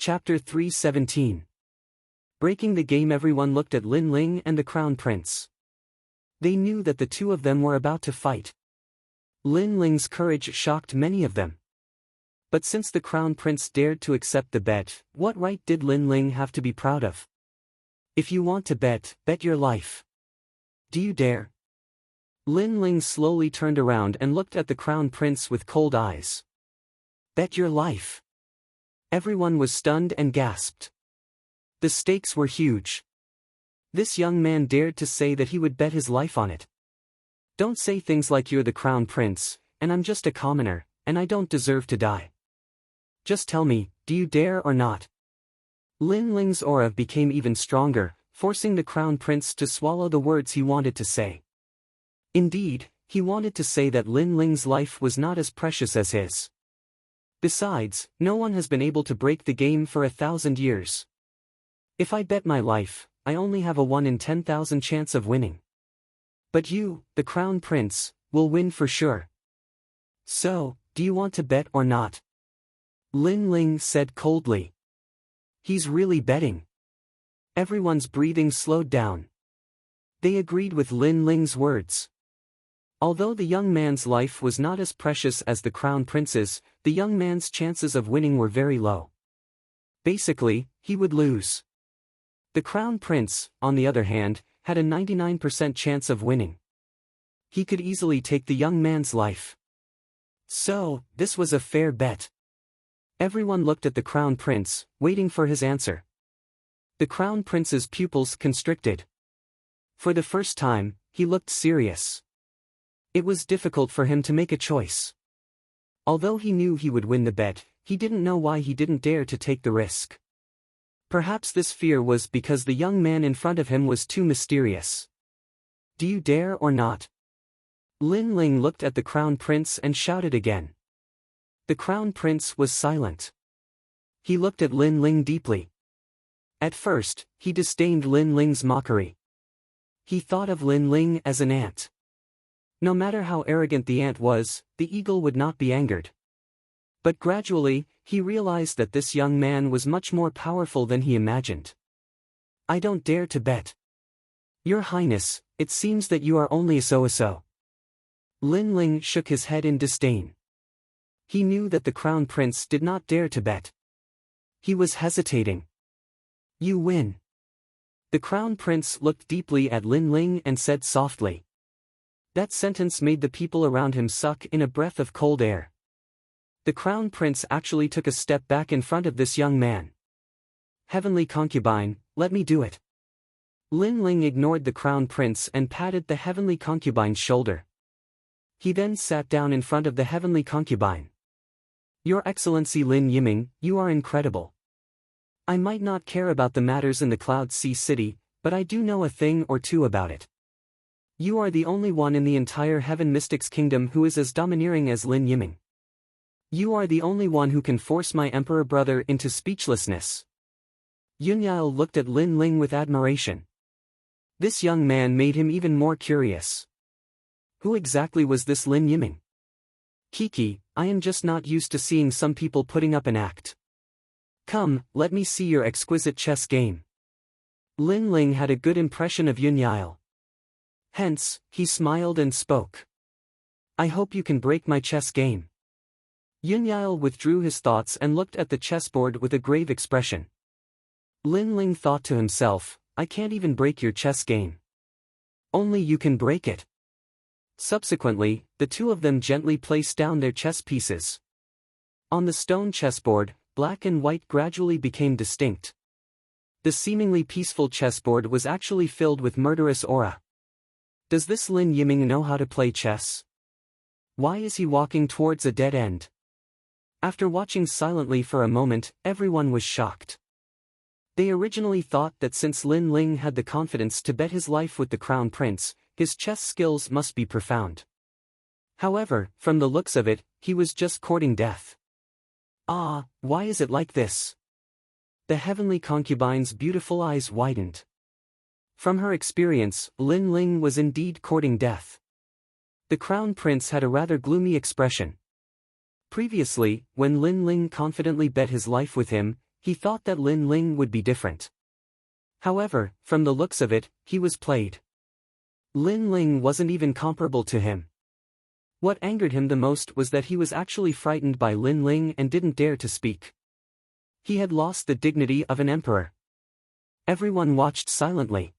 Chapter 317. Breaking the game. Everyone looked at Lin Ling and the Crown Prince. They knew that the two of them were about to fight. Lin Ling's courage shocked many of them. But since the Crown Prince dared to accept the bet, what right did Lin Ling have to be proud of? If you want to bet, bet your life. Do you dare? Lin Ling slowly turned around and looked at the Crown Prince with cold eyes. Bet your life. Everyone was stunned and gasped. The stakes were huge. This young man dared to say that he would bet his life on it. Don't say things like you're the Crown Prince, and I'm just a commoner, and I don't deserve to die. Just tell me, do you dare or not? Lin Ling's aura became even stronger, forcing the Crown Prince to swallow the words he wanted to say. Indeed, he wanted to say that Lin Ling's life was not as precious as his. Besides, no one has been able to break the game for 1,000 years. If I bet my life, I only have a 1 in 10,000 chance of winning. But you, the Crown Prince, will win for sure. So, do you want to bet or not? Lin Ling said coldly. He's really betting. Everyone's breathing slowed down. They agreed with Lin Ling's words. Although the young man's life was not as precious as the Crown Prince's, the young man's chances of winning were very low. Basically, he would lose. The Crown Prince, on the other hand, had a 99% chance of winning. He could easily take the young man's life. So, this was a fair bet. Everyone looked at the Crown Prince, waiting for his answer. The Crown Prince's pupils constricted. For the first time, he looked serious. It was difficult for him to make a choice. Although he knew he would win the bet, he didn't know why he didn't dare to take the risk. Perhaps this fear was because the young man in front of him was too mysterious. Do you dare or not? Lin Ling looked at the Crown Prince and shouted again. The Crown Prince was silent. He looked at Lin Ling deeply. At first, he disdained Lin Ling's mockery. He thought of Lin Ling as an ant. No matter how arrogant the ant was, the eagle would not be angered. But gradually, he realized that this young man was much more powerful than he imagined. I don't dare to bet. Your Highness, it seems that you are only a so-so. Lin Ling shook his head in disdain. He knew that the Crown Prince did not dare to bet. He was hesitating. You win. The Crown Prince looked deeply at Lin Ling and said softly. That sentence made the people around him suck in a breath of cold air. The Crown Prince actually took a step back in front of this young man. Heavenly concubine, let me do it. Lin Ling ignored the Crown Prince and patted the Heavenly Concubine's shoulder. He then sat down in front of the Heavenly Concubine. Your Excellency Lin Yiming, you are incredible. I might not care about the matters in the Cloud Sea City, but I do know a thing or two about it. You are the only one in the entire Heaven Mystics Kingdom who is as domineering as Lin Yiming. You are the only one who can force my emperor brother into speechlessness. Yunyao looked at Lin Ling with admiration. This young man made him even more curious. Who exactly was this Lin Yiming? Kiki, I am just not used to seeing some people putting up an act. Come, let me see your exquisite chess game. Lin Ling had a good impression of Yunyao. Hence, he smiled and spoke. I hope you can break my chess game. Yunyao withdrew his thoughts and looked at the chessboard with a grave expression. Lin Ling thought to himself, I can't even break your chess game. Only you can break it. Subsequently, the two of them gently placed down their chess pieces. On the stone chessboard, black and white gradually became distinct. The seemingly peaceful chessboard was actually filled with murderous aura. Does this Lin Yiming know how to play chess? Why is he walking towards a dead end? After watching silently for a moment, everyone was shocked. They originally thought that since Lin Ling had the confidence to bet his life with the Crown Prince, his chess skills must be profound. However, from the looks of it, he was just courting death. Ah, why is it like this? The Heavenly Concubine's beautiful eyes widened. From her experience, Lin Ling was indeed courting death. The Crown Prince had a rather gloomy expression. Previously, when Lin Ling confidently bet his life with him, he thought that Lin Ling would be different. However, from the looks of it, he was played. Lin Ling wasn't even comparable to him. What angered him the most was that he was actually frightened by Lin Ling and didn't dare to speak. He had lost the dignity of an emperor. Everyone watched silently.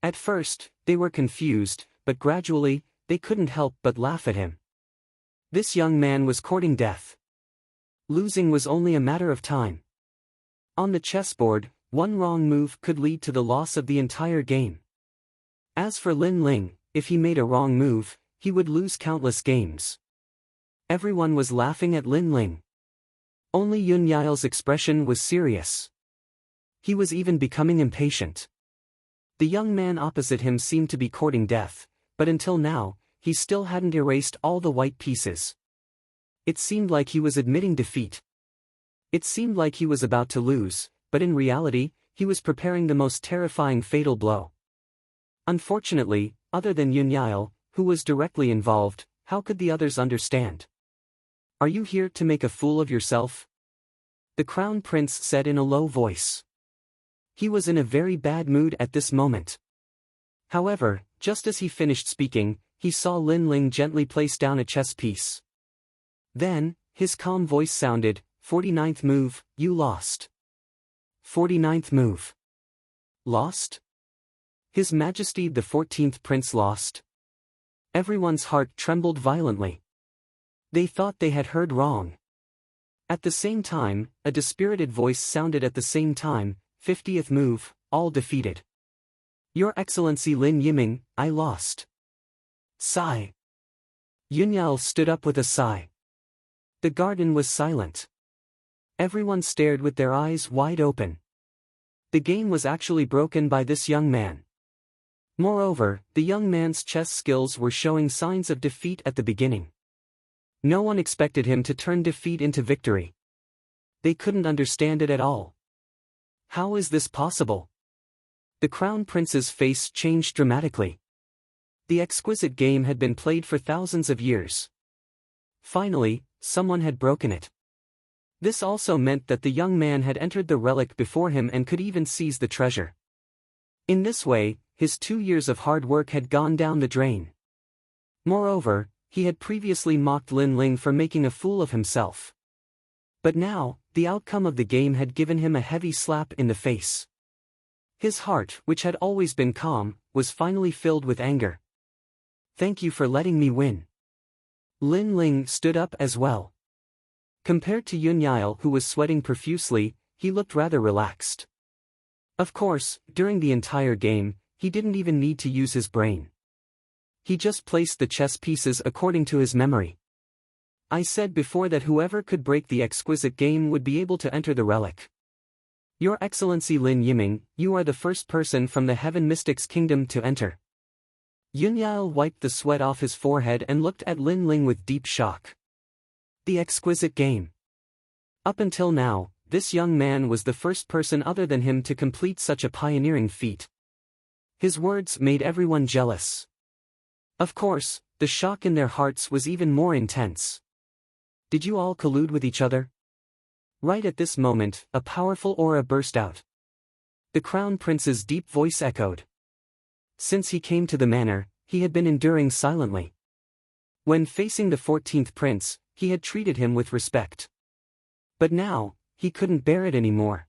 At first, they were confused, but gradually, they couldn't help but laugh at him. This young man was courting death. Losing was only a matter of time. On the chessboard, one wrong move could lead to the loss of the entire game. As for Lin Ling, if he made a wrong move, he would lose countless games. Everyone was laughing at Lin Ling. Only Yun Yail's expression was serious. He was even becoming impatient. The young man opposite him seemed to be courting death, but until now, he still hadn't erased all the white pieces. It seemed like he was admitting defeat. It seemed like he was about to lose, but in reality, he was preparing the most terrifying fatal blow. Unfortunately, other than Yun Yail, who was directly involved, how could the others understand? "Are you here to make a fool of yourself?" the Crown Prince said in a low voice. He was in a very bad mood at this moment. However, just as he finished speaking, he saw Lin Ling gently place down a chess piece. Then, his calm voice sounded, "49th move, you lost." 49th move. Lost? His Majesty the 14th Prince lost? Everyone's heart trembled violently. They thought they had heard wrong. At the same time, a dispirited voice sounded at the same time, 50th move, all defeated. Your Excellency Lin Yiming, I lost. Sigh. Yun Yail stood up with a sigh. The garden was silent. Everyone stared with their eyes wide open. The game was actually broken by this young man. Moreover, the young man's chess skills were showing signs of defeat at the beginning. No one expected him to turn defeat into victory. They couldn't understand it at all. How is this possible? The Crown Prince's face changed dramatically. The exquisite game had been played for thousands of years. Finally, someone had broken it. This also meant that the young man had entered the relic before him and could even seize the treasure. In this way, his 2 years of hard work had gone down the drain. Moreover, he had previously mocked Lin Ling for making a fool of himself. But now, the outcome of the game had given him a heavy slap in the face. His heart, which had always been calm, was finally filled with anger. Thank you for letting me win. Lin Ling stood up as well. Compared to Yun Yail, who was sweating profusely, he looked rather relaxed. Of course, during the entire game, he didn't even need to use his brain. He just placed the chess pieces according to his memory. I said before that whoever could break the exquisite game would be able to enter the relic. Your Excellency Lin Yiming, you are the first person from the Heaven Mystics Kingdom to enter. Yun Yail wiped the sweat off his forehead and looked at Lin Ling with deep shock. The exquisite game. Up until now, this young man was the first person other than him to complete such a pioneering feat. His words made everyone jealous. Of course, the shock in their hearts was even more intense. Did you all collude with each other? Right at this moment, a powerful aura burst out. The Crown Prince's deep voice echoed. Since he came to the manor, he had been enduring silently. When facing the 14th Prince, he had treated him with respect. But now, he couldn't bear it anymore.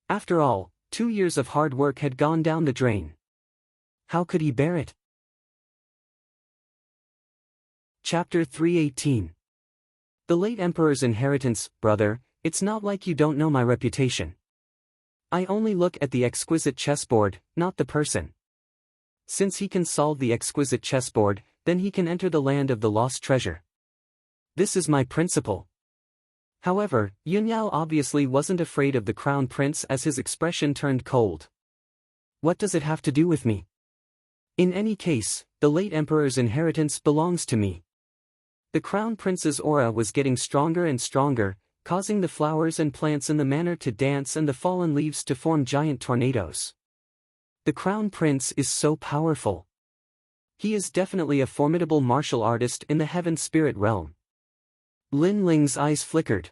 After all, 2 years of hard work had gone down the drain. How could he bear it? Chapter 318. The late Emperor's inheritance. Brother, it's not like you don't know my reputation. I only look at the exquisite chessboard, not the person. Since he can solve the exquisite chessboard, then he can enter the land of the lost treasure. This is my principle. However, Yun Yail obviously wasn't afraid of the Crown Prince as his expression turned cold. What does it have to do with me? In any case, the late Emperor's inheritance belongs to me. The Crown Prince's aura was getting stronger and stronger, causing the flowers and plants in the manor to dance and the fallen leaves to form giant tornadoes. The Crown Prince is so powerful. He is definitely a formidable martial artist in the Heaven Spirit realm. Lin Ling's eyes flickered.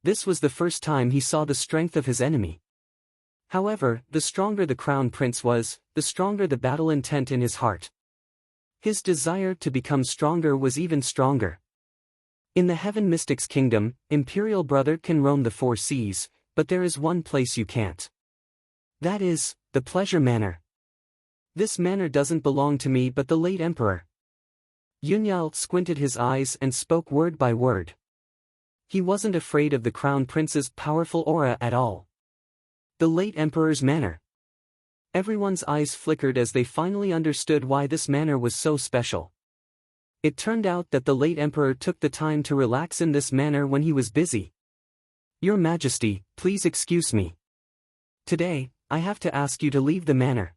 This was the first time he saw the strength of his enemy. However, the stronger the crown prince was, the stronger the battle intent in his heart. His desire to become stronger was even stronger. In the Heaven Mystic's kingdom, Imperial Brother can roam the 4 seas, but there is one place you can't. That is, the Pleasure Manor. This manor doesn't belong to me but the late Emperor. Yunyao squinted his eyes and spoke word by word. He wasn't afraid of the Crown Prince's powerful aura at all. The late Emperor's manor. Everyone's eyes flickered as they finally understood why this manor was so special. It turned out that the late Emperor took the time to relax in this manor when he was busy. Your Majesty, please excuse me. Today, I have to ask you to leave the manor.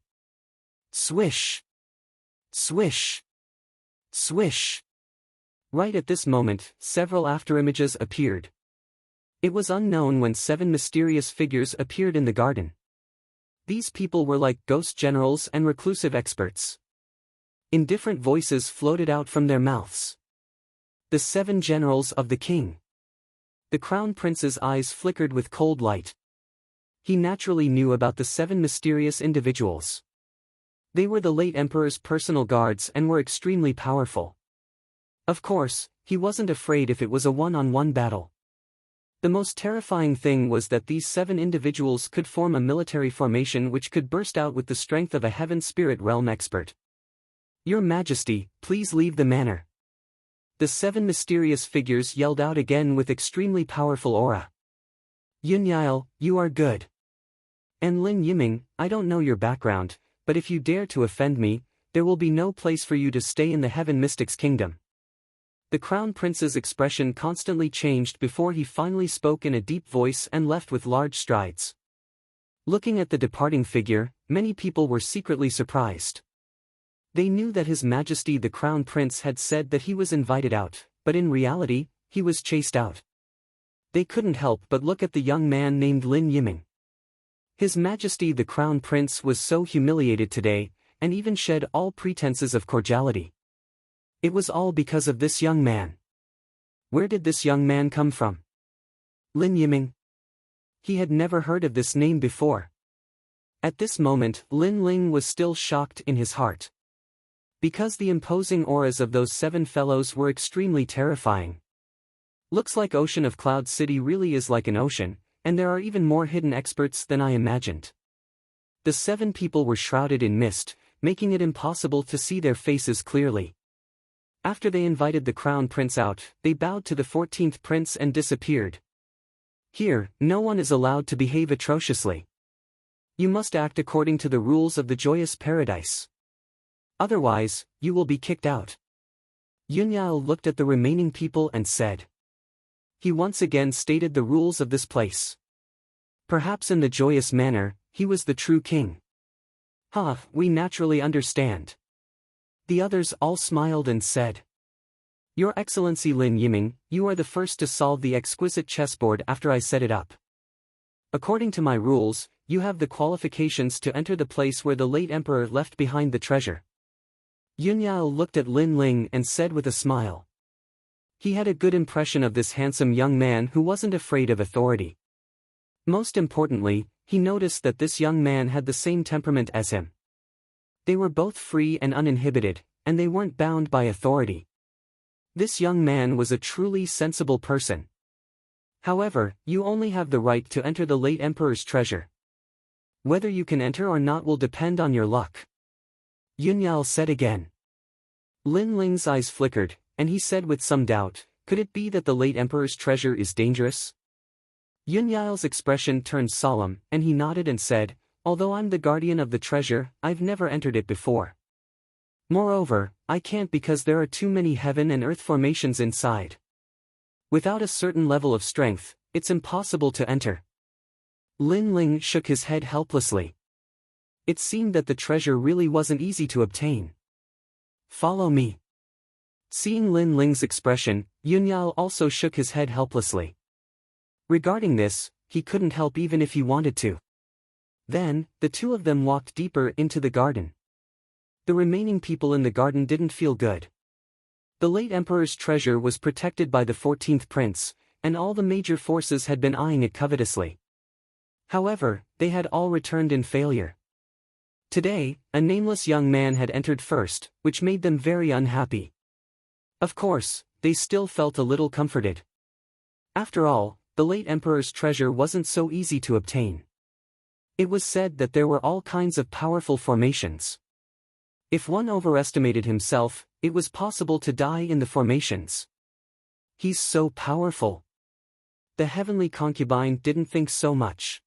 Swish. Swish. Swish. Right at this moment, several afterimages appeared. It was unknown when 7 mysterious figures appeared in the garden. These people were like ghost generals and reclusive experts. In different voices floated out from their mouths. The 7 generals of the king. The Crown Prince's eyes flickered with cold light. He naturally knew about the 7 mysterious individuals. They were the late Emperor's personal guards and were extremely powerful. Of course, he wasn't afraid if it was a one-on-one battle. The most terrifying thing was that these 7 individuals could form a military formation which could burst out with the strength of a Heaven Spirit Realm expert. Your Majesty, please leave the manor. The 7 mysterious figures yelled out again with extremely powerful aura. Yunyao, you are good. And Lin Yiming, I don't know your background, but if you dare to offend me, there will be no place for you to stay in the Heaven Mystic's kingdom. The Crown Prince's expression constantly changed before he finally spoke in a deep voice and left with large strides. Looking at the departing figure, many people were secretly surprised. They knew that His Majesty the Crown Prince had said that he was invited out, but in reality, he was chased out. They couldn't help but look at the young man named Lin Yiming. His Majesty the Crown Prince was so humiliated today, and even shed all pretenses of cordiality. It was all because of this young man. Where did this young man come from? Lin Yiming? He had never heard of this name before. At this moment, Lin Ling was still shocked in his heart. Because the imposing auras of those 7 fellows were extremely terrifying. Looks like Ocean of Cloud City really is like an ocean, and there are even more hidden experts than I imagined. The 7 people were shrouded in mist, making it impossible to see their faces clearly. After they invited the Crown Prince out, they bowed to the 14th Prince and disappeared. Here, no one is allowed to behave atrociously. You must act according to the rules of the Joyous Paradise. Otherwise, you will be kicked out. Yunyao looked at the remaining people and said. He once again stated the rules of this place. Perhaps in the joyous manner, he was the true king. We naturally understand. The others all smiled and said. Your Excellency Lin Yiming, you are the first to solve the exquisite chessboard after I set it up. According to my rules, you have the qualifications to enter the place where the late Emperor left behind the treasure. Yunyao looked at Lin Ling and said with a smile. He had a good impression of this handsome young man who wasn't afraid of authority. Most importantly, he noticed that this young man had the same temperament as him. They were both free and uninhibited, and they weren't bound by authority. This young man was a truly sensible person. However, you only have the right to enter the late Emperor's treasure. Whether you can enter or not will depend on your luck. Yunyao said again. Lin Ling's eyes flickered, and he said with some doubt, could it be that the late Emperor's treasure is dangerous? Yunyao's expression turned solemn, and he nodded and said, although I'm the guardian of the treasure, I've never entered it before. Moreover, I can't because there are too many heaven and earth formations inside. Without a certain level of strength, it's impossible to enter. Lin Ling shook his head helplessly. It seemed that the treasure really wasn't easy to obtain. Follow me. Seeing Lin Ling's expression, Yunyao also shook his head helplessly. Regarding this, he couldn't help even if he wanted to. Then, the two of them walked deeper into the garden. The remaining people in the garden didn't feel good. The late Emperor's treasure was protected by the 14th Prince, and all the major forces had been eyeing it covetously. However, they had all returned in failure. Today, a nameless young man had entered first, which made them very unhappy. Of course, they still felt a little comforted. After all, the late emperor's treasure wasn't so easy to obtain. It was said that there were all kinds of powerful formations. If one overestimated himself, it was possible to die in the formations. He's so powerful. The heavenly concubine didn't think so much.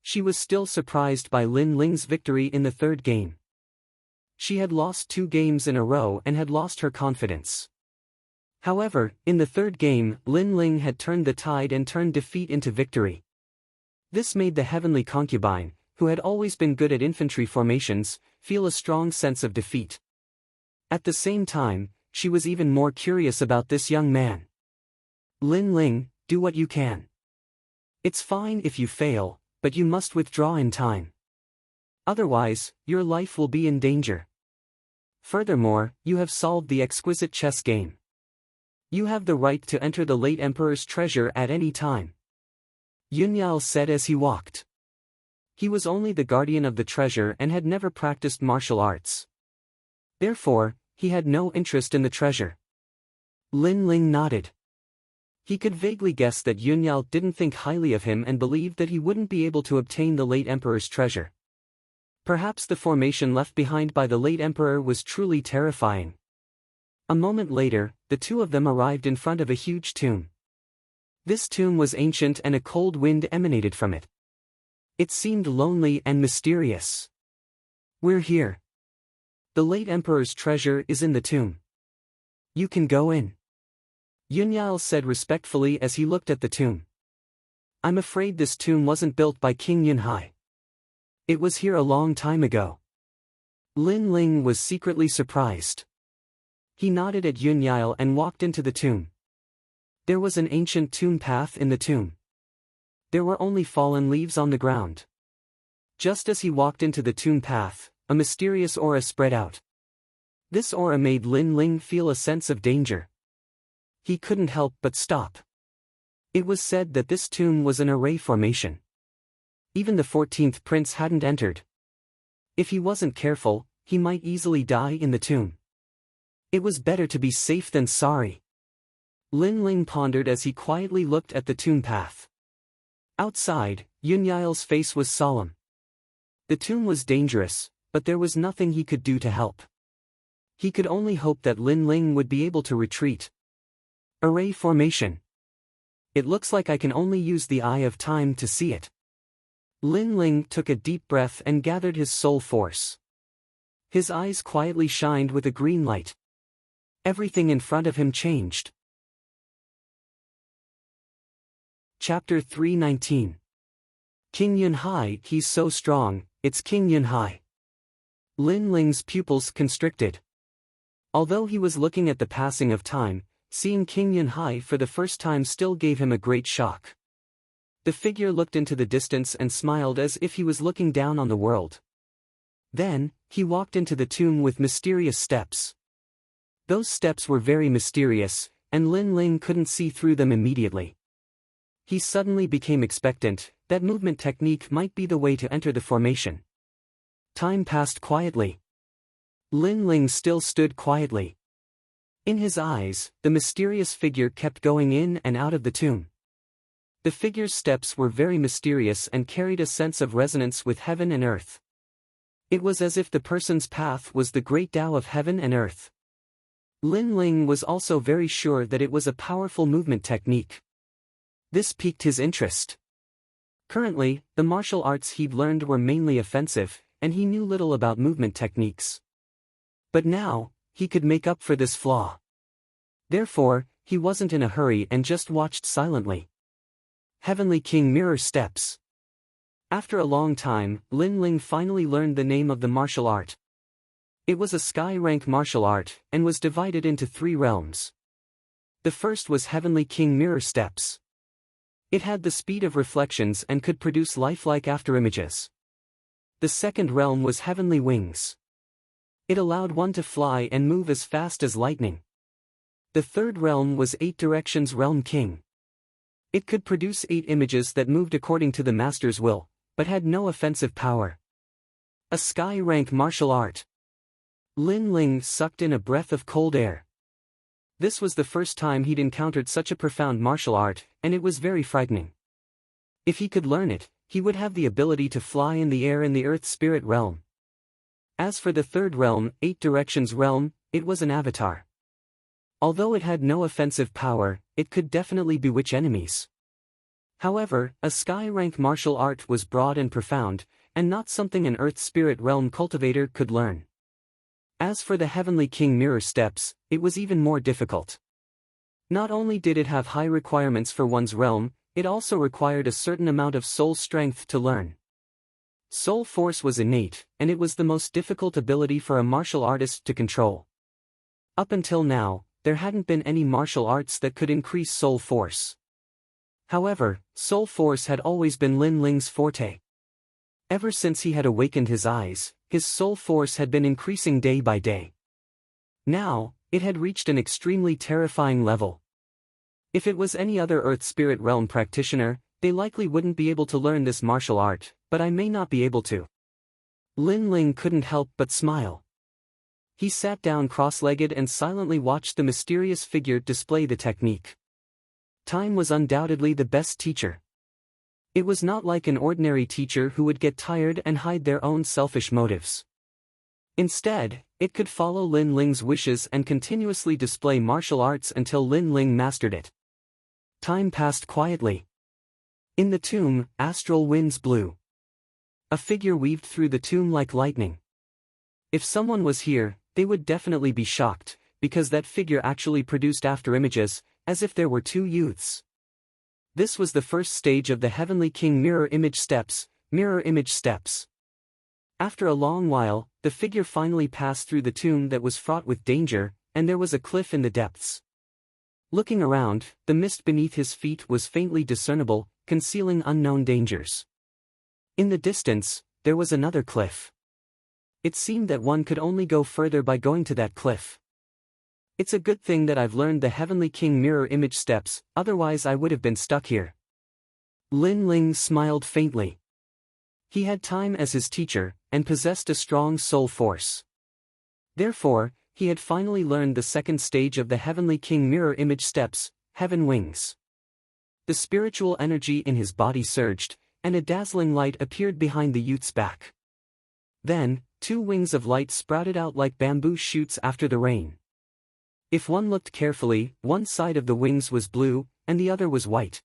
She was still surprised by Lin Ling's victory in the third game. She had lost 2 games in a row and had lost her confidence. However, in the third game, Lin Ling had turned the tide and turned defeat into victory. This made the heavenly concubine, who had always been good at infantry formations, feel a strong sense of defeat. At the same time, she was even more curious about this young man. Lin Ling, do what you can. It's fine if you fail, but you must withdraw in time. Otherwise, your life will be in danger. Furthermore, you have solved the exquisite chess game. You have the right to enter the late emperor's treasure at any time. Yunyao said as he walked. He was only the guardian of the treasure and had never practiced martial arts. Therefore, he had no interest in the treasure. Lin Ling nodded. He could vaguely guess that Yunyao didn't think highly of him and believed that he wouldn't be able to obtain the late emperor's treasure. Perhaps the formation left behind by the late emperor was truly terrifying. A moment later, the two of them arrived in front of a huge tomb. This tomb was ancient and a cold wind emanated from it. It seemed lonely and mysterious. We're here. The late emperor's treasure is in the tomb. You can go in. Yunyao said respectfully as he looked at the tomb. I'm afraid this tomb wasn't built by King Yunhai. It was here a long time ago. Lin Ling was secretly surprised. He nodded at Yunyao and walked into the tomb. There was an ancient tomb path in the tomb. There were only fallen leaves on the ground. Just as he walked into the tomb path, a mysterious aura spread out. This aura made Lin Ling feel a sense of danger. He couldn't help but stop. It was said that this tomb was an array formation. Even the 14th prince hadn't entered. If he wasn't careful, he might easily die in the tomb. It was better to be safe than sorry. Lin Ling pondered as he quietly looked at the tomb path. Outside, Yunyao's face was solemn. The tomb was dangerous, but there was nothing he could do to help. He could only hope that Lin Ling would be able to retreat. Array formation. It looks like I can only use the eye of time to see it. Lin Ling took a deep breath and gathered his soul force. His eyes quietly shined with a green light. Everything in front of him changed. Chapter 319. King Yunhai, he's so strong, it's King Yunhai. Lin Ling's pupils constricted. Although he was looking at the passing of time, seeing King Yunhai for the first time still gave him a great shock. The figure looked into the distance and smiled as if he was looking down on the world. Then, he walked into the tomb with mysterious steps. Those steps were very mysterious, and Lin Ling couldn't see through them immediately. He suddenly became expectant that movement technique might be the way to enter the formation. Time passed quietly. Lin Ling still stood quietly. In his eyes, the mysterious figure kept going in and out of the tomb. The figure's steps were very mysterious and carried a sense of resonance with heaven and earth. It was as if the person's path was the great Tao of heaven and earth. Lin Ling was also very sure that it was a powerful movement technique. This piqued his interest. Currently, the martial arts he'd learned were mainly offensive, and he knew little about movement techniques. But now, he could make up for this flaw. Therefore, he wasn't in a hurry and just watched silently. Heavenly King Mirror Steps. After a long time, Lin Ling finally learned the name of the martial art. It was a sky-rank martial art, and was divided into 3 realms. The first was Heavenly King Mirror Steps. It had the speed of reflections and could produce lifelike afterimages. The second realm was Heavenly Wings. It allowed one to fly and move as fast as lightning. The third realm was 8 Directions Realm King. It could produce 8 images that moved according to the master's will, but had no offensive power. A sky-rank martial art. Lin Ling sucked in a breath of cold air. This was the first time he'd encountered such a profound martial art, and it was very frightening. If he could learn it, he would have the ability to fly in the air in the Earth Spirit realm. As for the third realm, 8 Directions realm, it was an avatar. Although it had no offensive power, it could definitely bewitch enemies. However, a sky-rank martial art was broad and profound, and not something an Earth Spirit realm cultivator could learn. As for the Heavenly King Mirror Steps, it was even more difficult. Not only did it have high requirements for one's realm, it also required a certain amount of soul strength to learn. Soul force was innate, and it was the most difficult ability for a martial artist to control. Up until now, there hadn't been any martial arts that could increase soul force. However, soul force had always been Lin Ling's forte. Ever since he had awakened his eyes, his soul force had been increasing day by day. Now, it had reached an extremely terrifying level. If it was any other Earth Spirit Realm practitioner, they likely wouldn't be able to learn this martial art, but I may not be able to. Lin Ling couldn't help but smile. He sat down cross-legged and silently watched the mysterious figure display the technique. Time was undoubtedly the best teacher. It was not like an ordinary teacher who would get tired and hide their own selfish motives. Instead, it could follow Lin Ling's wishes and continuously display martial arts until Lin Ling mastered it. Time passed quietly. In the tomb, astral winds blew. A figure weaved through the tomb like lightning. If someone was here, they would definitely be shocked, because that figure actually produced afterimages, as if there were 2 youths. This was the first stage of the Heavenly King Mirror Image Steps, Mirror Image Steps. After a long while, the figure finally passed through the tomb that was fraught with danger, and there was a cliff in the depths. Looking around, the mist beneath his feet was faintly discernible, concealing unknown dangers. In the distance, there was another cliff. It seemed that one could only go further by going to that cliff. It's a good thing that I've learned the Heavenly King Mirror Image Steps, otherwise I would have been stuck here. Lin Ling smiled faintly. He had time as his teacher, and possessed a strong soul force. Therefore, he had finally learned the second stage of the Heavenly King Mirror Image Steps, Heaven Wings. The spiritual energy in his body surged, and a dazzling light appeared behind the youth's back. Then, 2 wings of light sprouted out like bamboo shoots after the rain. If one looked carefully, one side of the wings was blue, and the other was white.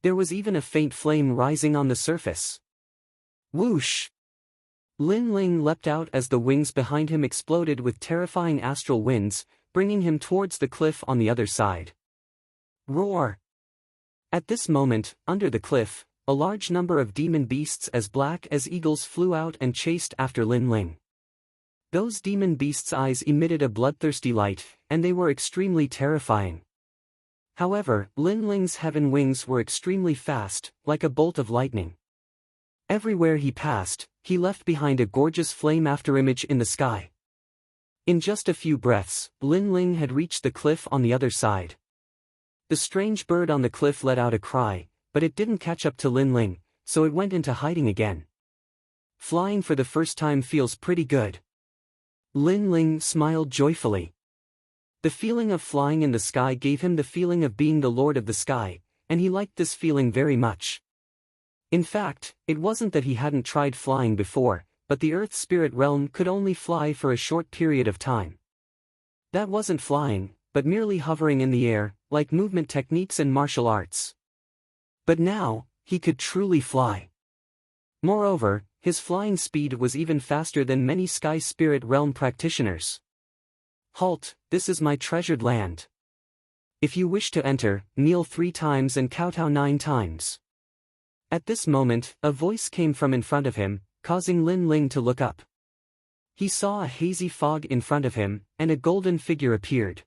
There was even a faint flame rising on the surface. Whoosh! Lin Ling leapt out as the wings behind him exploded with terrifying astral winds, bringing him towards the cliff on the other side. Roar! At this moment, under the cliff, a large number of demon beasts as black as eagles flew out and chased after Lin Ling. Those demon beasts' eyes emitted a bloodthirsty light, and they were extremely terrifying. However, Lin Ling's heaven wings were extremely fast, like a bolt of lightning. Everywhere he passed, he left behind a gorgeous flame afterimage in the sky. In just a few breaths, Lin Ling had reached the cliff on the other side. The strange bird on the cliff let out a cry, but it didn't catch up to Lin Ling, so it went into hiding again. Flying for the first time feels pretty good. Lin Ling smiled joyfully. The feeling of flying in the sky gave him the feeling of being the lord of the sky, and he liked this feeling very much. In fact, it wasn't that he hadn't tried flying before, but the Earth Spirit Realm could only fly for a short period of time. That wasn't flying, but merely hovering in the air, like movement techniques in martial arts. But now, he could truly fly. Moreover, his flying speed was even faster than many Sky Spirit Realm practitioners. Halt, this is my treasured land. If you wish to enter, kneel 3 times and kowtow 9 times. At this moment, a voice came from in front of him, causing Lin Ling to look up. He saw a hazy fog in front of him, and a golden figure appeared.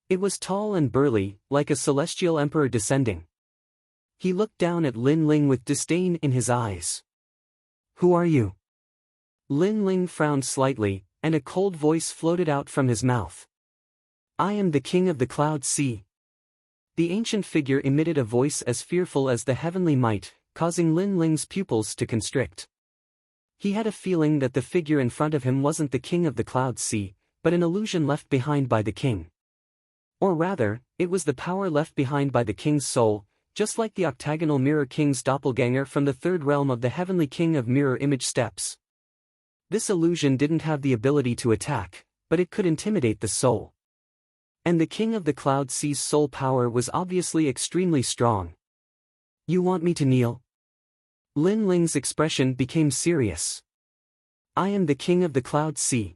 It was tall and burly, like a celestial emperor descending. He looked down at Lin Ling with disdain in his eyes. Who are you? Lin Ling frowned slightly, and a cold voice floated out from his mouth. I am the king of the Cloud Sea. The ancient figure emitted a voice as fearful as the heavenly might, causing Lin Ling's pupils to constrict. He had a feeling that the figure in front of him wasn't the king of the Cloud Sea, but an illusion left behind by the king. Or rather, it was the power left behind by the king's soul, just like the octagonal mirror king's doppelganger from the third realm of the heavenly king of mirror image steps. This illusion didn't have the ability to attack, but it could intimidate the soul. And the king of the Cloud Sea's soul power was obviously extremely strong. You want me to kneel? Lin Ling's expression became serious. I am the king of the Cloud Sea.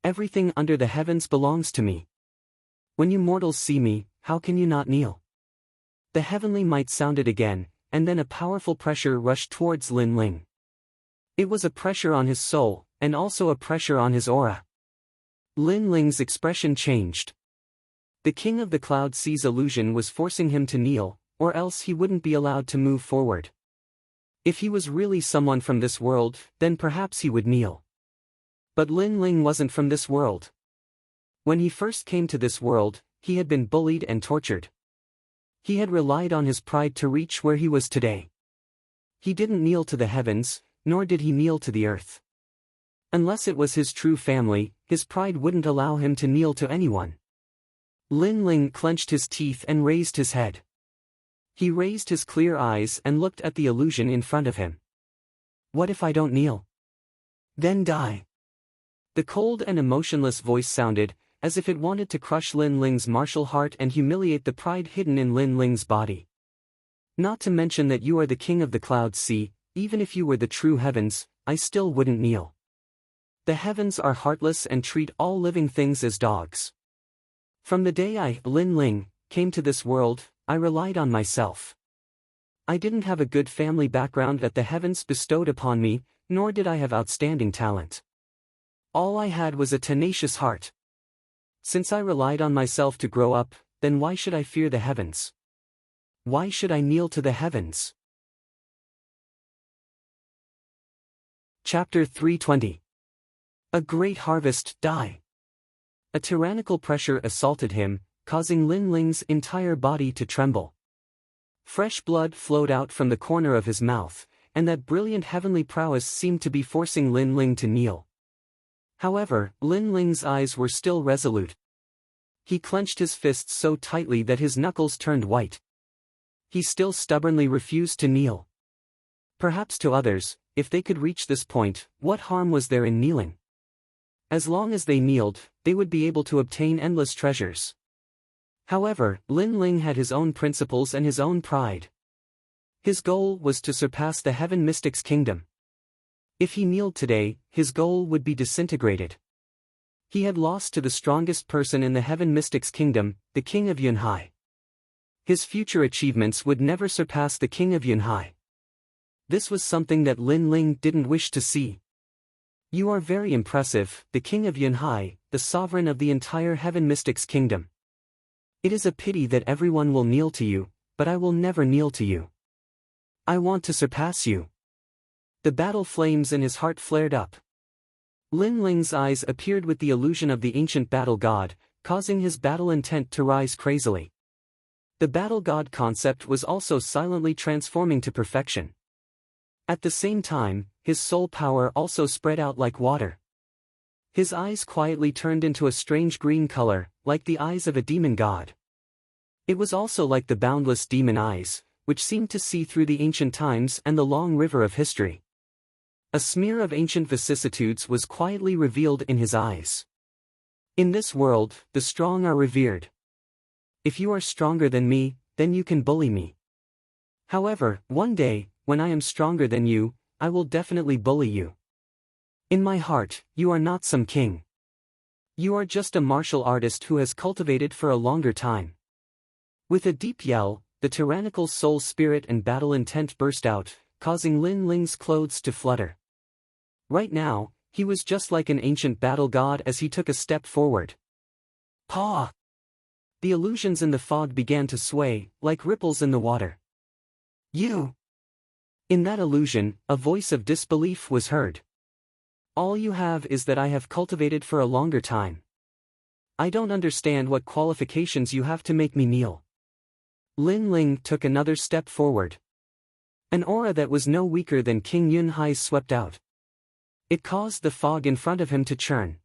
Everything under the heavens belongs to me. When you mortals see me, how can you not kneel? The heavenly might sounded again, and then a powerful pressure rushed towards Lin Ling. It was a pressure on his soul, and also a pressure on his aura. Lin Ling's expression changed. The king of the Cloud Sea's illusion was forcing him to kneel, or else he wouldn't be allowed to move forward. If he was really someone from this world, then perhaps he would kneel. But Lin Ling wasn't from this world. When he first came to this world, he had been bullied and tortured. He had relied on his pride to reach where he was today. He didn't kneel to the heavens, nor did he kneel to the earth. Unless it was his true family, his pride wouldn't allow him to kneel to anyone. Lin Ling clenched his teeth and raised his head. He raised his clear eyes and looked at the illusion in front of him. What if I don't kneel? Then die. The cold and emotionless voice sounded, as if it wanted to crush Lin Ling's martial heart and humiliate the pride hidden in Lin Ling's body. Not to mention that you are the king of the Cloud Sea, even if you were the true heavens, I still wouldn't kneel. The heavens are heartless and treat all living things as dogs. From the day I, Lin Ling, came to this world, I relied on myself. I didn't have a good family background that the heavens bestowed upon me, nor did I have outstanding talent. All I had was a tenacious heart. Since I relied on myself to grow up, then why should I fear the heavens? Why should I kneel to the heavens? Chapter 320. A Great Harvest. Die. A tyrannical pressure assaulted him, causing Lin Ling's entire body to tremble. Fresh blood flowed out from the corner of his mouth, and that brilliant heavenly prowess seemed to be forcing Lin Ling to kneel. However, Lin Ling's eyes were still resolute. He clenched his fists so tightly that his knuckles turned white. He still stubbornly refused to kneel. Perhaps to others, if they could reach this point, what harm was there in kneeling? As long as they kneeled, they would be able to obtain endless treasures. However, Lin Ling had his own principles and his own pride. His goal was to surpass the Heaven Mystic's kingdom. If he kneeled today, his goal would be disintegrated. He had lost to the strongest person in the Heaven Mystic's kingdom, the King of Yunhai. His future achievements would never surpass the King of Yunhai. This was something that Lin Ling didn't wish to see. You are very impressive, the King of Yunhai, the sovereign of the entire Heaven Mystic's kingdom. It is a pity that everyone will kneel to you, but I will never kneel to you. I want to surpass you. The battle flames in his heart flared up. Lin Ling's eyes appeared with the illusion of the ancient battle god, causing his battle intent to rise crazily. The battle god concept was also silently transforming to perfection. At the same time, his soul power also spread out like water. His eyes quietly turned into a strange green color, like the eyes of a demon god. It was also like the boundless demon eyes, which seemed to see through the ancient times and the long river of history. A smear of ancient vicissitudes was quietly revealed in his eyes. In this world, the strong are revered. If you are stronger than me, then you can bully me. However, one day, when I am stronger than you, I will definitely bully you. In my heart, you are not some king. You are just a martial artist who has cultivated for a longer time. With a deep yell, the tyrannical soul spirit and battle intent burst out, causing Lin Ling's clothes to flutter. Right now, he was just like an ancient battle god as he took a step forward. Paw! The illusions in the fog began to sway, like ripples in the water. You! In that illusion, a voice of disbelief was heard. All you have is that I have cultivated for a longer time. I don't understand what qualifications you have to make me kneel. Lin Ling took another step forward. An aura that was no weaker than King Yunhai's swept out. It caused the fog in front of him to churn.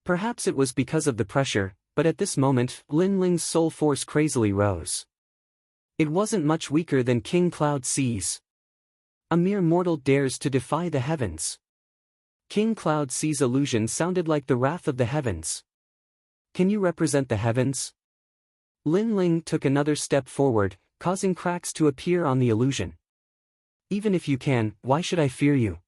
Perhaps it was because of the pressure, but at this moment, Lin Ling's soul force crazily rose. It wasn't much weaker than King Cloud C's. A mere mortal dares to defy the heavens. King Cloud C's illusion sounded like the wrath of the heavens. Can you represent the heavens? Lin Ling took another step forward, causing cracks to appear on the illusion. Even if you can, why should I fear you?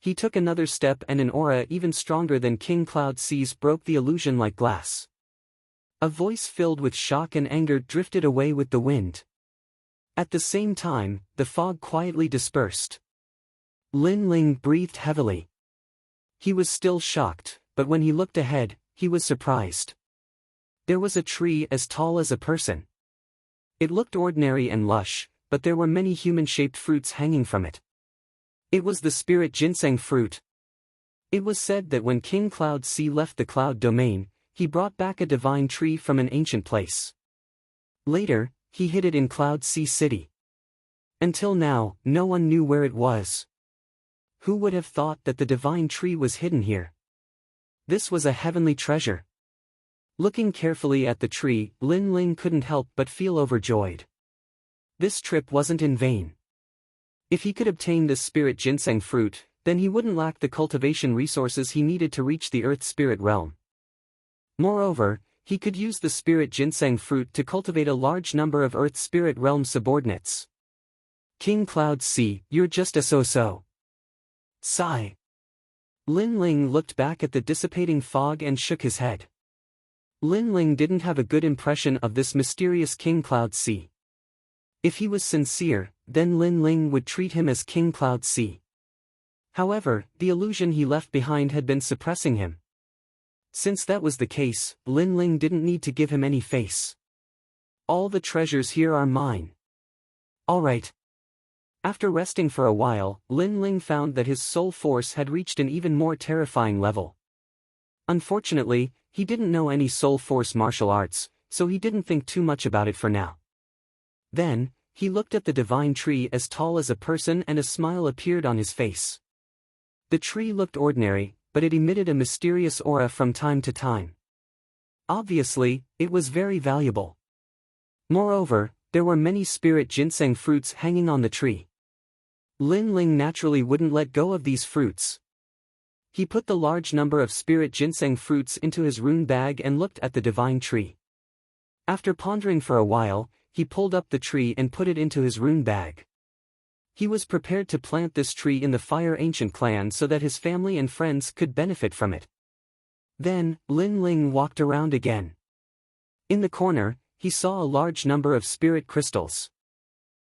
He took another step and an aura even stronger than King Cloud C's broke the illusion like glass. A voice filled with shock and anger drifted away with the wind. At the same time, the fog quietly dispersed. Lin Ling breathed heavily. He was still shocked, but when he looked ahead, he was surprised. There was a tree as tall as a person. It looked ordinary and lush, but there were many human-shaped fruits hanging from it. It was the spirit ginseng fruit. It was said that when King Cloud C left the cloud domain, he brought back a divine tree from an ancient place. Later, he hid it in Cloud C City. Until now, no one knew where it was. Who would have thought that the divine tree was hidden here? This was a heavenly treasure. Looking carefully at the tree, Lin Ling couldn't help but feel overjoyed. This trip wasn't in vain. If he could obtain this spirit ginseng fruit, then he wouldn't lack the cultivation resources he needed to reach the earth spirit realm. Moreover, he could use the spirit ginseng fruit to cultivate a large number of earth spirit realm subordinates. King Cloud C, you're just a so-so. Sigh. Lin Ling looked back at the dissipating fog and shook his head. Lin Ling didn't have a good impression of this mysterious King Cloud C. If he was sincere, then Lin Ling would treat him as King Cloud C. However, the illusion he left behind had been suppressing him. Since that was the case, Lin Ling didn't need to give him any face. All the treasures here are mine. Alright. After resting for a while, Lin Ling found that his soul force had reached an even more terrifying level. Unfortunately, he didn't know any soul force martial arts, so he didn't think too much about it for now. Then, he looked at the divine tree as tall as a person and a smile appeared on his face. The tree looked ordinary, but it emitted a mysterious aura from time to time. Obviously, it was very valuable. Moreover, there were many spirit ginseng fruits hanging on the tree. Lin Ling naturally wouldn't let go of these fruits. He put the large number of spirit ginseng fruits into his rune bag and looked at the divine tree. After pondering for a while, he pulled up the tree and put it into his rune bag. He was prepared to plant this tree in the Fire Ancient clan so that his family and friends could benefit from it. Then, Lin Ling walked around again. In the corner, he saw a large number of spirit crystals.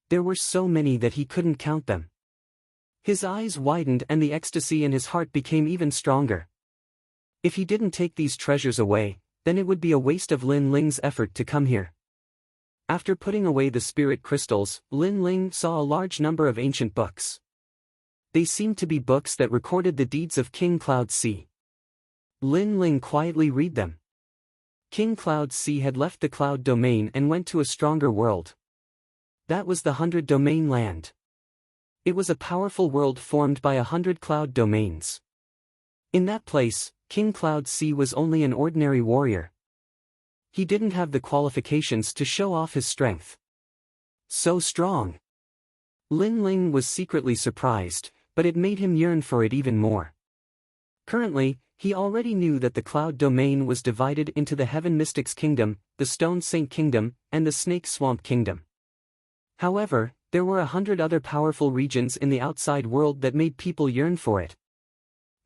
There were so many that he couldn't count them. His eyes widened and the ecstasy in his heart became even stronger. If he didn't take these treasures away, then it would be a waste of Lin Ling's effort to come here. After putting away the spirit crystals, Lin Ling saw a large number of ancient books. They seemed to be books that recorded the deeds of King Cloud C. Lin Ling quietly read them. King Cloud C had left the cloud domain and went to a stronger world. That was the 100 domain land. It was a powerful world formed by 100 cloud domains. In that place, King Cloud C was only an ordinary warrior. He didn't have the qualifications to show off his strength. So strong. Lin Ling was secretly surprised, but it made him yearn for it even more. Currently, he already knew that the cloud domain was divided into the Heaven Mystics Kingdom, the Stone Saint Kingdom, and the Snake Swamp Kingdom. However, there were 100 other powerful regions in the outside world that made people yearn for it.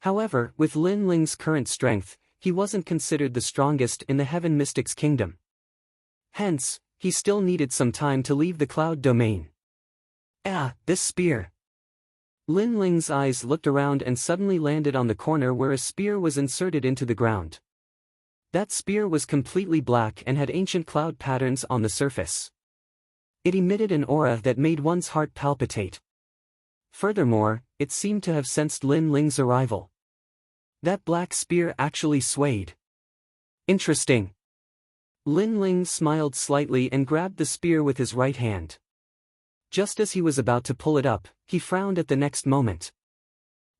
However, with Lin Ling's current strength, he wasn't considered the strongest in the Heaven Mystics Kingdom. Hence, he still needed some time to leave the cloud domain. This spear. Lin Ling's eyes looked around and suddenly landed on the corner where a spear was inserted into the ground. That spear was completely black and had ancient cloud patterns on the surface. It emitted an aura that made one's heart palpitate. Furthermore, it seemed to have sensed Lin Ling's arrival. That black spear actually swayed. Interesting. Lin Ling smiled slightly and grabbed the spear with his right hand. Just as he was about to pull it up, he frowned at the next moment.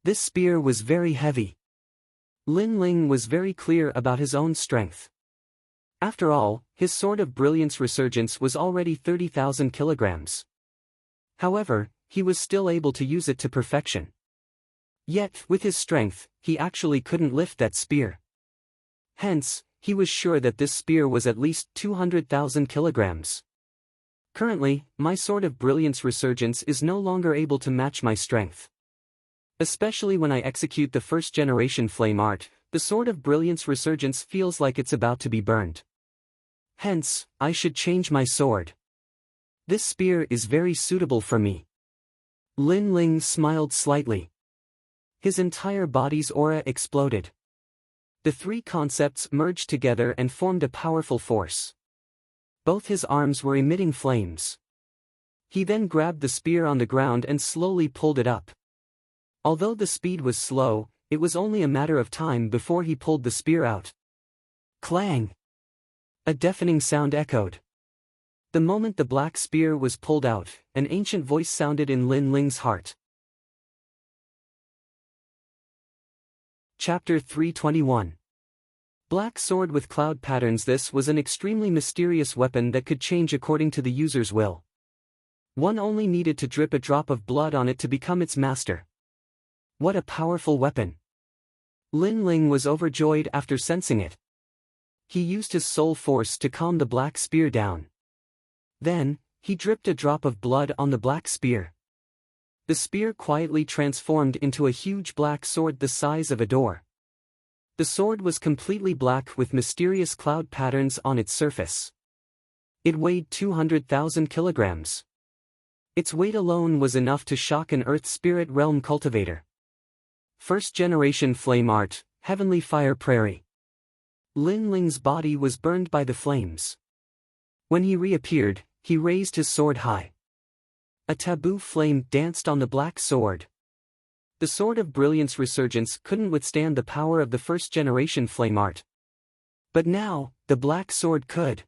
This spear was very heavy. Lin Ling was very clear about his own strength. After all, his Sword of Brilliance Resurgence was already 30,000 kilograms. However, he was still able to use it to perfection. Yet, with his strength, he actually couldn't lift that spear. Hence, he was sure that this spear was at least 200,000 kilograms. Currently, my Sword of Brilliance Resurgence is no longer able to match my strength. Especially when I execute the first generation flame art, the Sword of Brilliance Resurgence feels like it's about to be burned. Hence, I should change my sword. This spear is very suitable for me. Lin Ling smiled slightly. His entire body's aura exploded. The three concepts merged together and formed a powerful force. Both his arms were emitting flames. He then grabbed the spear on the ground and slowly pulled it up. Although the speed was slow, it was only a matter of time before he pulled the spear out. Clang! A deafening sound echoed. The moment the black spear was pulled out, an ancient voice sounded in Lin Ling's heart. Chapter 321. Black Sword with Cloud Patterns. This was an extremely mysterious weapon that could change according to the user's will. One only needed to drip a drop of blood on it to become its master. What a powerful weapon! Lin Ling was overjoyed after sensing it. He used his soul force to calm the black spear down. Then, he dripped a drop of blood on the black spear. The spear quietly transformed into a huge black sword the size of a door. The sword was completely black with mysterious cloud patterns on its surface. It weighed 200,000 kilograms. Its weight alone was enough to shock an Earth Spirit Realm cultivator. First generation flame art, Heavenly Fire Prairie. Lin Ling's body was burned by the flames. When he reappeared, he raised his sword high. A taboo flame danced on the black sword. The Sword of Brilliance Resurgence couldn't withstand the power of the first generation flame art. But now, the black sword could.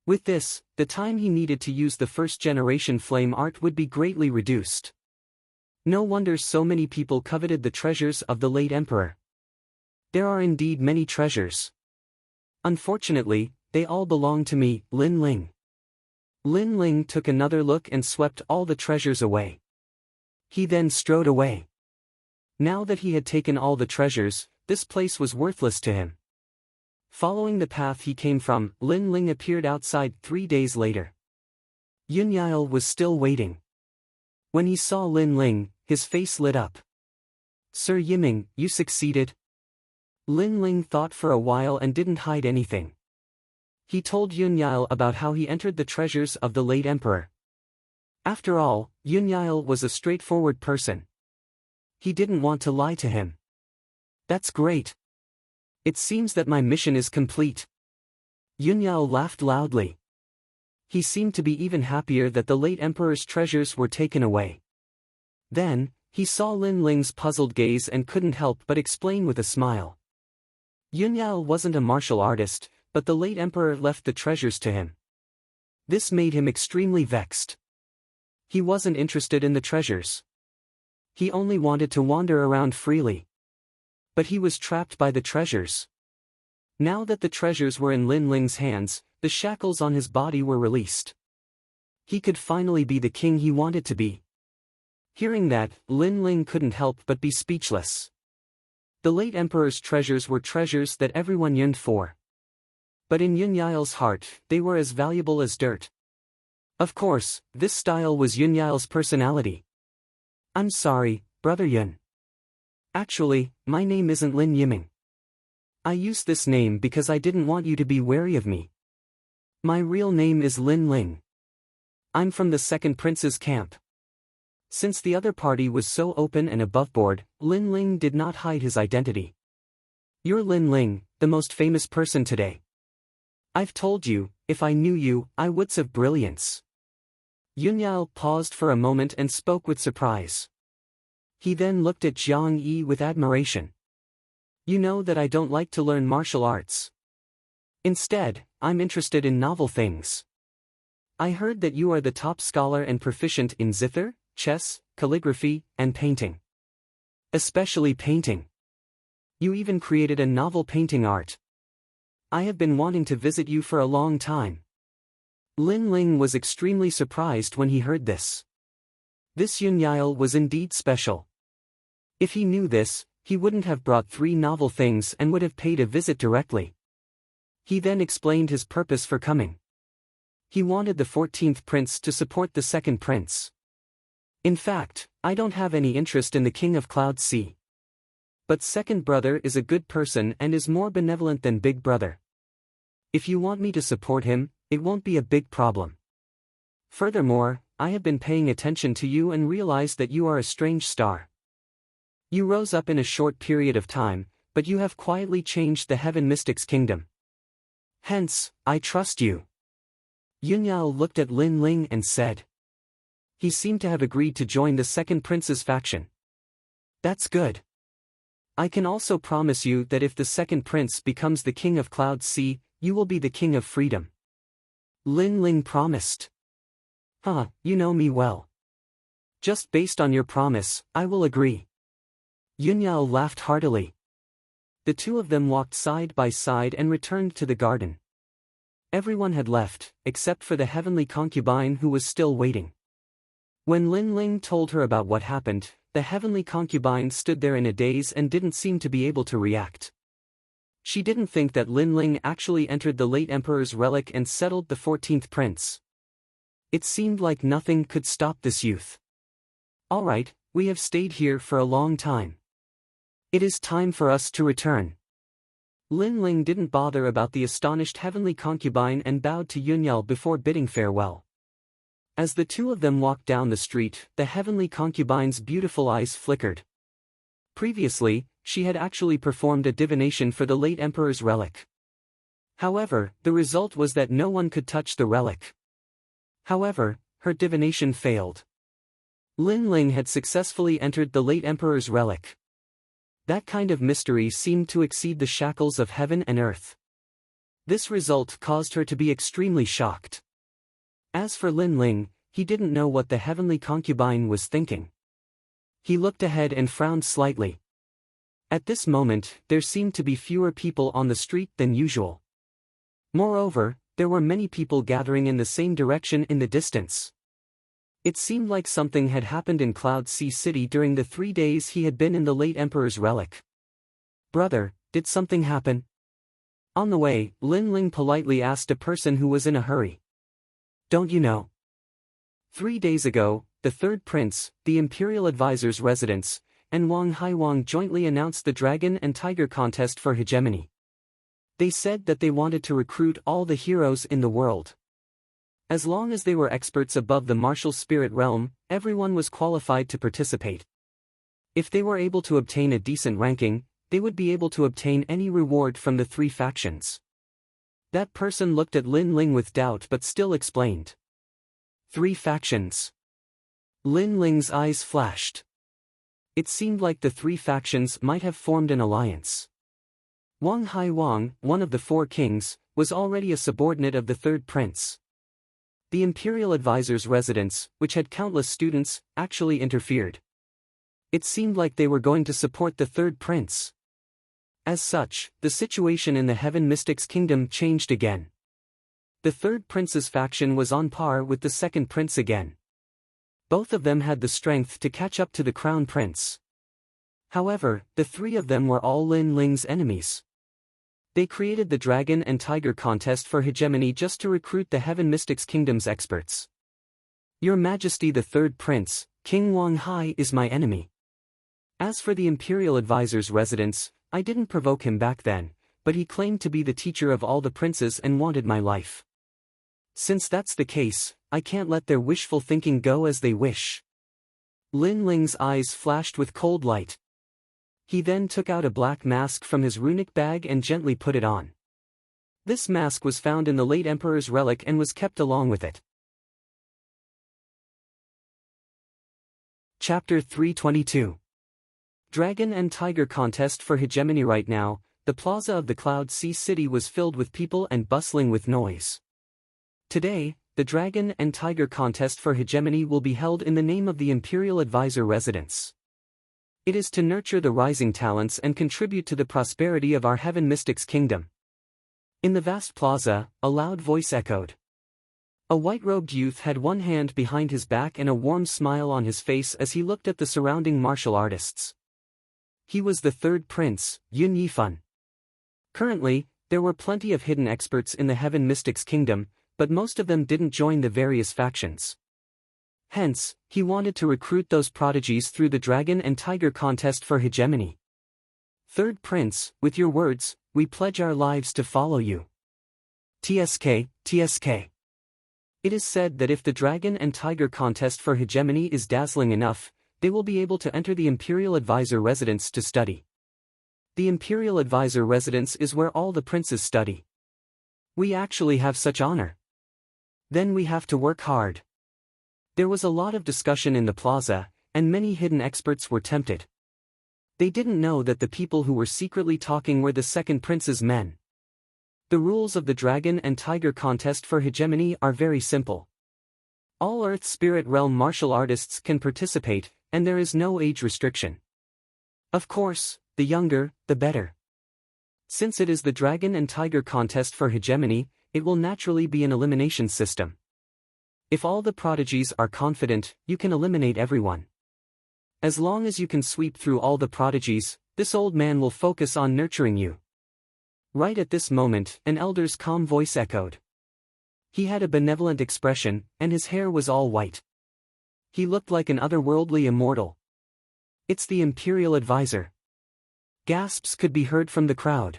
With this, the time he needed to use the first generation flame art would be greatly reduced. No wonder so many people coveted the treasures of the late emperor. There are indeed many treasures. Unfortunately, they all belong to me, Lin Ling. Lin Ling took another look and swept all the treasures away. He then strode away. Now that he had taken all the treasures, this place was worthless to him. Following the path he came from, Lin Ling appeared outside 3 days later. Yunyail was still waiting. When he saw Lin Ling, his face lit up. Sir Yiming, you succeeded? Lin Ling thought for a while and didn't hide anything. He told Yunyail about how he entered the treasures of the late emperor. After all, Yunyail was a straightforward person. He didn't want to lie to him. That's great. It seems that my mission is complete. Yunyail laughed loudly. He seemed to be even happier that the late emperor's treasures were taken away. Then, he saw Lin Ling's puzzled gaze and couldn't help but explain with a smile. Yunyail wasn't a martial artist, but the late emperor left the treasures to him. This made him extremely vexed. He wasn't interested in the treasures. He only wanted to wander around freely. But he was trapped by the treasures. Now that the treasures were in Lin Ling's hands, the shackles on his body were released. He could finally be the king he wanted to be. Hearing that, Lin Ling couldn't help but be speechless. The late emperor's treasures were treasures that everyone yearned for. But in Yunyail's heart, they were as valuable as dirt. Of course, this style was Yunyail's personality. I'm sorry, Brother Yun. Actually, my name isn't Lin Yiming. I used this name because I didn't want you to be wary of me. My real name is Lin Ling. I'm from the second prince's camp. Since the other party was so open and aboveboard, Lin Ling did not hide his identity. You're Lin Ling, the most famous person today. I've told you, if I knew you, I would's of brilliance. Yunyail paused for a moment and spoke with surprise. He then looked at Jiang Yi with admiration. You know that I don't like to learn martial arts. Instead, I'm interested in novel things. I heard that you are the top scholar and proficient in zither, chess, calligraphy, and painting. Especially painting. You even created a novel painting art. I have been wanting to visit you for a long time. Lin Ling was extremely surprised when he heard this. This Yunyail was indeed special. If he knew this, he wouldn't have brought 3 novel things and would have paid a visit directly. He then explained his purpose for coming. He wanted the 14th prince to support the 2nd prince. In fact, I don't have any interest in the king of Cloud Sea. But second brother is a good person and is more benevolent than big brother. If you want me to support him, it won't be a big problem. Furthermore, I have been paying attention to you and realized that you are a strange star. You rose up in a short period of time, but you have quietly changed the Heaven Mystics Kingdom. Hence, I trust you. Yunyao looked at Lin Ling and said. He seemed to have agreed to join the 2nd prince's faction. That's good. I can also promise you that if the 2nd prince becomes the king of Cloud Sea, you will be the king of freedom. Lin Ling promised. You know me well. Just based on your promise, I will agree. Yunyao laughed heartily. The two of them walked side by side and returned to the garden. Everyone had left, except for the heavenly concubine who was still waiting. When Lin Ling told her about what happened, the heavenly concubine stood there in a daze and didn't seem to be able to react. She didn't think that Lin Ling actually entered the late emperor's relic and settled the 14th prince. It seemed like nothing could stop this youth. Alright, we have stayed here for a long time. It is time for us to return. Lin Ling didn't bother about the astonished heavenly concubine and bowed to Yunyao before bidding farewell. As the two of them walked down the street, the heavenly concubine's beautiful eyes flickered. Previously, she had actually performed a divination for the late emperor's relic. However, the result was that no one could touch the relic. However, her divination failed. Lin Ling had successfully entered the late emperor's relic. That kind of mystery seemed to exceed the shackles of heaven and earth. This result caused her to be extremely shocked. As for Lin Ling, he didn't know what the heavenly concubine was thinking. He looked ahead and frowned slightly. At this moment, there seemed to be fewer people on the street than usual. Moreover, there were many people gathering in the same direction in the distance. It seemed like something had happened in Cloud Sea City during the 3 days he had been in the late emperor's relic. Brother, did something happen? On the way, Lin Ling politely asked a person who was in a hurry. Don't you know? 3 days ago, the 3rd prince, the imperial advisor's residence, and Wang Haiwang jointly announced the dragon and tiger contest for hegemony. They said that they wanted to recruit all the heroes in the world. As long as they were experts above the martial spirit realm, everyone was qualified to participate. If they were able to obtain a decent ranking, they would be able to obtain any reward from the 3 factions. That person looked at Lin Ling with doubt but still explained. 3 factions. Lin Ling's eyes flashed. It seemed like the 3 factions might have formed an alliance. Wang Haiwang, one of the 4 kings, was already a subordinate of the 3rd prince. The imperial advisor's residence, which had countless students, actually interfered. It seemed like they were going to support the 3rd prince. As such, the situation in the Heaven Mystics Kingdom changed again. The 3rd prince's faction was on par with the 2nd prince again. Both of them had the strength to catch up to the crown prince. However, the 3 of them were all Lin Ling's enemies. They created the dragon and tiger contest for hegemony just to recruit the Heaven Mystics Kingdom's experts. Your Majesty, the 3rd prince, King Wang Hai, is my enemy. As for the imperial advisor's residence, I didn't provoke him back then, but he claimed to be the teacher of all the princes and wanted my life. Since that's the case, I can't let their wishful thinking go as they wish. Lin Ling's eyes flashed with cold light. He then took out a black mask from his runic bag and gently put it on. This mask was found in the late emperor's relic and was kept along with it. Chapter 322. Dragon and Tiger Contest for Hegemony. Right now, the plaza of the Cloud Sea City was filled with people and bustling with noise. Today, the Dragon and Tiger contest for hegemony will be held in the name of the Imperial Advisor Residence. It is to nurture the rising talents and contribute to the prosperity of our Heaven Mystics Kingdom. In the vast plaza, a loud voice echoed. A white-robed youth had one hand behind his back and a warm smile on his face as he looked at the surrounding martial artists. He was the third prince, Yun Yifan. Currently, there were plenty of hidden experts in the Heaven Mystics Kingdom, but most of them didn't join the various factions. Hence, he wanted to recruit those prodigies through the Dragon and Tiger contest for hegemony. Third Prince, with your words, we pledge our lives to follow you. TSK, TSK. It is said that if the Dragon and Tiger contest for hegemony is dazzling enough, they will be able to enter the Imperial Advisor Residence to study. The Imperial Advisor Residence is where all the princes study. We actually have such honor. Then we have to work hard. There was a lot of discussion in the plaza, and many hidden experts were tempted. They didn't know that the people who were secretly talking were the second prince's men. The rules of the Dragon and Tiger contest for hegemony are very simple. All Earth Spirit Realm martial artists can participate, and there is no age restriction. Of course, the younger, the better. Since it is the Dragon and Tiger contest for hegemony, it will naturally be an elimination system. If all the prodigies are confident, you can eliminate everyone. As long as you can sweep through all the prodigies, this old man will focus on nurturing you. Right at this moment, an elder's calm voice echoed. He had a benevolent expression, and his hair was all white. He looked like an otherworldly immortal. It's the Imperial Advisor. Gasps could be heard from the crowd.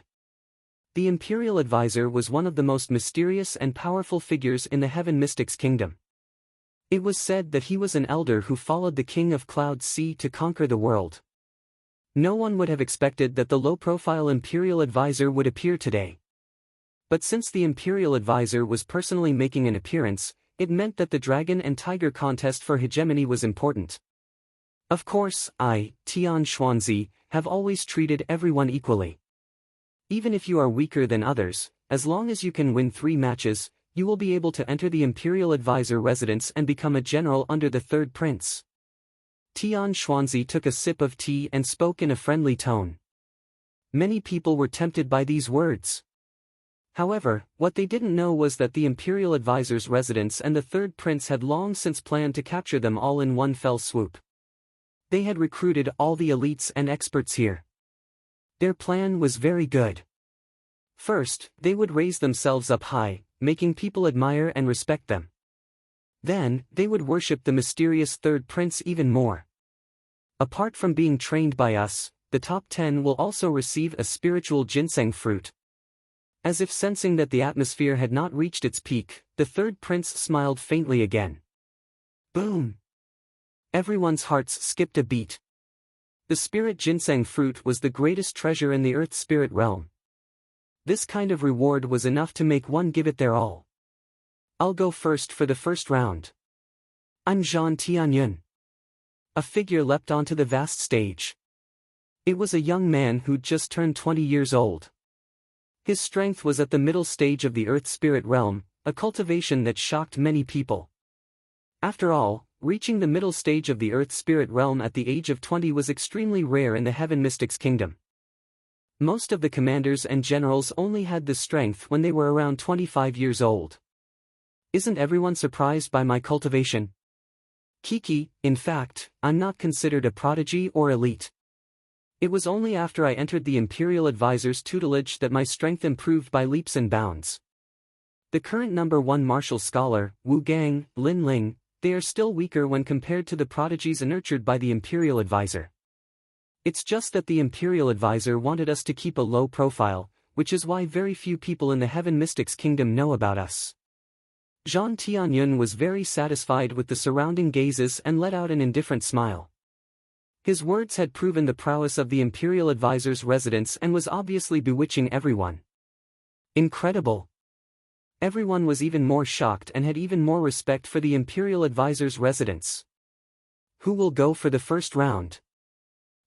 The Imperial Advisor was one of the most mysterious and powerful figures in the Heaven Mystics Kingdom. It was said that he was an elder who followed the King of Cloud Sea to conquer the world. No one would have expected that the low-profile Imperial Advisor would appear today. But since the Imperial Advisor was personally making an appearance, it meant that the Dragon and Tiger contest for hegemony was important. Of course, I, Tian Xuanzi, have always treated everyone equally. Even if you are weaker than others, as long as you can win 3 matches, you will be able to enter the Imperial Advisor Residence and become a general under the third prince. Tian Xuanzi took a sip of tea and spoke in a friendly tone. Many people were tempted by these words. However, what they didn't know was that the Imperial Advisor's residence and the third prince had long since planned to capture them all in one fell swoop. They had recruited all the elites and experts here. Their plan was very good. First, they would raise themselves up high, making people admire and respect them. Then, they would worship the mysterious third prince even more. Apart from being trained by us, the top 10 will also receive a spiritual ginseng fruit. As if sensing that the atmosphere had not reached its peak, the third prince smiled faintly again. Boom! Everyone's hearts skipped a beat. The spirit ginseng fruit was the greatest treasure in the Earth Spirit Realm. This kind of reward was enough to make one give it their all. I'll go first for the first round. I'm Zhan Tianyun. A figure leapt onto the vast stage. It was a young man who'd just turned 20 years old. His strength was at the middle stage of the Earth Spirit Realm, a cultivation that shocked many people. After all, reaching the middle stage of the Earth Spirit Realm at the age of 20 was extremely rare in the Heaven Mystics Kingdom. Most of the commanders and generals only had this strength when they were around 25 years old. Isn't everyone surprised by my cultivation? Kiki, in fact, I'm not considered a prodigy or elite. It was only after I entered the Imperial Advisor's tutelage that my strength improved by leaps and bounds. The current number 1 martial scholar, Wu Gang, Lin Ling, they are still weaker when compared to the prodigies nurtured by the Imperial Advisor. It's just that the Imperial Advisor wanted us to keep a low profile, which is why very few people in the Heaven Mystics Kingdom know about us. Zhan Tianyun was very satisfied with the surrounding gazes and let out an indifferent smile. His words had proven the prowess of the Imperial Advisor's residence and was obviously bewitching everyone. Incredible! Everyone was even more shocked and had even more respect for the Imperial Advisor's residence. Who will go for the first round?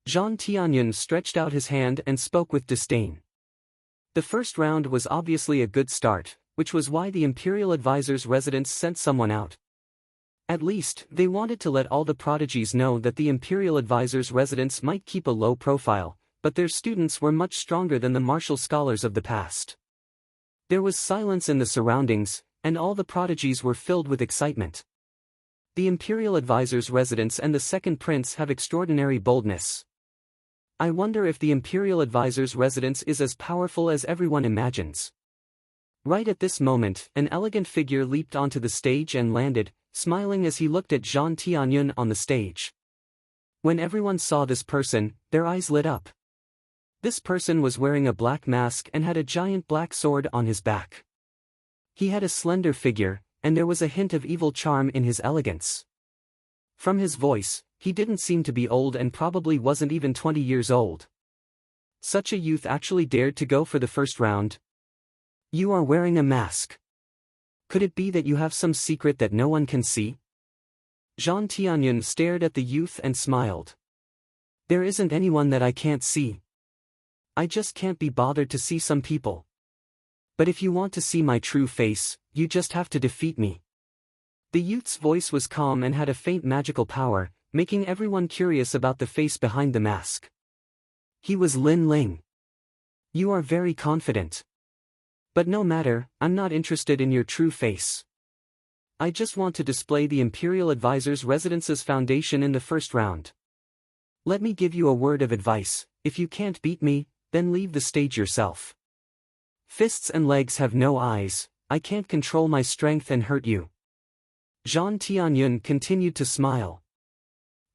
Zhan Tianyun stretched out his hand and spoke with disdain. The first round was obviously a good start, which was why the Imperial Advisor's residence sent someone out. At least, they wanted to let all the prodigies know that the Imperial Advisor's residence might keep a low profile, but their students were much stronger than the martial scholars of the past. There was silence in the surroundings, and all the prodigies were filled with excitement. The Imperial Advisor's residence and the second prince have extraordinary boldness. I wonder if the Imperial Advisor's residence is as powerful as everyone imagines. Right at this moment, an elegant figure leaped onto the stage and landed, smiling as he looked at Zhang Tianyun on the stage. When everyone saw this person, their eyes lit up. This person was wearing a black mask and had a giant black sword on his back. He had a slender figure, and there was a hint of evil charm in his elegance. From his voice, he didn't seem to be old and probably wasn't even 20 years old. Such a youth actually dared to go for the first round. You are wearing a mask. Could it be that you have some secret that no one can see? Zhang Tianyun stared at the youth and smiled. There isn't anyone that I can't see. I just can't be bothered to see some people. But if you want to see my true face, you just have to defeat me. The youth's voice was calm and had a faint magical power, making everyone curious about the face behind the mask. He was Lin Ling. You are very confident. But no matter, I'm not interested in your true face. I just want to display the Imperial Advisor's residence's foundation in the first round. Let me give you a word of advice: if you can't beat me, then leave the stage yourself. Fists and legs have no eyes, I can't control my strength and hurt you. Zhang Tianyun continued to smile.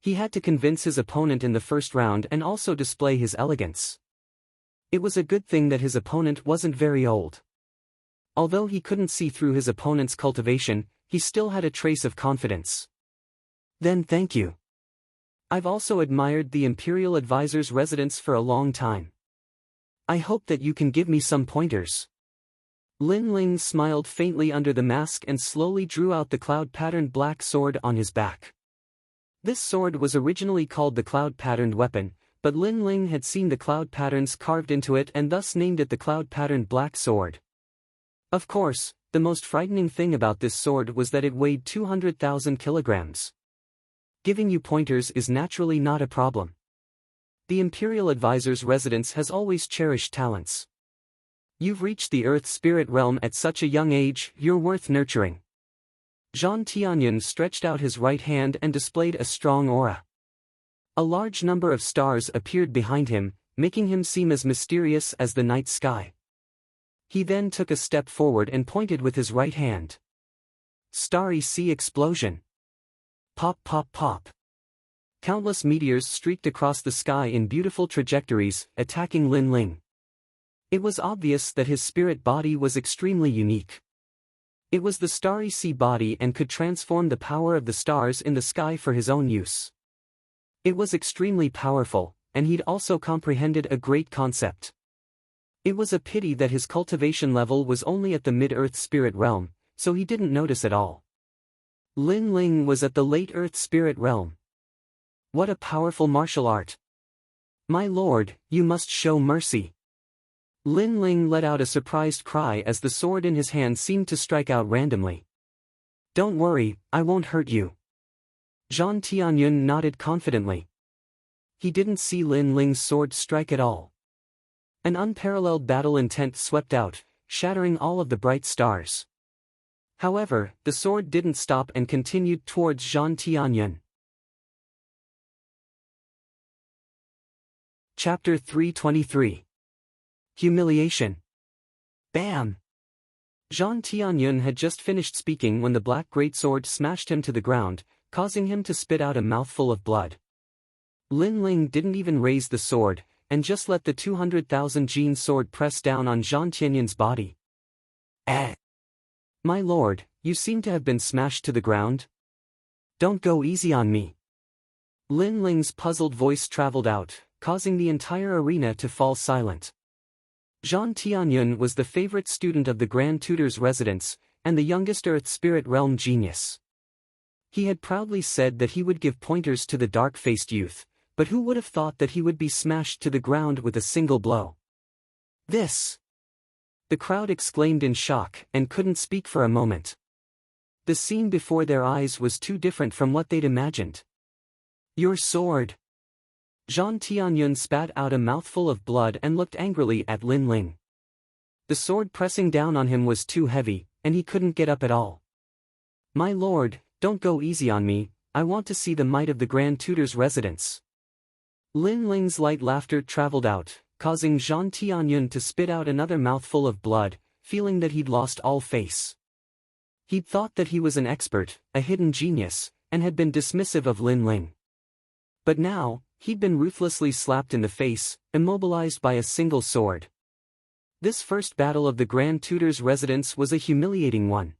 He had to convince his opponent in the first round and also display his elegance. It was a good thing that his opponent wasn't very old. Although he couldn't see through his opponent's cultivation, he still had a trace of confidence. Then thank you. I've also admired the Imperial Advisor's residence for a long time. I hope that you can give me some pointers. Lin Ling smiled faintly under the mask and slowly drew out the cloud-patterned black sword on his back. This sword was originally called the cloud-patterned weapon, but Lin Ling had seen the cloud patterns carved into it and thus named it the cloud-patterned black sword. Of course, the most frightening thing about this sword was that it weighed 200,000 kilograms. Giving you pointers is naturally not a problem. The Imperial Advisor's residence has always cherished talents. You've reached the Earth Spirit Realm at such a young age, you're worth nurturing. Zhang Tianyun stretched out his right hand and displayed a strong aura. A large number of stars appeared behind him, making him seem as mysterious as the night sky. He then took a step forward and pointed with his right hand. Starry Sea Explosion. Pop pop pop. Countless meteors streaked across the sky in beautiful trajectories, attacking Lin Ling. It was obvious that his spirit body was extremely unique. It was the Starry Sea body and could transform the power of the stars in the sky for his own use. It was extremely powerful, and he'd also comprehended a great concept. It was a pity that his cultivation level was only at the mid-Earth Spirit Realm, so he didn't notice at all. Lin Ling was at the late Earth Spirit Realm. What a powerful martial art! My lord, you must show mercy. Lin Ling let out a surprised cry as the sword in his hand seemed to strike out randomly. Don't worry, I won't hurt you. Zhang Tianyun nodded confidently. He didn't see Lin Ling's sword strike at all. An unparalleled battle intent swept out, shattering all of the bright stars. However, the sword didn't stop and continued towards Zhang Tianyun. Chapter 323. Humiliation. Bam! Zhang Tianyun had just finished speaking when the black greatsword smashed him to the ground, causing him to spit out a mouthful of blood. Lin Ling didn't even raise the sword, and just let the 200,000 gene sword press down on Zhang Tianyun's body. My lord, you seem to have been smashed to the ground. Don't go easy on me. Lin Ling's puzzled voice traveled out, causing the entire arena to fall silent. Zhang Tianyun was the favorite student of the Grand Tutor's residence, and the youngest Earth Spirit Realm genius. He had proudly said that he would give pointers to the dark-faced youth, but who would have thought that he would be smashed to the ground with a single blow? This. The crowd exclaimed in shock and couldn't speak for a moment. The scene before their eyes was too different from what they'd imagined. "Your sword!" Zhang Tianyun spat out a mouthful of blood and looked angrily at Lin Ling. The sword pressing down on him was too heavy, and he couldn't get up at all. "My lord, don't go easy on me, I want to see the might of the Grand Tutor's residence." Lin Ling's light laughter traveled out, causing Zhang Tianyun to spit out another mouthful of blood, feeling that he'd lost all face. He'd thought that he was an expert, a hidden genius, and had been dismissive of Lin Ling. But now, he'd been ruthlessly slapped in the face, immobilized by a single sword. This first battle of the Grand Tutor's residence was a humiliating one.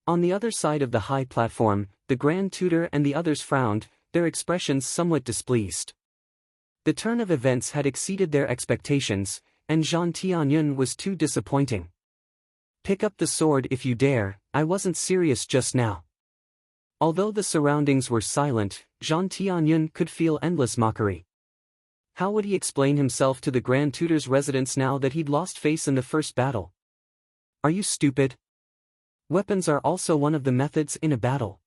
On the other side of the high platform, the Grand Tutor and the others frowned, their expressions somewhat displeased. The turn of events had exceeded their expectations, and Zhang Tianyun was too disappointing. "Pick up the sword if you dare, I wasn't serious just now." Although the surroundings were silent, Zhang Tianyun could feel endless mockery. How would he explain himself to the Grand Tutor's residence now that he'd lost face in the first battle? "Are you stupid? Weapons are also one of the methods in a battle.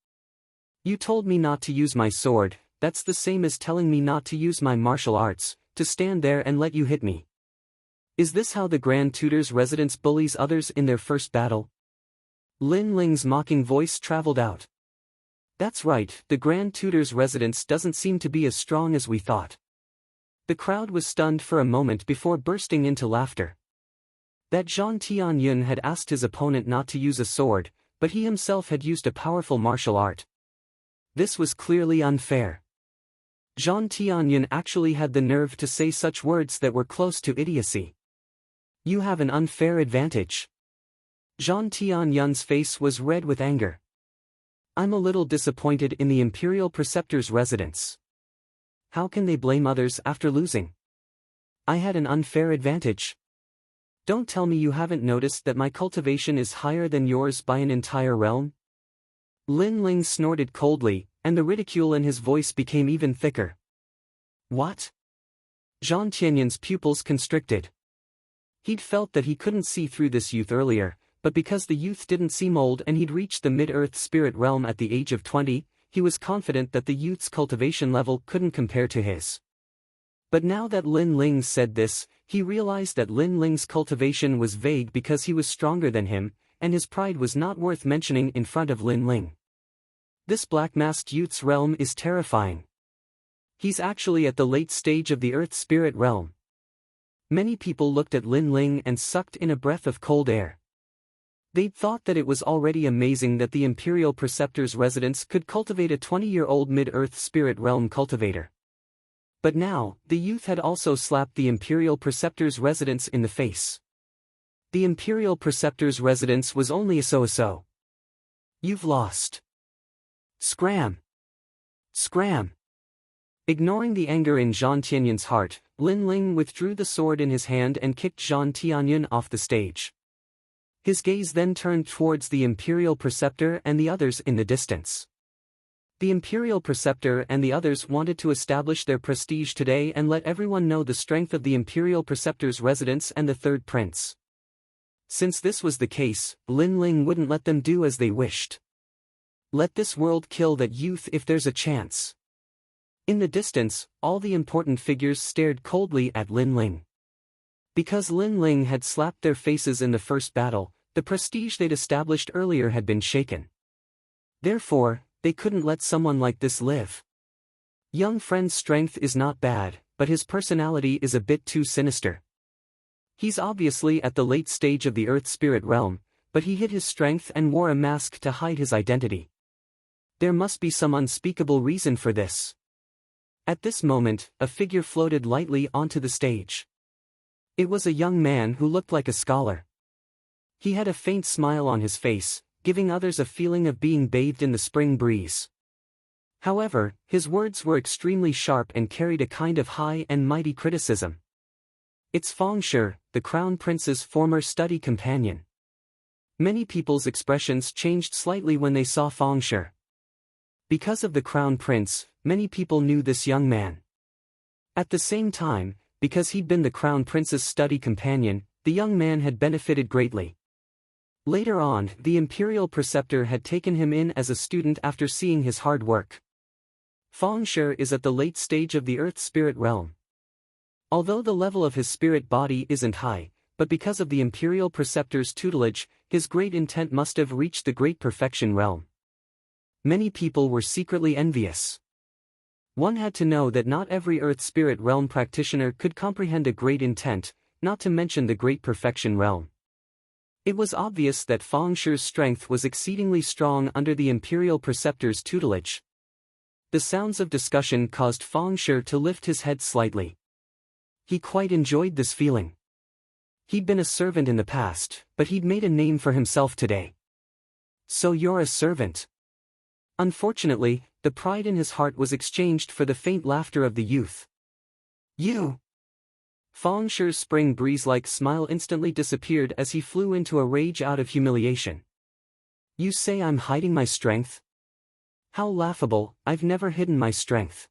You told me not to use my sword, that's the same as telling me not to use my martial arts, to stand there and let you hit me. Is this how the Grand Tutor's residence bullies others in their first battle?" Lin Ling's mocking voice traveled out. "That's right, the Grand Tutor's residence doesn't seem to be as strong as we thought." The crowd was stunned for a moment before bursting into laughter. That Zhang Tianyun had asked his opponent not to use a sword, but he himself had used a powerful martial art. This was clearly unfair. Zhang Tianyun actually had the nerve to say such words that were close to idiocy. "You have an unfair advantage." Zhang Tianyun's face was red with anger. "I'm a little disappointed in the Imperial Preceptor's residence. How can they blame others after losing? I had an unfair advantage. Don't tell me you haven't noticed that my cultivation is higher than yours by an entire realm?" Lin Ling snorted coldly, and the ridicule in his voice became even thicker. "What?" Zhang Tianyun's pupils constricted. He'd felt that he couldn't see through this youth earlier, but because the youth didn't seem old and he'd reached the mid-earth spirit realm at the age of 20, he was confident that the youth's cultivation level couldn't compare to his. But now that Lin Ling said this, he realized that Lin Ling's cultivation was vague because he was stronger than him, and his pride was not worth mentioning in front of Lin Ling. This black-masked youth's realm is terrifying. He's actually at the late stage of the earth spirit realm. Many people looked at Lin Ling and sucked in a breath of cold air. They'd thought that it was already amazing that the Imperial Preceptor's residence could cultivate a 20-year-old mid-earth spirit realm cultivator. But now, the youth had also slapped the Imperial Preceptor's residence in the face. The Imperial Preceptor's residence was only a so-so. "You've lost. Scram! Scram!" Ignoring the anger in Zhang Tianyun's heart, Lin Ling withdrew the sword in his hand and kicked Zhang Tianyun off the stage. His gaze then turned towards the Imperial Preceptor and the others in the distance. The Imperial Preceptor and the others wanted to establish their prestige today and let everyone know the strength of the Imperial Preceptor's residence and the Third Prince. Since this was the case, Lin Ling wouldn't let them do as they wished. Let this world kill that youth if there's a chance. In the distance, all the important figures stared coldly at Lin Ling. Because Lin Ling had slapped their faces in the first battle, the prestige they'd established earlier had been shaken. Therefore, they couldn't let someone like this live. Young friend's strength is not bad, but his personality is a bit too sinister. He's obviously at the late stage of the Earth Spirit realm, but he hid his strength and wore a mask to hide his identity. There must be some unspeakable reason for this. At this moment, a figure floated lightly onto the stage. It was a young man who looked like a scholar. He had a faint smile on his face, giving others a feeling of being bathed in the spring breeze. However, his words were extremely sharp and carried a kind of high and mighty criticism. It's Feng Shi, the Crown Prince's former study companion. Many people's expressions changed slightly when they saw Feng Shi. Because of the Crown Prince, many people knew this young man. At the same time, because he'd been the Crown Prince's study companion, the young man had benefited greatly. Later on, the Imperial Preceptor had taken him in as a student after seeing his hard work. Feng Shi is at the late stage of the Earth Spirit realm. Although the level of his spirit body isn't high, but because of the Imperial Preceptor's tutelage, his great intent must have reached the Great Perfection realm. Many people were secretly envious. One had to know that not every Earth Spirit realm practitioner could comprehend a great intent, not to mention the Great Perfection realm. It was obvious that Feng Shi's strength was exceedingly strong under the Imperial Preceptor's tutelage. The sounds of discussion caused Feng Shi to lift his head slightly. He quite enjoyed this feeling. He'd been a servant in the past, but he'd made a name for himself today. So you're a servant? Unfortunately, the pride in his heart was exchanged for the faint laughter of the youth. You! Feng Shi's spring breeze-like smile instantly disappeared as he flew into a rage out of humiliation. You say I'm hiding my strength? How laughable, I've never hidden my strength.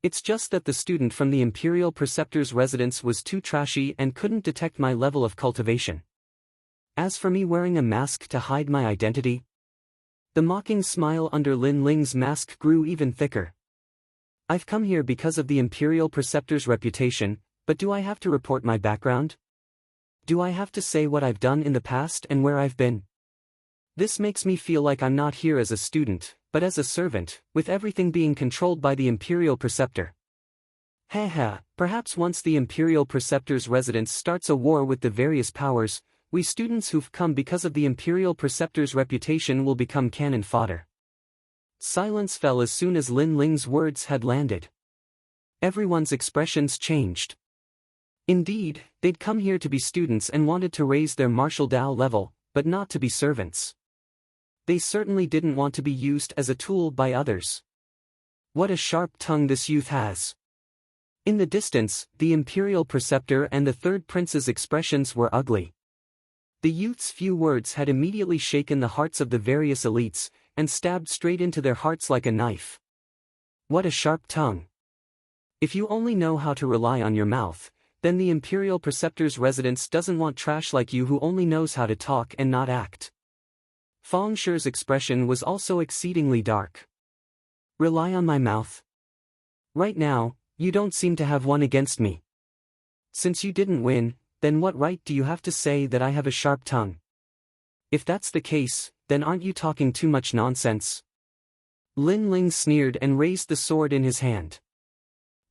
It's just that the student from the Imperial Preceptor's residence was too trashy and couldn't detect my level of cultivation. As for me wearing a mask to hide my identity, the mocking smile under Lin Ling's mask grew even thicker. I've come here because of the Imperial Preceptor's reputation, but do I have to report my background? Do I have to say what I've done in the past and where I've been? This makes me feel like I'm not here as a student, but as a servant, with everything being controlled by the Imperial Preceptor. Perhaps once the Imperial Preceptor's residence starts a war with the various powers, we students who've come because of the Imperial Preceptor's reputation will become cannon fodder. Silence fell as soon as Lin Ling's words had landed. Everyone's expressions changed. Indeed, they'd come here to be students and wanted to raise their martial Dao level, but not to be servants. They certainly didn't want to be used as a tool by others. What a sharp tongue this youth has. In the distance, the Imperial Preceptor and the third prince's expressions were ugly. The youth's few words had immediately shaken the hearts of the various elites, and stabbed straight into their hearts like a knife. What a sharp tongue. If you only know how to rely on your mouth, then the Imperial Preceptor's residence doesn't want trash like you who only knows how to talk and not act. Feng Shi's expression was also exceedingly dark. Rely on my mouth? Right now, you don't seem to have one against me. Since you didn't win, then what right do you have to say that I have a sharp tongue? If that's the case, then aren't you talking too much nonsense? Lin Ling sneered and raised the sword in his hand.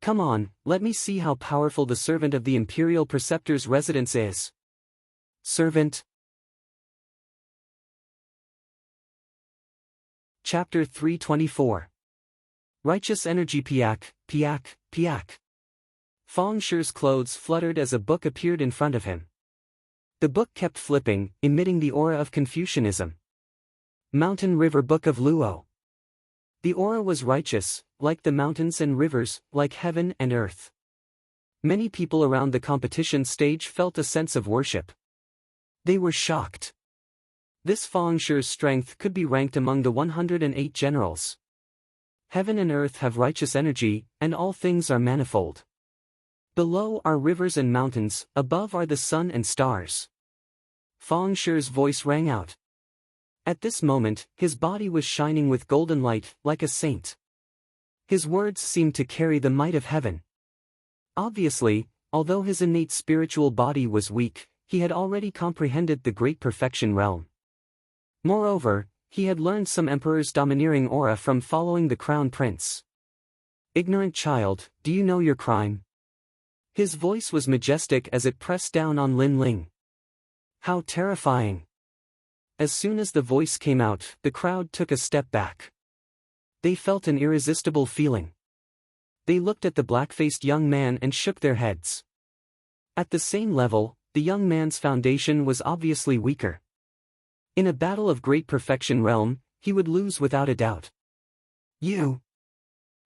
Come on, let me see how powerful the servant of the Imperial Preceptor's residence is. Servant. Chapter 324. Righteous Energy. Piak, piak, piak. Feng Shi's clothes fluttered as a book appeared in front of him. The book kept flipping, emitting the aura of Confucianism. Mountain River Book of Luo. The aura was righteous, like the mountains and rivers, like heaven and earth. Many people around the competition stage felt a sense of worship. They were shocked. This Feng Shi's strength could be ranked among the 108 generals. Heaven and earth have righteous energy, and all things are manifold. Below are rivers and mountains, above are the sun and stars. Feng Shi's voice rang out. At this moment, his body was shining with golden light, like a saint. His words seemed to carry the might of heaven. Obviously, although his innate spiritual body was weak, he had already comprehended the Great Perfection realm. Moreover, he had learned some emperor's domineering aura from following the crown prince. Ignorant child, do you know your crime? His voice was majestic as it pressed down on Lin Ling. How terrifying. As soon as the voice came out, the crowd took a step back. They felt an irresistible feeling. They looked at the black-faced young man and shook their heads. At the same level, the young man's foundation was obviously weaker. In a battle of Great Perfection realm, he would lose without a doubt. You!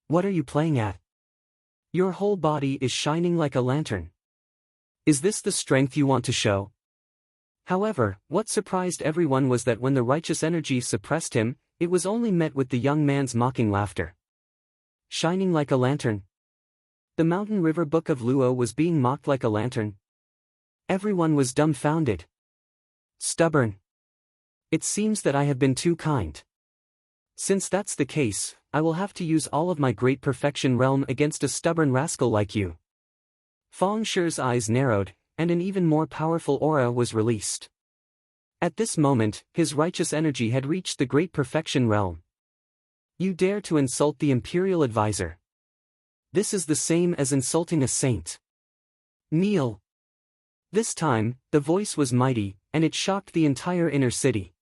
What are you playing at? Your whole body is shining like a lantern. Is this the strength you want to show? However, what surprised everyone was that when the righteous energy suppressed him, it was only met with the young man's mocking laughter. Shining like a lantern. The Mountain River Book of Luo was being mocked like a lantern. Everyone was dumbfounded. Stubborn. It seems that I have been too kind. Since that's the case, I will have to use all of my great perfection realm against a stubborn rascal like you. Feng Shi's eyes narrowed, and an even more powerful aura was released. At this moment, his righteous energy had reached the great perfection realm. You dare to insult the imperial advisor. This is the same as insulting a saint. Kneel. This time, the voice was mighty, and it shocked the entire inner city.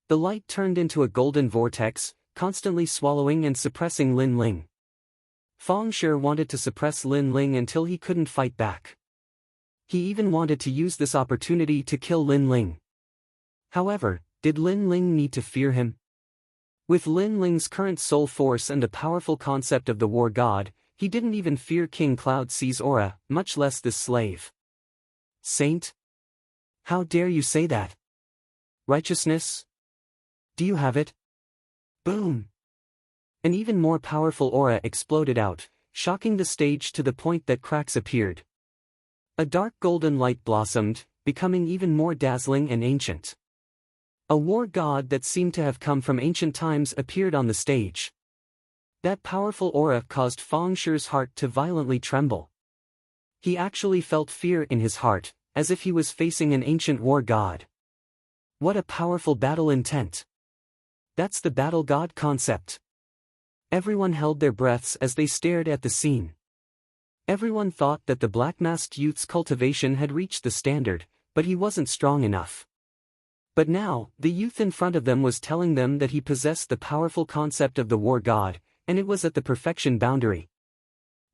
The light turned into a golden vortex, constantly swallowing and suppressing Lin Ling. Feng Shi wanted to suppress Lin Ling until he couldn't fight back. He even wanted to use this opportunity to kill Lin Ling. However, did Lin Ling need to fear him? With Lin Ling's current soul force and the powerful concept of the war god, he didn't even fear King Cloud C's aura, much less this slave. Saint? How dare you say that? Righteousness? Do you have it? Boom! An even more powerful aura exploded out, shocking the stage to the point that cracks appeared. A dark golden light blossomed, becoming even more dazzling and ancient. A war god that seemed to have come from ancient times appeared on the stage. That powerful aura caused Feng Shi's heart to violently tremble. He actually felt fear in his heart, as if he was facing an ancient war god. What a powerful battle intent! That's the battle god concept. Everyone held their breaths as they stared at the scene. Everyone thought that the black-masked youth's cultivation had reached the standard, but he wasn't strong enough. But now, the youth in front of them was telling them that he possessed the powerful concept of the war god, and it was at the perfection boundary.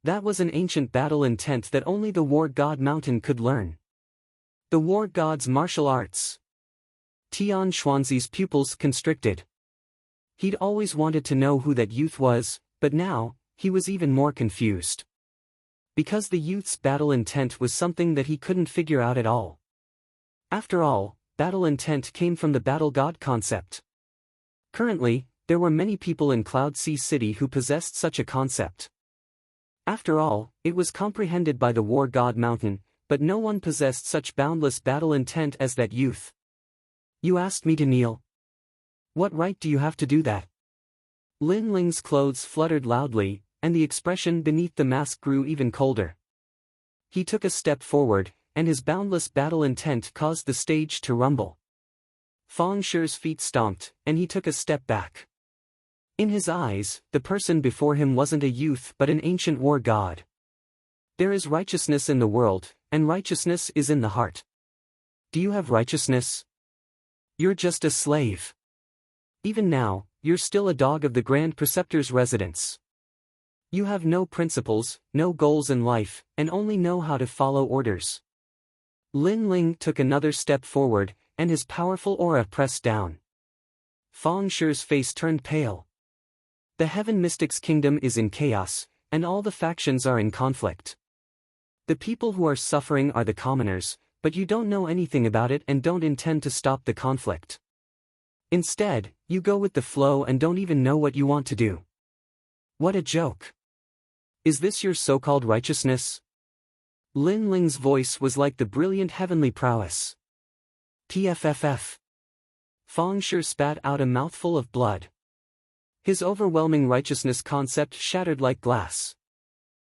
That was an ancient battle intent that only the war god mountain could learn. The war god's martial arts. Tian Xuanzi's pupils constricted. He'd always wanted to know who that youth was, but now, he was even more confused. Because the youth's battle intent was something that he couldn't figure out at all. After all, battle intent came from the battle god concept. Currently, there were many people in Cloud Sea City who possessed such a concept. After all, it was comprehended by the war god mountain, but no one possessed such boundless battle intent as that youth. You asked me to kneel. What right do you have to do that? Lin Ling's clothes fluttered loudly, and the expression beneath the mask grew even colder. He took a step forward, and his boundless battle intent caused the stage to rumble. Feng Shi's feet stomped, and he took a step back. In his eyes, the person before him wasn't a youth but an ancient war god. There is righteousness in the world, and righteousness is in the heart. Do you have righteousness? You're just a slave. Even now, you're still a dog of the Grand Preceptor's residence. You have no principles, no goals in life, and only know how to follow orders. Lin Ling took another step forward, and his powerful aura pressed down. Feng Shi's face turned pale. The Heaven Mystics Kingdom is in chaos, and all the factions are in conflict. The people who are suffering are the commoners, but you don't know anything about it and don't intend to stop the conflict. Instead, you go with the flow and don't even know what you want to do. What a joke. Is this your so-called righteousness? Lin Ling's voice was like the brilliant heavenly prowess. PFFF. Feng Shi spat out a mouthful of blood. His overwhelming righteousness concept shattered like glass.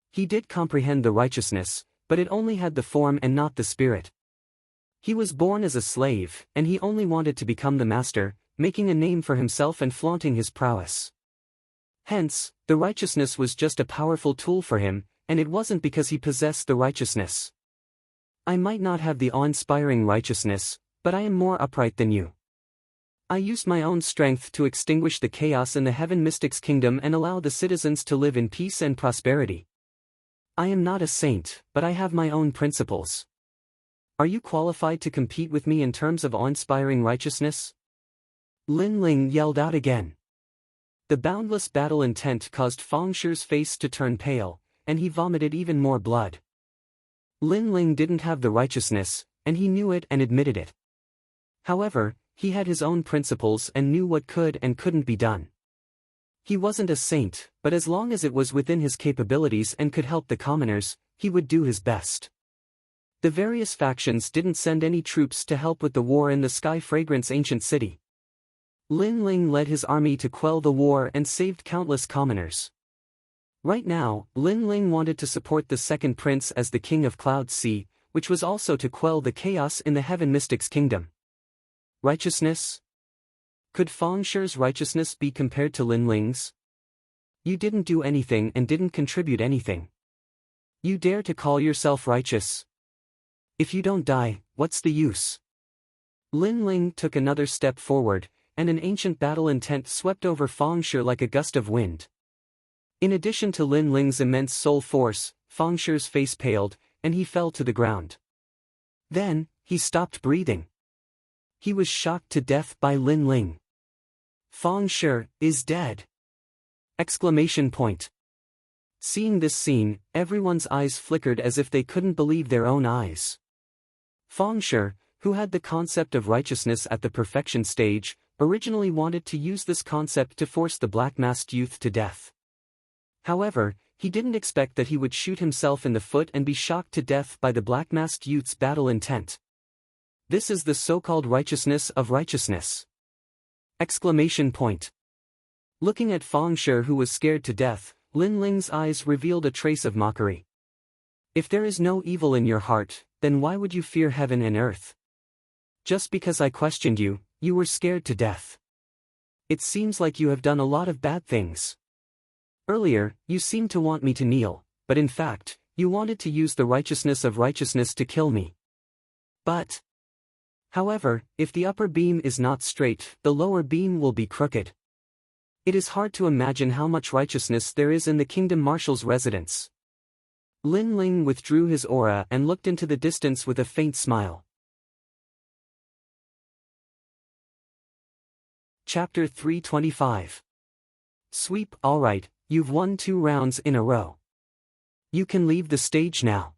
He did comprehend the righteousness, but it only had the form and not the spirit. He was born as a slave, and he only wanted to become the master, making a name for himself and flaunting his prowess. Hence, the righteousness was just a powerful tool for him, and it wasn't because he possessed the righteousness. I might not have the awe-inspiring righteousness, but I am more upright than you. I used my own strength to extinguish the chaos in the Heaven Mystics Kingdom and allow the citizens to live in peace and prosperity. I am not a saint, but I have my own principles. Are you qualified to compete with me in terms of awe-inspiring righteousness? Lin Ling yelled out again. The boundless battle intent caused Feng Shi's face to turn pale, and he vomited even more blood. Lin Ling didn't have the righteousness, and he knew it and admitted it. However, he had his own principles and knew what could and couldn't be done. He wasn't a saint, but as long as it was within his capabilities and could help the commoners, he would do his best. The various factions didn't send any troops to help with the war in the Sky Fragrance ancient city. Lin Ling led his army to quell the war and saved countless commoners. Right now, Lin Ling wanted to support the second prince as the king of Cloud Sea, which was also to quell the chaos in the Heaven Mystics kingdom. Righteousness? Could Fang Shi's righteousness be compared to Lin Ling's? You didn't do anything and didn't contribute anything. You dare to call yourself righteous? If you don't die, what's the use? Lin Ling took another step forward, and an ancient battle intent swept over Fang Shi like a gust of wind. In addition to Lin Ling's immense soul force, Fang Shi's face paled, and he fell to the ground. Then, he stopped breathing. He was shocked to death by Lin Ling. Fang Shi is dead! Exclamation point. Seeing this scene, everyone's eyes flickered as if they couldn't believe their own eyes. Fang Shi, who had the concept of righteousness at the perfection stage, originally wanted to use this concept to force the black-masked youth to death. However, he didn't expect that he would shoot himself in the foot and be shocked to death by the black-masked youth's battle intent. This is the so-called righteousness of righteousness! Exclamation point. Looking at Fang Shi, who was scared to death, Lin Ling's eyes revealed a trace of mockery. If there is no evil in your heart, then why would you fear heaven and earth? Just because I questioned you, you were scared to death. It seems like you have done a lot of bad things. Earlier, you seemed to want me to kneel, but in fact, you wanted to use the righteousness of righteousness to kill me. But, however, if the upper beam is not straight, the lower beam will be crooked. It is hard to imagine how much righteousness there is in the Kingdom Marshal's residence. Lin Ling withdrew his aura and looked into the distance with a faint smile. Chapter 325. Sweep. Alright, you've won 2 rounds in a row. You can leave the stage now.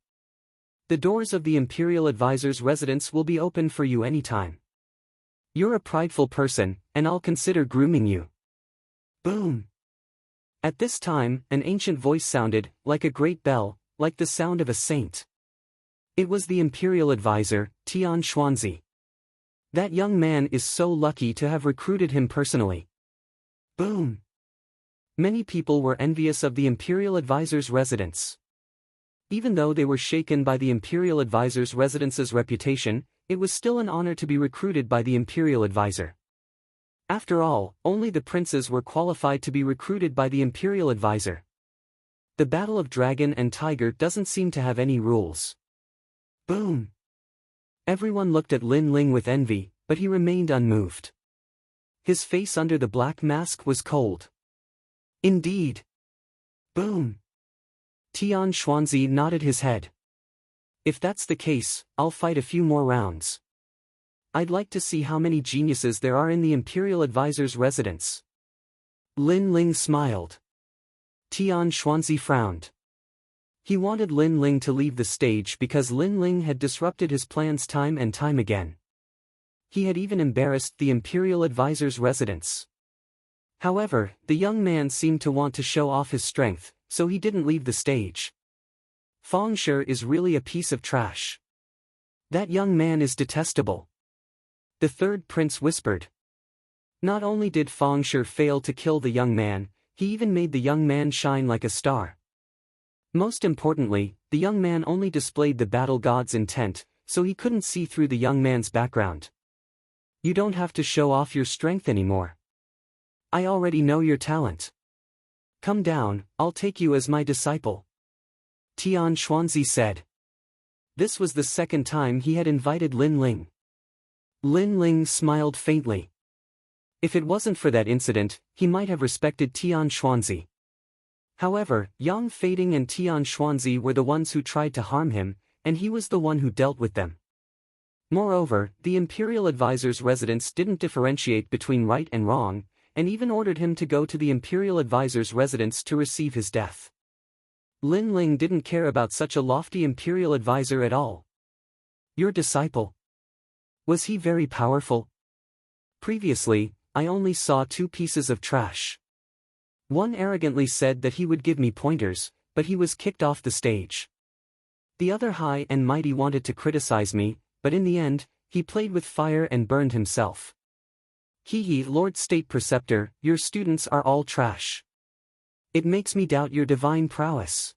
The doors of the Imperial Advisor's residence will be open for you anytime. You're a prideful person, and I'll consider grooming you. Boom! At this time, an ancient voice sounded, like a great bell, like the sound of a saint. It was the Imperial Advisor, Tian Xuanzi. That young man is so lucky to have recruited him personally. Boom! Many people were envious of the Imperial Advisor's residence. Even though they were shaken by the Imperial Advisor's residence's reputation, it was still an honor to be recruited by the Imperial Advisor. After all, only the princes were qualified to be recruited by the Imperial Advisor. The Battle of Dragon and Tiger doesn't seem to have any rules. Boom! Everyone looked at Lin Ling with envy, but he remained unmoved. His face under the black mask was cold. Indeed. Boom! Tian Xuanzi nodded his head. If that's the case, I'll fight a few more rounds. I'd like to see how many geniuses there are in the Imperial Advisor's residence. Lin Ling smiled. Tian Xuanzi frowned. He wanted Lin Ling to leave the stage because Lin Ling had disrupted his plans time and time again. He had even embarrassed the Imperial Advisor's residence. However, the young man seemed to want to show off his strength, so he didn't leave the stage. Fang Shi is really a piece of trash. That young man is detestable. The third prince whispered. Not only did Fang Shi fail to kill the young man, he even made the young man shine like a star. Most importantly, the young man only displayed the battle god's intent, so he couldn't see through the young man's background. You don't have to show off your strength anymore. I already know your talent. Come down, I'll take you as my disciple. Tian Xuanzi said. This was the second time he had invited Lin Ling. Lin Ling smiled faintly. If it wasn't for that incident, he might have respected Tian Xuanzi. However, Yang Fading and Tian Xuanzi were the ones who tried to harm him, and he was the one who dealt with them. Moreover, the Imperial Advisor's residence didn't differentiate between right and wrong, and even ordered him to go to the Imperial Advisor's residence to receive his death. Lin Ling didn't care about such a lofty Imperial Advisor at all. Your disciple? Was he very powerful? Previously, I only saw 2 pieces of trash. One arrogantly said that he would give me pointers, but he was kicked off the stage. The other high and mighty wanted to criticize me, but in the end, he played with fire and burned himself. Hee Lord State Preceptor, your students are all trash. It makes me doubt your divine prowess.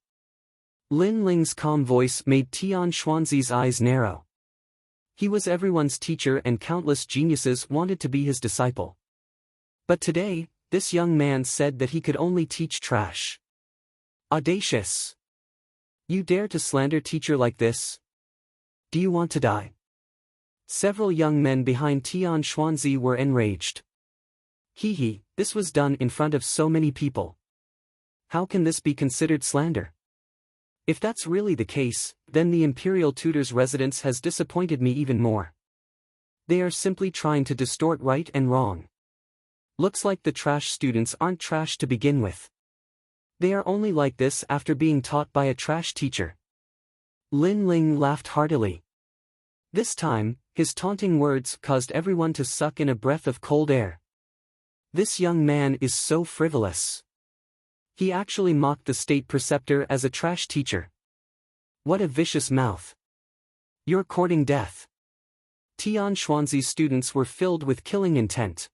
Lin Ling's calm voice made Tian Xuanzi's eyes narrow. He was everyone's teacher and countless geniuses wanted to be his disciple. But today, this young man said that he could only teach trash. Audacious! You dare to slander teacher like this? Do you want to die? Several young men behind Tian Xuanzi were enraged. This was done in front of so many people. How can this be considered slander? If that's really the case, then the Imperial Tutor's residence has disappointed me even more. They are simply trying to distort right and wrong. Looks like the trash students aren't trash to begin with. They are only like this after being taught by a trash teacher. Lin Ling laughed heartily. This time, his taunting words caused everyone to suck in a breath of cold air. This young man is so frivolous. He actually mocked the state preceptor as a trash teacher. What a vicious mouth. You're courting death. Tian Xuanzi's students were filled with killing intent.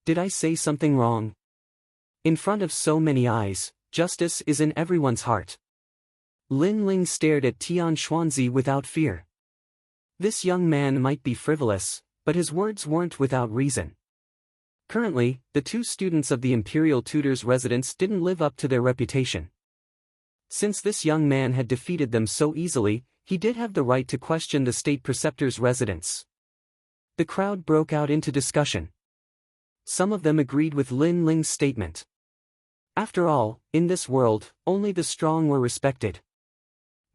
Did I say something wrong? In front of so many eyes, justice is in everyone's heart. Lin Ling stared at Tian Xuanzi without fear. This young man might be frivolous, but his words weren't without reason. Currently, the two students of the Imperial Tutor's residence didn't live up to their reputation. Since this young man had defeated them so easily, he did have the right to question the state preceptor's residence. The crowd broke out into discussion. Some of them agreed with Lin Ling's statement. After all, in this world, only the strong were respected.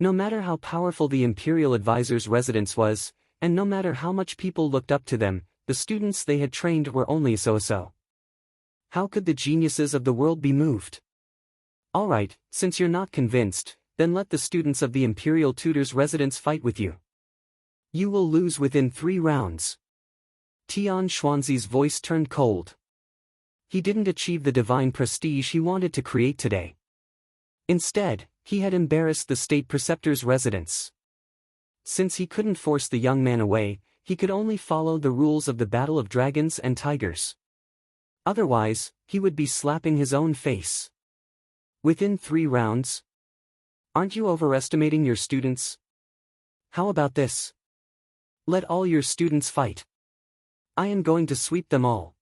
No matter how powerful the Imperial Advisor's residence was, and no matter how much people looked up to them, the students they had trained were only so-so. How could the geniuses of the world be moved? Alright, since you're not convinced, then let the students of the Imperial Tutor's residence fight with you. You will lose within 3 rounds. Tian Xuanzi's voice turned cold. He didn't achieve the divine prestige he wanted to create today. Instead, he had embarrassed the state preceptor's residence. Since he couldn't force the young man away, he could only follow the rules of the Battle of Dragons and Tigers. Otherwise, he would be slapping his own face. Within 3 rounds? Aren't you overestimating your students? How about this? Let all your students fight. I am going to sweep them all.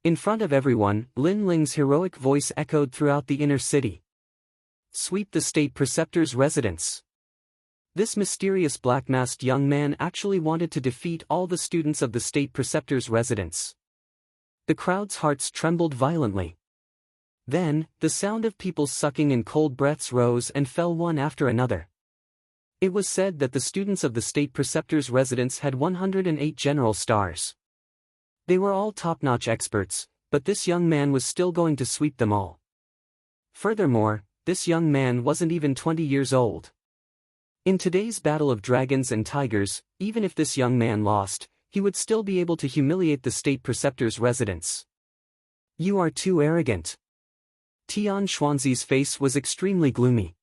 In front of everyone, Lin Ling's heroic voice echoed throughout the inner city. Sweep the state preceptor's residence. This mysterious black-masked young man actually wanted to defeat all the students of the state preceptor's residence. The crowd's hearts trembled violently. Then, the sound of people sucking in cold breaths rose and fell one after another. It was said that the students of the state preceptor's residence had 108 general stars. They were all top-notch experts, but this young man was still going to sweep them all. Furthermore, this young man wasn't even 20 years old. In today's Battle of Dragons and Tigers, even if this young man lost, he would still be able to humiliate the state preceptor's residence. You are too arrogant. Tian Xuanzi's face was extremely gloomy.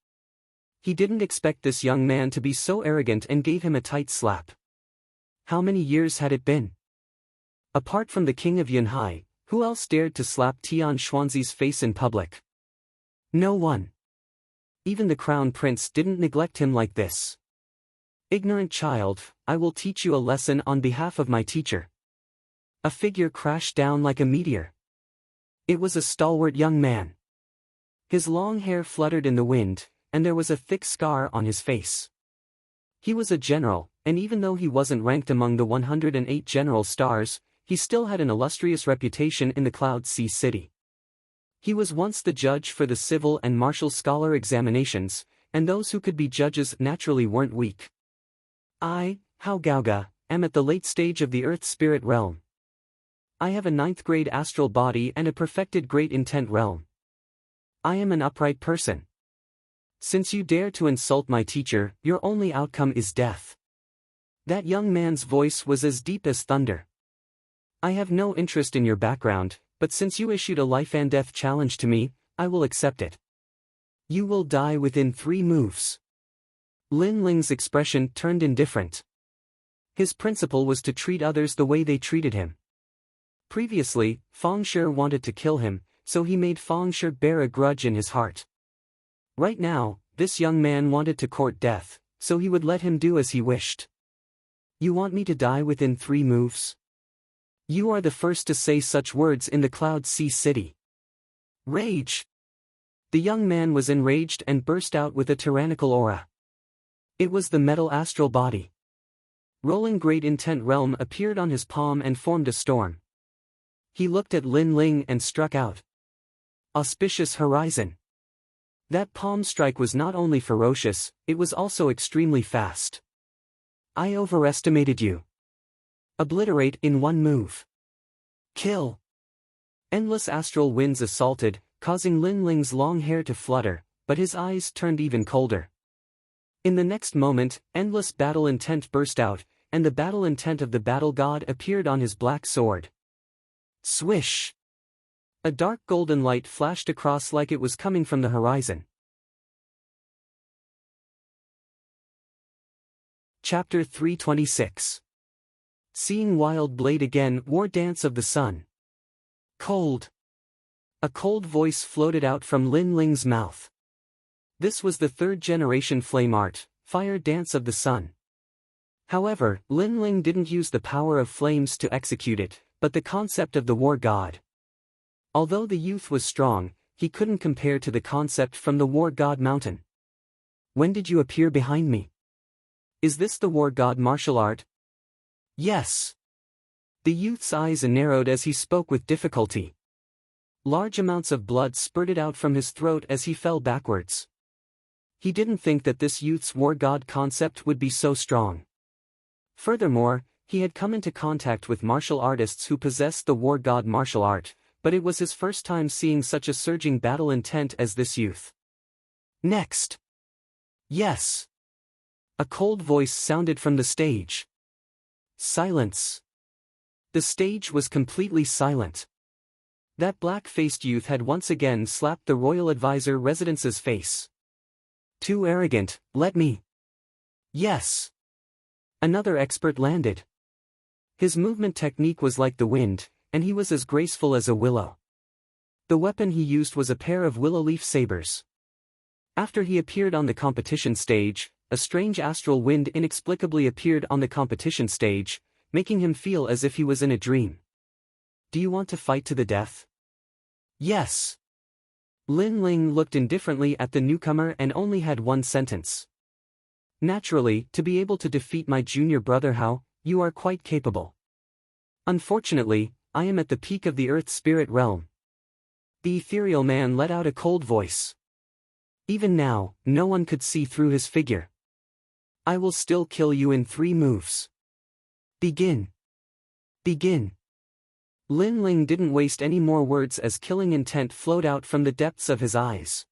He didn't expect this young man to be so arrogant and gave him a tight slap. How many years had it been? Apart from the king of Yunhai, who else dared to slap Tian Xuanzi's face in public? No one. Even the crown prince didn't neglect him like this. Ignorant child, I will teach you a lesson on behalf of my teacher. A figure crashed down like a meteor. It was a stalwart young man. His long hair fluttered in the wind, and there was a thick scar on his face. He was a general, and even though he wasn't ranked among the 108 general stars, he still had an illustrious reputation in the Cloud Sea City. He was once the judge for the civil and martial scholar examinations, and those who could be judges naturally weren't weak. I, Hao Gaoga, am at the late stage of the Earth Spirit Realm. I have a 9th grade astral body and a perfected Great Intent Realm. I am an upright person. Since you dare to insult my teacher, your only outcome is death. That young man's voice was as deep as thunder. I have no interest in your background, but since you issued a life and death challenge to me, I will accept it. You will die within 3 moves. Lin Ling's expression turned indifferent. His principle was to treat others the way they treated him. Previously, Feng Shi wanted to kill him, so he made Feng Shi bear a grudge in his heart. Right now, this young man wanted to court death, so he would let him do as he wished. You want me to die within 3 moves? You are the first to say such words in the Cloud Sea City. Rage. The young man was enraged and burst out with a tyrannical aura. It was the metal astral body. Rolling Great Intent Realm appeared on his palm and formed a storm. He looked at Lin Ling and struck out. Auspicious Horizon. That palm strike was not only ferocious, it was also extremely fast. I overestimated you. Obliterate in 1 move. Kill. Endless astral winds assaulted, causing Lin Ling's long hair to flutter, but his eyes turned even colder. In the next moment, endless battle intent burst out, and the battle intent of the battle god appeared on his black sword. Swish! A dark golden light flashed across like it was coming from the horizon. Chapter 326. Seeing Wild Blade again. War Dance of the Sun. Cold. A cold voice floated out from Lin Ling's mouth. This was the 3rd generation flame art, Fire Dance of the Sun. However, Lin Ling didn't use the power of flames to execute it, but the concept of the war god. Although the youth was strong, he couldn't compare to the concept from the war god mountain. When did you appear behind me? Is this the war god martial art? Yes. The youth's eyes narrowed as he spoke with difficulty. Large amounts of blood spurted out from his throat as he fell backwards. He didn't think that this youth's war god concept would be so strong. Furthermore, he had come into contact with martial artists who possessed the war god martial art, but it was his first time seeing such a surging battle intent as this youth. Next. Yes. A cold voice sounded from the stage. Silence. The stage was completely silent. That black-faced youth had once again slapped the royal advisor residence's face. Too arrogant, let me. Yes. Another expert landed. His movement technique was like the wind, and he was as graceful as a willow. The weapon he used was a pair of willow leaf sabers. After he appeared on the competition stage, a strange astral wind inexplicably appeared on the competition stage, making him feel as if he was in a dream. Do you want to fight to the death? Yes. Lin Ling looked indifferently at the newcomer and only had one sentence. Naturally, to be able to defeat my junior brother, how, you are quite capable. Unfortunately, I am at the peak of the Earth Spirit realm. The ethereal man let out a cold voice. Even now, no one could see through his figure. I will still kill you in 3 moves. Begin. Begin. Lin Ling didn't waste any more words as killing intent flowed out from the depths of his eyes.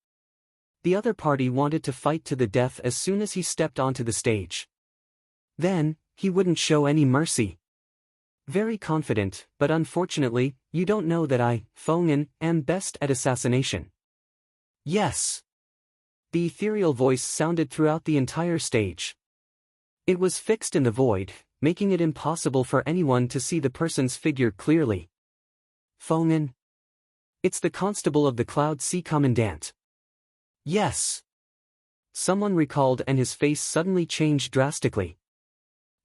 The other party wanted to fight to the death as soon as he stepped onto the stage. Then, he wouldn't show any mercy. Very confident, but unfortunately, you don't know that I, Feng'an, am best at assassination. Yes. The ethereal voice sounded throughout the entire stage. It was fixed in the void, making it impossible for anyone to see the person's figure clearly. Feng'an. It's the constable of the Cloud Sea Commandant. Yes. Someone recalled and his face suddenly changed drastically.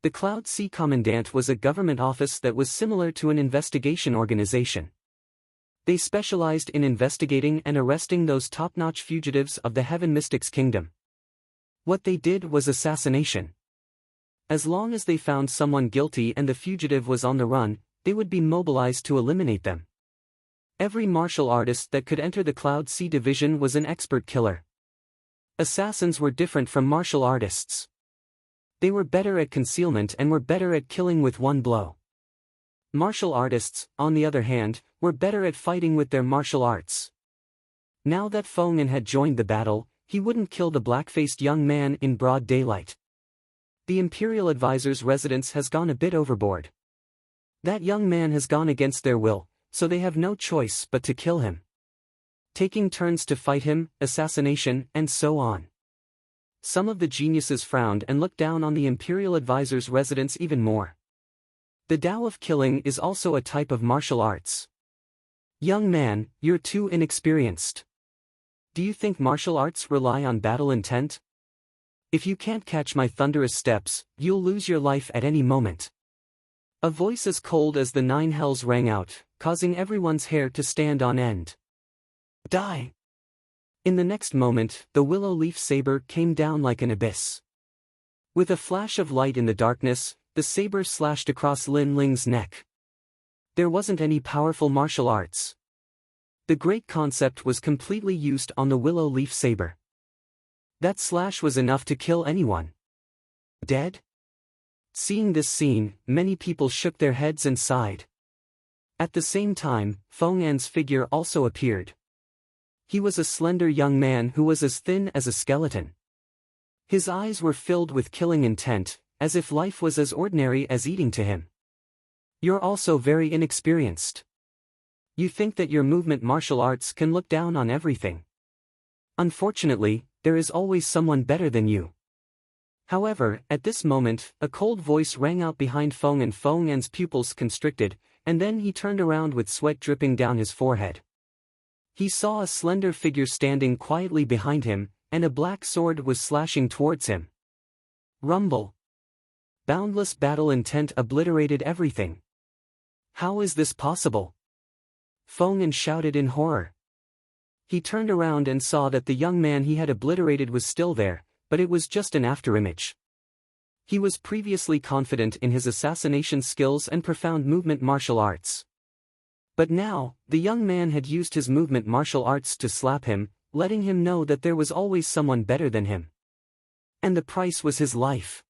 The Cloud Sea Commandant was a government office that was similar to an investigation organization. They specialized in investigating and arresting those top-notch fugitives of the Heaven Mystics Kingdom. What they did was assassination. As long as they found someone guilty and the fugitive was on the run, they would be mobilized to eliminate them. Every martial artist that could enter the Cloud Sea Division was an expert killer. Assassins were different from martial artists. They were better at concealment and were better at killing with one blow. Martial artists, on the other hand, were better at fighting with their martial arts. Now that Feng'an had joined the battle, he wouldn't kill the black-faced young man in broad daylight. The Imperial Advisor's residence has gone a bit overboard. That young man has gone against their will, so they have no choice but to kill him. Taking turns to fight him, assassination, and so on. Some of the geniuses frowned and looked down on the imperial advisor's residence even more. The Tao of killing is also a type of martial arts. Young man, you're too inexperienced. Do you think martial arts rely on battle intent? If you can't catch my thunderous steps, you'll lose your life at any moment. A voice as cold as the nine hells rang out, causing everyone's hair to stand on end. Die! In the next moment, the willow leaf saber came down like an abyss. With a flash of light in the darkness, the saber slashed across Lin Ling's neck. There wasn't any powerful martial arts. The great concept was completely used on the willow leaf saber. That slash was enough to kill anyone. Dead? Seeing this scene, many people shook their heads and sighed. At the same time, Feng An's figure also appeared. He was a slender young man who was as thin as a skeleton. His eyes were filled with killing intent, as if life was as ordinary as eating to him. You're also very inexperienced. You think that your movement martial arts can look down on everything. Unfortunately, there is always someone better than you. However, at this moment, a cold voice rang out behind Feng and Feng An's pupils constricted, and then he turned around with sweat dripping down his forehead. He saw a slender figure standing quietly behind him, and a black sword was slashing towards him. Rumble. Boundless battle intent obliterated everything. How is this possible? Feng An shouted in horror. He turned around and saw that the young man he had obliterated was still there, but it was just an afterimage. He was previously confident in his assassination skills and profound movement martial arts. But now, the young man had used his movement martial arts to slap him, letting him know that there was always someone better than him. And the price was his life.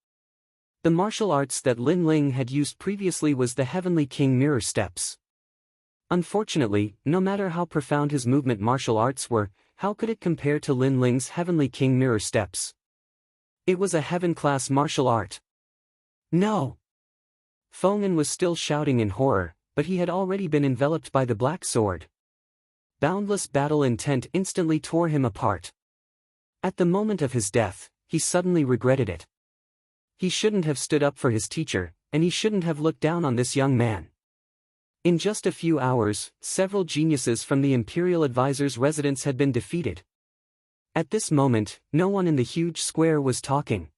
The martial arts that Lin Ling had used previously was the Heavenly King Mirror Steps. Unfortunately, no matter how profound his movement martial arts were, how could it compare to Lin Ling's Heavenly King Mirror Steps? It was a heaven-class martial art. No! Feng An was still shouting in horror, but he had already been enveloped by the black sword. Boundless battle intent instantly tore him apart. At the moment of his death, he suddenly regretted it. He shouldn't have stood up for his teacher, and he shouldn't have looked down on this young man. In just a few hours, several geniuses from the Imperial Advisor's residence had been defeated. At this moment, no one in the huge square was talking.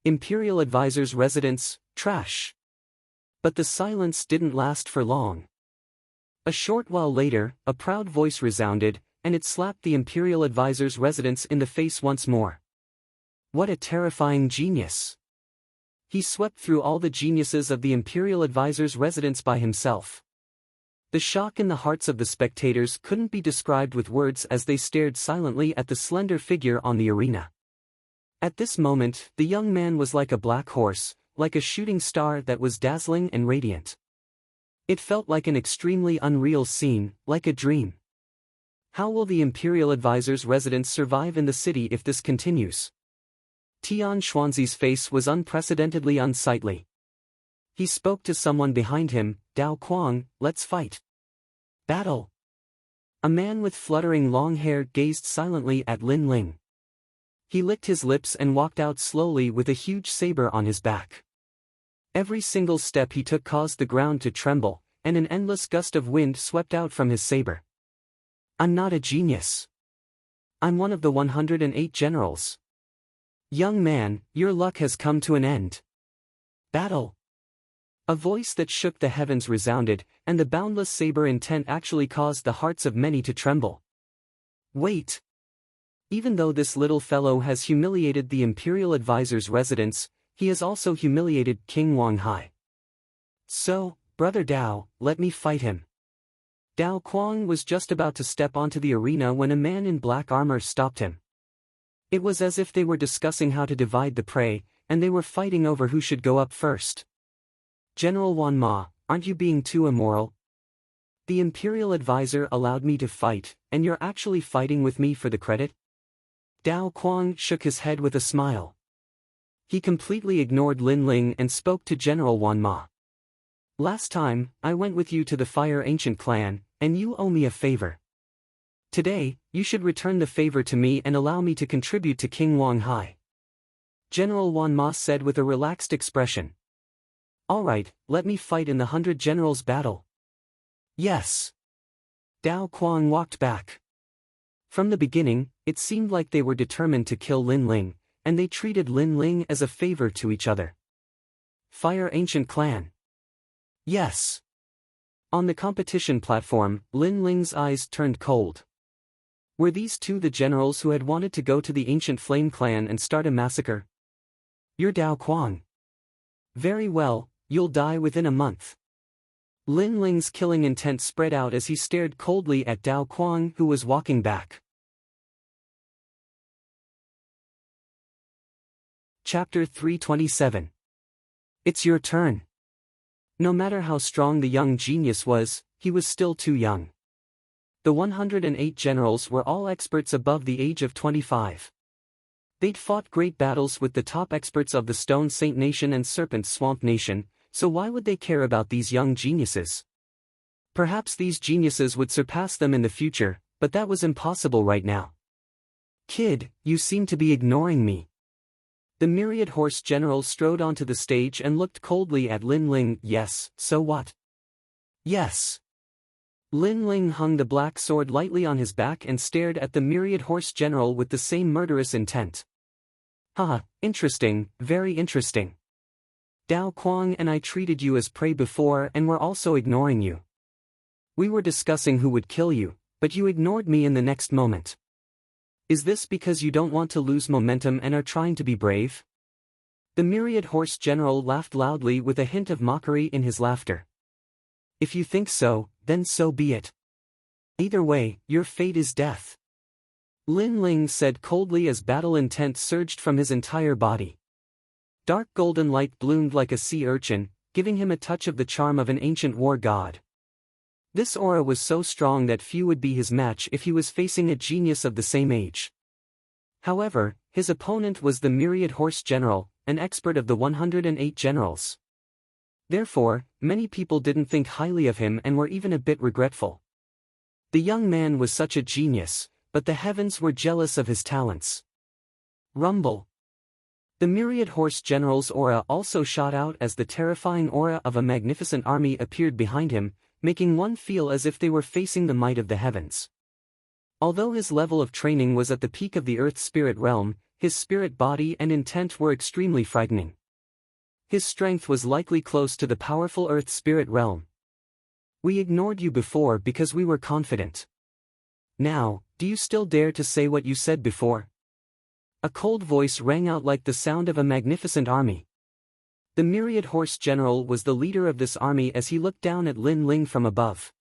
Imperial Advisor's residence, trash. But the silence didn't last for long. A short while later, a proud voice resounded, and it slapped the Imperial Advisor's residence in the face once more. What a terrifying genius! He swept through all the geniuses of the Imperial Advisor's residence by himself. The shock in the hearts of the spectators couldn't be described with words as they stared silently at the slender figure on the arena. At this moment, the young man was like a black horse, like a shooting star that was dazzling and radiant. It felt like an extremely unreal scene, like a dream. How will the Imperial Advisor's residence survive in the city if this continues? Tian Xuanzi's face was unprecedentedly unsightly. He spoke to someone behind him, Dao Kuang, let's fight. Battle. A man with fluttering long hair gazed silently at Lin Ling. He licked his lips and walked out slowly with a huge saber on his back. Every single step he took caused the ground to tremble, and an endless gust of wind swept out from his saber. I'm not a genius. I'm one of the 108 generals. Young man, your luck has come to an end. Battle. A voice that shook the heavens resounded, and the boundless saber intent actually caused the hearts of many to tremble. Wait. Even though this little fellow has humiliated the Imperial Advisor's residence, he has also humiliated King Wang Hai. So, Brother Dao, let me fight him. Dao Kuang was just about to step onto the arena when a man in black armor stopped him. It was as if they were discussing how to divide the prey, and they were fighting over who should go up first. General Wan Ma, aren't you being too immoral? The Imperial Advisor allowed me to fight, and you're actually fighting with me for the credit? Dao Kuang shook his head with a smile. He completely ignored Lin Ling and spoke to General Wan Ma. Last time, I went with you to the Fire Ancient clan, and you owe me a favor. Today, you should return the favor to me and allow me to contribute to King Wang Hai. General Wan Ma said with a relaxed expression. Alright, let me fight in the 100 Generals battle. Yes. Dao Quang walked back. From the beginning, it seemed like they were determined to kill Lin Ling, and they treated Lin Ling as a favor to each other. Fire Ancient Clan. Yes. On the competition platform, Lin Ling's eyes turned cold. Were these two the generals who had wanted to go to the Ancient Flame Clan and start a massacre? You're Dao Quang. Very well, you'll die within a month. Lin Ling's killing intent spread out as he stared coldly at Dao Quang, who was walking back. Chapter 327. It's your turn. No matter how strong the young genius was, he was still too young. The 108 generals were all experts above the age of 25. They'd fought great battles with the top experts of the Stone Saint Nation and Serpent Swamp Nation, so why would they care about these young geniuses? Perhaps these geniuses would surpass them in the future, but that was impossible right now. Kid, you seem to be ignoring me. The myriad horse general strode onto the stage and looked coldly at Lin Ling. Yes, so what? Yes. Lin Ling hung the black sword lightly on his back and stared at the myriad horse general with the same murderous intent. Haha, interesting, very interesting. Dao Quang and I treated you as prey before and were also ignoring you. We were discussing who would kill you, but you ignored me in the next moment. Is this because you don't want to lose momentum and are trying to be brave? The myriad horse general laughed loudly with a hint of mockery in his laughter. If you think so, then so be it. Either way, your fate is death. Lin Ling said coldly as battle intent surged from his entire body. Dark golden light bloomed like a sea urchin, giving him a touch of the charm of an ancient war god. This aura was so strong that few would be his match if he was facing a genius of the same age. However, his opponent was the myriad horse general, an expert of the 108 generals. Therefore, many people didn't think highly of him and were even a bit regretful. The young man was such a genius, but the heavens were jealous of his talents. Rumble. The myriad horse general's aura also shot out as the terrifying aura of a magnificent army appeared behind him, making one feel as if they were facing the might of the heavens. Although his level of training was at the peak of the earth spirit realm, his spirit body and intent were extremely frightening. His strength was likely close to the powerful earth spirit realm. We ignored you before because we were confident. Now, do you still dare to say what you said before? A cold voice rang out like the sound of a magnificent army. The myriad horse general was the leader of this army as he looked down at Lin Ling from above.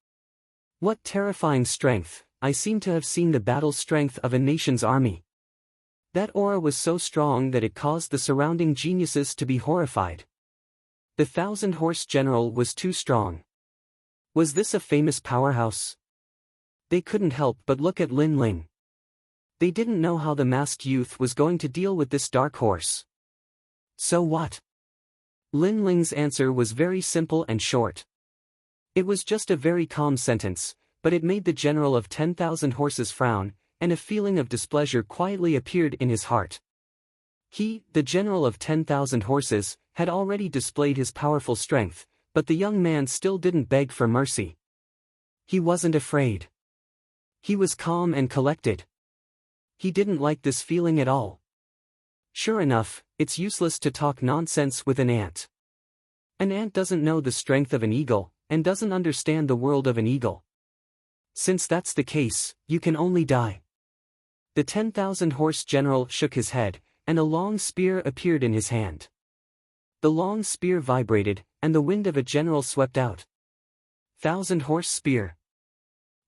What terrifying strength! I seem to have seen the battle strength of a nation's army. That aura was so strong that it caused the surrounding geniuses to be horrified. The 1,000-horse general was too strong. Was this a famous powerhouse? They couldn't help but look at Lin Ling. They didn't know how the masked youth was going to deal with this dark horse. So what? Lin Ling's answer was very simple and short. It was just a very calm sentence, but it made the general of 10,000 horses frown, and a feeling of displeasure quietly appeared in his heart. He, the general of 10,000 horses, had already displayed his powerful strength, but the young man still didn't beg for mercy. He wasn't afraid. He was calm and collected. He didn't like this feeling at all. Sure enough, it's useless to talk nonsense with an ant. An ant doesn't know the strength of an eagle, and doesn't understand the world of an eagle. Since that's the case, you can only die. The 10,000-horse general shook his head, and a long spear appeared in his hand. The long spear vibrated, and the wind of a general swept out. 1,000-horse spear.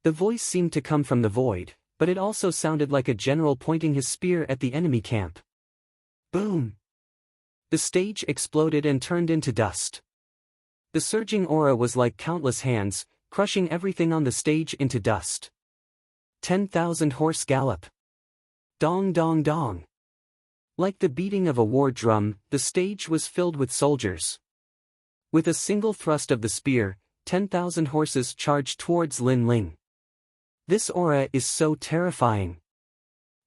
The voice seemed to come from the void, but it also sounded like a general pointing his spear at the enemy camp. Boom! The stage exploded and turned into dust. The surging aura was like countless hands, crushing everything on the stage into dust. 10,000 horse gallop. Dong dong dong. Like the beating of a war drum, the stage was filled with soldiers. With a single thrust of the spear, 10,000 horses charged towards Lin Ling. This aura is so terrifying.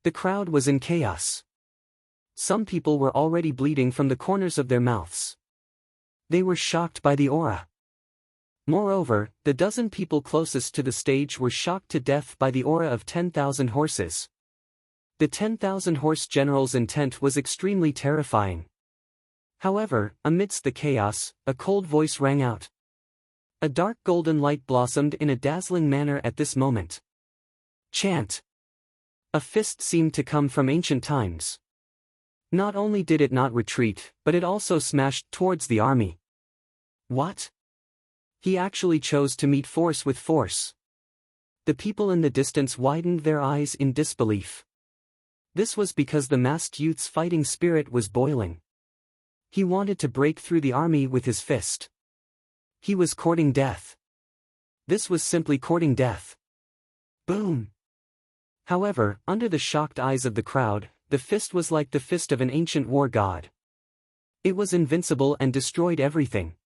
The crowd was in chaos. Some people were already bleeding from the corners of their mouths. They were shocked by the aura. Moreover, the dozen people closest to the stage were shocked to death by the aura of 10,000 horses. The 10,000 horse general's intent was extremely terrifying. However, amidst the chaos, a cold voice rang out. A dark golden light blossomed in a dazzling manner at this moment. Chant! A fist seemed to come from ancient times. Not only did it not retreat, but it also smashed towards the army. What? He actually chose to meet force with force. The people in the distance widened their eyes in disbelief. This was because the masked youth's fighting spirit was boiling. He wanted to break through the army with his fist. He was courting death. This was simply courting death. Boom! However, under the shocked eyes of the crowd, the fist was like the fist of an ancient war god. It was invincible and destroyed everything.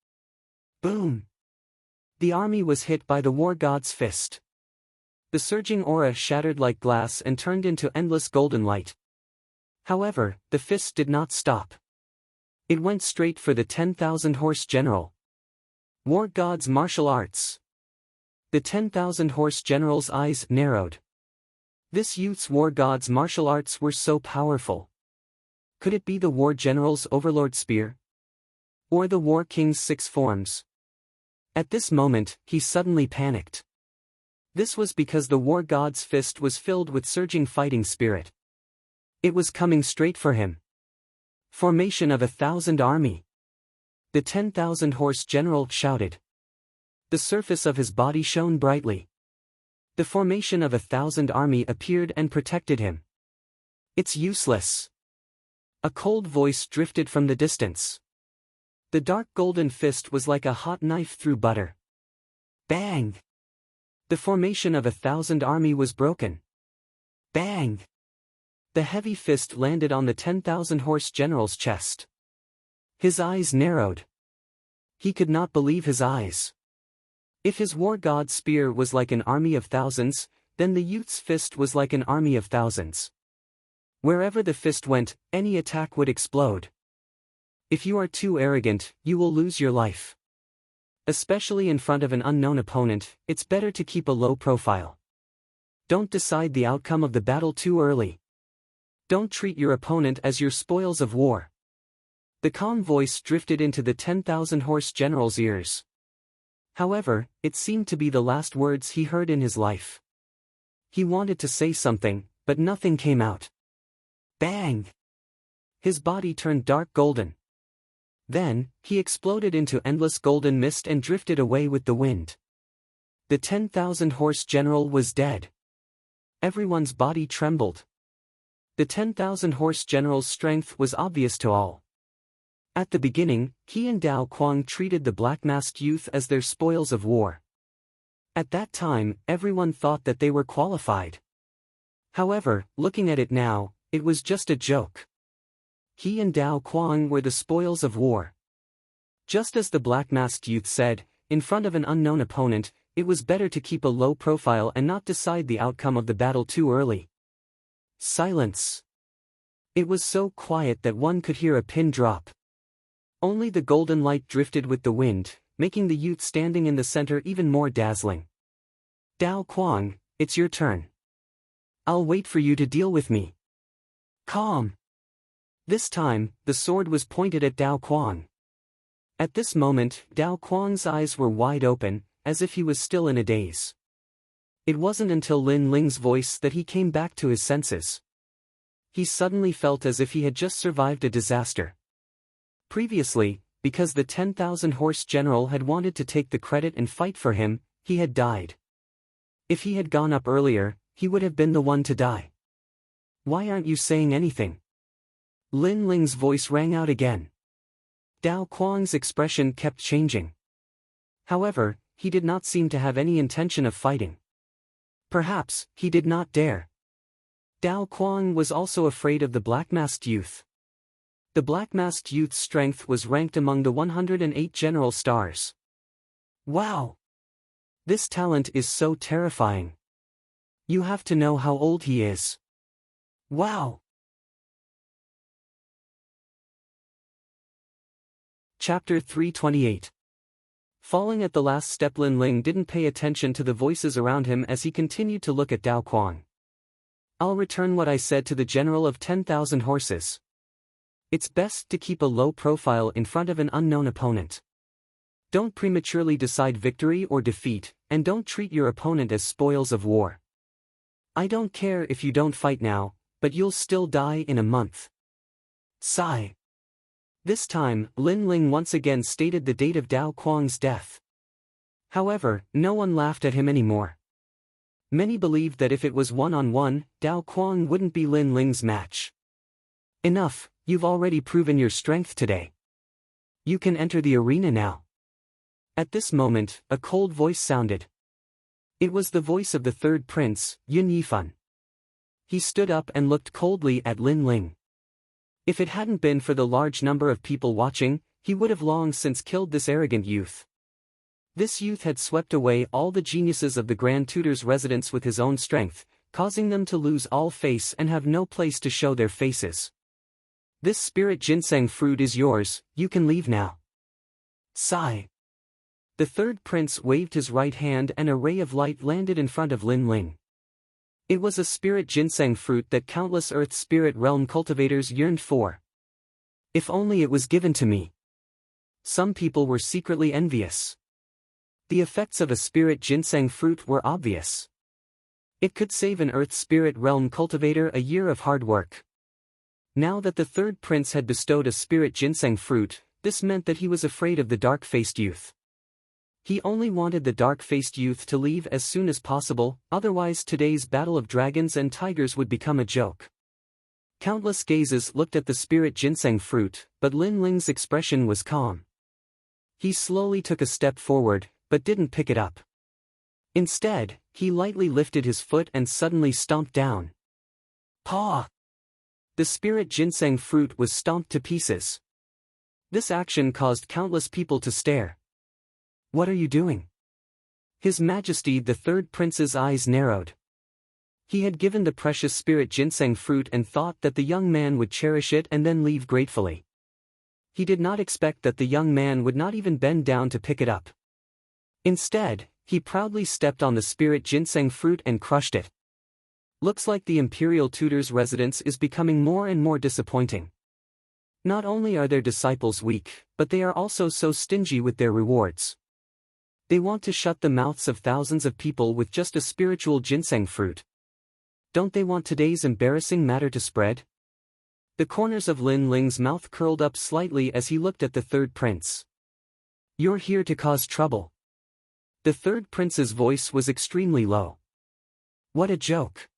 Boom! The army was hit by the war god's fist. The surging aura shattered like glass and turned into endless golden light. However, the fist did not stop. It went straight for the 10,000 horse general. War god's martial arts. The 10,000 horse general's eyes narrowed. This youth's war god's martial arts were so powerful. Could it be the war general's overlord spear? Or the war king's 6 forms? At this moment, he suddenly panicked. This was because the war god's fist was filled with surging fighting spirit. It was coming straight for him. Formation of 1,000 army. The 10,000 horse general shouted. The surface of his body shone brightly. The formation of 1,000 army appeared and protected him. It's useless. A cold voice drifted from the distance. The dark golden fist was like a hot knife through butter. Bang! The formation of 1,000 army was broken. Bang! The heavy fist landed on the 10,000 horse general's chest. His eyes narrowed. He could not believe his eyes. If his war god's spear was like an army of thousands, then the youth's fist was like an army of thousands. Wherever the fist went, any attack would explode. If you are too arrogant, you will lose your life. Especially in front of an unknown opponent, it's better to keep a low profile. Don't decide the outcome of the battle too early. Don't treat your opponent as your spoils of war. The calm voice drifted into the 10,000 horse general's ears. However, it seemed to be the last words he heard in his life. He wanted to say something, but nothing came out. Bang! His body turned dark golden. Then, he exploded into endless golden mist and drifted away with the wind. The 10,000 horse general was dead. Everyone's body trembled. The 10,000 horse general's strength was obvious to all. At the beginning, he and Dao Quang treated the black-masked youth as their spoils of war. At that time, everyone thought that they were qualified. However, looking at it now, it was just a joke. He and Dao Quang were the spoils of war. Just as the black-masked youth said, in front of an unknown opponent, it was better to keep a low profile and not decide the outcome of the battle too early. Silence. It was so quiet that one could hear a pin drop. Only the golden light drifted with the wind, making the youth standing in the center even more dazzling. Dao Quang, it's your turn. I'll wait for you to deal with me. Calm. This time, the sword was pointed at Dao Quang. At this moment, Dao Quang's eyes were wide open, as if he was still in a daze. It wasn't until Lin Ling's voice that he came back to his senses. He suddenly felt as if he had just survived a disaster. Previously, because the 10,000 horse general had wanted to take the credit and fight for him, he had died. If he had gone up earlier, he would have been the one to die. Why aren't you saying anything? Lin Ling's voice rang out again. Dao Quang's expression kept changing. However, he did not seem to have any intention of fighting. Perhaps, he did not dare. Dao Quang was also afraid of the black-masked youth. The black-masked youth's strength was ranked among the 108 general stars. Wow! This talent is so terrifying. You have to know how old he is. Wow! Chapter 328. Falling at the last step, Lin Ling didn't pay attention to the voices around him as he continued to look at Dao Quang. I'll return what I said to the general of 10,000 horses. It's best to keep a low profile in front of an unknown opponent. Don't prematurely decide victory or defeat, and don't treat your opponent as spoils of war. I don't care if you don't fight now, but you'll still die in a month. Sigh. This time, Lin Ling once again stated the date of Dao Quang's death. However, no one laughed at him anymore. Many believed that if it was one-on-one, Dao Quang wouldn't be Lin Ling's match. Enough, you've already proven your strength today. You can enter the arena now. At this moment, a cold voice sounded. It was the voice of the third prince, Yun Yifan. He stood up and looked coldly at Lin Ling. If it hadn't been for the large number of people watching, he would have long since killed this arrogant youth. This youth had swept away all the geniuses of the Grand Tutor's residence with his own strength, causing them to lose all face and have no place to show their faces. This spirit ginseng fruit is yours, you can leave now. Sigh. The third prince waved his right hand and a ray of light landed in front of Lin Ling. It was a spirit ginseng fruit that countless Earth Spirit Realm cultivators yearned for. If only it was given to me. Some people were secretly envious. The effects of a spirit ginseng fruit were obvious. It could save an Earth Spirit Realm cultivator a year of hard work. Now that the third prince had bestowed a spirit ginseng fruit, this meant that he was afraid of the dark-faced youth. He only wanted the dark-faced youth to leave as soon as possible, otherwise today's battle of dragons and tigers would become a joke. Countless gazes looked at the spirit ginseng fruit, but Lin Ling's expression was calm. He slowly took a step forward, but didn't pick it up. Instead, he lightly lifted his foot and suddenly stomped down. Paw! The spirit ginseng fruit was stomped to pieces. This action caused countless people to stare. What are you doing? His Majesty the Third Prince's eyes narrowed. He had given the precious spirit ginseng fruit and thought that the young man would cherish it and then leave gratefully. He did not expect that the young man would not even bend down to pick it up. Instead, he proudly stepped on the spirit ginseng fruit and crushed it. Looks like the Imperial Tutor's residence is becoming more and more disappointing. Not only are their disciples weak, but they are also so stingy with their rewards. They want to shut the mouths of thousands of people with just a spiritual ginseng fruit. Don't they want today's embarrassing matter to spread? The corners of Lin Ling's mouth curled up slightly as he looked at the third prince. You're here to cause trouble. The third prince's voice was extremely low. What a joke.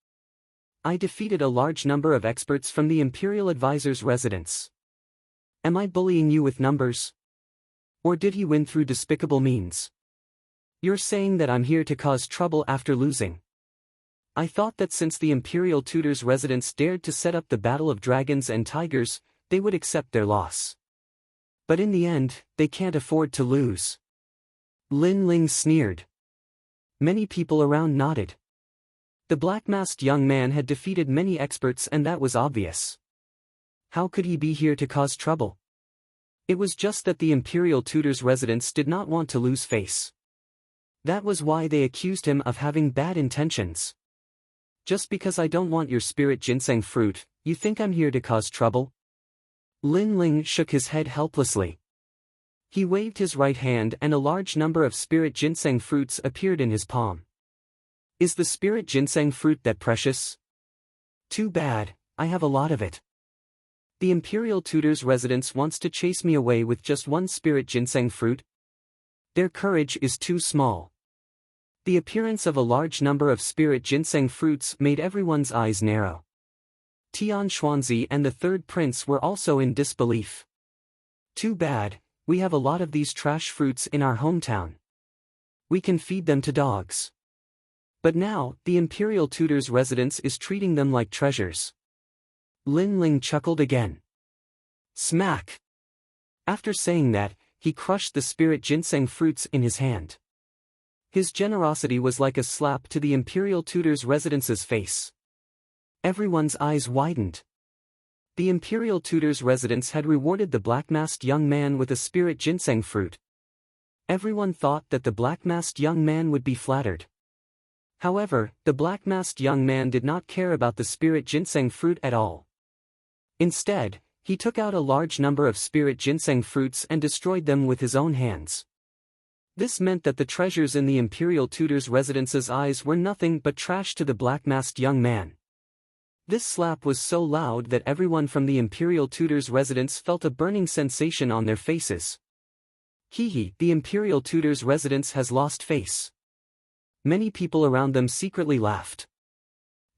I defeated a large number of experts from the Imperial Advisor's residence. Am I bullying you with numbers? Or did he win through despicable means? You're saying that I'm here to cause trouble after losing. I thought that since the Imperial Tutor's residence dared to set up the battle of dragons and tigers, they would accept their loss. But in the end, they can't afford to lose. Lin Ling sneered. Many people around nodded. The black-masked young man had defeated many experts and that was obvious. How could he be here to cause trouble? It was just that the Imperial Tutor's residence did not want to lose face. That was why they accused him of having bad intentions. Just because I don't want your spirit ginseng fruit, you think I'm here to cause trouble? Lin Ling shook his head helplessly. He waved his right hand and a large number of spirit ginseng fruits appeared in his palm. Is the spirit ginseng fruit that precious? Too bad, I have a lot of it. The Imperial Tutor's residence wants to chase me away with just one spirit ginseng fruit? Their courage is too small. The appearance of a large number of spirit ginseng fruits made everyone's eyes narrow. Tian Xuanzi and the third prince were also in disbelief. Too bad, we have a lot of these trash fruits in our hometown. We can feed them to dogs. But now, the Imperial Tutor's residence is treating them like treasures. Lin Ling chuckled again. Smack! After saying that, he crushed the spirit ginseng fruits in his hand. His generosity was like a slap to the Imperial Tutor's residence's face. Everyone's eyes widened. The imperial tutor's residence had rewarded the black-masked young man with a spirit ginseng fruit. Everyone thought that the black-masked young man would be flattered. However, the black-masked young man did not care about the spirit ginseng fruit at all. Instead, he took out a large number of spirit ginseng fruits and destroyed them with his own hands. This meant that the treasures in the imperial tutor's residence's eyes were nothing but trash to the black-masked young man. This slap was so loud that everyone from the imperial tutor's residence felt a burning sensation on their faces. Hee, the imperial tutor's residence has lost face. Many people around them secretly laughed.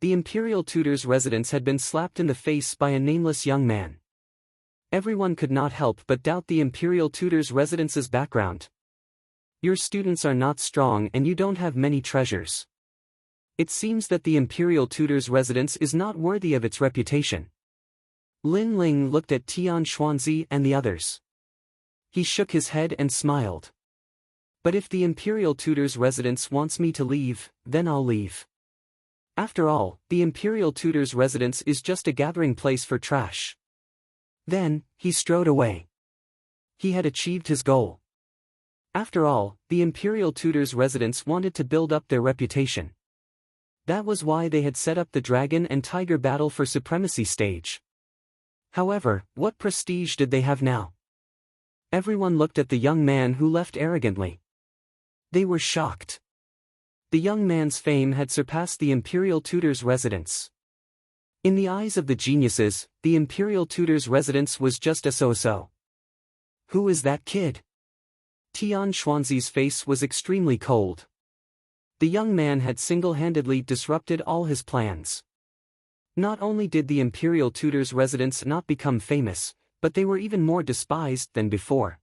The imperial tutor's residence had been slapped in the face by a nameless young man. Everyone could not help but doubt the imperial tutor's residence's background. Your students are not strong and you don't have many treasures. It seems that the imperial tutor's residence is not worthy of its reputation. Lin Ling looked at Tian Xuanzi and the others. He shook his head and smiled. But if the imperial tutor's residence wants me to leave, then I'll leave. After all, the imperial tutor's residence is just a gathering place for trash. Then, he strode away. He had achieved his goal. After all, the imperial tutor's residence wanted to build up their reputation. That was why they had set up the dragon and tiger battle for supremacy stage. However, what prestige did they have now? Everyone looked at the young man who left arrogantly. They were shocked. The young man's fame had surpassed the imperial tutor's residence. In the eyes of the geniuses, the imperial tutor's residence was just a so-so. Who is that kid? Tian Xuanzi's face was extremely cold. The young man had single-handedly disrupted all his plans. Not only did the imperial tutor's residence not become famous, but they were even more despised than before.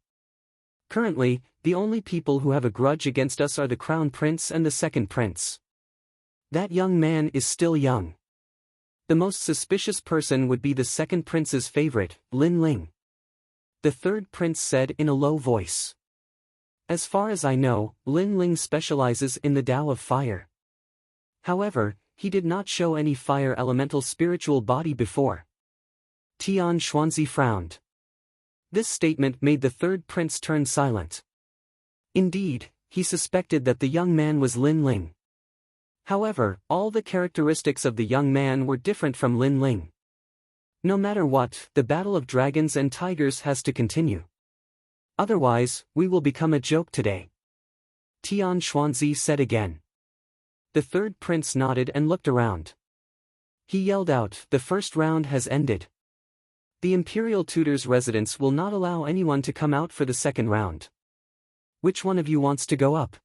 Currently, the only people who have a grudge against us are the crown prince and the second prince. That young man is still young. The most suspicious person would be the second prince's favorite, Lin Ling. The third prince said in a low voice. As far as I know, Lin Ling specializes in the Tao of fire. However, he did not show any fire elemental spiritual body before. Tian Xuanzi frowned. This statement made the third prince turn silent. Indeed, he suspected that the young man was Lin Ling. However, all the characteristics of the young man were different from Lin Ling. No matter what, the battle of dragons and tigers has to continue. Otherwise, we will become a joke today. Tian Xuanzi said again. The third prince nodded and looked around. He yelled out, "The first round has ended. The imperial tutor's residence will not allow anyone to come out for the second round. Which one of you wants to go up?"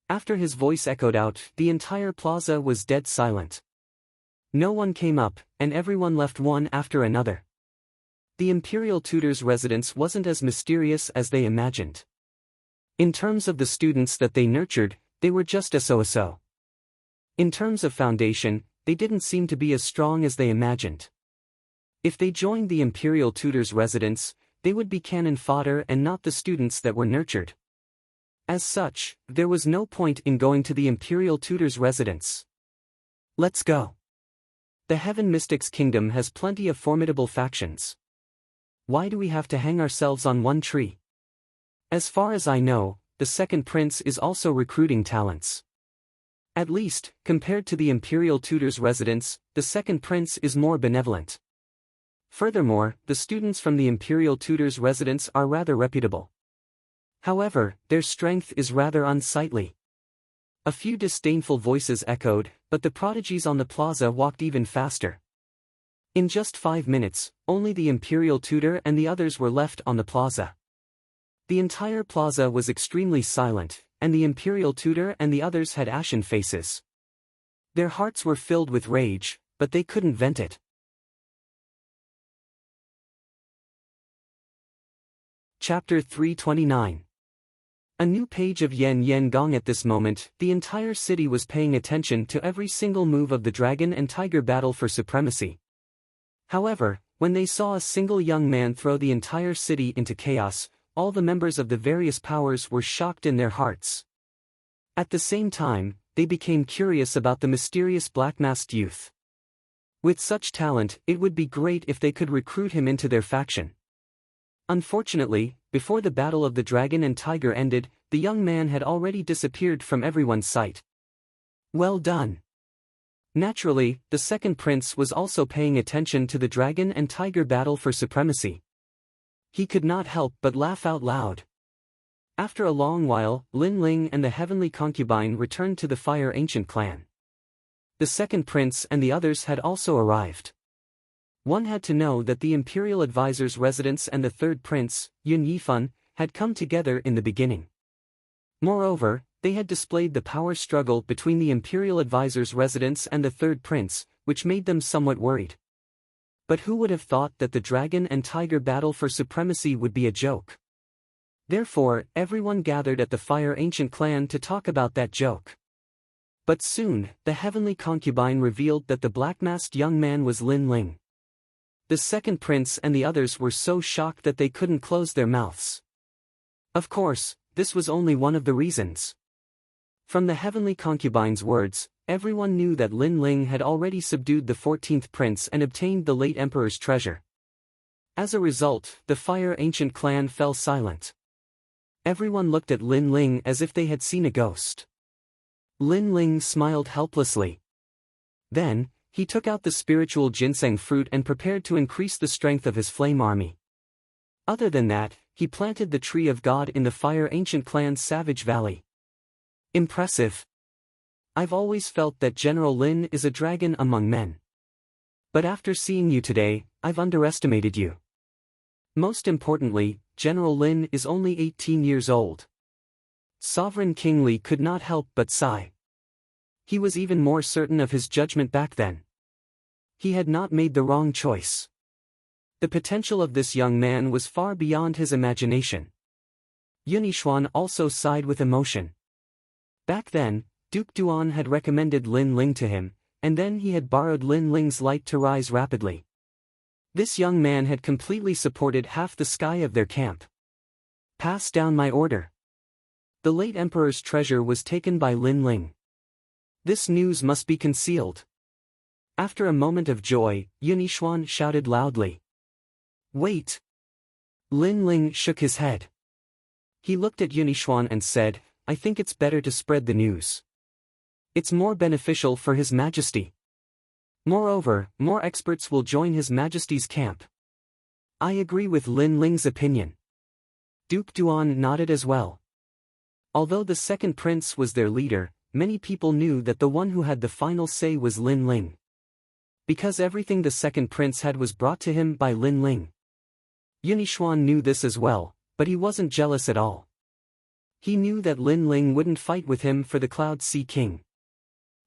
After his voice echoed out, the entire plaza was dead silent. No one came up, and everyone left one after another. The imperial tutor's residence wasn't as mysterious as they imagined. In terms of the students that they nurtured, they were just a so-so. In terms of foundation, they didn't seem to be as strong as they imagined. If they joined the imperial tutor's residence, they would be cannon fodder and not the students that were nurtured. As such, there was no point in going to the imperial tutor's residence. Let's go. The Heaven Mystics Kingdom has plenty of formidable factions. Why do we have to hang ourselves on one tree? As far as I know, the second prince is also recruiting talents. At least, compared to the imperial tutor's residence, the second prince is more benevolent. Furthermore, the students from the imperial tutor's residence are rather reputable. However, their strength is rather unsightly. A few disdainful voices echoed, but the prodigies on the plaza walked even faster. In just 5 minutes, only the imperial tutor and the others were left on the plaza. The entire plaza was extremely silent, and the imperial tutor and the others had ashen faces. Their hearts were filled with rage, but they couldn't vent it. Chapter 329. A new page of Yen Yen Gong. At this moment, the entire city was paying attention to every single move of the dragon and tiger battle for supremacy. However, when they saw a single young man throw the entire city into chaos, all the members of the various powers were shocked in their hearts. At the same time, they became curious about the mysterious black-masked youth. With such talent, it would be great if they could recruit him into their faction. Unfortunately, before the battle of the dragon and tiger ended, the young man had already disappeared from everyone's sight. Well done. Naturally, the second prince was also paying attention to the dragon and tiger battle for supremacy. He could not help but laugh out loud. After a long while, Lin Ling and the heavenly concubine returned to the Fire Ancient clan. The second prince and the others had also arrived. One had to know that the imperial advisor's residence and the third prince, Yun Yifan, had come together in the beginning. Moreover, they had displayed the power struggle between the imperial advisor's residence and the third prince, which made them somewhat worried. But who would have thought that the dragon and tiger battle for supremacy would be a joke? Therefore, everyone gathered at the Fire Ancient clan to talk about that joke. But soon, the heavenly concubine revealed that the black-masked young man was Lin Ling. The second prince and the others were so shocked that they couldn't close their mouths. Of course, this was only one of the reasons. From the heavenly concubine's words, everyone knew that Lin Ling had already subdued the 14th prince and obtained the late emperor's treasure. As a result, the Fire Ancient clan fell silent. Everyone looked at Lin Ling as if they had seen a ghost. Lin Ling smiled helplessly. Then, he took out the spiritual ginseng fruit and prepared to increase the strength of his flame army. Other than that, he planted the tree of God in the Fire Ancient clan's Savage Valley. Impressive. I've always felt that General Lin is a dragon among men. But after seeing you today, I've underestimated you. Most importantly, General Lin is only 18 years old. Sovereign King Li could not help but sigh. He was even more certain of his judgment back then. He had not made the wrong choice. The potential of this young man was far beyond his imagination. Yun Yixuan also sighed with emotion. Back then, Duke Duan had recommended Lin Ling to him, and then he had borrowed Lin Ling's light to rise rapidly. This young man had completely supported half the sky of their camp. Pass down my order. The late emperor's treasure was taken by Lin Ling. This news must be concealed. After a moment of joy, Yun Yixuan shouted loudly. Wait! Lin Ling shook his head. He looked at Yun Yixuan and said, I think it's better to spread the news. It's more beneficial for His Majesty. Moreover, more experts will join His Majesty's camp. I agree with Lin Ling's opinion. Duke Duan nodded as well. Although the second prince was their leader, many people knew that the one who had the final say was Lin Ling. Because everything the second prince had was brought to him by Lin Ling. Yun Yixuan knew this as well, but he wasn't jealous at all. He knew that Lin Ling wouldn't fight with him for the Cloud Sea King.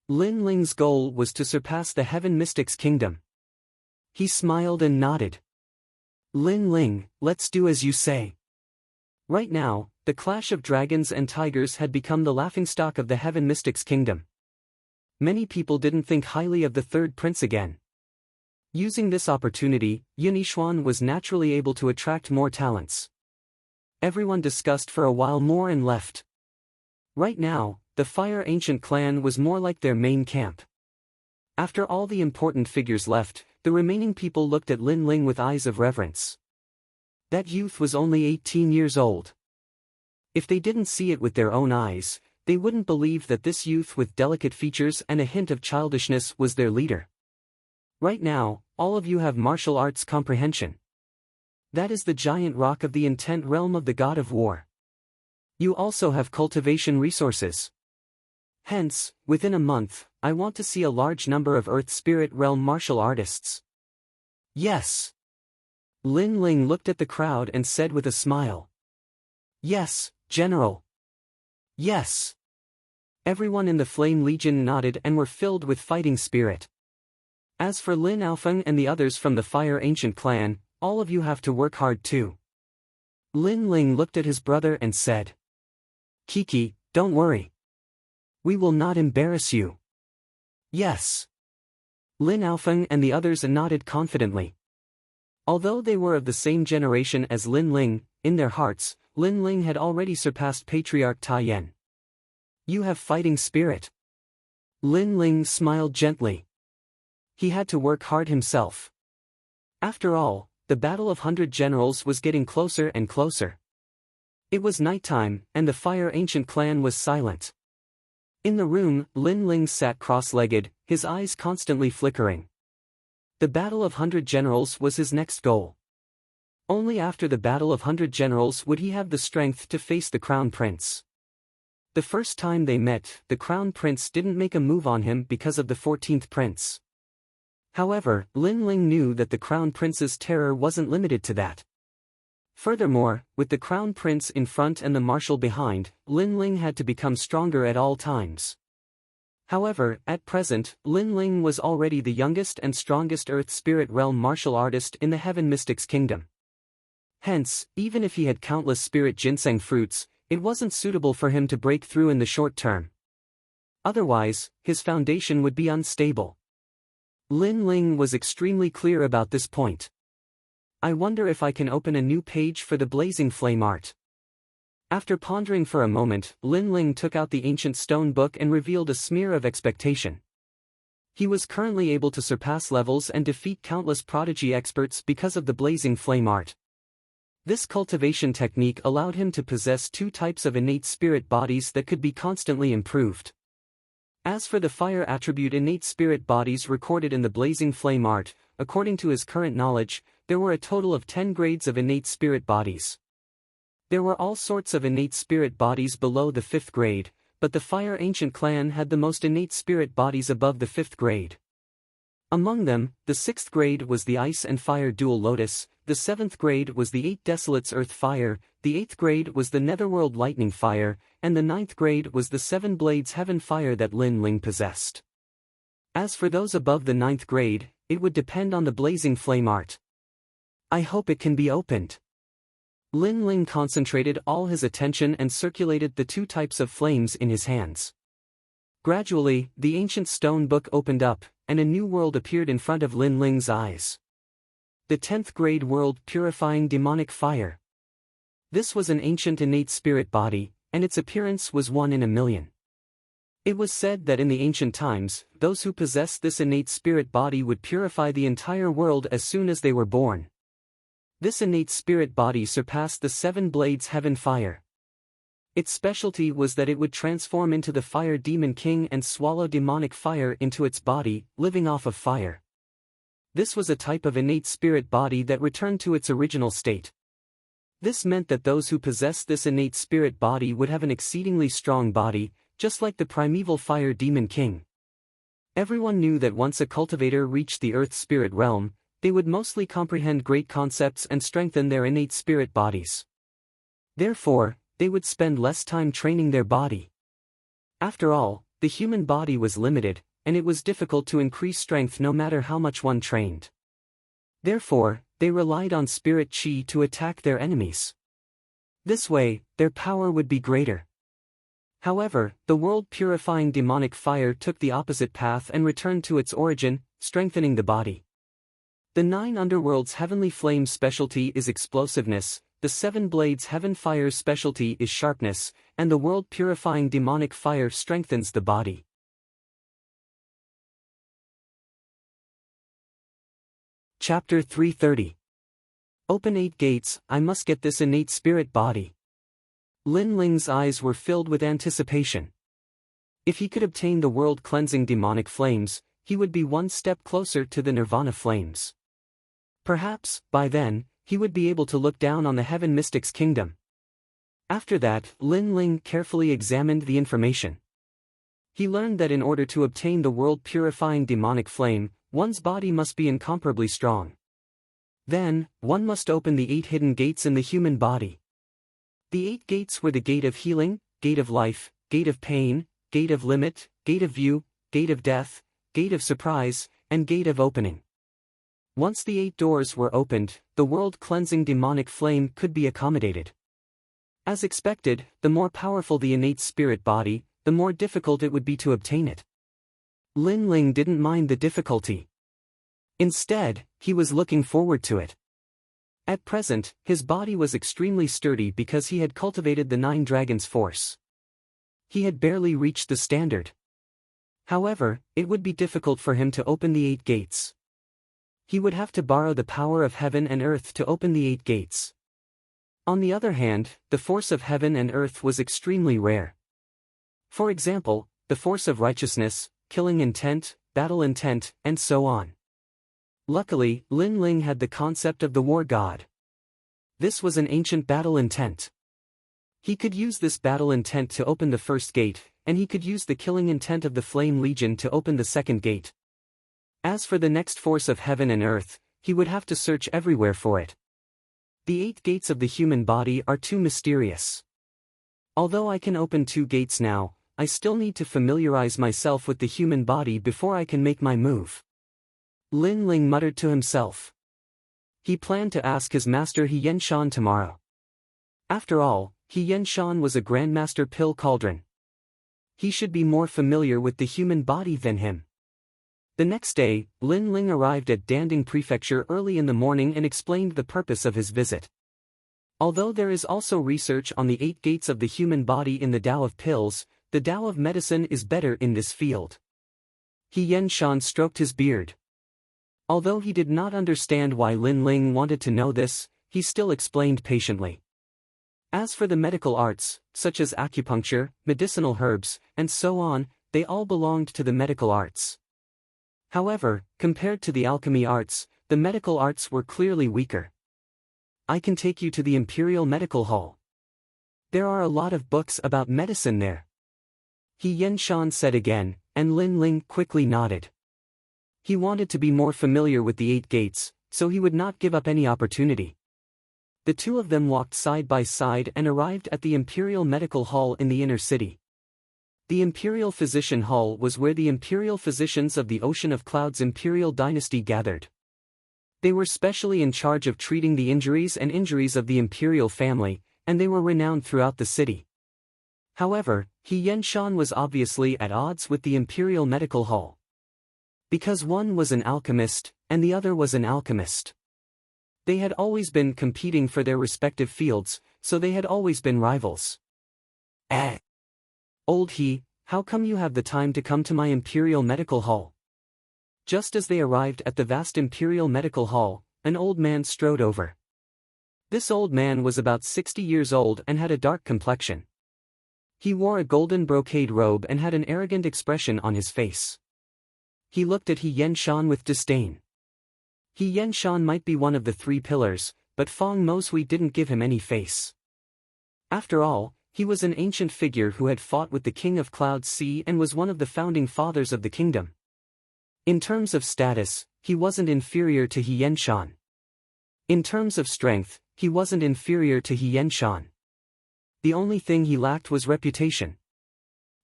Lin Ling's goal was to surpass the Heaven Mystic's kingdom. He smiled and nodded. Lin Ling, let's do as you say. Right now, the clash of dragons and tigers had become the laughingstock of the Heaven Mystic's kingdom. Many people didn't think highly of the third prince again. Using this opportunity, Yun Yixuan was naturally able to attract more talents. Everyone discussed for a while more and left. Right now, the Fire Ancient clan was more like their main camp. After all the important figures left, the remaining people looked at Lin Ling with eyes of reverence. That youth was only 18 years old. If they didn't see it with their own eyes, they wouldn't believe that this youth with delicate features and a hint of childishness was their leader. Right now, all of you have martial arts comprehension. That is the giant rock of the intent realm of the god of war. You also have cultivation resources. Hence, within a month, I want to see a large number of Earth Spirit Realm martial artists. Yes. Lin Ling looked at the crowd and said with a smile. Yes, General. Yes. Everyone in the Flame Legion nodded and were filled with fighting spirit. As for Lin Aofeng and the others from the Fire Ancient clan, all of you have to work hard too. Lin Ling looked at his brother and said. Kiki, don't worry. We will not embarrass you. Yes. Lin Aofeng and the others nodded confidently. Although they were of the same generation as Lin Ling, in their hearts, Lin Ling had already surpassed Patriarch Tai Yan. You have fighting spirit. Lin Ling smiled gently. He had to work hard himself. After all, the Battle of 100 Generals was getting closer and closer. It was nighttime, and the Fire Ancient clan was silent. In the room, Lin Ling sat cross-legged, his eyes constantly flickering. The Battle of 100 Generals was his next goal. Only after the Battle of 100 Generals would he have the strength to face the Crown Prince. The first time they met, the Crown Prince didn't make a move on him because of the 14th Prince. However, Lin Ling knew that the Crown Prince's terror wasn't limited to that. Furthermore, with the Crown Prince in front and the Marshal behind, Lin Ling had to become stronger at all times. However, at present, Lin Ling was already the youngest and strongest Earth Spirit Realm martial artist in the Heaven Mystics Kingdom. Hence, even if he had countless spirit ginseng fruits, it wasn't suitable for him to break through in the short term. Otherwise, his foundation would be unstable. Lin Ling was extremely clear about this point. I wonder if I can open a new page for the Blazing Flame art. After pondering for a moment, Lin Ling took out the ancient stone book and revealed a smear of expectation. He was currently able to surpass levels and defeat countless prodigy experts because of the Blazing Flame art. This cultivation technique allowed him to possess two types of innate spirit bodies that could be constantly improved. As for the fire attribute innate spirit bodies recorded in the Blazing Flame art, according to his current knowledge, there were a total of 10 grades of innate spirit bodies. There were all sorts of innate spirit bodies below the 5th grade, but the Fire Ancient clan had the most innate spirit bodies above the 5th grade. Among them, the 6th grade was the Ice and Fire Dual Lotus, the 7th grade was the 8 Desolates Earth Fire, the 8th grade was the Netherworld Lightning Fire, and the 9th grade was the 7 Blades Heaven Fire that Lin Ling possessed. As for those above the 9th grade, it would depend on the Blazing Flame art. I hope it can be opened. Lin Ling concentrated all his attention and circulated the two types of flames in his hands. Gradually, the ancient stone book opened up, and a new world appeared in front of Lin Ling's eyes. The 10th grade world Purifying Demonic Fire. This was an ancient innate spirit body, and its appearance was 1 in a million. It was said that in the ancient times, those who possessed this innate spirit body would purify the entire world as soon as they were born. This innate spirit body surpassed the 7 Blades Heaven Fire. Its specialty was that it would transform into the Fire Demon King and swallow demonic fire into its body, living off of fire. This was a type of innate spirit body that returned to its original state. This meant that those who possessed this innate spirit body would have an exceedingly strong body, just like the primeval Fire Demon King. Everyone knew that once a cultivator reached the Earth Spirit Realm, they would mostly comprehend great concepts and strengthen their innate spirit bodies. Therefore, they would spend less time training their body. After all, the human body was limited, and it was difficult to increase strength no matter how much one trained. Therefore, they relied on spirit chi to attack their enemies. This way, their power would be greater. However, the world-purifying demonic fire took the opposite path and returned to its origin, strengthening the body. The 9 underworlds' heavenly flame's specialty is explosiveness, the 7 blades heaven fire's specialty is sharpness, and the world-purifying demonic fire strengthens the body. Chapter 330. Open 8 gates, I must get this innate spirit body. Lin Ling's eyes were filled with anticipation. If he could obtain the world-cleansing demonic flames, he would be one step closer to the Nirvana flames. Perhaps, by then, he would be able to look down on the Heaven Mystics Kingdom. After that, Lin Ling carefully examined the information. He learned that in order to obtain the world-purifying demonic flame, one's body must be incomparably strong. Then, one must open the 8 hidden gates in the human body. The 8 gates were the gate of healing, gate of life, gate of pain, gate of limit, gate of view, gate of death, gate of surprise, and gate of opening. Once the 8 doors were opened, the world-cleansing demonic flame could be accommodated. As expected, the more powerful the innate spirit body, the more difficult it would be to obtain it. Lin Ling didn't mind the difficulty. Instead, he was looking forward to it. At present, his body was extremely sturdy because he had cultivated the 9 dragons' force. He had barely reached the standard. However, it would be difficult for him to open the 8 gates. He would have to borrow the power of heaven and earth to open the 8 gates. On the other hand, the force of heaven and earth was extremely rare. For example, the force of righteousness, killing intent, battle intent, and so on. Luckily, Lin Ling had the concept of the war god. This was an ancient battle intent. He could use this battle intent to open the first gate, and he could use the killing intent of the Flame Legion to open the second gate. As for the next force of heaven and earth, he would have to search everywhere for it. The 8 gates of the human body are too mysterious. Although I can open 2 gates now, I still need to familiarize myself with the human body before I can make my move. Lin Ling muttered to himself. He planned to ask his master He Yenshan tomorrow. After all, He Yenshan was a Grandmaster Pill Cauldron. He should be more familiar with the human body than him. The next day, Lin Ling arrived at Danding Prefecture early in the morning and explained the purpose of his visit. Although there is also research on the 8 gates of the human body in the Tao of Pills, the Tao of Medicine is better in this field. He Yenshan stroked his beard. Although he did not understand why Lin Ling wanted to know this, he still explained patiently. As for the medical arts, such as acupuncture, medicinal herbs, and so on, they all belonged to the medical arts. However, compared to the alchemy arts, the medical arts were clearly weaker. I can take you to the Imperial Medical Hall. There are a lot of books about medicine there. He Yenshan said again, and Lin Ling quickly nodded. He wanted to be more familiar with the 8 gates, so he would not give up any opportunity. The two of them walked side by side and arrived at the Imperial Medical Hall in the inner city. The Imperial Physician Hall was where the imperial physicians of the Ocean of Clouds imperial dynasty gathered. They were specially in charge of treating the injuries of the imperial family, and they were renowned throughout the city. However, He Yenshan was obviously at odds with the Imperial Medical Hall. Because one was an alchemist, and the other was an alchemist. They had always been competing for their respective fields, so they had always been rivals. Old He, how come you have the time to come to my Imperial Medical Hall? Just as they arrived at the vast Imperial Medical Hall, an old man strode over. This old man was about 60 years old and had a dark complexion. He wore a golden brocade robe and had an arrogant expression on his face. He looked at He Yenshan with disdain. He Yenshan might be one of the 3 pillars, but Feng Moshui didn't give him any face. After all, he was an ancient figure who had fought with the King of Cloud Sea and was one of the founding fathers of the kingdom. In terms of status, he wasn't inferior to He Yenshan. In terms of strength, he wasn't inferior to He Yenshan. The only thing he lacked was reputation.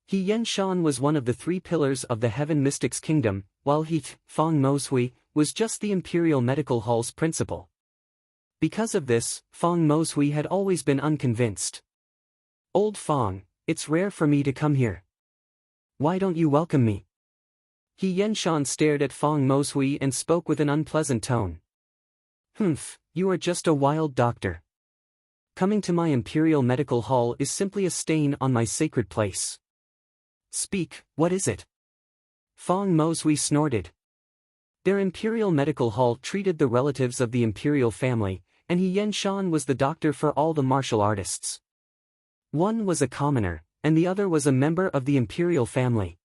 He Yenshan was one of the 3 pillars of the Heaven Mystics Kingdom, while Feng Moshui was just the Imperial Medical Hall's principal. Because of this, Feng Moshui had always been unconvinced. Old Feng, it's rare for me to come here. Why don't you welcome me? He Yenshan stared at Feng Moshui and spoke with an unpleasant tone. You are just a wild doctor. Coming to my Imperial Medical Hall is simply a stain on my sacred place. Speak, what is it? Feng Moshui snorted. Their Imperial Medical Hall treated the relatives of the Imperial family, and He Yenshan was the doctor for all the martial artists. One was a commoner, and the other was a member of the imperial family.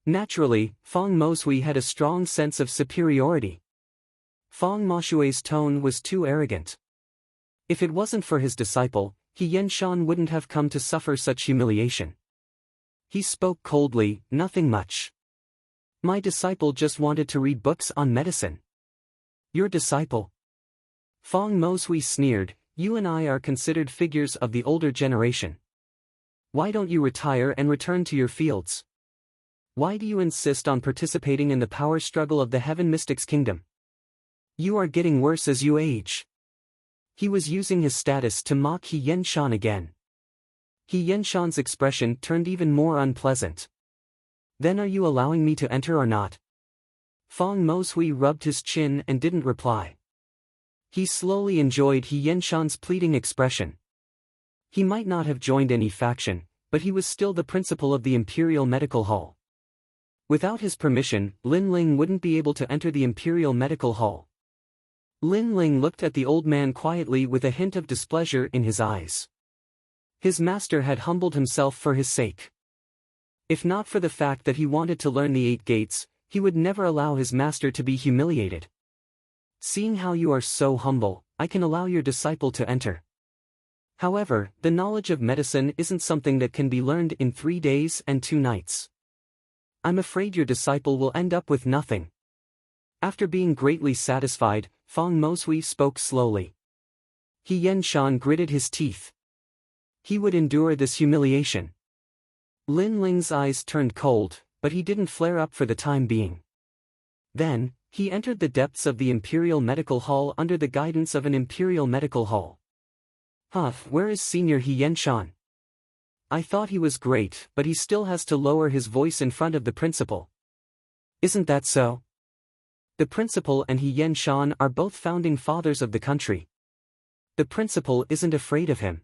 Naturally, Feng Moshui had a strong sense of superiority. Feng Moshui's tone was too arrogant. If it wasn't for his disciple, He Yenshan wouldn't have come to suffer such humiliation. He spoke coldly, nothing much. My disciple just wanted to read books on medicine. Your disciple? Feng Moshui sneered. You and I are considered figures of the older generation. Why don't you retire and return to your fields? Why do you insist on participating in the power struggle of the Heaven Mystics Kingdom? You are getting worse as you age. He was using his status to mock He Yenshan again. He Yenshan's expression turned even more unpleasant. Then are you allowing me to enter or not? Feng Moshui rubbed his chin and didn't reply. He slowly enjoyed He Yenshan's pleading expression. He might not have joined any faction, but he was still the principal of the Imperial Medical Hall. Without his permission, Lin Ling wouldn't be able to enter the Imperial Medical Hall. Lin Ling looked at the old man quietly with a hint of displeasure in his eyes. His master had humbled himself for his sake. If not for the fact that he wanted to learn the 8 gates, he would never allow his master to be humiliated. Seeing how you are so humble, I can allow your disciple to enter. However, the knowledge of medicine isn't something that can be learned in 3 days and 2 nights. I'm afraid your disciple will end up with nothing. After being greatly satisfied, Feng Mosui spoke slowly. He Yenshan gritted his teeth. He would endure this humiliation. Lin Ling's eyes turned cold, but he didn't flare up for the time being. Then, he entered the depths of the Imperial Medical Hall under the guidance of an Imperial Medical Hall. Where is Senior He Yenshan? I thought he was great, but he still has to lower his voice in front of the principal. Isn't that so? The principal and He Yenshan are both founding fathers of the country. The principal isn't afraid of him.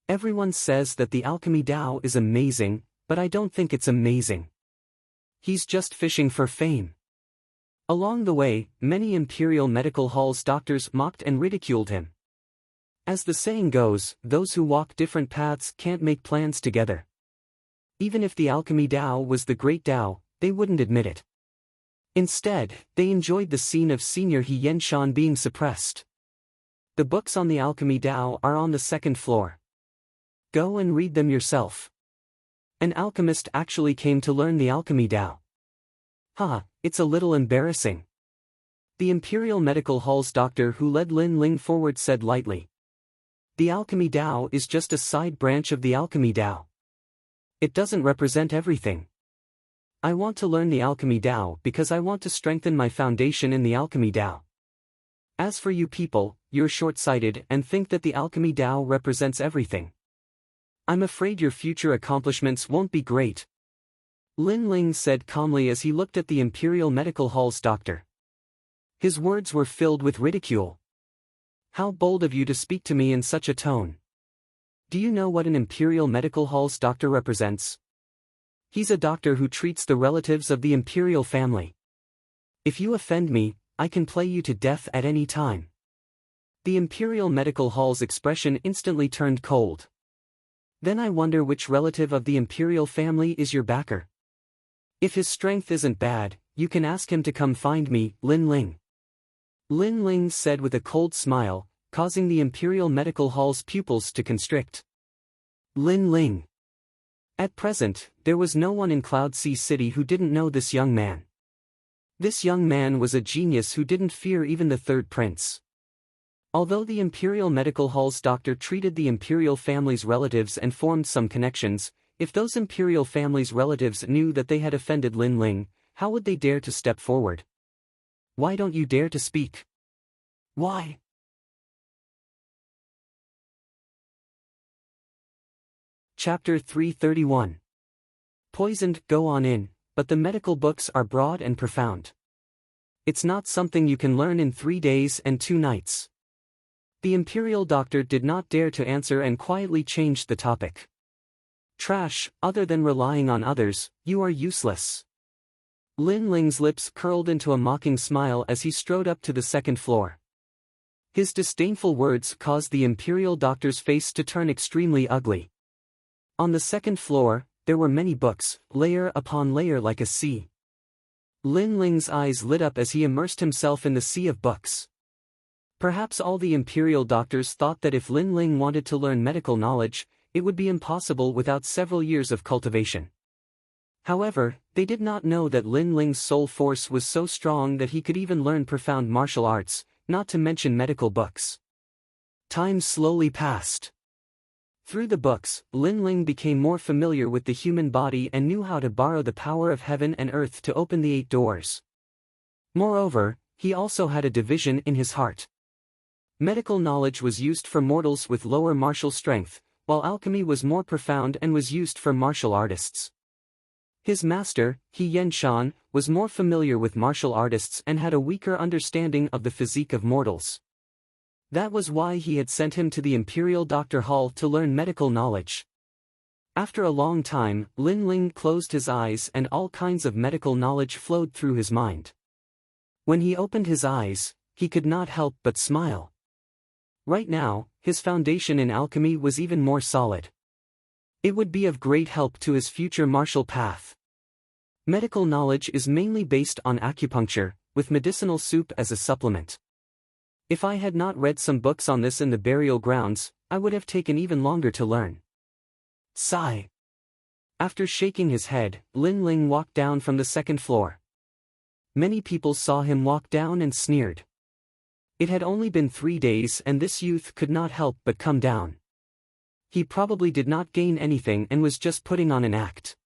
Everyone says that the alchemy Dao is amazing, but I don't think it's amazing. He's just fishing for fame. Along the way, many Imperial Medical Hall's doctors mocked and ridiculed him. As the saying goes, those who walk different paths can't make plans together. Even if the alchemy Dao was the great Dao, they wouldn't admit it. Instead, they enjoyed the scene of Senior He Yenshan being suppressed. The books on the alchemy Dao are on the 2nd floor. Go and read them yourself. An alchemist actually came to learn the alchemy Dao. It's a little embarrassing. The Imperial Medical Hall's doctor who led Lin Ling forward said lightly. The alchemy Dao is just a side branch of the alchemy Dao. It doesn't represent everything. I want to learn the alchemy Dao because I want to strengthen my foundation in the alchemy Dao. As for you people, you're short-sighted and think that the alchemy Dao represents everything. I'm afraid your future accomplishments won't be great. Lin Ling said calmly as he looked at the Imperial Medical Hall's doctor. His words were filled with ridicule. How bold of you to speak to me in such a tone. Do you know what an Imperial Medical Hall's doctor represents? He's a doctor who treats the relatives of the Imperial family. If you offend me, I can play you to death at any time. The Imperial Medical Hall's expression instantly turned cold. Then I wonder which relative of the Imperial family is your backer. If his strength isn't bad, you can ask him to come find me, Lin Ling. Lin Ling said with a cold smile, causing the Imperial Medical Hall's pupils to constrict. Lin Ling. At present, there was no one in Cloud Sea City who didn't know this young man. This young man was a genius who didn't fear even the 3rd prince. Although the Imperial Medical Hall's doctor treated the Imperial family's relatives and formed some connections, if those Imperial family's relatives knew that they had offended Lin Ling, how would they dare to step forward? Why don't you dare to speak? Why? Chapter 331. Poisoned, go on in, but the medical books are broad and profound. It's not something you can learn in 3 days and 2 nights. The Imperial doctor did not dare to answer and quietly changed the topic. Trash, other than relying on others, you are useless. Lin Ling's lips curled into a mocking smile as he strode up to the 2nd floor. His disdainful words caused the Imperial doctor's face to turn extremely ugly. On the 2nd floor, there were many books, layer upon layer like a sea. Lin Ling's eyes lit up as he immersed himself in the sea of books. Perhaps all the Imperial doctors thought that if Lin Ling wanted to learn medical knowledge, it would be impossible without several years of cultivation. However, they did not know that Lin Ling's soul force was so strong that he could even learn profound martial arts, not to mention medical books. Time slowly passed. Through the books, Lin Ling became more familiar with the human body and knew how to borrow the power of heaven and earth to open the 8 doors. Moreover, he also had a division in his heart. Medical knowledge was used for mortals with lower martial strength, while alchemy was more profound and was used for martial artists. His master, He Yenshan, was more familiar with martial artists and had a weaker understanding of the physique of mortals. That was why he had sent him to the Imperial Doctor Hall to learn medical knowledge. After a long time, Lin Ling closed his eyes and all kinds of medical knowledge flowed through his mind. When he opened his eyes, he could not help but smile. Right now, his foundation in alchemy was even more solid. It would be of great help to his future martial path. Medical knowledge is mainly based on acupuncture, with medicinal soup as a supplement. If I had not read some books on this in the burial grounds, I would have taken even longer to learn. Sigh. After shaking his head, Lin Ling walked down from the second floor. Many people saw him walk down and sneered. It had only been 3 days and this youth could not help but come down. He probably did not gain anything and was just putting on an act.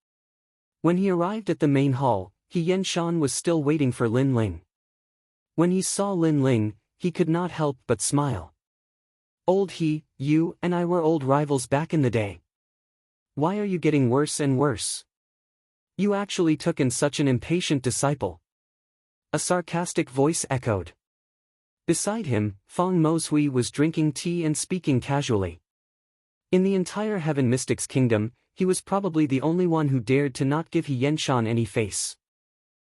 When he arrived at the main hall, He Yenshan was still waiting for Lin Ling. When he saw Lin Ling, he could not help but smile. Old He, you and I were old rivals back in the day. Why are you getting worse and worse? You actually took in such an impatient disciple. A sarcastic voice echoed. Beside him, Feng Moshui was drinking tea and speaking casually. In the entire Heaven Mystics Kingdom, he was probably the only one who dared to not give He Yenshan any face.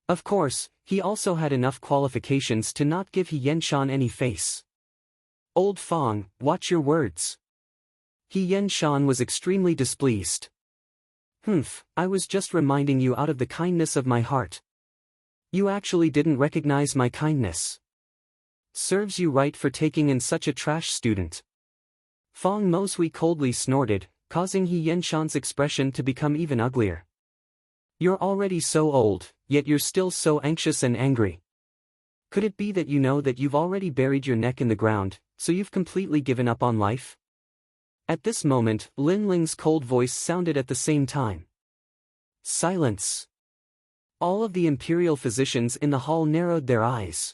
Of course, he also had enough qualifications to not give He Yenshan any face. Old Feng, watch your words. He Yenshan was extremely displeased. I was just reminding you out of the kindness of my heart. You actually didn't recognize my kindness. Serves you right for taking in such a trash student. Feng Moshui coldly snorted, causing He Yenshan's expression to become even uglier. You're already so old, yet you're still so anxious and angry. Could it be that you know that you've already buried your neck in the ground, so you've completely given up on life? At this moment, Lin Ling's cold voice sounded at the same time. Silence. All of the imperial physicians in the hall narrowed their eyes.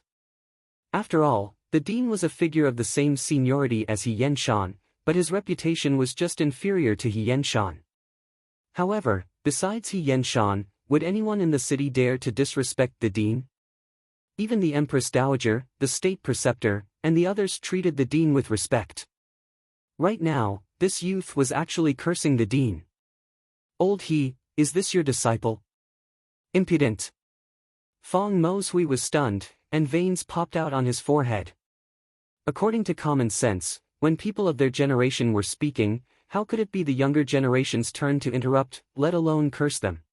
After all, the dean was a figure of the same seniority as He Yenshan, but his reputation was just inferior to He Yenshan. However, besides He Yenshan, would anyone in the city dare to disrespect the dean? Even the Empress Dowager, the state preceptor, and the others treated the dean with respect. Right now, this youth was actually cursing the dean. Old He, is this your disciple? Impudent. Feng Moshui was stunned, and veins popped out on his forehead. According to common sense, when people of their generation were speaking, how could it be the younger generation's turn to interrupt, let alone curse them?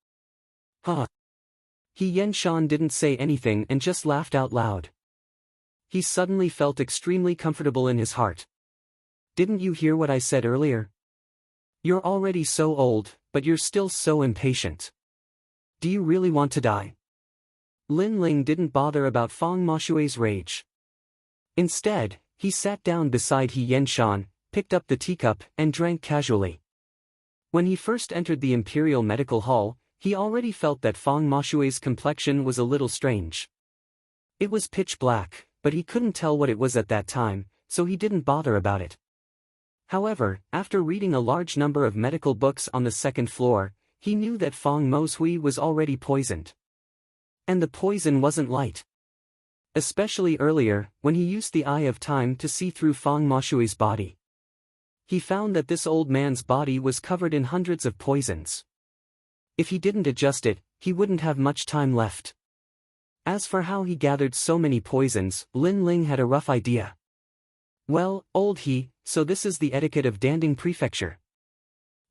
He Yenshan didn't say anything and just laughed out loud. He suddenly felt extremely comfortable in his heart. Didn't you hear what I said earlier? You're already so old, but you're still so impatient. Do you really want to die? Lin Ling didn't bother about Feng Moshui's rage. Instead, he sat down beside He Yenshan, picked up the teacup, and drank casually. When he first entered the Imperial Medical Hall, he already felt that Feng Moshui's complexion was a little strange. It was pitch black, but he couldn't tell what it was at that time, so he didn't bother about it. However, after reading a large number of medical books on the second floor, he knew that Feng Moshui was already poisoned. And the poison wasn't light. Especially earlier, when he used the Eye of Time to see through Feng Moshui's body. He found that this old man's body was covered in hundreds of poisons. If he didn't adjust it, he wouldn't have much time left. As for how he gathered so many poisons, Lin Ling had a rough idea. Well, old He, so this is the etiquette of Danding Prefecture.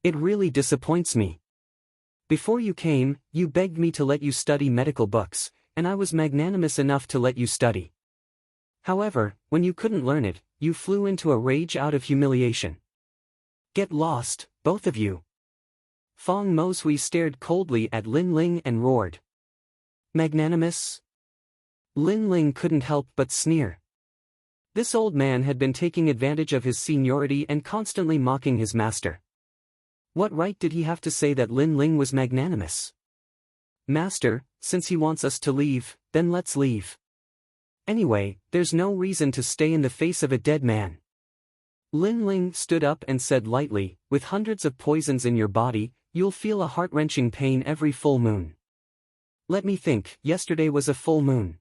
It really disappoints me. Before you came, you begged me to let you study medical books, and I was magnanimous enough to let you study. However, when you couldn't learn it, you flew into a rage out of humiliation. Get lost, both of you. Feng Moshui stared coldly at Lin Ling and roared. Magnanimous? Lin Ling couldn't help but sneer. This old man had been taking advantage of his seniority and constantly mocking his master. What right did he have to say that Lin Ling was magnanimous? Master, since he wants us to leave, then let's leave. Anyway, there's no reason to stay in the face of a dead man. Lin Ling stood up and said lightly, with hundreds of poisons in your body, you'll feel a heart-wrenching pain every full moon. Let me think, yesterday was a full moon.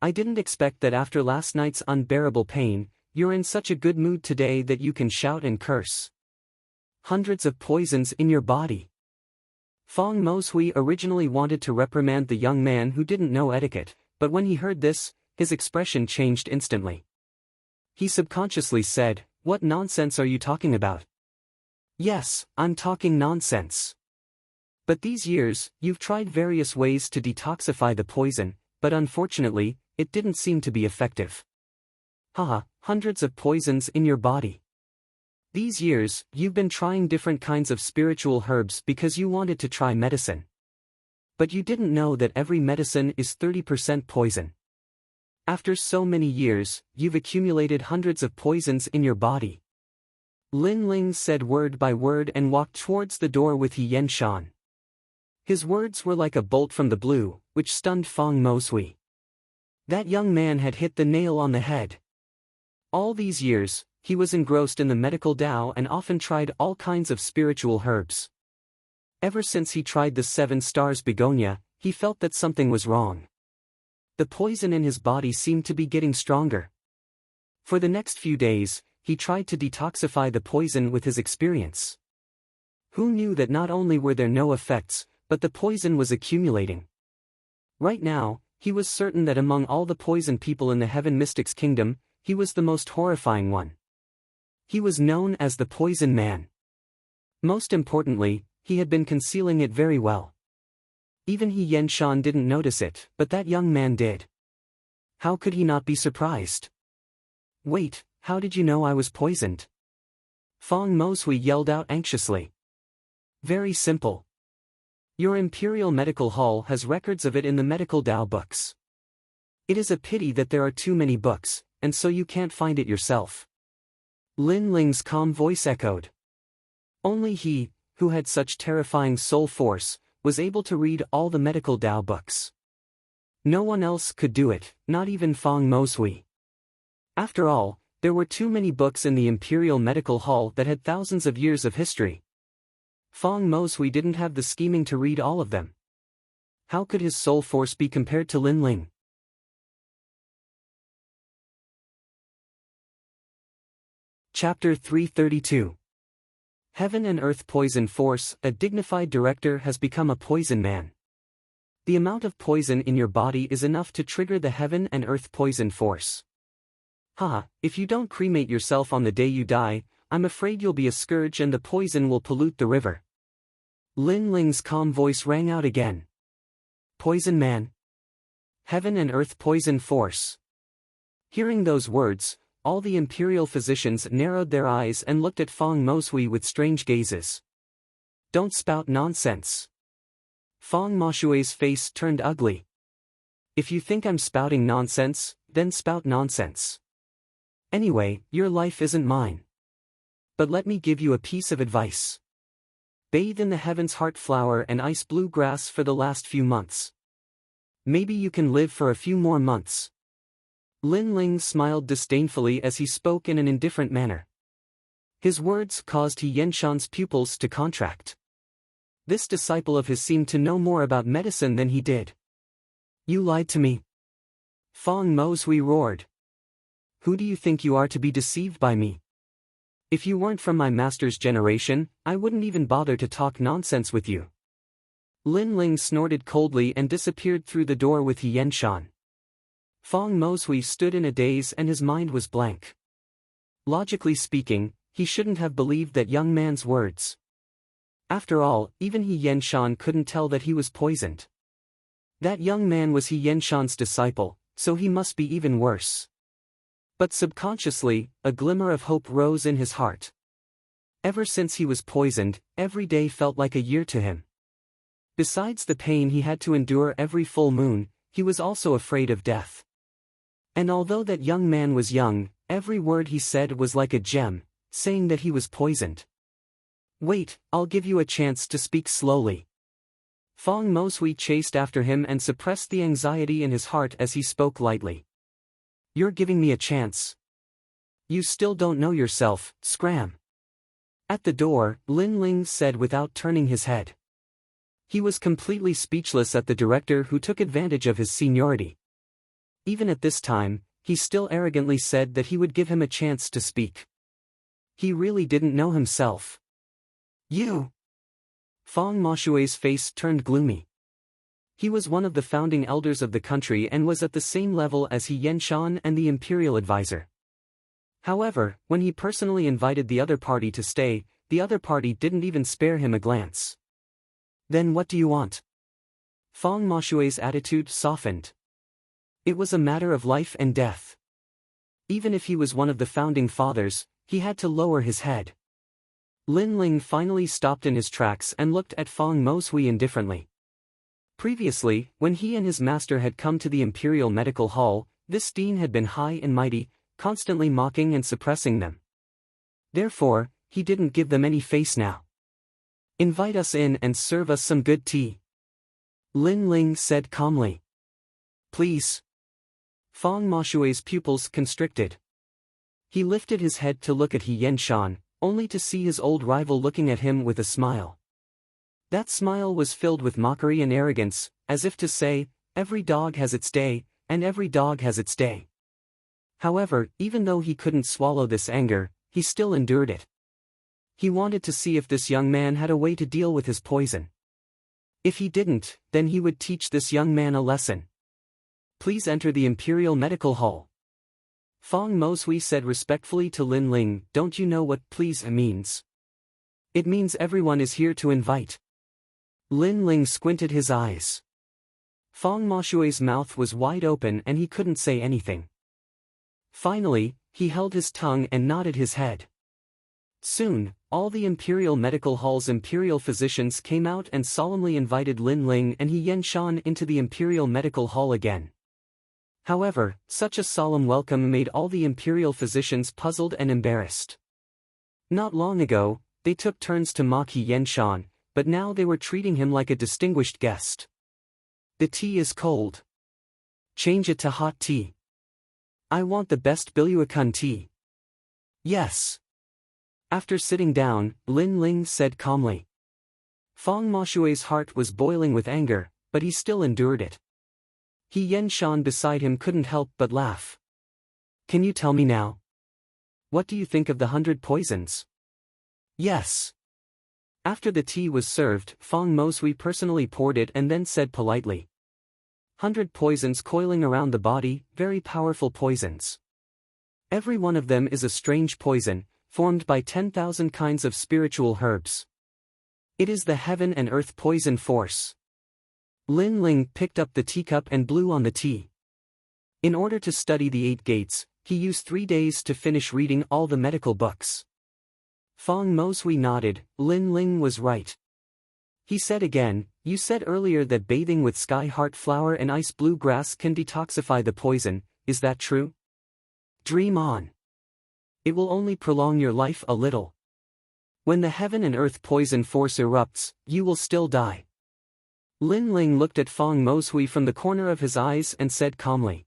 I didn't expect that after last night's unbearable pain, you're in such a good mood today that you can shout and curse. hundreds of poisons in your body. Fong Moshui originally wanted to reprimand the young man who didn't know etiquette, but when he heard this, his expression changed instantly. He subconsciously said, "What nonsense are you talking about?" "Yes, I'm talking nonsense. But these years, you've tried various ways to detoxify the poison, but unfortunately, it didn't seem to be effective." "Haha, hundreds of poisons in your body. These years, you've been trying different kinds of spiritual herbs because you wanted to try medicine. But you didn't know that every medicine is 30% poison. After so many years, you've accumulated hundreds of poisons in your body." Lin Ling said word by word and walked towards the door with He Yenshan. His words were like a bolt from the blue, which stunned Fong Moshui. That young man had hit the nail on the head. All these years, he was engrossed in the medical Tao and often tried all kinds of spiritual herbs. Ever since he tried the 7 stars begonia, he felt that something was wrong. The poison in his body seemed to be getting stronger. For the next few days, he tried to detoxify the poison with his experience. Who knew that not only were there no effects, but the poison was accumulating? Right now, he was certain that among all the poison people in the Heaven Mystics Kingdom, he was the most horrifying one. He was known as the Poison Man. Most importantly, he had been concealing it very well. Even He Yenshan didn't notice it, but that young man did. How could he not be surprised? "Wait, how did you know I was poisoned?" Fong Moshui yelled out anxiously. "Very simple. Your Imperial Medical Hall has records of it in the medical Tao books. It is a pity that there are too many books, and so you can't find it yourself." Lin Ling's calm voice echoed. Only he, who had such terrifying soul force, was able to read all the medical Tao books. No one else could do it, not even Fong Moshui. After all, there were too many books in the Imperial Medical Hall that had thousands of years of history. Fong Moshui didn't have the scheming to read all of them. How could his soul force be compared to Lin Ling? Chapter 332. Heaven and Earth Poison Force. A dignified director has become a poison man. The amount of poison in your body is enough to trigger the Heaven and Earth Poison Force. If you don't cremate yourself on the day you die, I'm afraid you'll be a scourge and the poison will pollute the river. Lin Ling's calm voice rang out again. Poison Man. Heaven and Earth Poison Force. Hearing those words, all the imperial physicians narrowed their eyes and looked at Fong Moshui with strange gazes. "Don't spout nonsense." Fong Moshui's face turned ugly. "If you think I'm spouting nonsense, then spout nonsense. Anyway, your life isn't mine. But let me give you a piece of advice. Bathe in the Heaven's Heart Flower and Ice Blue Grass for the last few months. Maybe you can live for a few more months." Lin Ling smiled disdainfully as he spoke in an indifferent manner. His words caused He Yenshan's pupils to contract. This disciple of his seemed to know more about medicine than he did. "You lied to me." Fong Moshui roared. "Who do you think you are to be deceived by me? If you weren't from my master's generation, I wouldn't even bother to talk nonsense with you." Lin Ling snorted coldly and disappeared through the door with He Yenshan. Fong Moshui stood in a daze and his mind was blank. Logically speaking, he shouldn't have believed that young man's words. After all, even He Yenshan couldn't tell that he was poisoned. That young man was He Yenshan's disciple, so he must be even worse. But subconsciously, a glimmer of hope rose in his heart. Ever since he was poisoned, every day felt like a year to him. Besides the pain he had to endure every full moon, he was also afraid of death. And although that young man was young, every word he said was like a gem, saying that he was poisoned. "Wait, I'll give you a chance to speak slowly." Fong Moshui chased after him and suppressed the anxiety in his heart as he spoke lightly. "You're giving me a chance. You still don't know yourself, scram." At the door, Lin Ling said without turning his head. He was completely speechless at the director who took advantage of his seniority. Even at this time, he still arrogantly said that he would give him a chance to speak. He really didn't know himself. You! Fang Moshue's face turned gloomy. He was one of the founding elders of the country and was at the same level as He Yenshan and the imperial advisor. However, when he personally invited the other party to stay, the other party didn't even spare him a glance. Then what do you want? Fang Moshue's attitude softened. It was a matter of life and death. Even if he was one of the founding fathers, he had to lower his head. Lin Ling finally stopped in his tracks and looked at Fang Moshui indifferently. Previously, when he and his master had come to the Imperial Medical Hall, this dean had been high and mighty, constantly mocking and suppressing them. Therefore, he didn't give them any face now. Invite us in and serve us some good tea. Lin Ling said calmly. Please. Fang Moshue's pupils constricted. He lifted his head to look at He Yenshan, only to see his old rival looking at him with a smile. That smile was filled with mockery and arrogance, as if to say, every dog has its day, and every dog has its day. However, even though he couldn't swallow this anger, he still endured it. He wanted to see if this young man had a way to deal with his poison. If he didn't, then he would teach this young man a lesson. Please enter the Imperial Medical Hall. Fang Moshui said respectfully to Lin Ling, don't you know what please means? It means everyone is here to invite. Lin Ling squinted his eyes. Fang Moshue's mouth was wide open and he couldn't say anything. Finally, he held his tongue and nodded his head. Soon, all the Imperial Medical Hall's imperial physicians came out and solemnly invited Lin Ling and He Yenshan into the Imperial Medical Hall again. However, such a solemn welcome made all the imperial physicians puzzled and embarrassed. Not long ago, they took turns to mock He Yenshan, but now they were treating him like a distinguished guest. The tea is cold. Change it to hot tea. I want the best Biluakun tea. Yes. After sitting down, Lin Ling said calmly. Fang Moshue's heart was boiling with anger, but he still endured it. He Yenshan beside him couldn't help but laugh. Can you tell me now? What do you think of the 100 poisons? Yes. After the tea was served, Fang Moshui personally poured it and then said politely. 100 poisons coiling around the body, very powerful poisons. Every one of them is a strange poison, formed by 10,000 kinds of spiritual herbs. It is the heaven and earth poison force. Lin Ling picked up the teacup and blew on the tea. In order to study the 8 gates, he used 3 days to finish reading all the medical books. Fang Moshui nodded, Lin Ling was right. He said again, you said earlier that bathing with sky heart flower and ice blue grass can detoxify the poison, is that true? Dream on. It will only prolong your life a little. When the heaven and earth poison force erupts, you will still die. Lin Ling looked at Fang Moshui from the corner of his eyes and said calmly.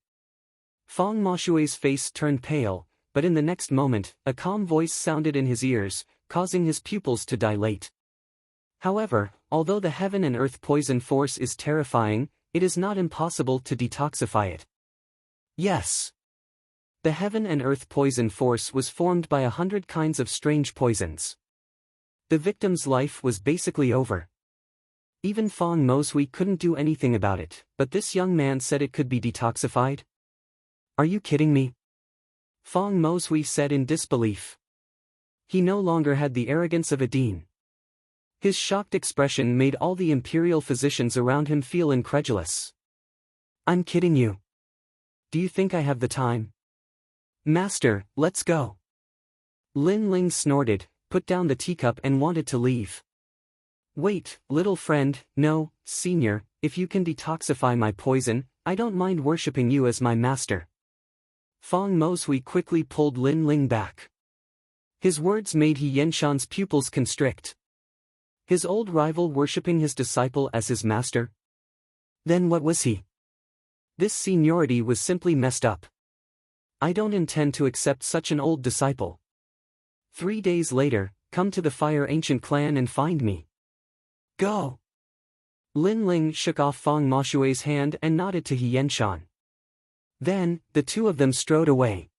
Fang Moshue's face turned pale, but in the next moment, a calm voice sounded in his ears, causing his pupils to dilate. However, although the heaven and earth poison force is terrifying, it is not impossible to detoxify it. Yes. The heaven and earth poison force was formed by 100 kinds of strange poisons. The victim's life was basically over. Even Fang Moshui couldn't do anything about it, but this young man said it could be detoxified? Are you kidding me? Fang Moshui said in disbelief. He no longer had the arrogance of a dean. His shocked expression made all the imperial physicians around him feel incredulous. I'm kidding you. Do you think I have the time? Master, let's go. Lin Ling snorted, put down the teacup and wanted to leave. Wait, little friend, no, senior, if you can detoxify my poison, I don't mind worshipping you as my master. Fang Moshui quickly pulled Lin Ling back. His words made He Yenshan's pupils constrict. His old rival worshipping his disciple as his master? Then what was he? This seniority was simply messed up. I don't intend to accept such an old disciple. 3 days later, come to the Fire Ancient Clan and find me. Go! Lin Ling shook off Fang Moshue's hand and nodded to He Yenshan. Then, the two of them strode away.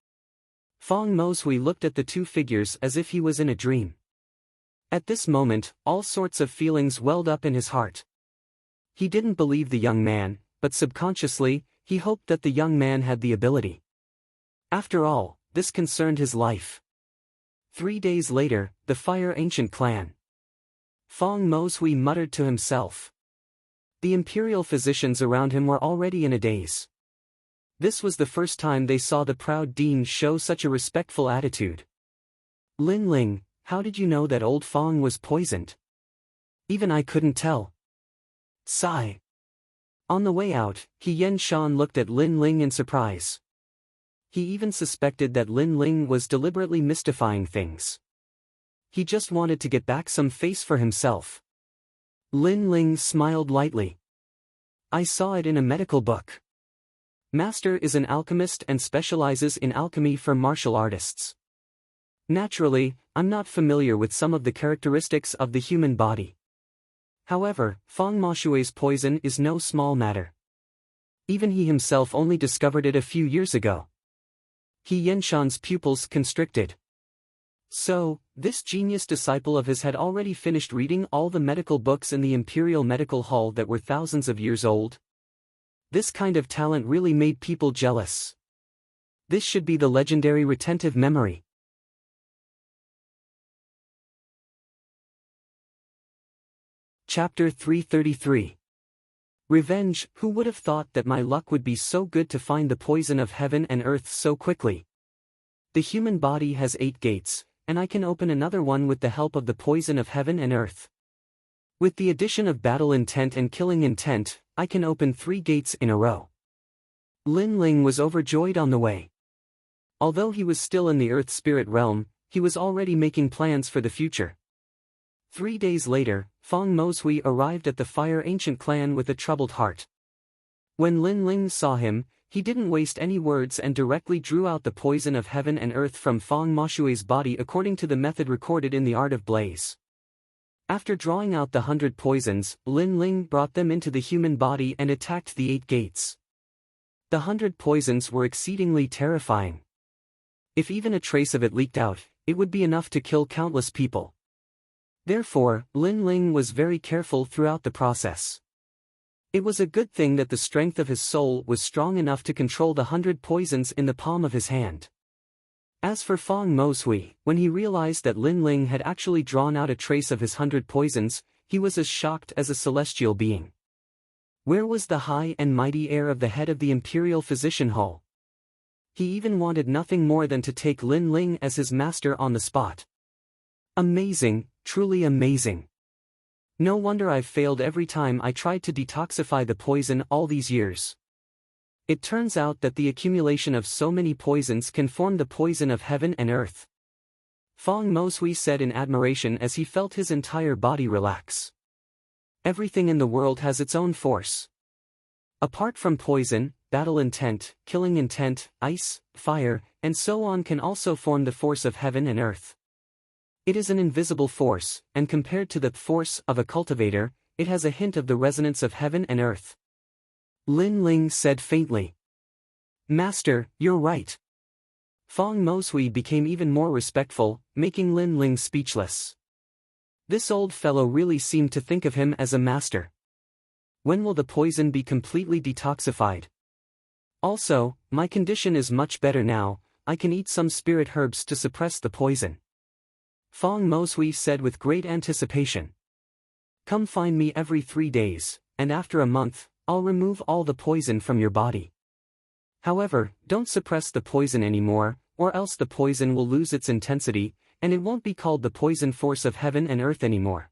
Fang Moshui looked at the two figures as if he was in a dream. At this moment, all sorts of feelings welled up in his heart. He didn't believe the young man, but subconsciously, he hoped that the young man had the ability. After all, this concerned his life. 3 days later, the Fire Ancient Clan. Fong Moshui muttered to himself. The imperial physicians around him were already in a daze. This was the first time they saw the proud dean show such a respectful attitude. Lin Ling, how did you know that old Fong was poisoned? Even I couldn't tell. Sigh. On the way out, He Yen Shan looked at Lin Ling in surprise. He even suspected that Lin Ling was deliberately mystifying things. He just wanted to get back some face for himself. Lin Ling smiled lightly. I saw it in a medical book. Master is an alchemist and specializes in alchemy for martial artists. Naturally, I'm not familiar with some of the characteristics of the human body. However, Fong Moshui's poison is no small matter. Even he himself only discovered it a few years ago. He Yenshan's pupils constricted. So, this genius disciple of his had already finished reading all the medical books in the Imperial Medical Hall that were thousands of years old. This kind of talent really made people jealous. This should be the legendary retentive memory. Chapter 333. Revenge. Who would have thought that my luck would be so good to find the poison of heaven and earth so quickly? The human body has 8 gates, and I can open another one with the help of the poison of heaven and earth. With the addition of battle intent and killing intent, I can open 3 gates in a row. Lin Ling was overjoyed on the way. Although he was still in the earth spirit realm, he was already making plans for the future. 3 days later, Fong Moshui arrived at the Fire Ancient Clan with a troubled heart. When Lin Ling saw him, he didn't waste any words and directly drew out the poison of heaven and earth from Fong Moshui's body according to the method recorded in the Art of Blaze. After drawing out the 100 poisons, Lin Ling brought them into the human body and attacked the 8 gates. The 100 poisons were exceedingly terrifying. If even a trace of it leaked out, it would be enough to kill countless people. Therefore, Lin Ling was very careful throughout the process. It was a good thing that the strength of his soul was strong enough to control the 100 poisons in the palm of his hand. As for Fong Moshui, when he realized that Lin Ling had actually drawn out a trace of his 100 poisons, he was as shocked as a celestial being. Where was the high and mighty air of the head of the Imperial Physician Hall? He even wanted nothing more than to take Lin Ling as his master on the spot. Amazing, truly amazing. No wonder I've failed every time I tried to detoxify the poison all these years. It turns out that the accumulation of so many poisons can form the poison of heaven and earth. Fong Moshui said in admiration as he felt his entire body relax. Everything in the world has its own force. Apart from poison, battle intent, killing intent, ice, fire, and so on can also form the force of heaven and earth. It is an invisible force, and compared to the force of a cultivator, it has a hint of the resonance of heaven and earth. Lin Ling said faintly. Master, you're right. Fong Moshui became even more respectful, making Lin Ling speechless. This old fellow really seemed to think of him as a master. When will the poison be completely detoxified? Also, my condition is much better now, I can eat some spirit herbs to suppress the poison. Fong Moshui said with great anticipation. Come find me every 3 days, and after a month, I'll remove all the poison from your body. However, don't suppress the poison anymore, or else the poison will lose its intensity, and it won't be called the poison force of heaven and earth anymore.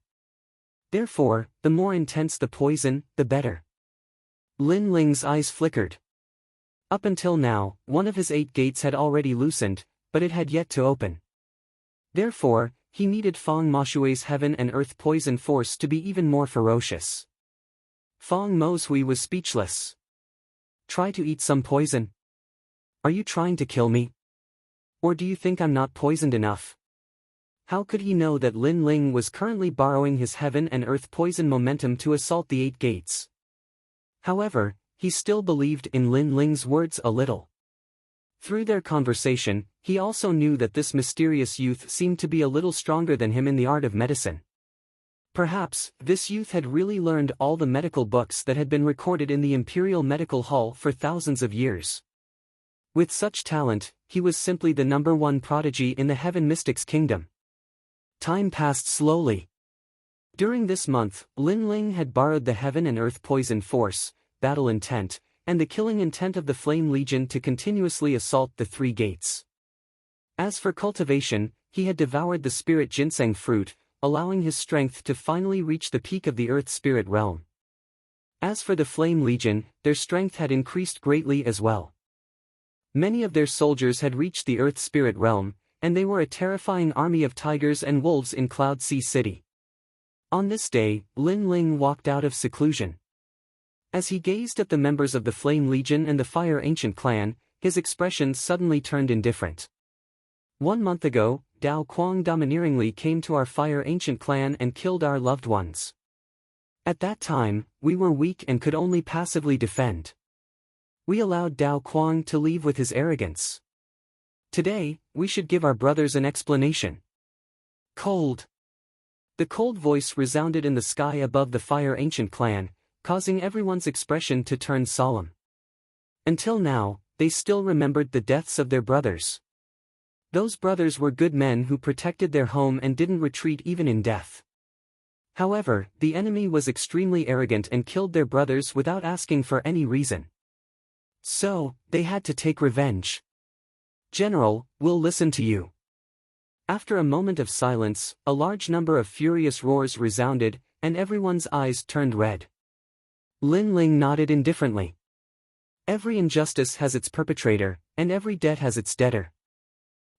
Therefore, the more intense the poison, the better. Lin Ling's eyes flickered. Up until now, one of his 8 gates had already loosened, but it had yet to open. Therefore, he needed Fong Moshui's heaven and earth poison force to be even more ferocious. Fong Moshui was speechless. Try to eat some poison? Are you trying to kill me? Or do you think I'm not poisoned enough? How could he know that Lin Ling was currently borrowing his heaven and earth poison momentum to assault the 8 gates? However, he still believed in Lin Ling's words a little. Through their conversation, he also knew that this mysterious youth seemed to be a little stronger than him in the art of medicine. Perhaps, this youth had really learned all the medical books that had been recorded in the Imperial Medical Hall for thousands of years. With such talent, he was simply the #1 prodigy in the Heaven Mystics Kingdom. Time passed slowly. During this month, Lin Ling had borrowed the Heaven and Earth Poison Force, Battle Intent, and the Killing Intent of the Flame Legion to continuously assault the 3 gates. As for cultivation, he had devoured the Spirit Ginseng fruit, allowing his strength to finally reach the peak of the Earth Spirit realm. As for the Flame Legion, their strength had increased greatly as well. Many of their soldiers had reached the Earth Spirit realm, and they were a terrifying army of tigers and wolves in Cloud Sea City. On this day, Lin Ling walked out of seclusion. As he gazed at the members of the Flame Legion and the Fire Ancient clan, his expression suddenly turned indifferent. 1 month ago, Dao Quang domineeringly came to our Fire Ancient clan and killed our loved ones. At that time, we were weak and could only passively defend. We allowed Dao Quang to leave with his arrogance. Today, we should give our brothers an explanation. Cold. The cold voice resounded in the sky above the Fire Ancient clan, causing everyone's expression to turn solemn. Until now, they still remembered the deaths of their brothers. Those brothers were good men who protected their home and didn't retreat even in death. However, the enemy was extremely arrogant and killed their brothers without asking for any reason. So, they had to take revenge. General, we'll listen to you. After a moment of silence, a large number of furious roars resounded, and everyone's eyes turned red. Lin Ling nodded indifferently. Every injustice has its perpetrator, and every debt has its debtor.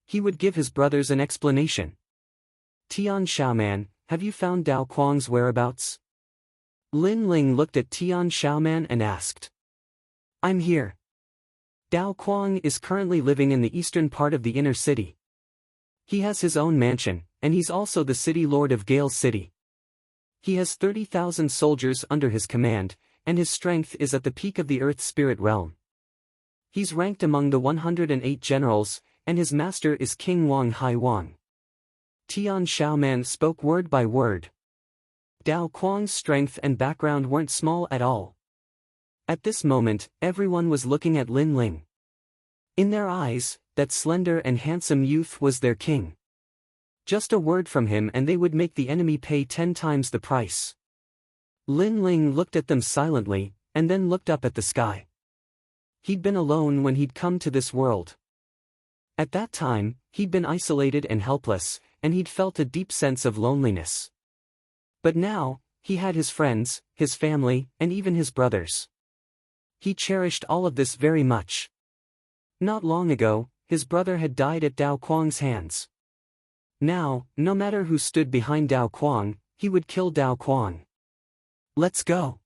He would give his brothers an explanation. Tian Xiaoman, have you found Dao Quang's whereabouts? Lin Ling looked at Tian Xiaoman and asked. I'm here. Dao Quang is currently living in the eastern part of the inner city. He has his own mansion, and he's also the city lord of Gale City. He has 30,000 soldiers under his command, and his strength is at the peak of the Earth Spirit realm. He's ranked among the 108 generals, and his master is King Wang Hai Wang. Tian Xiaoman spoke word by word. Dao Quang's strength and background weren't small at all. At this moment, everyone was looking at Lin Ling. In their eyes, that slender and handsome youth was their king. Just a word from him and they would make the enemy pay 10 times the price. Lin Ling looked at them silently, and then looked up at the sky. He'd been alone when he'd come to this world. At that time, he'd been isolated and helpless, and he'd felt a deep sense of loneliness. But now, he had his friends, his family, and even his brothers. He cherished all of this very much. Not long ago, his brother had died at Dao Quang's hands. Now, no matter who stood behind Dao Quang, he would kill Dao Quang. Let's go.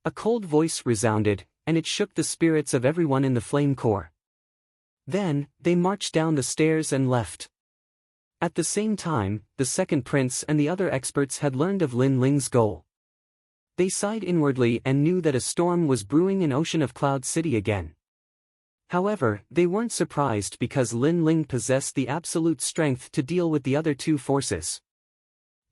A cold voice resounded, and it shook the spirits of everyone in the flame core. Then, they marched down the stairs and left. At the same time, the second prince and the other experts had learned of Lin Ling's goal. They sighed inwardly and knew that a storm was brewing in Ocean of Cloud City again. However, they weren't surprised because Lin Ling possessed the absolute strength to deal with the other two forces.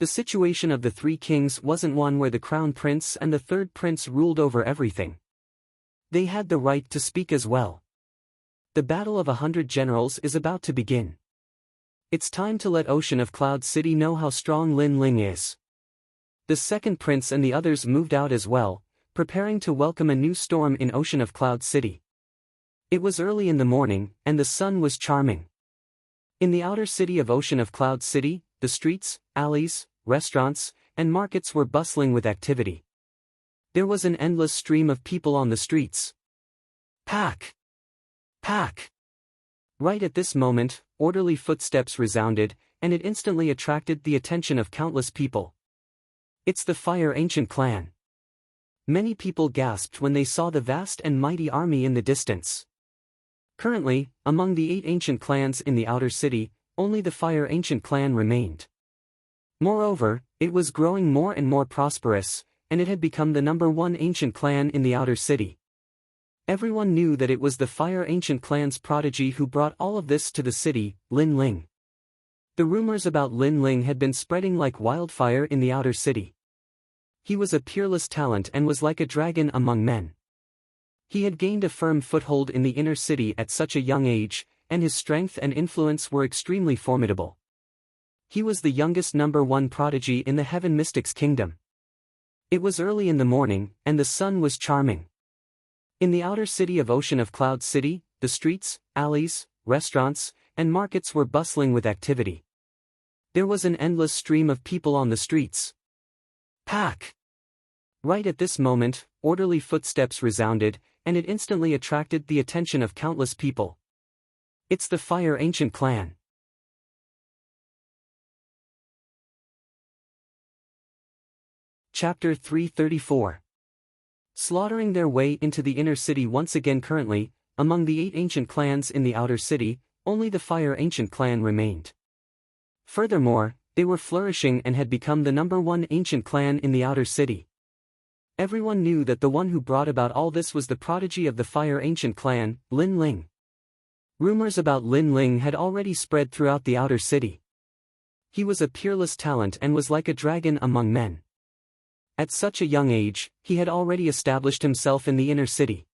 The situation of the three kings wasn't one where the crown prince and the third prince ruled over everything. They had the right to speak as well. The battle of 100 generals is about to begin. It's time to let Ocean of Cloud City know how strong Lin Ling is. The second prince and the others moved out as well, preparing to welcome a new storm in Ocean of Cloud City. It was early in the morning, and the sun was charming. In the outer city of Ocean of Cloud City, the streets, alleys, restaurants, and markets were bustling with activity. There was an endless stream of people on the streets. Pack! Pack! Right at this moment, orderly footsteps resounded, and it instantly attracted the attention of countless people. It's the Fire Ancient clan. Many people gasped when they saw the vast and mighty army in the distance. Currently, among the 8 ancient clans in the outer city, only the Fire Ancient clan remained. Moreover, it was growing more and more prosperous, and it had become the #1 ancient clan in the outer city. Everyone knew that it was the Fire Ancient Clan's prodigy who brought all of this to the city, Lin Ling. The rumors about Lin Ling had been spreading like wildfire in the outer city. He was a peerless talent and was like a dragon among men. He had gained a firm foothold in the inner city at such a young age, and his strength and influence were extremely formidable. He was the youngest #1 prodigy in the Heaven Mystics Kingdom. It was early in the morning, and the sun was charming. In the outer city of Ocean of Cloud City, the streets, alleys, restaurants, and markets were bustling with activity. There was an endless stream of people on the streets. Pack! Right at this moment, orderly footsteps resounded, and it instantly attracted the attention of countless people. It's the Fire Ancient Clan. Chapter 334. Slaughtering their way into the inner city once again. Currently, among the 8 ancient clans in the outer city, only the Fire Ancient Clan remained. Furthermore, they were flourishing and had become the #1 ancient clan in the outer city. Everyone knew that the one who brought about all this was the prodigy of the Fire Ancient Clan, Lin Ling. Rumors about Lin Ling had already spread throughout the outer city. He was a peerless talent and was like a dragon among men. At such a young age, he had already established himself in the inner city.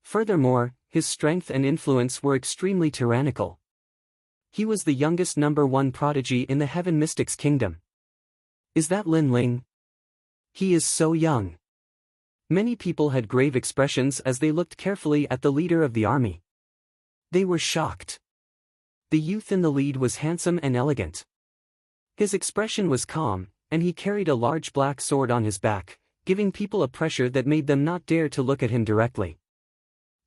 Furthermore, his strength and influence were extremely tyrannical. He was the youngest #1 prodigy in the Heaven Mystics Kingdom. Is that Lin Ling? He is so young. Many people had grave expressions as they looked carefully at the leader of the army. They were shocked. The youth in the lead was handsome and elegant. His expression was calm, and he carried a large black sword on his back, giving people a pressure that made them not dare to look at him directly.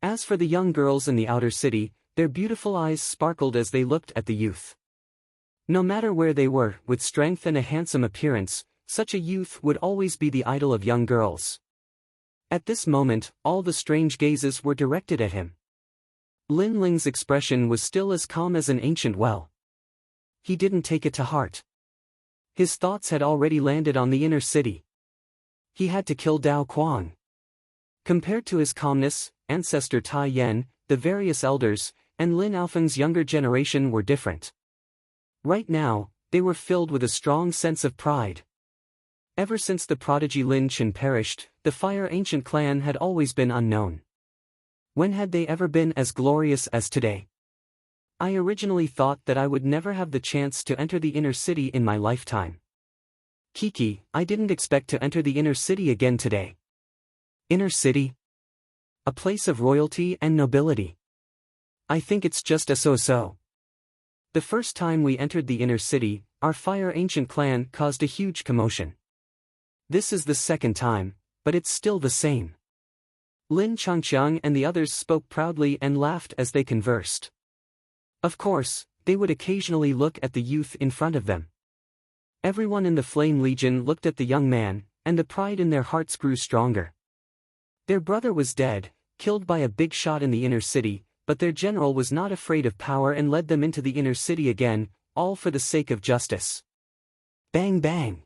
As for the young girls in the outer city, their beautiful eyes sparkled as they looked at the youth. No matter where they were, with strength and a handsome appearance, such a youth would always be the idol of young girls. At this moment, all the strange gazes were directed at him. Lin Ling's expression was still as calm as an ancient well. He didn't take it to heart. His thoughts had already landed on the inner city. He had to kill Dao Quang. Compared to his calmness, ancestor Tai Yan, the various elders, and Lin Alfeng's younger generation were different. Right now, they were filled with a strong sense of pride. Ever since the prodigy Lin Chen perished, the Fire Ancient Clan had always been unknown. When had they ever been as glorious as today? I originally thought that I would never have the chance to enter the inner city in my lifetime. Kiki, I didn't expect to enter the inner city again today. Inner city? A place of royalty and nobility. I think it's just a so-so. The first time we entered the inner city, our Fire Ancient Clan caused a huge commotion. This is the second time, but it's still the same. Lin Changqiang and the others spoke proudly and laughed as they conversed. Of course, they would occasionally look at the youth in front of them. Everyone in the Flame Legion looked at the young man, and the pride in their hearts grew stronger. Their brother was dead, killed by a big shot in the inner city, but their general was not afraid of power and led them into the inner city again, all for the sake of justice. Bang bang!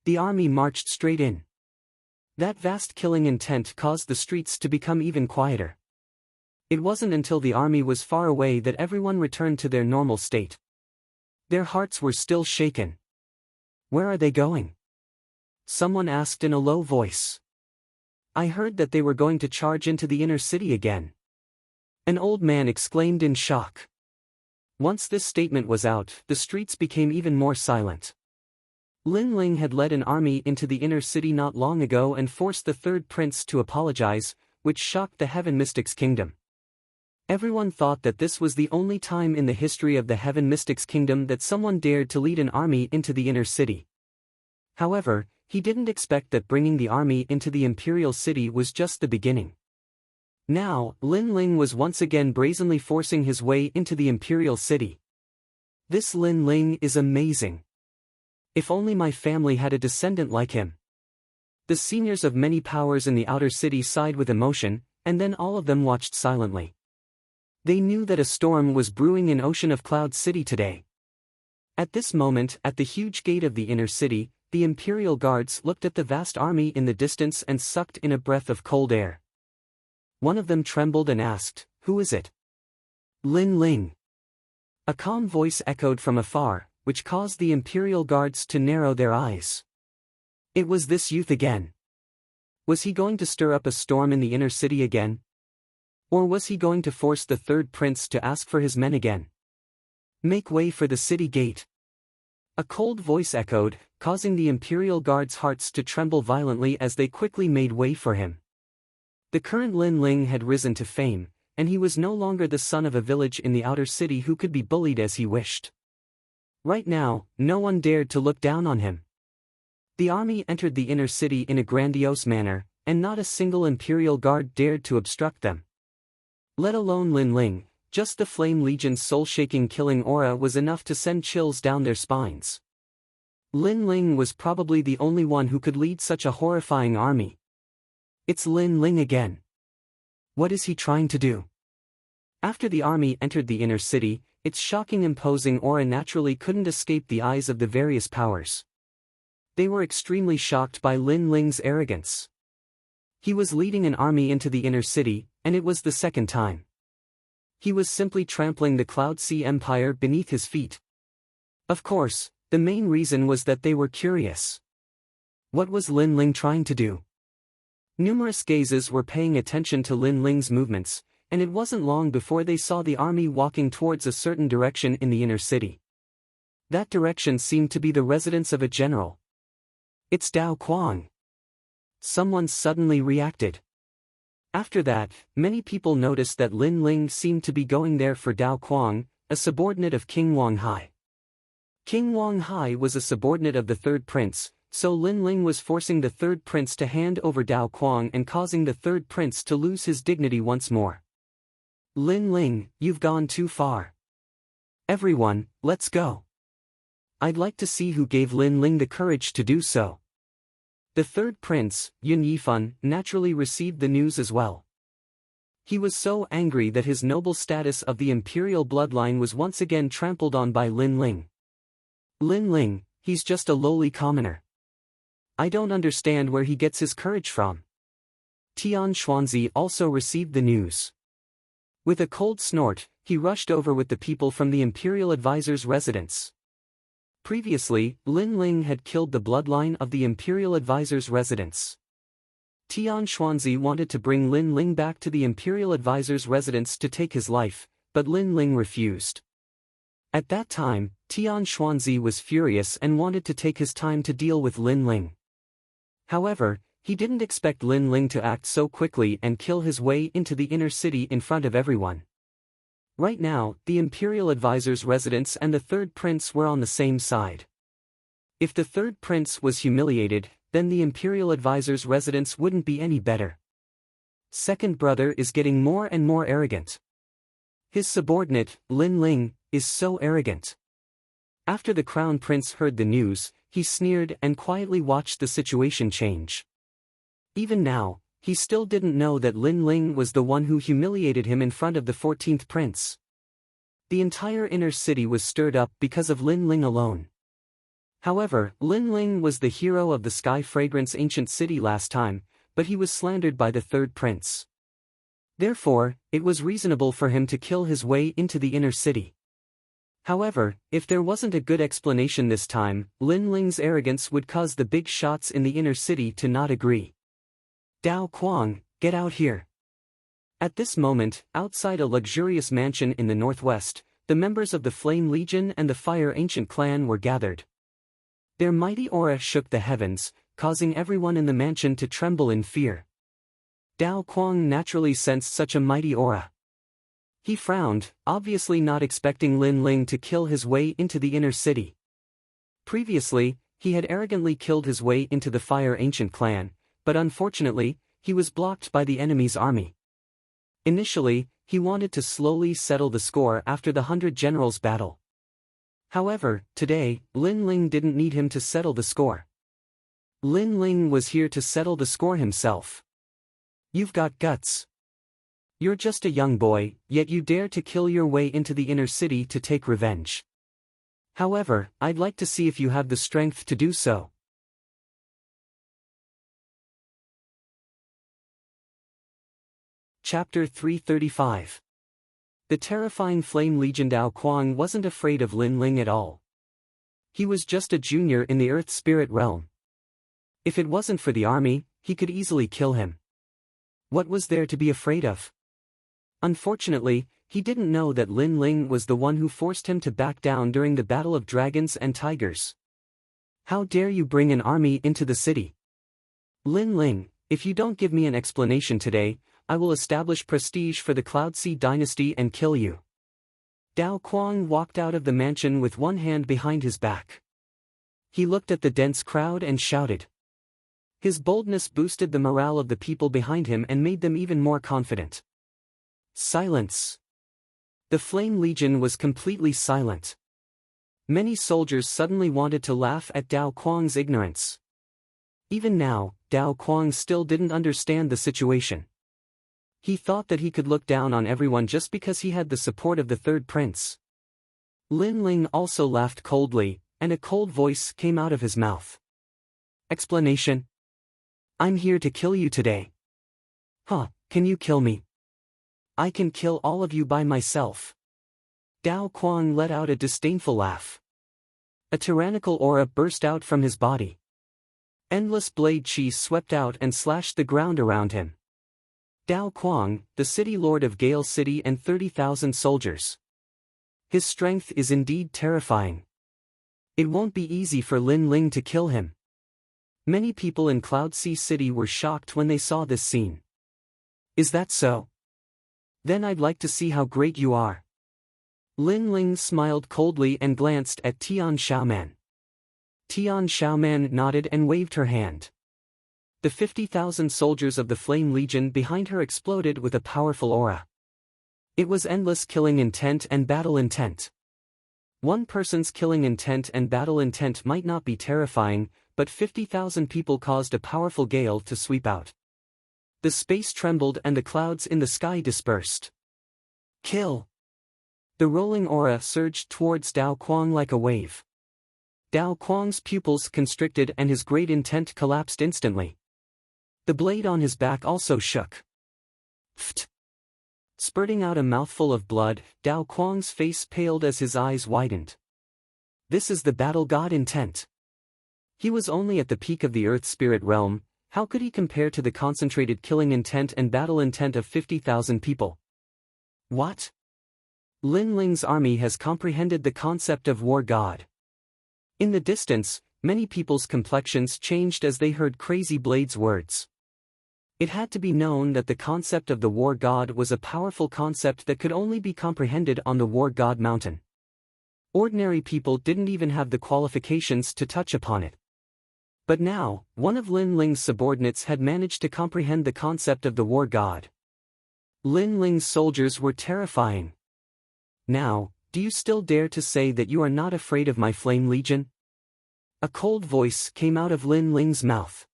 The army marched straight in. That vast killing intent caused the streets to become even quieter. It wasn't until the army was far away that everyone returned to their normal state. Their hearts were still shaken. Where are they going? Someone asked in a low voice. I heard that they were going to charge into the inner city again. An old man exclaimed in shock. Once this statement was out, the streets became even more silent. Lin Ling had led an army into the inner city not long ago and forced the third prince to apologize, which shocked the Heaven Mystics Kingdom. Everyone thought that this was the only time in the history of the Heaven Mystics Kingdom that someone dared to lead an army into the inner city. However, he didn't expect that bringing the army into the Imperial City was just the beginning. Now, Lin Ling was once again brazenly forcing his way into the Imperial City. This Lin Ling is amazing. If only my family had a descendant like him. The seniors of many powers in the outer city sighed with emotion, and then all of them watched silently. They knew that a storm was brewing in Ocean of Cloud City today. At this moment, at the huge gate of the inner city, the Imperial Guards looked at the vast army in the distance and sucked in a breath of cold air. One of them trembled and asked, "Who is it?" "Lin Ling." A calm voice echoed from afar, which caused the Imperial guards to narrow their eyes. It was this youth again. Was he going to stir up a storm in the inner city again? Or was he going to force the third prince to ask for his men again? "Make way for the city gate." A cold voice echoed, causing the Imperial guards' hearts to tremble violently as they quickly made way for him. The current Lin Ling had risen to fame, and he was no longer the son of a village in the outer city who could be bullied as he wished. Right now, no one dared to look down on him. The army entered the inner city in a grandiose manner, and not a single Imperial guard dared to obstruct them. Let alone Lin Ling, just the Flame Legion's soul-shaking killing aura was enough to send chills down their spines. Lin Ling was probably the only one who could lead such a horrifying army. It's Lin Ling again. What is he trying to do? After the army entered the inner city, its shocking imposing aura naturally couldn't escape the eyes of the various powers. They were extremely shocked by Lin Ling's arrogance. He was leading an army into the inner city, and it was the second time. He was simply trampling the Cloud Sea Empire beneath his feet. Of course, the main reason was that they were curious. What was Lin Ling trying to do? Numerous gazes were paying attention to Lin Ling's movements, and it wasn't long before they saw the army walking towards a certain direction in the inner city. That direction seemed to be the residence of a general. "It's Dao Quang." Someone suddenly reacted. After that, many people noticed that Lin Ling seemed to be going there for Dao Quang, a subordinate of King Wang Hai. King Wang Hai was a subordinate of the third prince, so Lin Ling was forcing the third prince to hand over Dao Quang and causing the third prince to lose his dignity once more. "Lin Ling, you've gone too far. Everyone, let's go. I'd like to see who gave Lin Ling the courage to do so." The third prince, Yun Yifan, naturally received the news as well. He was so angry that his noble status of the imperial bloodline was once again trampled on by Lin Ling. "Lin Ling, he's just a lowly commoner. I don't understand where he gets his courage from." Tian Xuanzi also received the news. With a cold snort, he rushed over with the people from the imperial advisor's residence. Previously, Lin Ling had killed the bloodline of the imperial advisor's residence. Tian Xuanzi wanted to bring Lin Ling back to the imperial advisor's residence to take his life, but Lin Ling refused. At that time, Tian Xuanzi was furious and wanted to take his time to deal with Lin Ling. However, he didn't expect Lin Ling to act so quickly and kill his way into the inner city in front of everyone. Right now, the imperial advisor's residence and the third prince were on the same side. If the third prince was humiliated, then the imperial advisor's residence wouldn't be any better. Second brother is getting more and more arrogant. His subordinate, Lin Ling, is so arrogant. After the crown prince heard the news, he sneered and quietly watched the situation change. Even now, he still didn't know that Lin Ling was the one who humiliated him in front of the 14th prince. The entire inner city was stirred up because of Lin Ling alone. However, Lin Ling was the hero of the Sky Fragrance ancient city last time, but he was slandered by the third prince. Therefore, it was reasonable for him to kill his way into the inner city. However, if there wasn't a good explanation this time, Lin Ling's arrogance would cause the big shots in the inner city to not agree. "Dao Quang, get out here." At this moment, outside a luxurious mansion in the northwest, the members of the Flame Legion and the Fire Ancient clan were gathered. Their mighty aura shook the heavens, causing everyone in the mansion to tremble in fear. Dao Quang naturally sensed such a mighty aura. He frowned, obviously not expecting Lin Ling to kill his way into the inner city. Previously, he had arrogantly killed his way into the Fire Ancient clan, but unfortunately, he was blocked by the enemy's army. Initially, he wanted to slowly settle the score after the 100 Generals battle. However, today, Lin Ling didn't need him to settle the score. Lin Ling was here to settle the score himself. "You've got guts. You're just a young boy, yet you dare to kill your way into the inner city to take revenge. However, I'd like to see if you have the strength to do so." Chapter 335. The terrifying Flame Legion. Dao Quang wasn't afraid of Lin Ling at all. He was just a junior in the Earth Spirit realm. If it wasn't for the army, he could easily kill him. What was there to be afraid of? Unfortunately, he didn't know that Lin Ling was the one who forced him to back down during the Battle of Dragons and Tigers. How dare you bring an army into the city? Lin Ling, if you don't give me an explanation today, I will establish prestige for the Cloud Sea dynasty and kill you. Dao Quang walked out of the mansion with one hand behind his back. He looked at the dense crowd and shouted. His boldness boosted the morale of the people behind him and made them even more confident. Silence. The Flame Legion was completely silent. Many soldiers suddenly wanted to laugh at Dao Quang's ignorance. Even now, Dao Quang still didn't understand the situation. He thought that he could look down on everyone just because he had the support of the third prince. Lin Ling also laughed coldly, and a cold voice came out of his mouth. Explanation? I'm here to kill you today. Huh, can you kill me? I can kill all of you by myself. Dao Quang let out a disdainful laugh. A tyrannical aura burst out from his body. Endless blade chi swept out and slashed the ground around him. Dao Quang, the city lord of Gale City and 30,000 soldiers. His strength is indeed terrifying. It won't be easy for Lin Ling to kill him. Many people in Cloud Sea City were shocked when they saw this scene. Is that so? Then I'd like to see how great you are. Lin Ling smiled coldly and glanced at Tian Xiaoman. Tian Xiaoman nodded and waved her hand. The 50,000 soldiers of the Flame Legion behind her exploded with a powerful aura. It was endless killing intent and battle intent. One person's killing intent and battle intent might not be terrifying, but 50,000 people caused a powerful gale to sweep out. The space trembled and the clouds in the sky dispersed. Kill! The rolling aura surged towards Dao Quang like a wave. Dao Quang's pupils constricted and his great intent collapsed instantly. The blade on his back also shook. Pfft! Spurting out a mouthful of blood, Dao Quang's face paled as his eyes widened. This is the battle god intent. He was only at the peak of the Earth Spirit realm. How could he compare to the concentrated killing intent and battle intent of 50,000 people? What? Lin Ling's army has comprehended the concept of war god. In the distance, many people's complexions changed as they heard Crazy Blade's words. It had to be known that the concept of the war god was a powerful concept that could only be comprehended on the war god mountain. Ordinary people didn't even have the qualifications to touch upon it. But now, one of Lin Ling's subordinates had managed to comprehend the concept of the war god. Lin Ling's soldiers were terrifying. Now, do you still dare to say that you are not afraid of my Flame Legion? A cold voice came out of Lin Ling's mouth.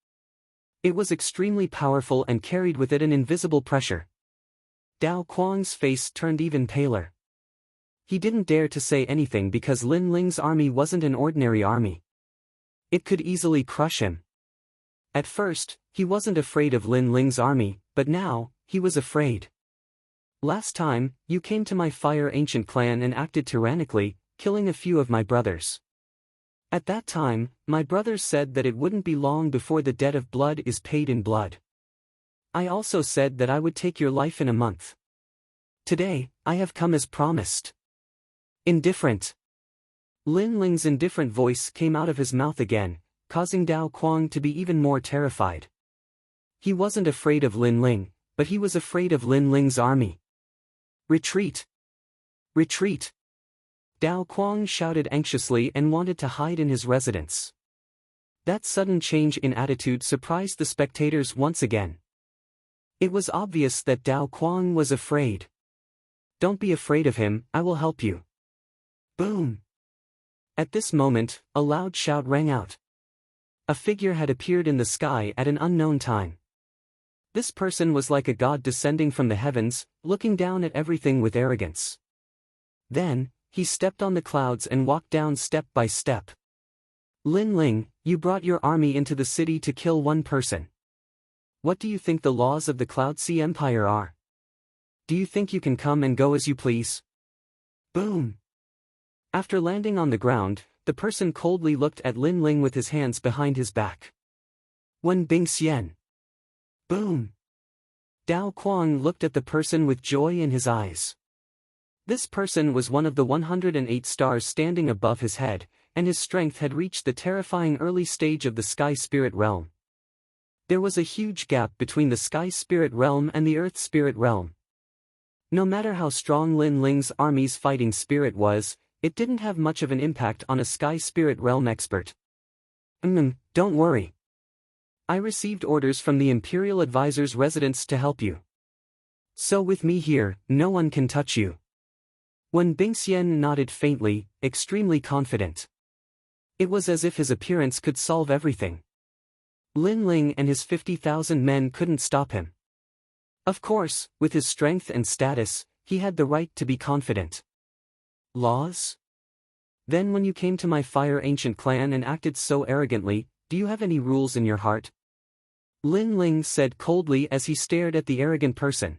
It was extremely powerful and carried with it an invisible pressure. Dao Quang's face turned even paler. He didn't dare to say anything because Lin Ling's army wasn't an ordinary army. It could easily crush him. At first, he wasn't afraid of Lin Ling's army, but now, he was afraid. Last time, you came to my Fire Ancient clan and acted tyrannically, killing a few of my brothers. At that time, my brothers said that it wouldn't be long before the debt of blood is paid in blood. I also said that I would take your life in a month. Today, I have come as promised. Indifferent. Lin Ling's indifferent voice came out of his mouth again, causing Dao Quang to be even more terrified. He wasn't afraid of Lin Ling, but he was afraid of Lin Ling's army. Retreat! Retreat! Dao Quang shouted anxiously and wanted to hide in his residence. That sudden change in attitude surprised the spectators once again. It was obvious that Dao Quang was afraid. Don't be afraid of him, I will help you. Boom! At this moment, a loud shout rang out. A figure had appeared in the sky at an unknown time. This person was like a god descending from the heavens, looking down at everything with arrogance. Then, he stepped on the clouds and walked down step by step. Lin Ling, you brought your army into the city to kill one person. What do you think the laws of the Cloud Sea Empire are? do you think you can come and go as you please? Boom! After landing on the ground, the person coldly looked at Lin Ling with his hands behind his back. Wen Bingxian. Boom! Dao Quang looked at the person with joy in his eyes. This person was one of the 108 stars standing above his head, and his strength had reached the terrifying early stage of the Sky Spirit Realm. There was a huge gap between the Sky Spirit Realm and the Earth Spirit Realm. No matter how strong Lin Ling's army's fighting spirit was, it didn't have much of an impact on a Sky Spirit Realm expert. Don't worry. I received orders from the Imperial Advisor's residence to help you. So with me here, no one can touch you. Wen Bingxian nodded faintly, extremely confident. It was as if his appearance could solve everything. Lin Ling and his 50,000 men couldn't stop him. Of course, with his strength and status, he had the right to be confident. Laws? Then when you came to my Fire Ancient clan and acted so arrogantly, do you have any rules in your heart? Lin Ling said coldly as he stared at the arrogant person.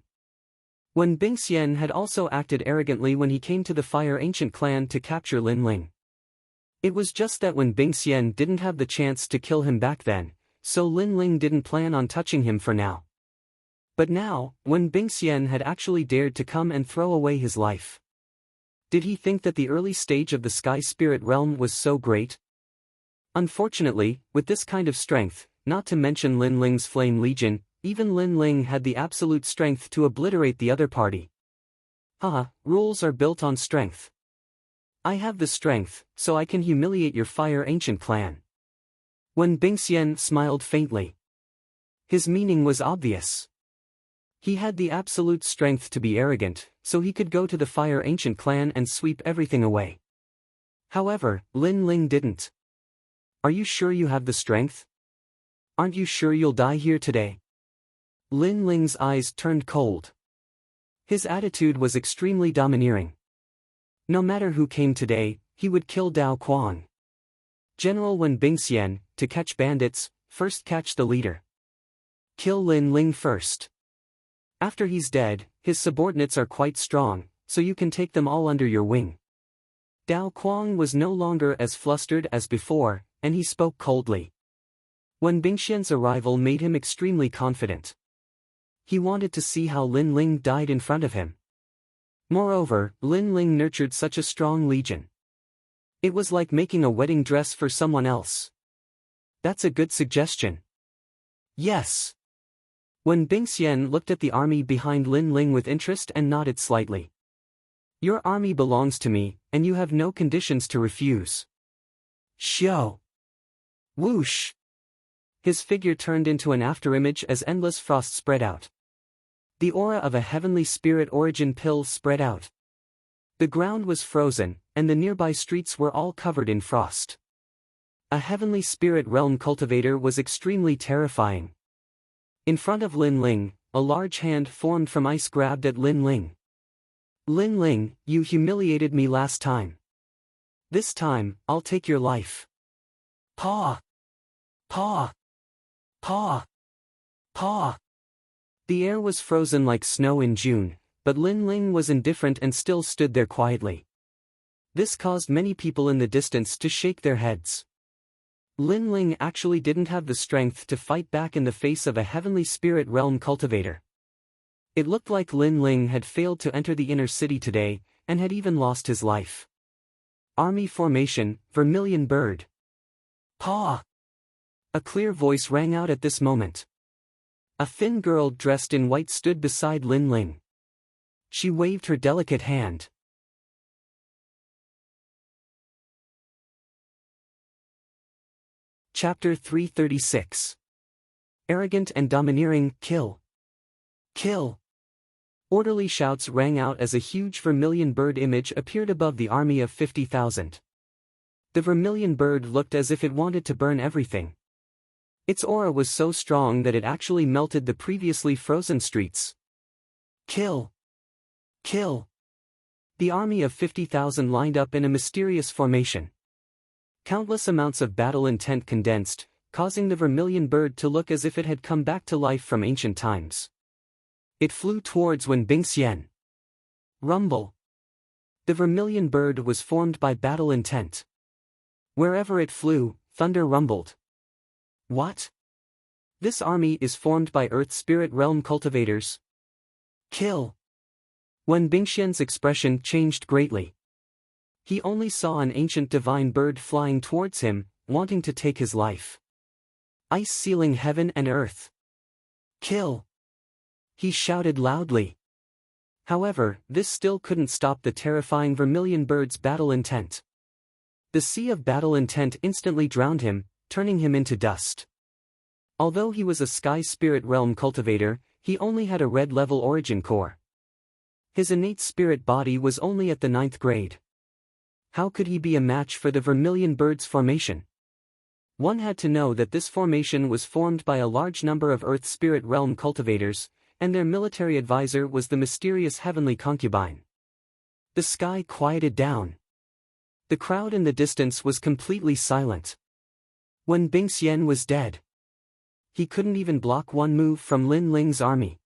Wen Bingxian had also acted arrogantly when he came to the Fire Ancient clan to capture Lin Ling. It was just that Wen Bingxian didn't have the chance to kill him back then, so Lin Ling didn't plan on touching him for now. But now, Wen Bingxian had actually dared to come and throw away his life. Did he think that the early stage of the Sky Spirit Realm was so great? Unfortunately, with this kind of strength, not to mention Lin Ling's Flame Legion, even Lin Ling had the absolute strength to obliterate the other party. Haha, rules are built on strength. I have the strength, so I can humiliate your Fire Ancient clan. Wen Bingxian smiled faintly. His meaning was obvious. He had the absolute strength to be arrogant, so he could go to the Fire Ancient clan and sweep everything away. However, Lin Ling didn't. Are you sure you have the strength? Aren't you sure you'll die here today? Lin Ling's eyes turned cold. His attitude was extremely domineering. No matter who came today, he would kill Dao Quang. General Wen Bingxian, to catch bandits, first catch the leader. Kill Lin Ling first. After he's dead, his subordinates are quite strong, so you can take them all under your wing. Dao Quang was no longer as flustered as before, and he spoke coldly. Wen Bingxian's arrival made him extremely confident. He wanted to see how Lin Ling died in front of him. Moreover, Lin Ling nurtured such a strong legion. It was like making a wedding dress for someone else. That's a good suggestion. Yes. Wen Bingxian looked at the army behind Lin Ling with interest and nodded slightly. Your army belongs to me, and you have no conditions to refuse. Xiao. Whoosh. His figure turned into an afterimage as endless frost spread out. The aura of a heavenly spirit origin pill spread out. The ground was frozen, and the nearby streets were all covered in frost. A heavenly spirit realm cultivator was extremely terrifying. In front of Lin Ling, a large hand formed from ice grabbed at Lin Ling. Lin Ling, you humiliated me last time. This time, I'll take your life. Paw! Paw! Paw! Paw! The air was frozen like snow in June, but Lin Ling was indifferent and still stood there quietly. This caused many people in the distance to shake their heads. Lin Ling actually didn't have the strength to fight back in the face of a heavenly spirit realm cultivator. It looked like Lin Ling had failed to enter the inner city today, and had even lost his life. Army formation, Vermilion Bird. Paw! A clear voice rang out at this moment. A thin girl dressed in white stood beside Lin Ling. She waved her delicate hand. Chapter 336. Arrogant and domineering, kill. Kill. Orderly shouts rang out as a huge vermilion bird image appeared above the army of 50,000. The vermilion bird looked as if it wanted to burn everything. Its aura was so strong that it actually melted the previously frozen streets. Kill! Kill! The army of 50,000 lined up in a mysterious formation. Countless amounts of battle intent condensed, causing the vermilion bird to look as if it had come back to life from ancient times. It flew towards Wen Bingxian. Rumble. The vermilion bird was formed by battle intent. Wherever it flew, thunder rumbled. What? This army is formed by Earth Spirit Realm cultivators. Kill. Wen Bingxian's expression changed greatly. He only saw an ancient divine bird flying towards him, wanting to take his life. Ice sealing heaven and earth. Kill. He shouted loudly. However, this still couldn't stop the terrifying vermilion bird's battle intent. The sea of battle intent instantly drowned him, turning him into dust. Although he was a Sky Spirit Realm cultivator, he only had a red level origin core. His innate spirit body was only at the 9th grade. How could he be a match for the vermilion bird's formation? One had to know that this formation was formed by a large number of Earth Spirit Realm cultivators, and their military advisor was the mysterious heavenly concubine. The sky quieted down. The crowd in the distance was completely silent. Wen Bingxian was dead. He couldn't even block one move from Lin Ling's army.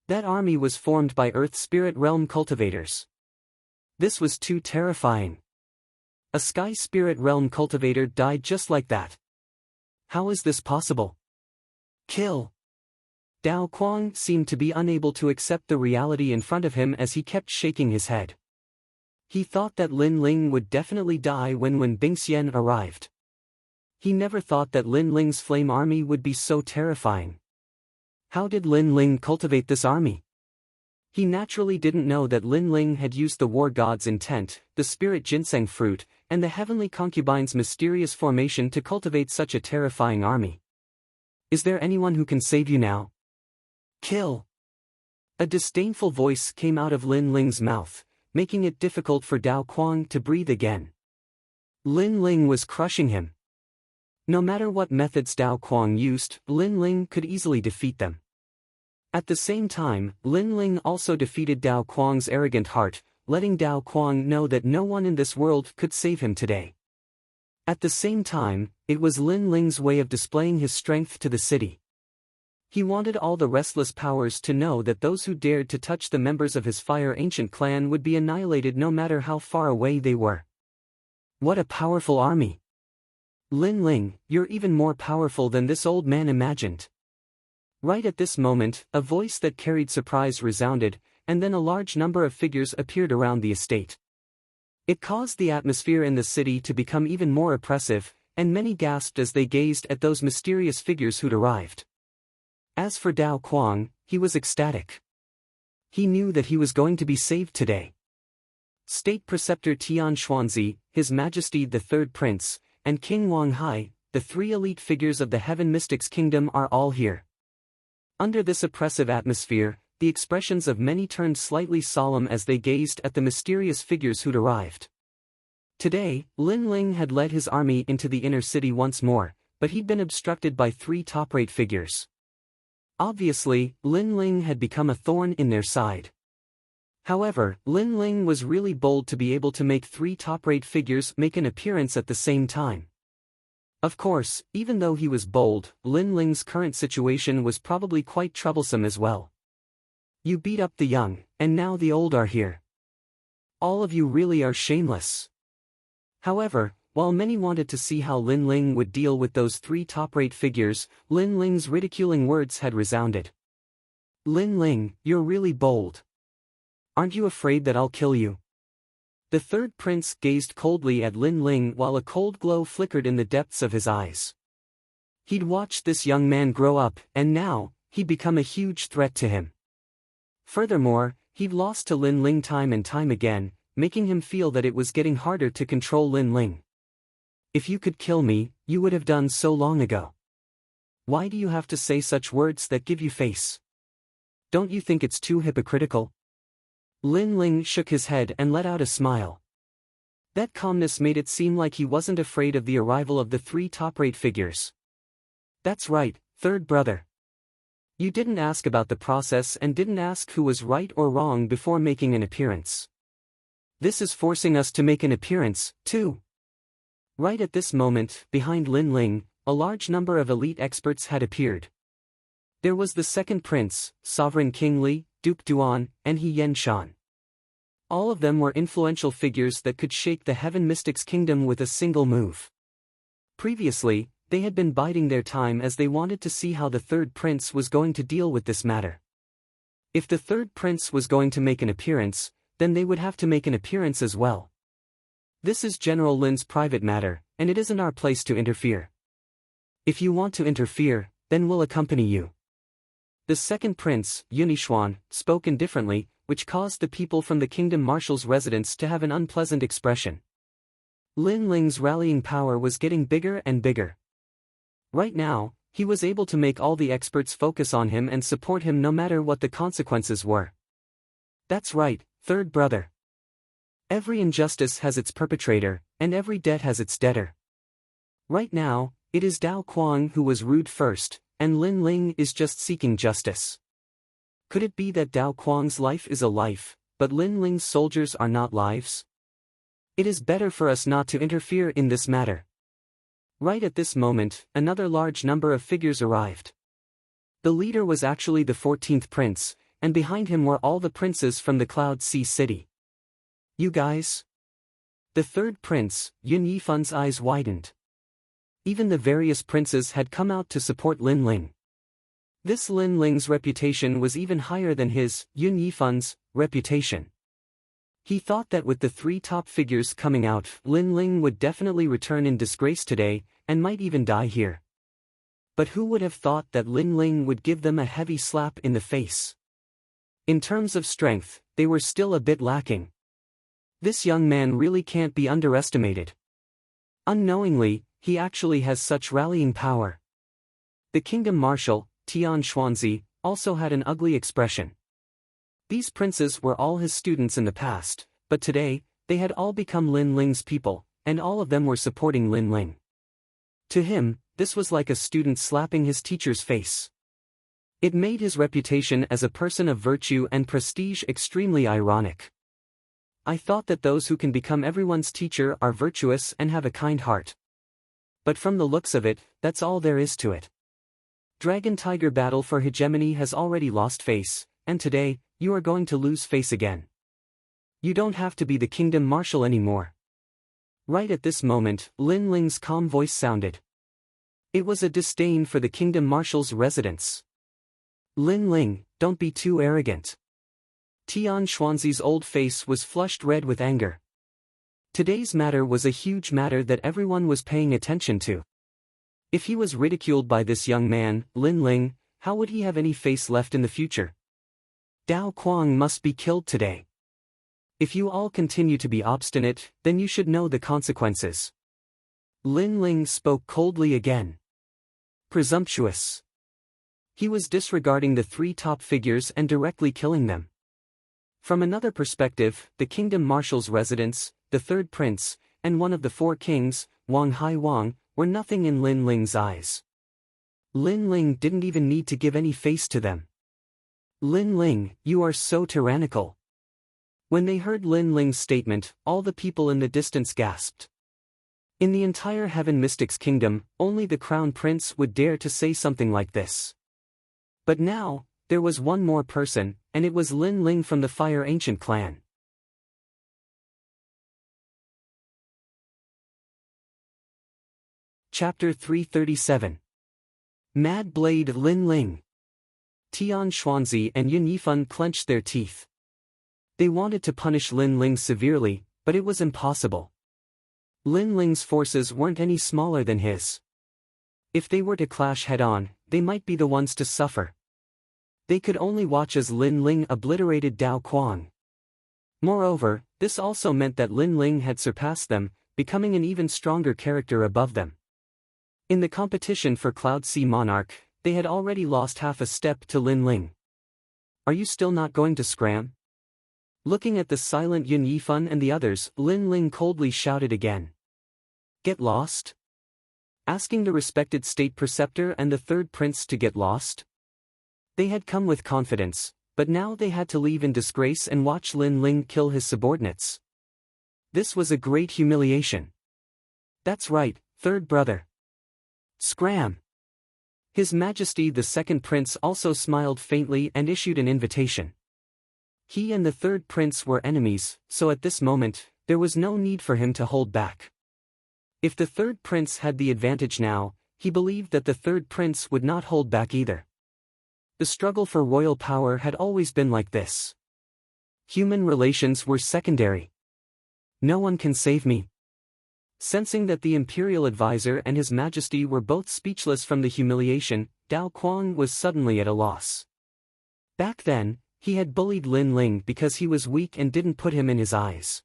That army was formed by Earth Spirit Realm cultivators. This was too terrifying. A Sky Spirit Realm cultivator died just like that. How is this possible? Kill. Dao Quang seemed to be unable to accept the reality in front of him as he kept shaking his head. He thought that Lin Ling would definitely die when Wen Bingxian arrived. He never thought that Lin Ling's flame army would be so terrifying. How did Lin Ling cultivate this army? He naturally didn't know that Lin Ling had used the war god's intent, the spirit ginseng fruit, and the heavenly concubine's mysterious formation to cultivate such a terrifying army. Is there anyone who can save you now? Kill. A disdainful voice came out of Lin Ling's mouth, making it difficult for Dao Quang to breathe again. Lin Ling was crushing him. No matter what methods Dao Quang used, Lin Ling could easily defeat them. At the same time, Lin Ling also defeated Dao Quang's arrogant heart, letting Dao Quang know that no one in this world could save him today. At the same time, it was Lin Ling's way of displaying his strength to the city. He wanted all the restless powers to know that those who dared to touch the members of his Fire Ancient clan would be annihilated no matter how far away they were. What a powerful army! Lin Ling, you're even more powerful than this old man imagined. Right at this moment, a voice that carried surprise resounded, and then a large number of figures appeared around the estate. It caused the atmosphere in the city to become even more oppressive, and many gasped as they gazed at those mysterious figures who'd arrived. As for Dao Quang, he was ecstatic. He knew that he was going to be saved today. State Preceptor Tian Xuanzi, His Majesty the Third Prince, and King Wang Hai, the 3 elite figures of the Heaven Mystics Kingdom are all here. Under this oppressive atmosphere, the expressions of many turned slightly solemn as they gazed at the mysterious figures who'd arrived. Today, Lin Ling had led his army into the inner city once more, but he'd been obstructed by 3 top-rate figures. Obviously, Lin Ling had become a thorn in their side. However, Lin Ling was really bold to be able to make 3 top-rate figures make an appearance at the same time. Of course, even though he was bold, Lin Ling's current situation was probably quite troublesome as well. You beat up the young, and now the old are here. All of you really are shameless. However, while many wanted to see how Lin Ling would deal with those 3 top-rate figures, Lin Ling's ridiculing words had resounded. Lin Ling, you're really bold. Aren't you afraid that I'll kill you? The third prince gazed coldly at Lin Ling while a cold glow flickered in the depths of his eyes. He'd watched this young man grow up, and now, he'd become a huge threat to him. Furthermore, he'd lost to Lin Ling time and time again, making him feel that it was getting harder to control Lin Ling. If you could kill me, you would have done so long ago. Why do you have to say such words that give you face? Don't you think it's too hypocritical? Lin Ling shook his head and let out a smile. That calmness made it seem like he wasn't afraid of the arrival of the 3 top-rate figures. That's right, third brother. You didn't ask about the process and didn't ask who was right or wrong before making an appearance. This is forcing us to make an appearance, too. Right at this moment, behind Lin Ling, a large number of elite experts had appeared. There was the second prince, Sovereign King Li, Duke Duan, and He Yen Shan. All of them were influential figures that could shake the Heaven Mystics Kingdom with a single move. Previously, they had been biding their time as they wanted to see how the third prince was going to deal with this matter. If the third prince was going to make an appearance, then they would have to make an appearance as well. This is General Lin's private matter, and it isn't our place to interfere. If you want to interfere, then we'll accompany you. The second prince, Yunixuan, spoke indifferently, which caused the people from the kingdom marshal's residence to have an unpleasant expression. Lin Ling's rallying power was getting bigger and bigger. Right now, he was able to make all the experts focus on him and support him no matter what the consequences were. That's right, third brother. Every injustice has its perpetrator, and every debt has its debtor. Right now, it is Dao Kuang who was rude first, and Lin Ling is just seeking justice. Could it be that Dao Kuang's life is a life, but Lin Ling's soldiers are not lives? It is better for us not to interfere in this matter. Right at this moment, another large number of figures arrived. The leader was actually the 14th prince, and behind him were all the princes from the Cloud Sea City. You guys? The third prince, Yun Yifan's eyes widened. Even the various princes had come out to support Lin Ling. This Lin Ling's reputation was even higher than his, Yun Yifan's, reputation. He thought that with the three top figures coming out, Lin Ling would definitely return in disgrace today, and might even die here. But who would have thought that Lin Ling would give them a heavy slap in the face? In terms of strength, they were still a bit lacking. This young man really can't be underestimated. Unknowingly, he actually has such rallying power. The kingdom marshal, Tian Xuanzi, also had an ugly expression. These princes were all his students in the past, but today, they had all become Lin Ling's people, and all of them were supporting Lin Ling. To him, this was like a student slapping his teacher's face. It made his reputation as a person of virtue and prestige extremely ironic. I thought that those who can become everyone's teacher are virtuous and have a kind heart. But from the looks of it, that's all there is to it. Dragon-Tiger battle for hegemony has already lost face, and today, you are going to lose face again. You don't have to be the kingdom marshal anymore. Right at this moment, Lin Ling's calm voice sounded. It was a disdain for the kingdom marshal's residence. Lin Ling, don't be too arrogant. Tian Xuanzi's old face was flushed red with anger. Today's matter was a huge matter that everyone was paying attention to. If he was ridiculed by this young man, Lin Ling, how would he have any face left in the future? Dao Kuang must be killed today. If you all continue to be obstinate, then you should know the consequences. Lin Ling spoke coldly again. Presumptuous. He was disregarding the three top figures and directly killing them. From another perspective, the kingdom marshal's residence, the third prince, and one of the four kings, Wang Hai Wang, were nothing in Lin Ling's eyes. Lin Ling didn't even need to give any face to them. Lin Ling, you are so tyrannical. When they heard Lin Ling's statement, all the people in the distance gasped. In the entire Heaven Mystics Kingdom, only the Crown Prince would dare to say something like this. But now, there was one more person, and it was Lin Ling from the Fire Ancient clan. Chapter 337. Mad Blade Lin Ling. Tian Xuanzi and Yun Yifan clenched their teeth. They wanted to punish Lin Ling severely, but it was impossible. Lin Ling's forces weren't any smaller than his. If they were to clash head-on, they might be the ones to suffer. They could only watch as Lin Ling obliterated Dao Kuang. Moreover, this also meant that Lin Ling had surpassed them, becoming an even stronger character above them. In the competition for Cloud Sea Monarch, they had already lost half a step to Lin Ling. Are you still not going to scram? Looking at the silent Yun Yifan and the others, Lin Ling coldly shouted again. Get lost? Asking the respected state preceptor and the third prince to get lost? They had come with confidence, but now they had to leave in disgrace and watch Lin Ling kill his subordinates. This was a great humiliation. That's right, third brother. Scram! His Majesty the Second Prince also smiled faintly and issued an invitation. He and the third prince were enemies, so at this moment, there was no need for him to hold back. If the third prince had the advantage now, he believed that the third prince would not hold back either. The struggle for royal power had always been like this. Human relations were secondary. No one can save me. Sensing that the imperial advisor and His Majesty were both speechless from the humiliation, Dao Quang was suddenly at a loss. Back then, he had bullied Lin Ling because he was weak and didn't put him in his eyes.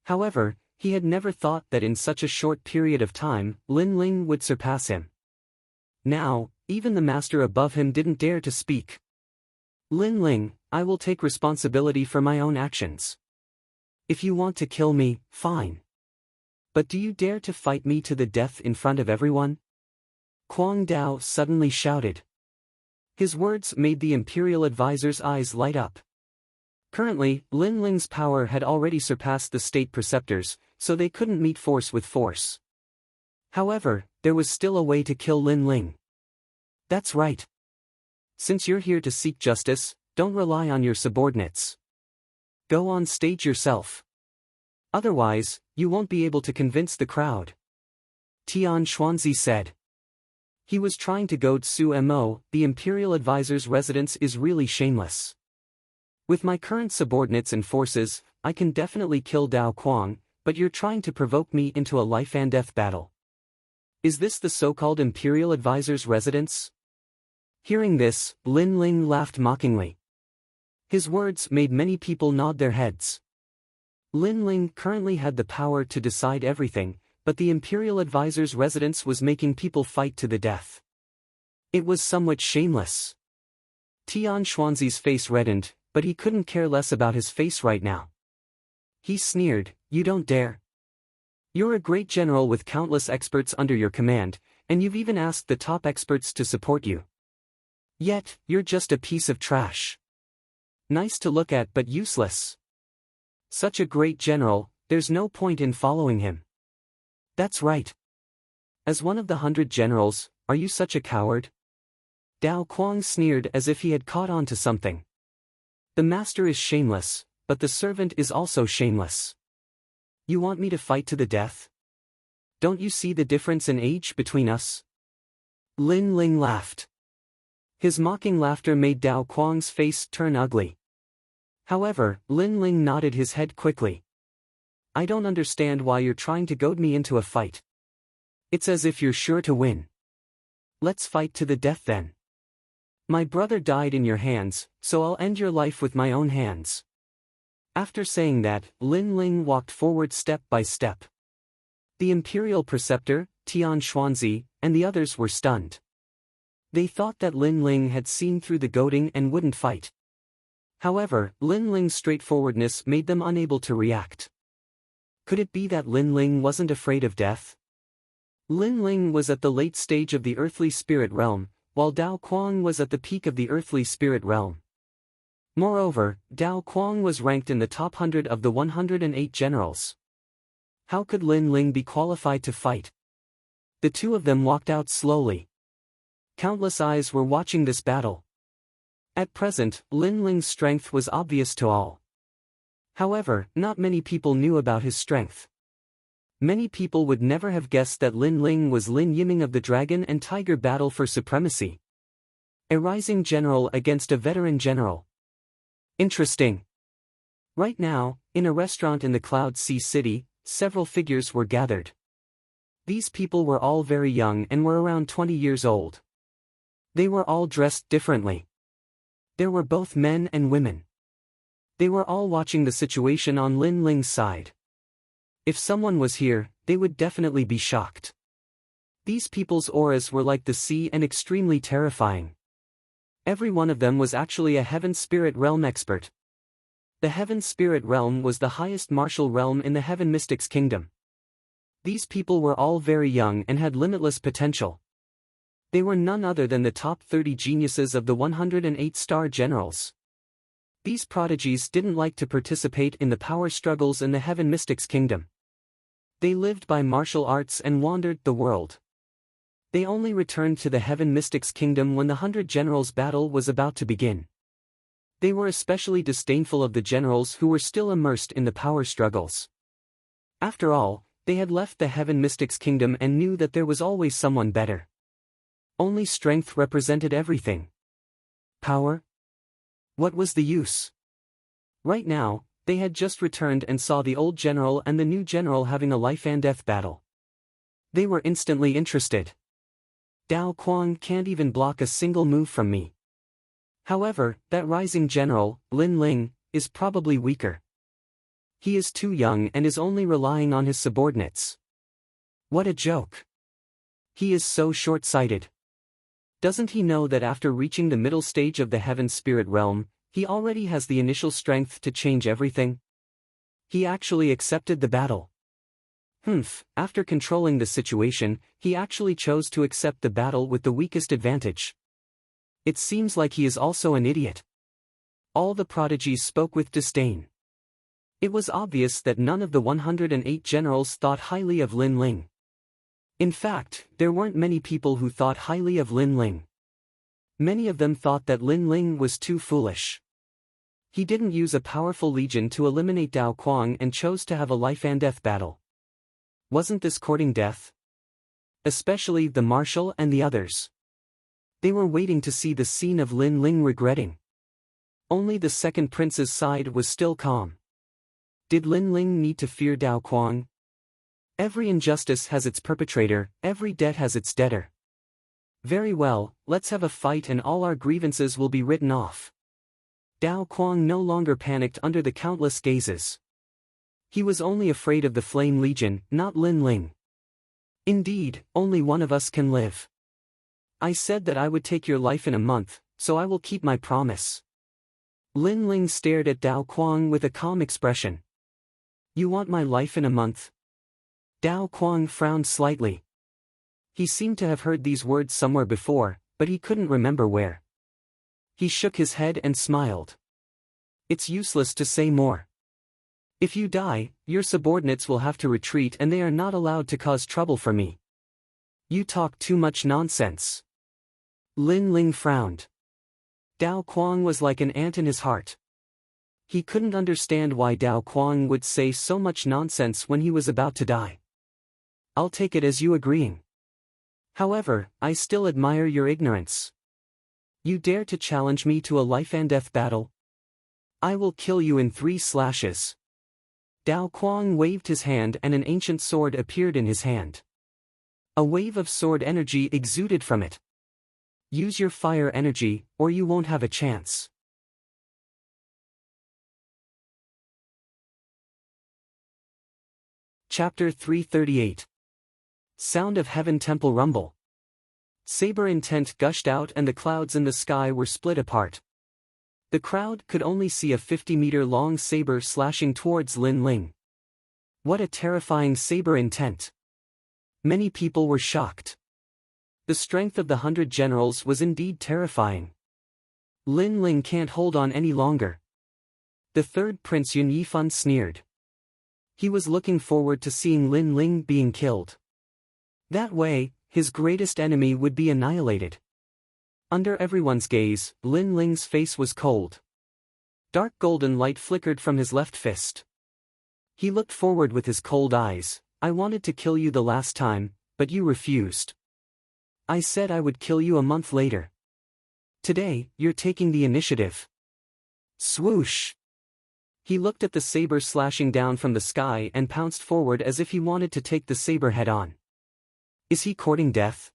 However, he had never thought that in such a short period of time, Lin Ling would surpass him. Now, even the master above him didn't dare to speak. Lin Ling, I will take responsibility for my own actions. If you want to kill me, fine. But do you dare to fight me to the death in front of everyone? Quang Dao suddenly shouted. His words made the imperial advisor's eyes light up. Currently, Lin Ling's power had already surpassed the state preceptors, so they couldn't meet force with force. However, there was still a way to kill Lin Ling. That's right. Since you're here to seek justice, don't rely on your subordinates. Go on stage yourself. Otherwise, you won't be able to convince the crowd. Tian Xuanzi said. He was trying to goad Su Mo, the imperial advisor's residence is really shameless. With my current subordinates and forces, I can definitely kill Dao Quang, but you're trying to provoke me into a life-and-death battle. Is this the so-called imperial advisor's residence? Hearing this, Lin Ling laughed mockingly. His words made many people nod their heads. Lin Ling currently had the power to decide everything, but the imperial advisor's residence was making people fight to the death. It was somewhat shameless. Tian Xuanzi's face reddened, but he couldn't care less about his face right now. He sneered, "You don't dare. You're a great general with countless experts under your command, and you've even asked the top experts to support you. Yet, you're just a piece of trash. Nice to look at but useless. Such a great general, there's no point in following him." That's right. As one of the 100 generals, are you such a coward? Dao Quang sneered as if he had caught on to something. The master is shameless, but the servant is also shameless. You want me to fight to the death? Don't you see the difference in age between us? Lin Ling laughed. His mocking laughter made Dao Quang's face turn ugly. However, Lin Ling nodded his head quickly. I don't understand why you're trying to goad me into a fight. It's as if you're sure to win. Let's fight to the death then. My brother died in your hands, so I'll end your life with my own hands. After saying that, Lin Ling walked forward step by step. The imperial preceptor, Tian Xuanzi, and the others were stunned. They thought that Lin Ling had seen through the goading and wouldn't fight. However, Lin Ling's straightforwardness made them unable to react. Could it be that Lin Ling wasn't afraid of death? Lin Ling was at the late stage of the earthly spirit realm, while Dao Quang was at the peak of the earthly spirit realm. Moreover, Dao Quang was ranked in the top 100 of the 108 generals. How could Lin Ling be qualified to fight? The two of them walked out slowly. Countless eyes were watching this battle. At present, Lin Ling's strength was obvious to all. However, not many people knew about his strength. Many people would never have guessed that Lin Ling was Lin Yiming of the Dragon and Tiger battle for supremacy. A rising general against a veteran general. Interesting. Right now, in a restaurant in the Cloud Sea City, several figures were gathered. These people were all very young and were around 20 years old. They were all dressed differently. There were both men and women. They were all watching the situation on Lin Ling's side. If someone was here, they would definitely be shocked. These people's auras were like the sea and extremely terrifying. Every one of them was actually a Heaven Spirit Realm expert. The Heaven Spirit Realm was the highest martial realm in the Heaven Mystics Kingdom. These people were all very young and had limitless potential. They were none other than the top 30 geniuses of the 108 star generals. These prodigies didn't like to participate in the power struggles in the Heaven Mystics Kingdom. They lived by martial arts and wandered the world. They only returned to the Heaven Mystics' kingdom when the 100 Generals battle was about to begin. They were especially disdainful of the generals who were still immersed in the power struggles. After all, they had left the Heaven Mystics' kingdom and knew that there was always someone better. Only strength represented everything. Power? What was the use? Right now, they had just returned and saw the old general and the new general having a life-and-death battle. They were instantly interested. Dao Quang can't even block a single move from me. However, that rising general, Lin Ling, is probably weaker. He is too young and is only relying on his subordinates. What a joke. He is so short-sighted. Doesn't he know that after reaching the middle stage of the Heaven Spirit Realm, he already has the initial strength to change everything? He actually accepted the battle. After controlling the situation, he actually chose to accept the battle with the weakest advantage. It seems like he is also an idiot. All the prodigies spoke with disdain. It was obvious that none of the 108 generals thought highly of Lin Ling. In fact, there weren't many people who thought highly of Lin Ling. Many of them thought that Lin Ling was too foolish. He didn't use a powerful legion to eliminate Dao Quang and chose to have a life-and-death battle. Wasn't this courting death? Especially the marshal and the others. They were waiting to see the scene of Lin Ling regretting. Only the second prince's side was still calm. Did Lin Ling need to fear Dao Quang? Every injustice has its perpetrator, every debt has its debtor. Very well, let's have a fight and all our grievances will be written off. Dao Quang no longer panicked under the countless gazes. He was only afraid of the Flame Legion, not Lin Ling. Indeed, only one of us can live. I said that I would take your life in a month, so I will keep my promise. Lin Ling stared at Dao Quang with a calm expression. You want my life in a month? Dao Quang frowned slightly. He seemed to have heard these words somewhere before, but he couldn't remember where. He shook his head and smiled. It's useless to say more. If you die, your subordinates will have to retreat and they are not allowed to cause trouble for me. You talk too much nonsense. Lin Ling frowned. Dao Quang was like an ant in his heart. He couldn't understand why Dao Quang would say so much nonsense when he was about to die. I'll take it as you agreeing. However, I still admire your ignorance. You dare to challenge me to a life-and-death battle? I will kill you in 3 slashes. Dao Quang waved his hand and an ancient sword appeared in his hand. A wave of sword energy exuded from it. Use your fire energy, or you won't have a chance. Chapter 338. Sound of Heaven Temple Rumble. Saber intent gushed out and the clouds in the sky were split apart. The crowd could only see a 50-meter-long saber slashing towards Lin Ling. What a terrifying saber intent! Many people were shocked. The strength of the 100 generals was indeed terrifying. Lin Ling can't hold on any longer. The third Prince Yun Yifan sneered. He was looking forward to seeing Lin Ling being killed. That way, his greatest enemy would be annihilated. Under everyone's gaze, Lin Ling's face was cold. Dark golden light flickered from his left fist. He looked forward with his cold eyes. I wanted to kill you the last time, but you refused. I said I would kill you a month later. Today, you're taking the initiative. Swoosh! He looked at the saber slashing down from the sky and pounced forward as if he wanted to take the saber head-on. Is he courting death?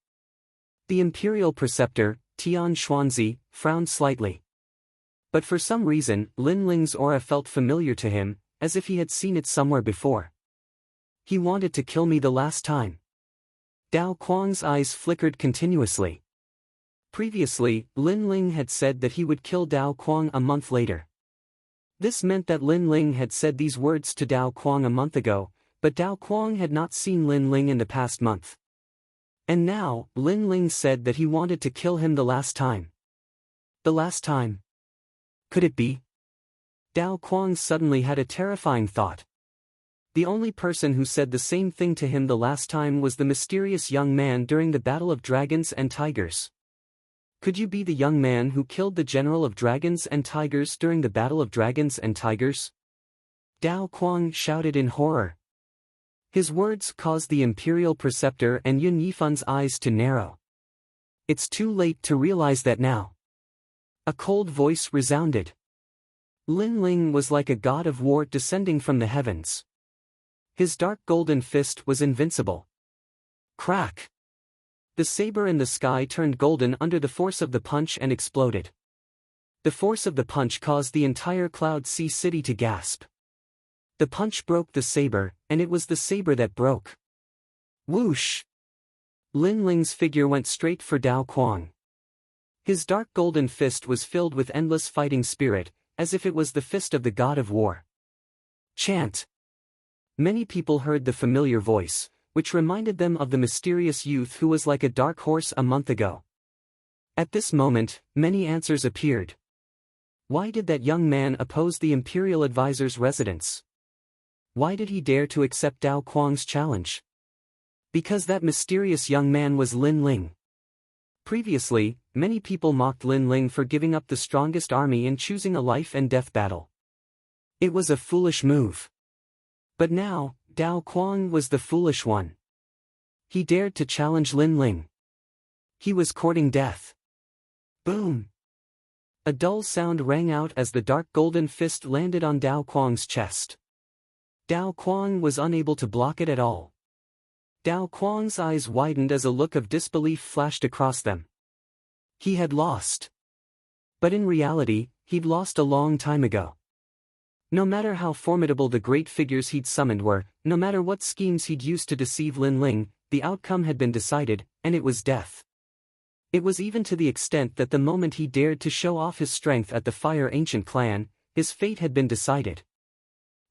The Imperial Preceptor, Tian Xuanzi, frowned slightly. But for some reason, Lin Ling's aura felt familiar to him, as if he had seen it somewhere before. He wanted to kill me the last time. Dao Quang's eyes flickered continuously. Previously, Lin Ling had said that he would kill Dao Quang a month later. This meant that Lin Ling had said these words to Dao Quang a month ago, but Dao Quang had not seen Lin Ling in the past month. And now, Lin Ling said that he wanted to kill him the last time. The last time? Could it be? Dao Quang suddenly had a terrifying thought. The only person who said the same thing to him the last time was the mysterious young man during the Battle of Dragons and Tigers. Could you be the young man who killed the General of Dragons and Tigers during the Battle of Dragons and Tigers? Dao Kuang shouted in horror. His words caused the Imperial Preceptor and Yun Yifan's eyes to narrow. It's too late to realize that now. A cold voice resounded. Lin Ling was like a god of war descending from the heavens. His dark golden fist was invincible. Crack! The saber in the sky turned golden under the force of the punch and exploded. The force of the punch caused the entire Cloud Sea City to gasp. The punch broke the saber, and it was the saber that broke. Whoosh! Lin Ling's figure went straight for Dao Kuang. His dark golden fist was filled with endless fighting spirit, as if it was the fist of the god of war. Chant! Many people heard the familiar voice, which reminded them of the mysterious youth who was like a dark horse a month ago. At this moment, many answers appeared. Why did that young man oppose the imperial advisor's residence? Why did he dare to accept Dao Kuang's challenge? Because that mysterious young man was Lin Ling. Previously, many people mocked Lin Ling for giving up the strongest army and choosing a life and death battle. It was a foolish move. But now, Dao Kuang was the foolish one. He dared to challenge Lin Ling. He was courting death. Boom! A dull sound rang out as the dark golden fist landed on Dao Kuang's chest. Dao Kuang was unable to block it at all. Dao Kuang's eyes widened as a look of disbelief flashed across them. He had lost. But in reality, he'd lost a long time ago. No matter how formidable the great figures he'd summoned were, no matter what schemes he'd used to deceive Lin Ling, the outcome had been decided, and it was death. It was even to the extent that the moment he dared to show off his strength at the Fire Ancient clan, his fate had been decided.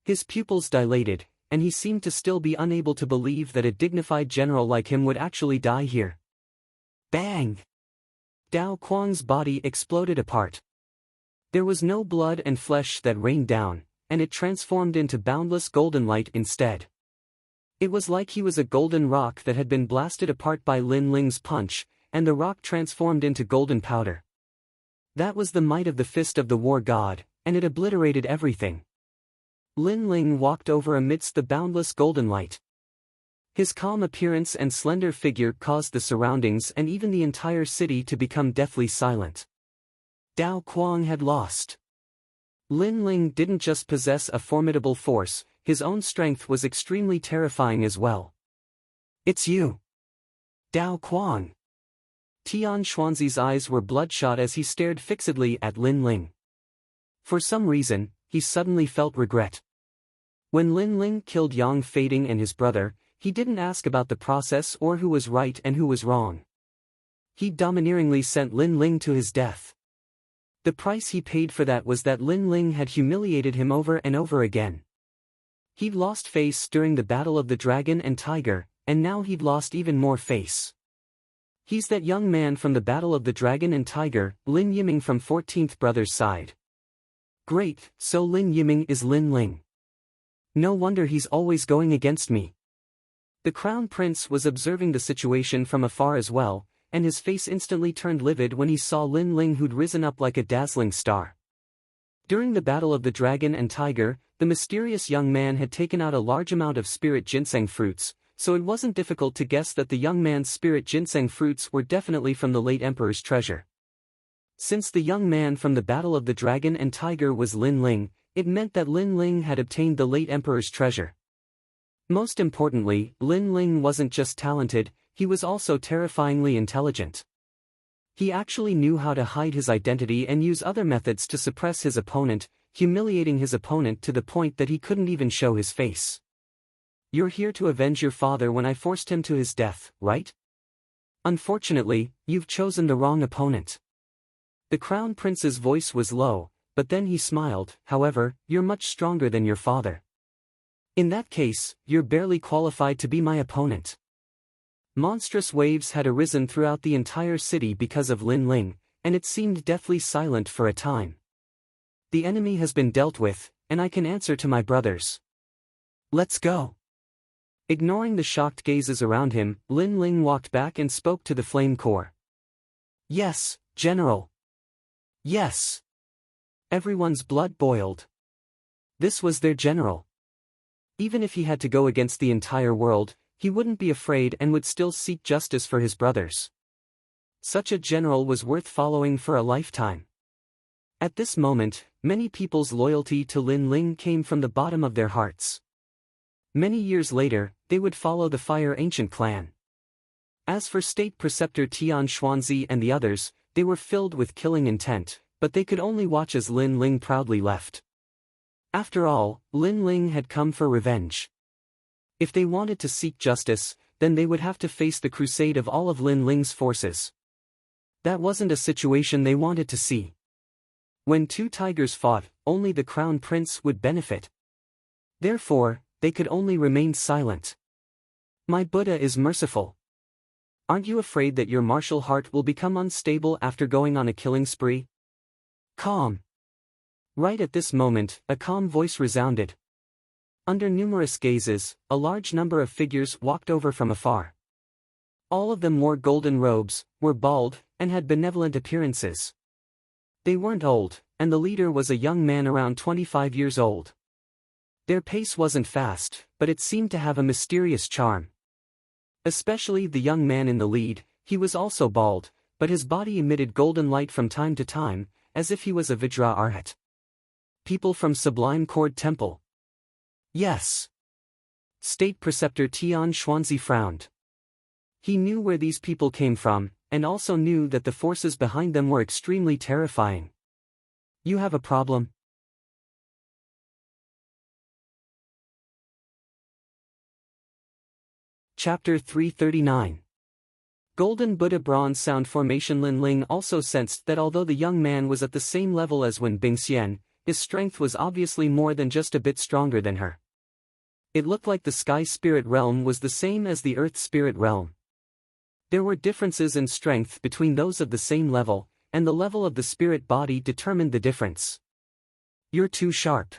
His pupils dilated, and he seemed to still be unable to believe that a dignified general like him would actually die here. Bang! Dao Kuang's body exploded apart. There was no blood and flesh that rained down, and it transformed into boundless golden light instead. It was like he was a golden rock that had been blasted apart by Lin Ling's punch, and the rock transformed into golden powder. That was the might of the fist of the war god, and it obliterated everything. Lin Ling walked over amidst the boundless golden light. His calm appearance and slender figure caused the surroundings and even the entire city to become deathly silent. Dao Kuang had lost. Lin Ling didn't just possess a formidable force, his own strength was extremely terrifying as well. It's you! Dao Kuang! Tian Xuanzi's eyes were bloodshot as he stared fixedly at Lin Ling. For some reason, he suddenly felt regret. When Lin Ling killed Yang Fading and his brother, he didn't ask about the process or who was right and who was wrong. He domineeringly sent Lin Ling to his death. The price he paid for that was that Lin Ling had humiliated him over and over again. He'd lost face during the Battle of the Dragon and Tiger, and now he'd lost even more face. He's that young man from the Battle of the Dragon and Tiger, Lin Yiming from 14th Brother's side. Great, so Lin Yiming is Lin Ling. No wonder he's always going against me. The Crown Prince was observing the situation from afar as well, and his face instantly turned livid when he saw Lin Ling who'd risen up like a dazzling star. During the Battle of the Dragon and Tiger, the mysterious young man had taken out a large amount of spirit ginseng fruits, so it wasn't difficult to guess that the young man's spirit ginseng fruits were definitely from the late Emperor's treasure. Since the young man from the Battle of the Dragon and Tiger was Lin Ling, it meant that Lin Ling had obtained the late Emperor's treasure. Most importantly, Lin Ling wasn't just talented, he was also terrifyingly intelligent. He actually knew how to hide his identity and use other methods to suppress his opponent, humiliating his opponent to the point that he couldn't even show his face. You're here to avenge your father when I forced him to his death, right? Unfortunately, you've chosen the wrong opponent. The Crown Prince's voice was low, but then he smiled. However, you're much stronger than your father. In that case, you're barely qualified to be my opponent. Monstrous waves had arisen throughout the entire city because of Lin Ling, and it seemed deathly silent for a time. The enemy has been dealt with, and I can answer to my brothers. Let's go. Ignoring the shocked gazes around him, Lin Ling walked back and spoke to the flame core. Yes, General. Yes. Everyone's blood boiled. This was their general. Even if he had to go against the entire world, he wouldn't be afraid and would still seek justice for his brothers. Such a general was worth following for a lifetime. At this moment, many people's loyalty to Lin Ling came from the bottom of their hearts. Many years later, they would follow the Fire Ancient clan. As for State Preceptor Tian Xuanzi and the others, they were filled with killing intent, but they could only watch as Lin Ling proudly left. After all, Lin Ling had come for revenge. If they wanted to seek justice, then they would have to face the crusade of all of Lin Ling's forces. That wasn't a situation they wanted to see. When two tigers fought, only the crown prince would benefit. Therefore, they could only remain silent. My Buddha is merciful. Aren't you afraid that your martial heart will become unstable after going on a killing spree? Calm. Right at this moment, a calm voice resounded. Under numerous gazes, a large number of figures walked over from afar. All of them wore golden robes, were bald, and had benevolent appearances. They weren't old, and the leader was a young man around 25 years old. Their pace wasn't fast, but it seemed to have a mysterious charm. Especially the young man in the lead, he was also bald, but his body emitted golden light from time to time, as if he was a Vajra Arhat. People from Sublime Cord Temple. Yes. State Preceptor Tian Xuanzi frowned. He knew where these people came from, and also knew that the forces behind them were extremely terrifying. You have a problem? Chapter 339. Golden Buddha Bronze Sound Formation. Lin Ling also sensed that although the young man was at the same level as Wen Bingxian, his strength was obviously more than just a bit stronger than her. It looked like the Sky Spirit Realm was the same as the Earth Spirit Realm. There were differences in strength between those of the same level, and the level of the spirit body determined the difference. You're too sharp.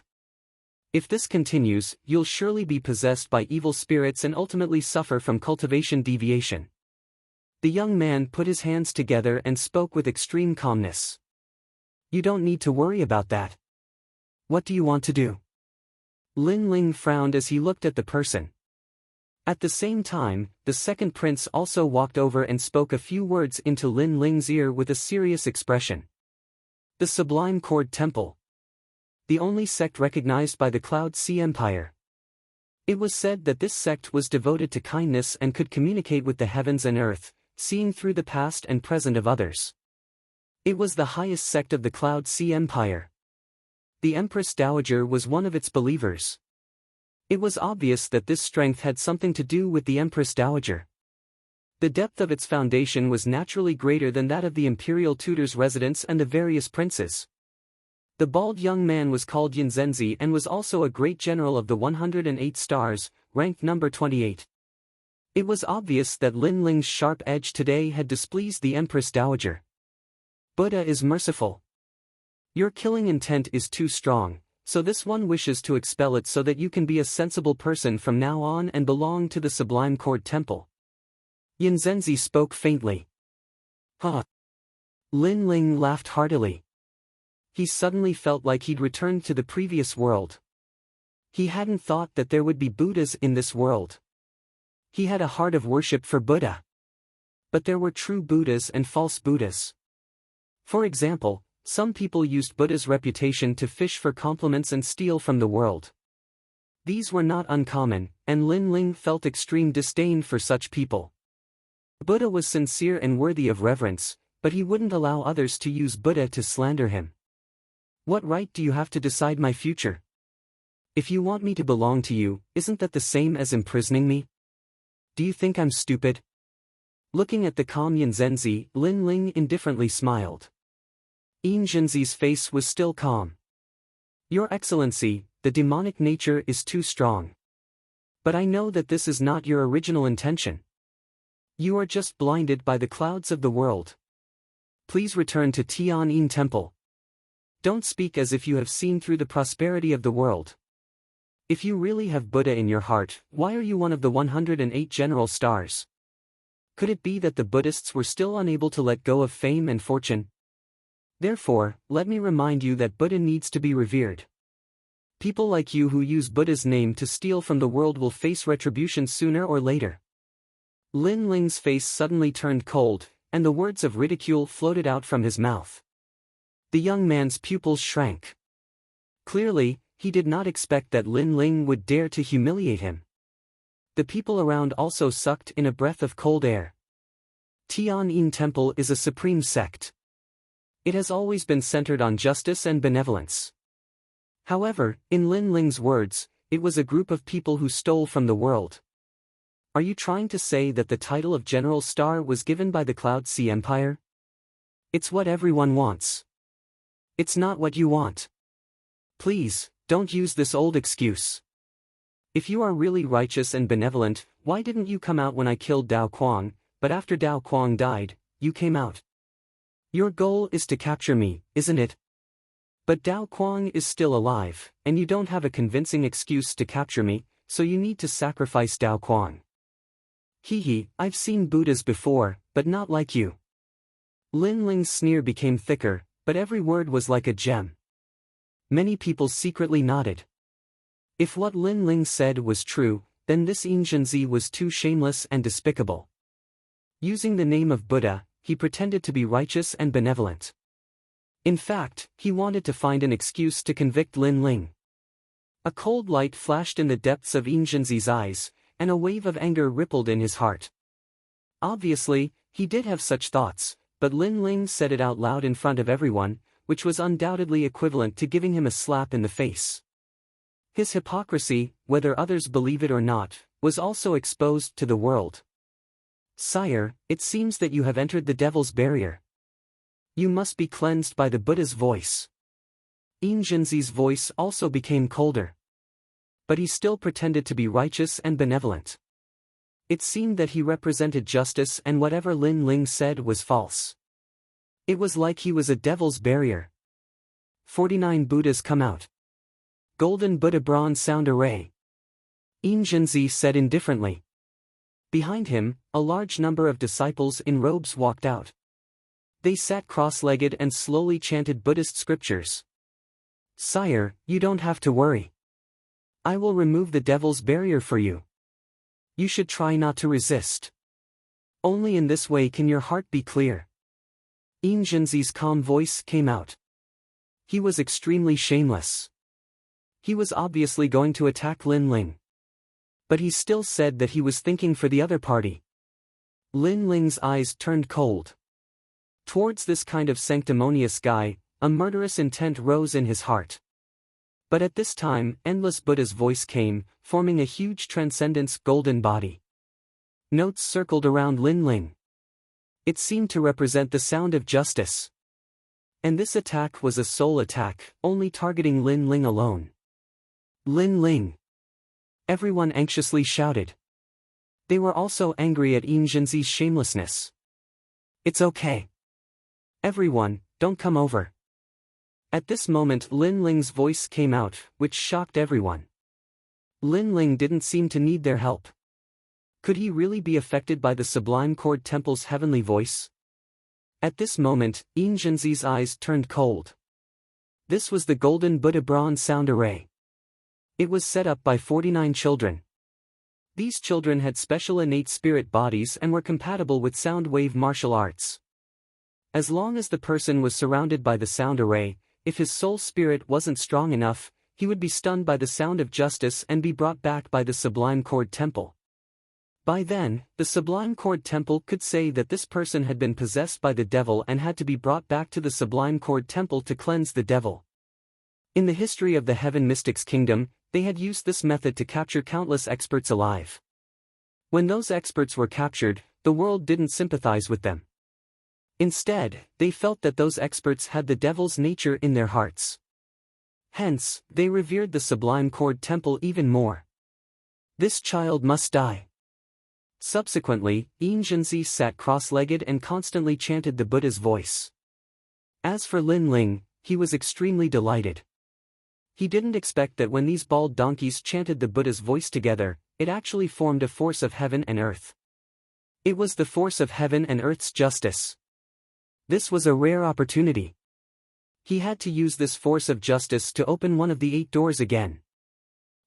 If this continues, you'll surely be possessed by evil spirits and ultimately suffer from cultivation deviation. The young man put his hands together and spoke with extreme calmness. You don't need to worry about that. What do you want to do? Lin Ling frowned as he looked at the person. At the same time, the second prince also walked over and spoke a few words into Lin Ling's ear with a serious expression. The Sublime Cord Temple. The only sect recognized by the Cloud Sea Empire. It was said that this sect was devoted to kindness and could communicate with the heavens and earth, seeing through the past and present of others. It was the highest sect of the Cloud Sea Empire. The Empress Dowager was one of its believers. It was obvious that this strength had something to do with the Empress Dowager. The depth of its foundation was naturally greater than that of the imperial tutor's residence and the various princes. The bald young man was called Yinzenzi and was also a great general of the 108 stars, ranked number 28. It was obvious that Lin Ling's sharp edge today had displeased the Empress Dowager. Buddha is merciful. Your killing intent is too strong, so this one wishes to expel it so that you can be a sensible person from now on and belong to the Sublime Cord Temple. Yinzenzi spoke faintly. Huh. Lin Ling laughed heartily. He suddenly felt like he'd returned to the previous world. He hadn't thought that there would be Buddhas in this world. He had a heart of worship for Buddha. But there were true Buddhas and false Buddhas. For example, some people used Buddha's reputation to fish for compliments and steal from the world. These were not uncommon, and Lin Ling felt extreme disdain for such people. Buddha was sincere and worthy of reverence, but he wouldn't allow others to use Buddha to slander him. What right do you have to decide my future? If you want me to belong to you, isn't that the same as imprisoning me? Do you think I'm stupid? Looking at the calm Yinzenzi, Lin Ling indifferently smiled. Yinzenzi's face was still calm. Your Excellency, the demonic nature is too strong. But I know that this is not your original intention. You are just blinded by the clouds of the world. Please return to Tian'in Temple. Don't speak as if you have seen through the prosperity of the world. If you really have Buddha in your heart, why are you one of the 108 general stars? Could it be that the Buddhists were still unable to let go of fame and fortune? Therefore, let me remind you that Buddha needs to be revered. People like you who use Buddha's name to steal from the world will face retribution sooner or later. Lin Ling's face suddenly turned cold, and the words of ridicule floated out from his mouth. The young man's pupils shrank. Clearly, he did not expect that Lin Ling would dare to humiliate him. The people around also sucked in a breath of cold air. Tianyin Temple is a supreme sect. It has always been centered on justice and benevolence. However, in Lin Ling's words, it was a group of people who stole from the world. Are you trying to say that the title of General Star was given by the Cloud Sea Empire? It's what everyone wants. It's not what you want. Please, don't use this old excuse. If you are really righteous and benevolent, why didn't you come out when I killed Dao Quang, but after Dao Quang died, you came out? Your goal is to capture me, isn't it? But Dao Quang is still alive, and you don't have a convincing excuse to capture me, so you need to sacrifice Dao Quang. Hee, I've seen Buddhas before, but not like you. Lin Ling's sneer became thicker, but every word was like a gem. Many people secretly nodded. If what Lin Ling said was true, then this Inzhenzi was too shameless and despicable. Using the name of Buddha, he pretended to be righteous and benevolent. In fact, he wanted to find an excuse to convict Lin Ling. A cold light flashed in the depths of Inzhenzi's eyes, and a wave of anger rippled in his heart. Obviously, he did have such thoughts, but Lin Ling said it out loud in front of everyone, which was undoubtedly equivalent to giving him a slap in the face. His hypocrisy, whether others believe it or not, was also exposed to the world. Sire, it seems that you have entered the devil's barrier. You must be cleansed by the Buddha's voice. Inzhenzi's voice also became colder. But he still pretended to be righteous and benevolent. It seemed that he represented justice and whatever Lin Ling said was false. It was like he was a devil's barrier. 49 Buddhas come out. Golden Buddha bronze sound array. Inzhenzi said indifferently. Behind him, a large number of disciples in robes walked out. They sat cross-legged and slowly chanted Buddhist scriptures. Sire, you don't have to worry. I will remove the devil's barrier for you. You should try not to resist. Only in this way can your heart be clear. Inzhenzi's calm voice came out. He was extremely shameless. He was obviously going to attack Lin Ling. But he still said that he was thinking for the other party. Lin Ling's eyes turned cold. Towards this kind of sanctimonious guy, a murderous intent rose in his heart. But at this time, Endless Buddha's voice came, forming a huge transcendence golden body. Notes circled around Lin Ling. It seemed to represent the sound of justice. And this attack was a soul attack, only targeting Lin Ling alone. Lin Ling. Everyone anxiously shouted. They were also angry at Inzhenzi's shamelessness. It's okay. Everyone, don't come over. At this moment Lin Ling's voice came out, which shocked everyone. Lin Ling didn't seem to need their help. Could he really be affected by the Sublime Cord Temple's heavenly voice? At this moment, Inzhenzi's eyes turned cold. This was the Golden Buddha bronze sound array. It was set up by 49 children. These children had special innate spirit bodies and were compatible with sound wave martial arts. As long as the person was surrounded by the sound array, if his soul spirit wasn't strong enough, he would be stunned by the sound of justice and be brought back by the Sublime Cord Temple. By then, the Sublime Cord Temple could say that this person had been possessed by the devil and had to be brought back to the Sublime Cord Temple to cleanse the devil. In the history of the Heaven Mystics Kingdom, they had used this method to capture countless experts alive. When those experts were captured, the world didn't sympathize with them. Instead, they felt that those experts had the devil's nature in their hearts. Hence, they revered the Sublime Cord Temple even more. This child must die. Subsequently, Inzhenzi sat cross-legged and constantly chanted the Buddha's voice. As for Lin Ling, he was extremely delighted. He didn't expect that when these bald donkeys chanted the Buddha's voice together, it actually formed a force of heaven and earth. It was the force of heaven and earth's justice. This was a rare opportunity. He had to use this force of justice to open one of the 8 doors again.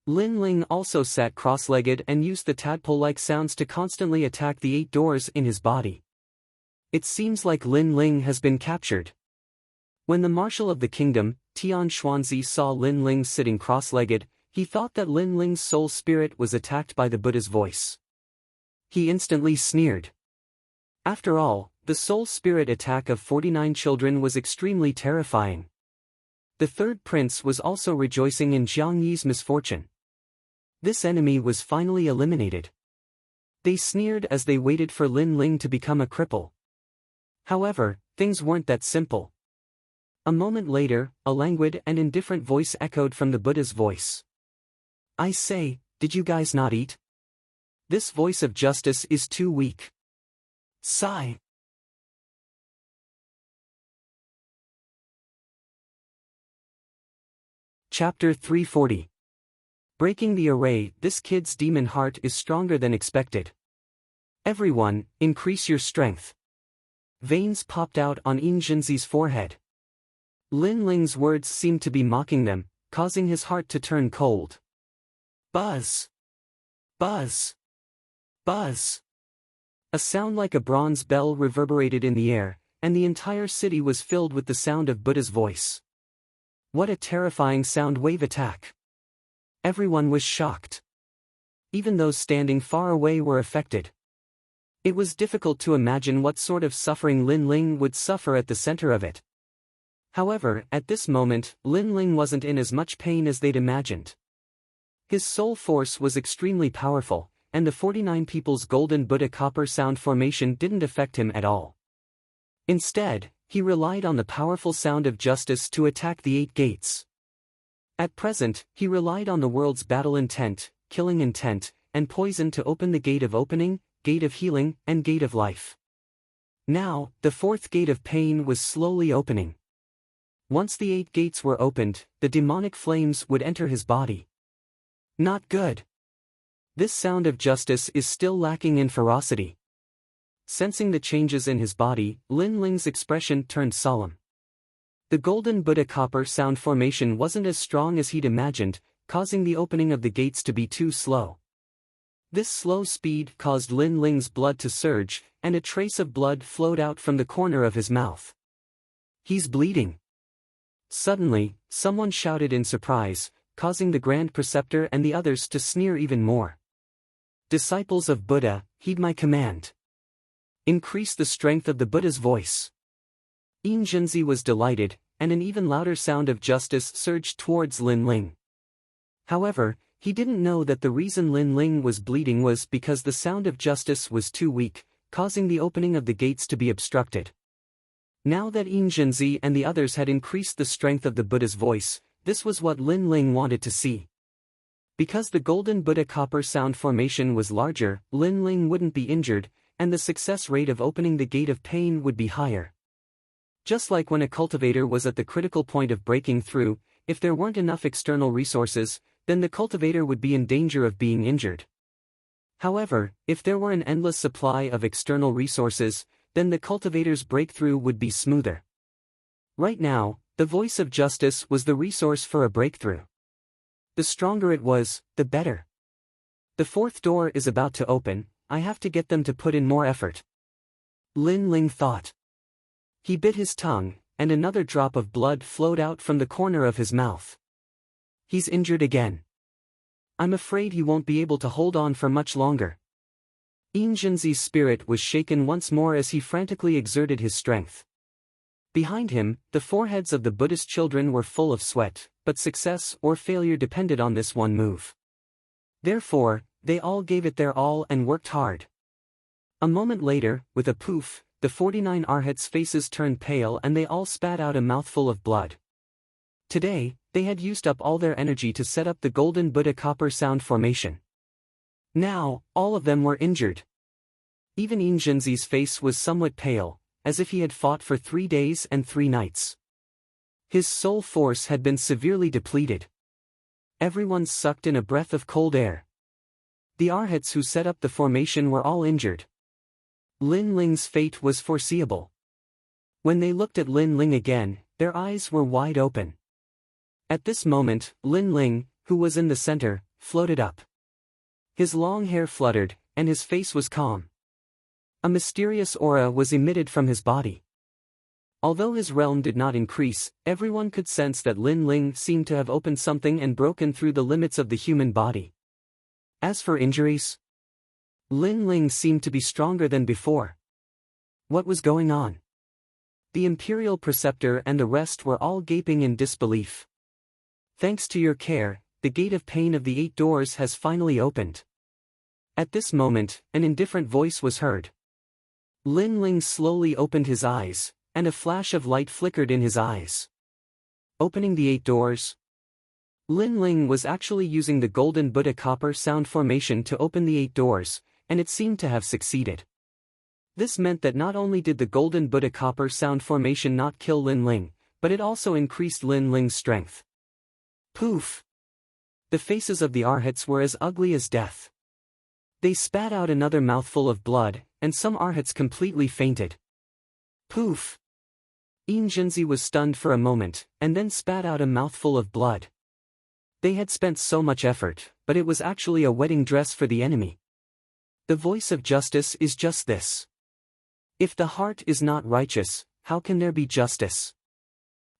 Lin Ling also sat cross-legged and used the tadpole-like sounds to constantly attack the 8 doors in his body. It seems like Lin Ling has been captured. When the marshal of the kingdom, Tian Xuanzi, saw Lin Ling sitting cross-legged, he thought that Lin Ling's soul spirit was attacked by the Buddha's voice. He instantly sneered. After all, the soul spirit attack of 49 children was extremely terrifying. The third prince was also rejoicing in Jiang Yi's misfortune. This enemy was finally eliminated. They sneered as they waited for Lin Ling to become a cripple. However, things weren't that simple. A moment later, a languid and indifferent voice echoed from the Buddha's voice. "I say, did you guys not eat? This voice of justice is too weak." Sigh. Chapter 340. Breaking the array. This kid's demon heart is stronger than expected. Everyone, increase your strength. Veins popped out on Yin Jinzi's forehead. Lin Ling's words seemed to be mocking them, causing his heart to turn cold. Buzz! Buzz! Buzz! A sound like a bronze bell reverberated in the air, and the entire city was filled with the sound of Buddha's voice. What a terrifying sound wave attack! Everyone was shocked. Even those standing far away were affected. It was difficult to imagine what sort of suffering Lin Ling would suffer at the center of it. However, at this moment, Lin Ling wasn't in as much pain as they'd imagined. His soul force was extremely powerful, and the 49 people's golden Buddha copper sound formation didn't affect him at all. Instead, he relied on the powerful sound of justice to attack the 8 gates. At present, he relied on the world's battle intent, killing intent, and poison to open the gate of opening, gate of healing, and gate of life. Now, the 4th gate of pain was slowly opening. Once the 8 gates were opened, the demonic flames would enter his body. Not good. This sound of justice is still lacking in ferocity. Sensing the changes in his body, Lin Ling's expression turned solemn. The golden Buddha copper sound formation wasn't as strong as he'd imagined, causing the opening of the gates to be too slow. This slow speed caused Lin Ling's blood to surge, and a trace of blood flowed out from the corner of his mouth. He's bleeding. Suddenly, someone shouted in surprise, causing the Grand Preceptor and the others to sneer even more. Disciples of Buddha, heed my command. Increase the strength of the Buddha's voice. Yin Jinzi was delighted, and an even louder sound of justice surged towards Lin Ling. However, he didn't know that the reason Lin Ling was bleeding was because the sound of justice was too weak, causing the opening of the gates to be obstructed. Now that Yin Jinzi and the others had increased the strength of the Buddha's voice, this was what Lin Ling wanted to see. Because the golden Buddha copper sound formation was larger, Lin Ling wouldn't be injured, and the success rate of opening the gate of pain would be higher. Just like when a cultivator was at the critical point of breaking through, if there weren't enough external resources, then the cultivator would be in danger of being injured. However, if there were an endless supply of external resources, then the cultivator's breakthrough would be smoother. Right now, the voice of justice was the resource for a breakthrough. The stronger it was, the better. The 4th door is about to open, I have to get them to put in more effort. Lin Ling thought. He bit his tongue, and another drop of blood flowed out from the corner of his mouth. He's injured again. I'm afraid he won't be able to hold on for much longer. Yin Jinzi's spirit was shaken once more as he frantically exerted his strength. Behind him, the foreheads of the Buddhist children were full of sweat, but success or failure depended on this one move. Therefore, they all gave it their all and worked hard. A moment later, with a poof, the 49 arhats' faces turned pale and they all spat out a mouthful of blood. Today, they had used up all their energy to set up the golden Buddha copper sound formation. Now, all of them were injured. Even Yin Jinzi's face was somewhat pale, as if he had fought for 3 days and 3 nights. His soul force had been severely depleted. Everyone sucked in a breath of cold air. The Arhats who set up the formation were all injured. Lin Ling's fate was foreseeable. When they looked at Lin Ling again, their eyes were wide open. At this moment, Lin Ling, who was in the center, floated up. His long hair fluttered, and his face was calm. A mysterious aura was emitted from his body. Although his realm did not increase, everyone could sense that Lin Ling seemed to have opened something and broken through the limits of the human body. As for injuries, Lin Ling seemed to be stronger than before. What was going on? The Imperial Preceptor and the rest were all gaping in disbelief. Thanks to your care, the Gate of Pain of the 8 Doors has finally opened. At this moment, an indifferent voice was heard. Lin Ling slowly opened his eyes, and a flash of light flickered in his eyes. Opening the 8 doors. Lin Ling was actually using the Golden Buddha Copper Sound Formation to open the 8 doors, and it seemed to have succeeded. This meant that not only did the Golden Buddha Copper Sound Formation not kill Lin Ling, but it also increased Lin Ling's strength. Poof! The faces of the Arhats were as ugly as death. They spat out another mouthful of blood, and some Arhats completely fainted. Poof! Jinzi was stunned for a moment, and then spat out a mouthful of blood. They had spent so much effort, but it was actually a wedding dress for the enemy. The voice of justice is just this. If the heart is not righteous, how can there be justice?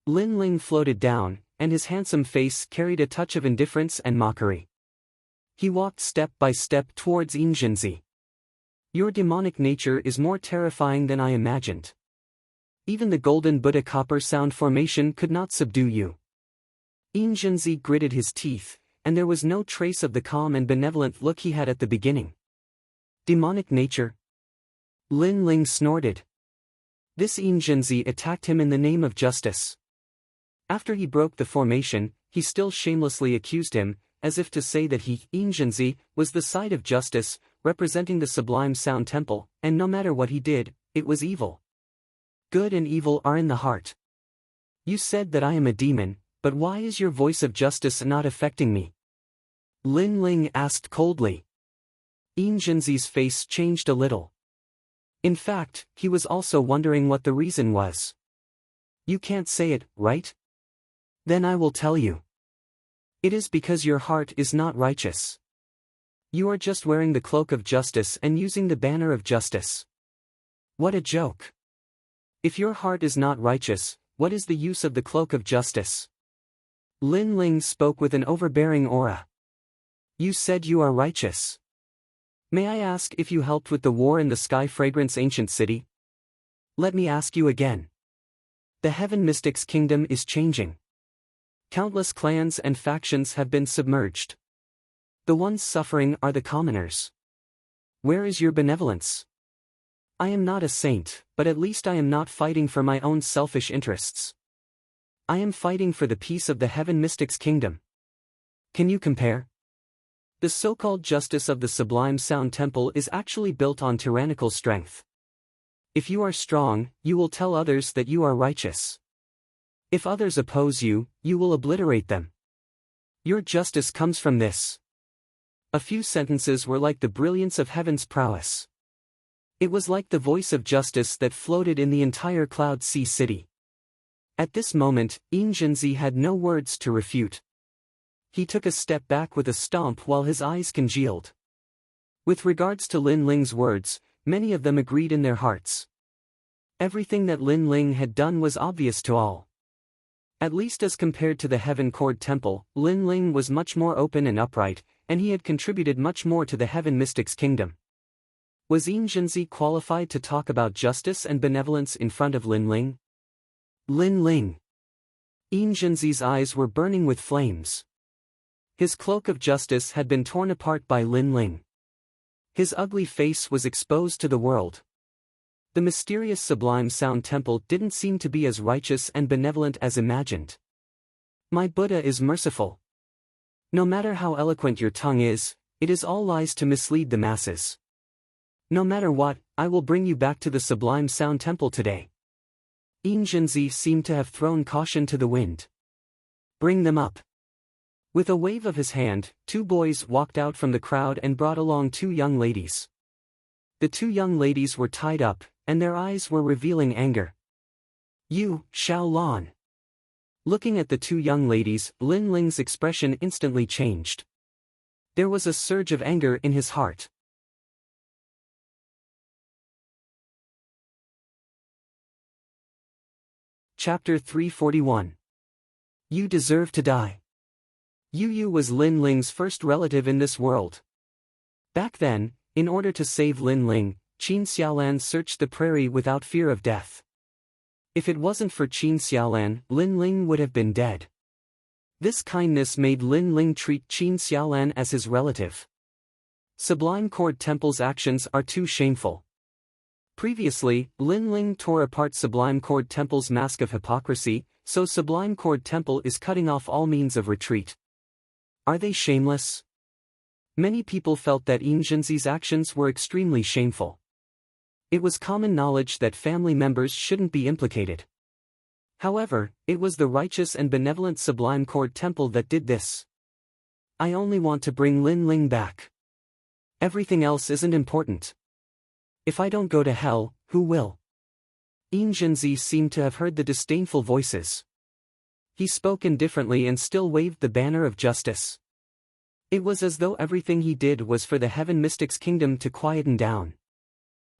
Lin Ling floated down, and his handsome face carried a touch of indifference and mockery. He walked step by step towards Jinzi. Your demonic nature is more terrifying than I imagined. Even the Golden Buddha Copper Sound Formation could not subdue you. Jinzi gritted his teeth, and there was no trace of the calm and benevolent look he had at the beginning. Demonic nature? Lin Ling snorted. This Jinzi attacked him in the name of justice. After he broke the formation, he still shamelessly accused him, as if to say that he, Jinzi, was the side of justice, representing the Sublime Sound Temple, and no matter what he did, it was evil. Good and evil are in the heart. You said that I am a demon, but why is your voice of justice not affecting me? Lin Ling asked coldly. Jinzi's face changed a little. In fact, he was also wondering what the reason was. You can't say it, right? Then I will tell you. It is because your heart is not righteous. You are just wearing the cloak of justice and using the banner of justice. What a joke. If your heart is not righteous, what is the use of the cloak of justice? Lin Ling spoke with an overbearing aura. You said you are righteous. May I ask if you helped with the war in the Sky Fragrance Ancient City? Let me ask you again. The Heaven Mystics Kingdom is changing. Countless clans and factions have been submerged. The ones suffering are the commoners. Where is your benevolence? I am not a saint, but at least I am not fighting for my own selfish interests. I am fighting for the peace of the Heaven Mystics Kingdom. Can you compare? The so-called justice of the Sublime Sound Temple is actually built on tyrannical strength. If you are strong, you will tell others that you are righteous. If others oppose you, you will obliterate them. Your justice comes from this. A few sentences were like the brilliance of heaven's prowess. It was like the voice of justice that floated in the entire Cloud Sea City. At this moment, Jinzi had no words to refute. He took a step back with a stomp while his eyes congealed. With regards to Lin Ling's words, many of them agreed in their hearts. Everything that Lin Ling had done was obvious to all. At least as compared to the Heaven Cord Temple, Lin Ling was much more open and upright, and he had contributed much more to the Heaven Mystics Kingdom. Was Jinzi qualified to talk about justice and benevolence in front of Lin Ling? Lin Ling. Jinzi's eyes were burning with flames. His cloak of justice had been torn apart by Lin Ling. His ugly face was exposed to the world. The mysterious Sublime Sound Temple didn't seem to be as righteous and benevolent as imagined. My Buddha is merciful. No matter how eloquent your tongue is, it is all lies to mislead the masses. No matter what, I will bring you back to the Sublime Sound Temple today. Jinzi seemed to have thrown caution to the wind. Bring them up. With a wave of his hand, two boys walked out from the crowd and brought along two young ladies. The two young ladies were tied up, and their eyes were revealing anger. "You, Xiao Lan." Looking at the two young ladies, Lin Ling's expression instantly changed. There was a surge of anger in his heart. Chapter 341. You deserve to die. Yu Yu was Lin Ling's first relative in this world. Back then, in order to save Lin Ling, Qin Xiaolan searched the prairie without fear of death. If it wasn't for Qin Xiaolan, Lin Ling would have been dead. This kindness made Lin Ling treat Qin Xiaolan as his relative. Sublime Cord Temple's actions are too shameful. Previously, Lin Ling tore apart Sublime Cord Temple's mask of hypocrisy, so Sublime Cord Temple is cutting off all means of retreat. Are they shameless? Many people felt that Yin Zhenzi's actions were extremely shameful. It was common knowledge that family members shouldn't be implicated. However, it was the righteous and benevolent Sublime Cord Temple that did this. I only want to bring Lin Ling back. Everything else isn't important. If I don't go to hell, who will? Yin Zhenzi seemed to have heard the disdainful voices. He spoke indifferently and still waved the banner of justice. It was as though everything he did was for the Heaven Mystics Kingdom to quieten down.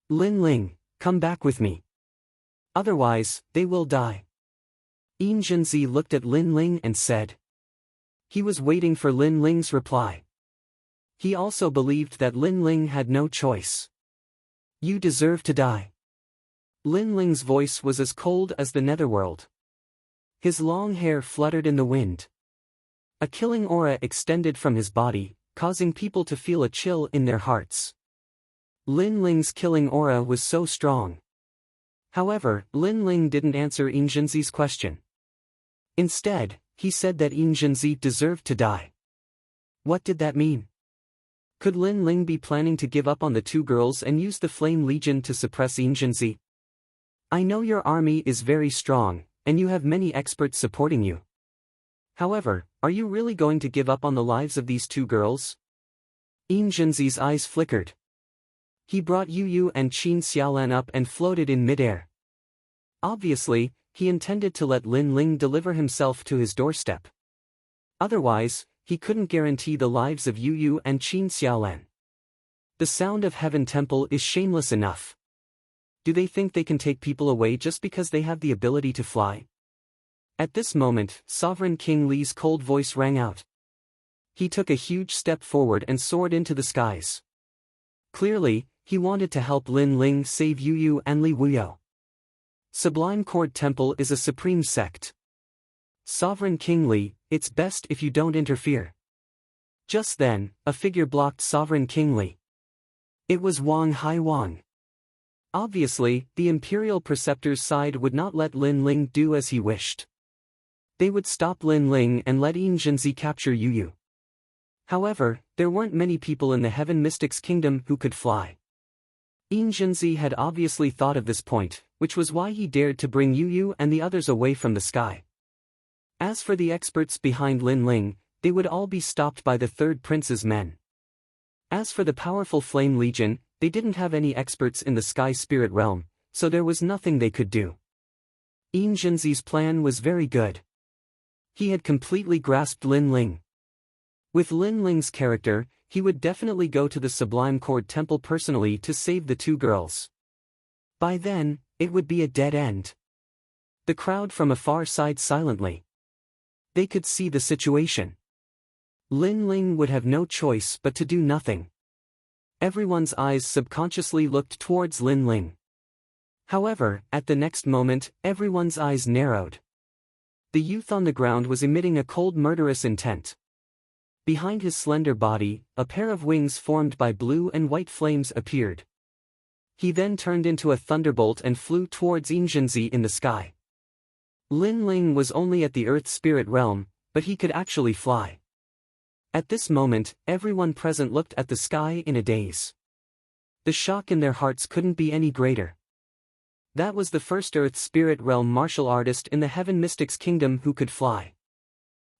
Lin Ling, come back with me. Otherwise, they will die. Yin Zhenzi looked at Lin Ling and said. He was waiting for Lin Ling's reply. He also believed that Lin Ling had no choice. You deserve to die. Lin Ling's voice was as cold as the netherworld. His long hair fluttered in the wind. A killing aura extended from his body, causing people to feel a chill in their hearts. Lin Ling's killing aura was so strong. However, Lin Ling didn't answer Yin Zhenzi's question. Instead, he said that Yin Zhenzi deserved to die. What did that mean? Could Lin Ling be planning to give up on the two girls and use the Flame Legion to suppress Yin Zhenzi? I know your army is very strong, and you have many experts supporting you. However, are you really going to give up on the lives of these two girls? Yin Zhenzi's eyes flickered. He brought Yu Yu and Qin Xiaolan up and floated in midair. Obviously, he intended to let Lin Ling deliver himself to his doorstep. Otherwise, he couldn't guarantee the lives of Yu Yu and Qin Xiaolan. The sound of Heaven Temple is shameless enough. Do they think they can take people away just because they have the ability to fly? At this moment, Sovereign King Li's cold voice rang out. He took a huge step forward and soared into the skies. Clearly, he wanted to help Lin Ling save Yu Yu and Li Wuyo. Sublime Cord Temple is a supreme sect. Sovereign King Li, it's best if you don't interfere. Just then, a figure blocked Sovereign King Li. It was Wang Hai Wang. Obviously, the Imperial Preceptor's side would not let Lin Ling do as he wished. They would stop Lin Ling and let Yin Zhenzi capture Yu Yu. However, there weren't many people in the Heaven Mystics Kingdom who could fly. Yin Zhenzi had obviously thought of this point, which was why he dared to bring Yu Yu and the others away from the sky. As for the experts behind Lin Ling, they would all be stopped by the Third Prince's men. As for the powerful Flame Legion, they didn't have any experts in the Sky Spirit Realm, so there was nothing they could do. Yin Zhenzi's plan was very good. He had completely grasped Lin Ling. With Lin Ling's character, he would definitely go to the Sublime Cord Temple personally to save the two girls. By then, it would be a dead end. The crowd from afar sighed silently. They could see the situation. Lin Ling would have no choice but to do nothing. Everyone's eyes subconsciously looked towards Lin Ling. However, at the next moment, everyone's eyes narrowed. The youth on the ground was emitting a cold murderous intent. Behind his slender body, a pair of wings formed by blue and white flames appeared. He then turned into a thunderbolt and flew towards Yin Zhenzi in the sky. Lin Ling was only at the Earth Spirit Realm, but he could actually fly. At this moment, everyone present looked at the sky in a daze. The shock in their hearts couldn't be any greater. That was the first Earth Spirit Realm martial artist in the Heaven Mystics Kingdom who could fly.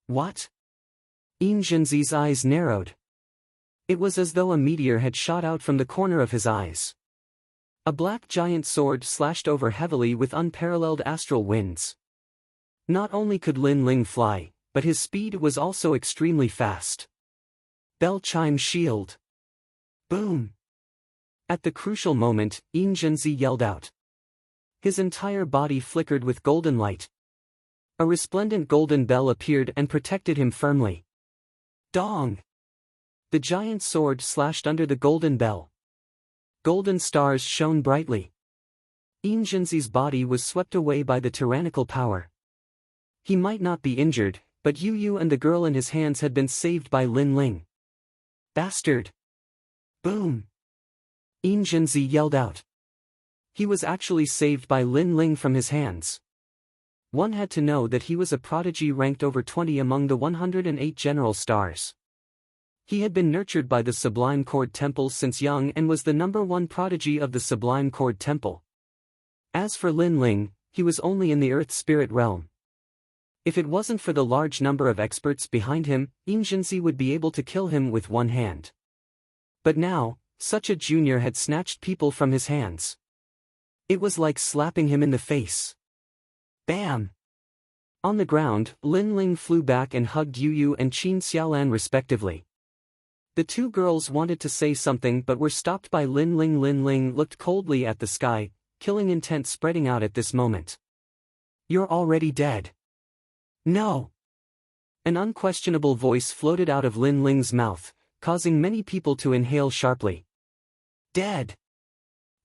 What? Jinzi's eyes narrowed. It was as though a meteor had shot out from the corner of his eyes. A black giant sword slashed over heavily with unparalleled astral winds. Not only could Lin Ling fly, but his speed was also extremely fast. Bell chime shield. Boom! At the crucial moment, Jinzi yelled out. His entire body flickered with golden light. A resplendent golden bell appeared and protected him firmly. Dong! The giant sword slashed under the golden bell. Golden stars shone brightly. Jinzi's body was swept away by the tyrannical power. He might not be injured, but Yu and the girl in his hands had been saved by Lin Ling. Bastard! Boom! Jinzi yelled out. He was actually saved by Lin Ling from his hands. One had to know that he was a prodigy ranked over 20 among the 108 general stars. He had been nurtured by the Sublime Cord Temple since young and was the #1 prodigy of the Sublime Cord Temple. As for Lin Ling, he was only in the Earth Spirit realm. If it wasn't for the large number of experts behind him, Jinzi would be able to kill him with one hand. But now, such a junior had snatched people from his hands. It was like slapping him in the face. Bam! On the ground, Lin Ling flew back and hugged Yu and Qin Xiaolan respectively. The two girls wanted to say something but were stopped by Lin Ling. Lin Ling looked coldly at the sky, killing intent spreading out at this moment. You're already dead. No! An unquestionable voice floated out of Lin Ling's mouth, causing many people to inhale sharply. Dead!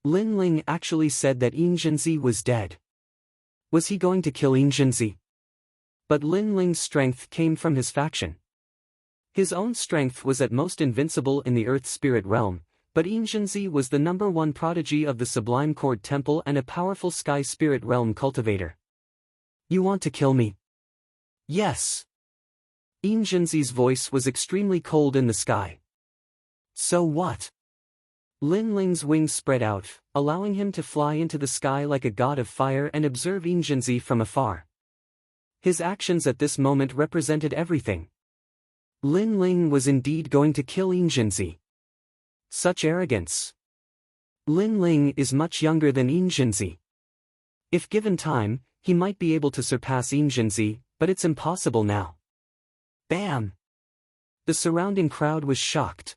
Lin Ling actually said that Jinzi was dead. Was he going to kill Jinzi? But Lin Ling's strength came from his faction. His own strength was at most invincible in the Earth Spirit realm, but Jinzi was the #1 prodigy of the Sublime Cord Temple and a powerful Sky Spirit realm cultivator. You want to kill me? Yes. Jinzi's voice was extremely cold in the sky. So what? Lin Ling's wings spread out, allowing him to fly into the sky like a god of fire and observe Jinzi from afar. His actions at this moment represented everything. Lin Ling was indeed going to kill Jinzi. Such arrogance. Lin Ling is much younger than Jinzi. If given time, he might be able to surpass Jinzi, but it's impossible now. Bam! The surrounding crowd was shocked.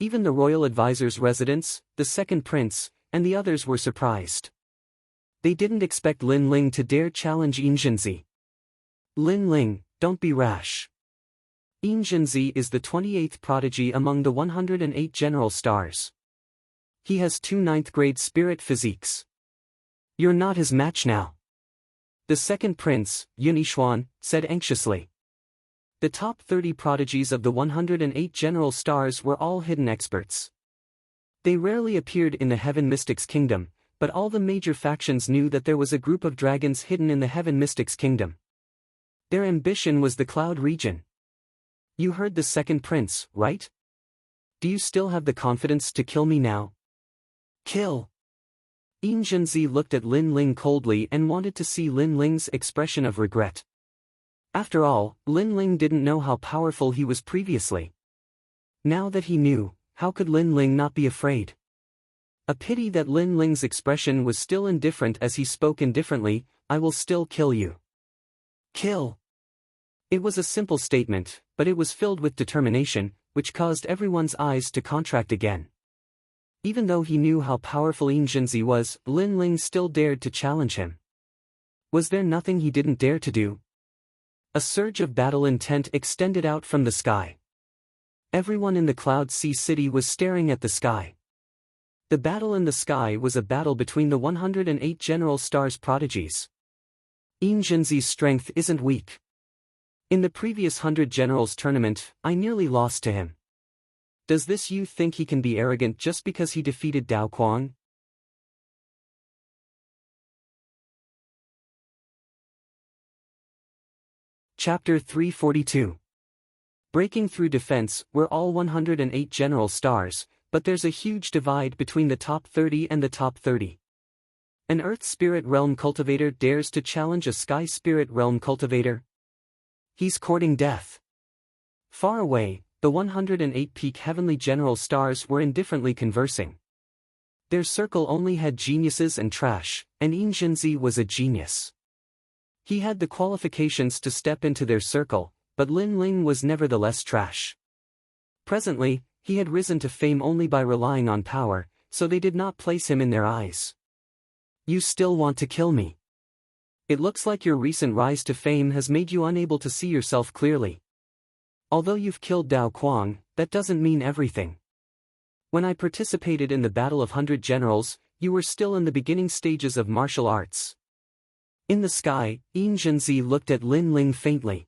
Even the royal advisor's residents, the second prince, and the others were surprised. They didn't expect Lin Ling to dare challenge Jinzi. Lin Ling, don't be rash. Jinzi is the 28th prodigy among the 108 general stars. He has 2 9th-grade spirit physiques. You're not his match now. The second prince, Yunixuan, said anxiously. The top 30 prodigies of the 108 general stars were all hidden experts. They rarely appeared in the Heaven Mystics Kingdom, but all the major factions knew that there was a group of dragons hidden in the Heaven Mystics Kingdom. Their ambition was the Cloud region. You heard the second prince, right? Do you still have the confidence to kill me now? Kill! Jinzi looked at Lin Ling coldly and wanted to see Lin Ling's expression of regret. After all, Lin Ling didn't know how powerful he was previously. Now that he knew, how could Lin Ling not be afraid? A pity that Lin Ling's expression was still indifferent as he spoke indifferently, I will still kill you. Kill! It was a simple statement, but it was filled with determination, which caused everyone's eyes to contract again. Even though he knew how powerful Jinzi was, Lin Ling still dared to challenge him. Was there nothing he didn't dare to do? A surge of battle intent extended out from the sky. Everyone in the Cloud Sea City was staring at the sky. The battle in the sky was a battle between the 108 general stars prodigies. Jinzi's strength isn't weak. In the previous 100 generals tournament, I nearly lost to him. Does this youth think he can be arrogant just because he defeated Dao Quang? Chapter 342. Breaking through defense. We're all 108 general stars, but there's a huge divide between the top 30 and the top 30. An Earth Spirit Realm cultivator dares to challenge a Sky Spirit Realm cultivator. He's courting death. Far away, the 108 peak heavenly general stars were indifferently conversing. Their circle only had geniuses and trash, and Injinzi was a genius. He had the qualifications to step into their circle, but Lin Ling was nevertheless trash. Presently, he had risen to fame only by relying on power, so they did not place him in their eyes. You still want to kill me? It looks like your recent rise to fame has made you unable to see yourself clearly. Although you've killed Dao Quang, that doesn't mean everything. When I participated in the Battle of 100 Generals, you were still in the beginning stages of martial arts. In the sky, Yin Zhenzi looked at Lin Ling faintly.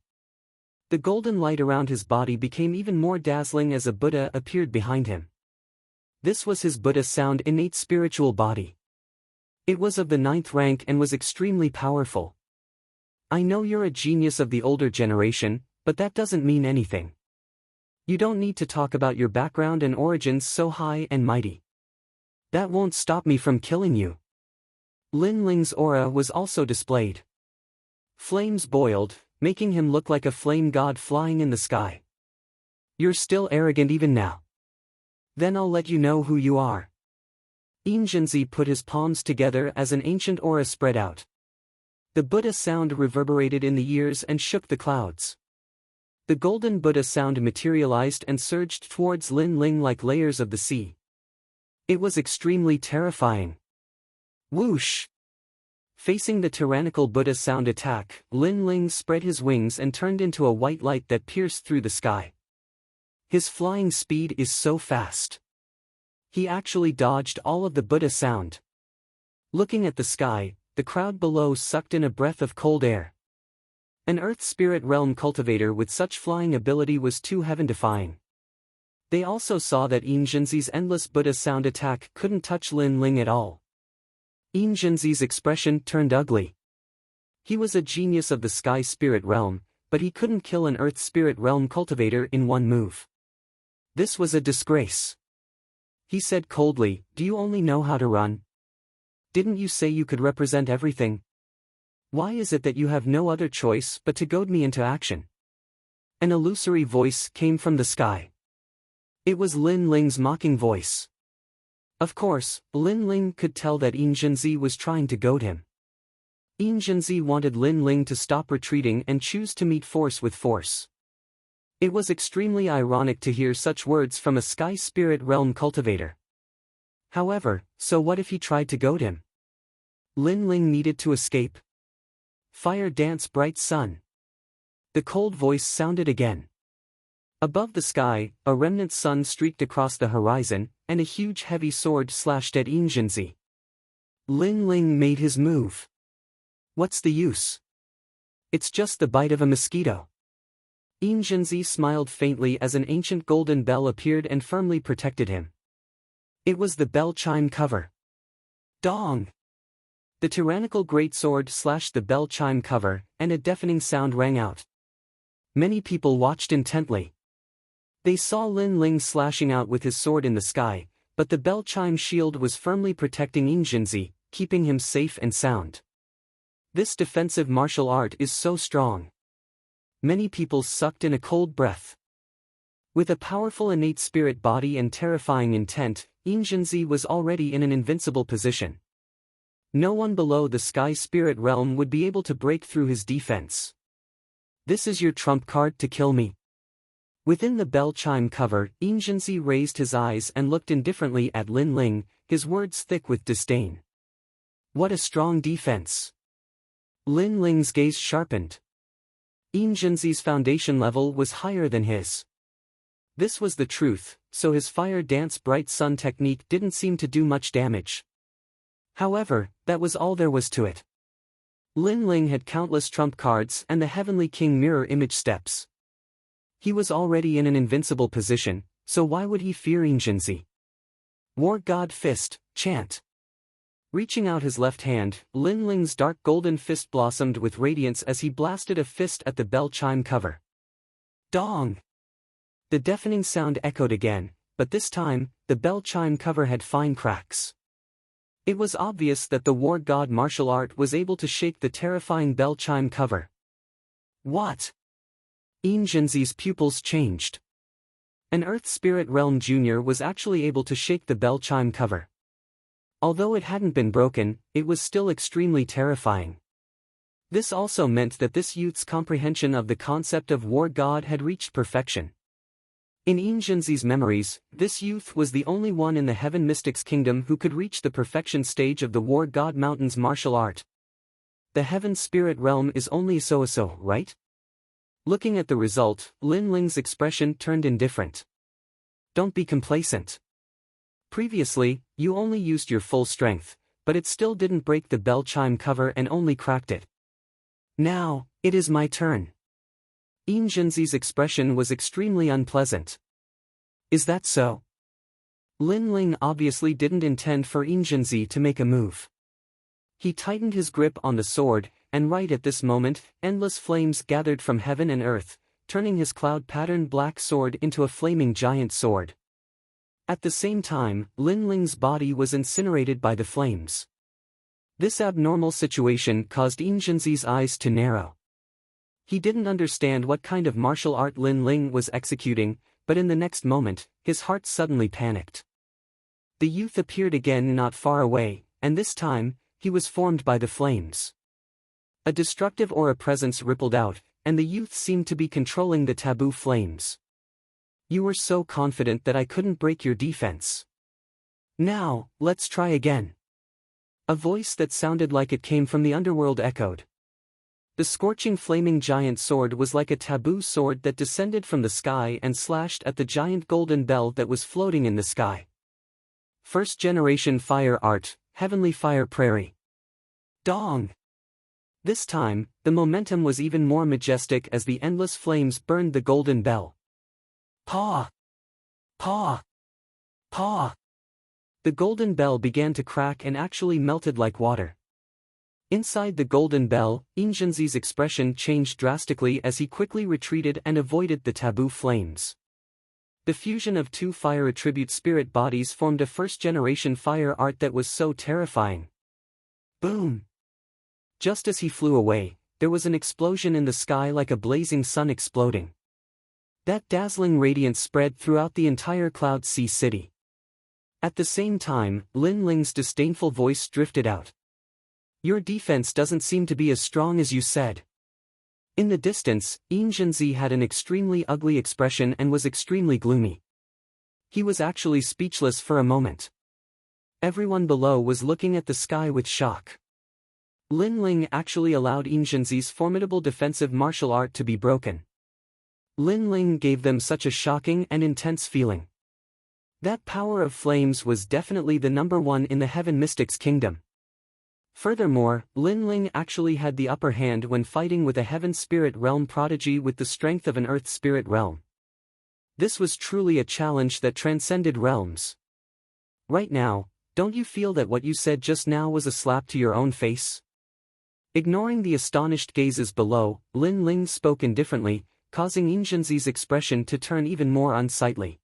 The golden light around his body became even more dazzling as a Buddha appeared behind him. This was his Buddha sound innate spiritual body. It was of the 9th rank and was extremely powerful. I know you're a genius of the older generation, but that doesn't mean anything. You don't need to talk about your background and origins so high and mighty. That won't stop me from killing you. Lin Ling's aura was also displayed. Flames boiled, making him look like a flame god flying in the sky. You're still arrogant even now. Then I'll let you know who you are. Injinzi put his palms together as an ancient aura spread out. The Buddha sound reverberated in the ears and shook the clouds. The golden Buddha sound materialized and surged towards Lin Ling like layers of the sea. It was extremely terrifying. Whoosh! Facing the tyrannical Buddha sound attack, Lin Ling spread his wings and turned into a white light that pierced through the sky. His flying speed is so fast. He actually dodged all of the Buddha sound. Looking at the sky, the crowd below sucked in a breath of cold air. An Earth Spirit Realm cultivator with such flying ability was too heaven-defying. They also saw that Injinzi's endless Buddha sound attack couldn't touch Lin Ling at all. Injinzi's expression turned ugly. He was a genius of the Sky Spirit Realm, but he couldn't kill an Earth Spirit Realm cultivator in one move. This was a disgrace. He said coldly, "Do you only know how to run? Didn't you say you could represent everything? Why is it that you have no other choice but to goad me into action?" An illusory voice came from the sky. It was Lin Ling's mocking voice. Of course, Lin Ling could tell that Injinzi was trying to goad him. Injinzi wanted Lin Ling to stop retreating and choose to meet force with force. It was extremely ironic to hear such words from a Sky Spirit Realm cultivator. However, so what if he tried to goad him? Lin Ling needed to escape. Fire dance bright sun. The cold voice sounded again. Above the sky, a remnant sun streaked across the horizon, and a huge heavy sword slashed at Injinzi. Lin Ling made his move. What's the use? It's just the bite of a mosquito. Injinzi smiled faintly as an ancient golden bell appeared and firmly protected him. It was the bell chime cover. Dong! The tyrannical greatsword slashed the bell chime cover, and a deafening sound rang out. Many people watched intently. They saw Lin Ling slashing out with his sword in the sky, but the bell chime shield was firmly protecting Injinzi, keeping him safe and sound. This defensive martial art is so strong. Many people sucked in a cold breath. With a powerful innate spirit body and terrifying intent, Injinzi was already in an invincible position. No one below the Sky Spirit Realm would be able to break through his defense. This is your trump card to kill me? Within the bell chime cover, Injinzi raised his eyes and looked indifferently at Lin Ling, his words thick with disdain. What a strong defense! Lin Ling's gaze sharpened. Injinzi's foundation level was higher than his. This was the truth, so his fire dance bright sun technique didn't seem to do much damage. However, that was all there was to it. Lin Ling had countless trump cards and the Heavenly King mirror image steps. He was already in an invincible position, so why would he fear Injinzi? War God Fist, chant. Reaching out his left hand, Lin Ling's dark golden fist blossomed with radiance as he blasted a fist at the bell chime cover. Dong! The deafening sound echoed again, but this time, the bell chime cover had fine cracks. It was obvious that the War God martial art was able to shake the terrifying bell chime cover. What? Jinzi's pupils changed. An Earth Spirit Realm Junior was actually able to shake the bell chime cover. Although it hadn't been broken, it was still extremely terrifying. This also meant that this youth's comprehension of the concept of war god had reached perfection. In Jinzi's memories, this youth was the only one in the Heaven Mystics Kingdom who could reach the perfection stage of the War God Mountain's martial art. The Heaven Spirit Realm is only so-so, right? Looking at the result, Lin Ling's expression turned indifferent. Don't be complacent. Previously, you only used your full strength, but it still didn't break the bell chime cover and only cracked it. Now, it is my turn. Jinzi's expression was extremely unpleasant. Is that so? Lin Ling obviously didn't intend for Jinzi to make a move. He tightened his grip on the sword, and right at this moment, endless flames gathered from heaven and earth, turning his cloud-patterned black sword into a flaming giant sword. At the same time, Lin Ling's body was incinerated by the flames. This abnormal situation caused Jinzi's eyes to narrow. He didn't understand what kind of martial art Lin Ling was executing, but in the next moment, his heart suddenly panicked. The youth appeared again not far away, and this time, he was formed by the flames. A destructive aura presence rippled out, and the youth seemed to be controlling the taboo flames. You were so confident that I couldn't break your defense. Now, let's try again. A voice that sounded like it came from the underworld echoed. The scorching flaming giant sword was like a taboo sword that descended from the sky and slashed at the giant golden bell that was floating in the sky. First generation fire art, heavenly fire prairie. Dong! This time, the momentum was even more majestic as the endless flames burned the golden bell. Paw! Paw! Paw! The golden bell began to crack and actually melted like water. Inside the golden bell, Jinzi's expression changed drastically as he quickly retreated and avoided the taboo flames. The fusion of two fire attribute spirit bodies formed a first-generation fire art that was so terrifying. Boom! Just as he flew away, there was an explosion in the sky like a blazing sun exploding. That dazzling radiance spread throughout the entire Cloud Sea City. At the same time, Lin Ling's disdainful voice drifted out. Your defense doesn't seem to be as strong as you said. In the distance, Jinzi had an extremely ugly expression and was extremely gloomy. He was actually speechless for a moment. Everyone below was looking at the sky with shock. Lin Ling actually allowed Jinzi's formidable defensive martial art to be broken. Lin Ling gave them such a shocking and intense feeling. That power of flames was definitely the number one in the Heaven Mystics Kingdom. Furthermore, Lin Ling actually had the upper hand when fighting with a Heaven Spirit Realm prodigy with the strength of an Earth Spirit Realm. This was truly a challenge that transcended realms. Right now, don't you feel that what you said just now was a slap to your own face? Ignoring the astonished gazes below, Lin Ling spoke indifferently, causing Jinzi's expression to turn even more unsightly.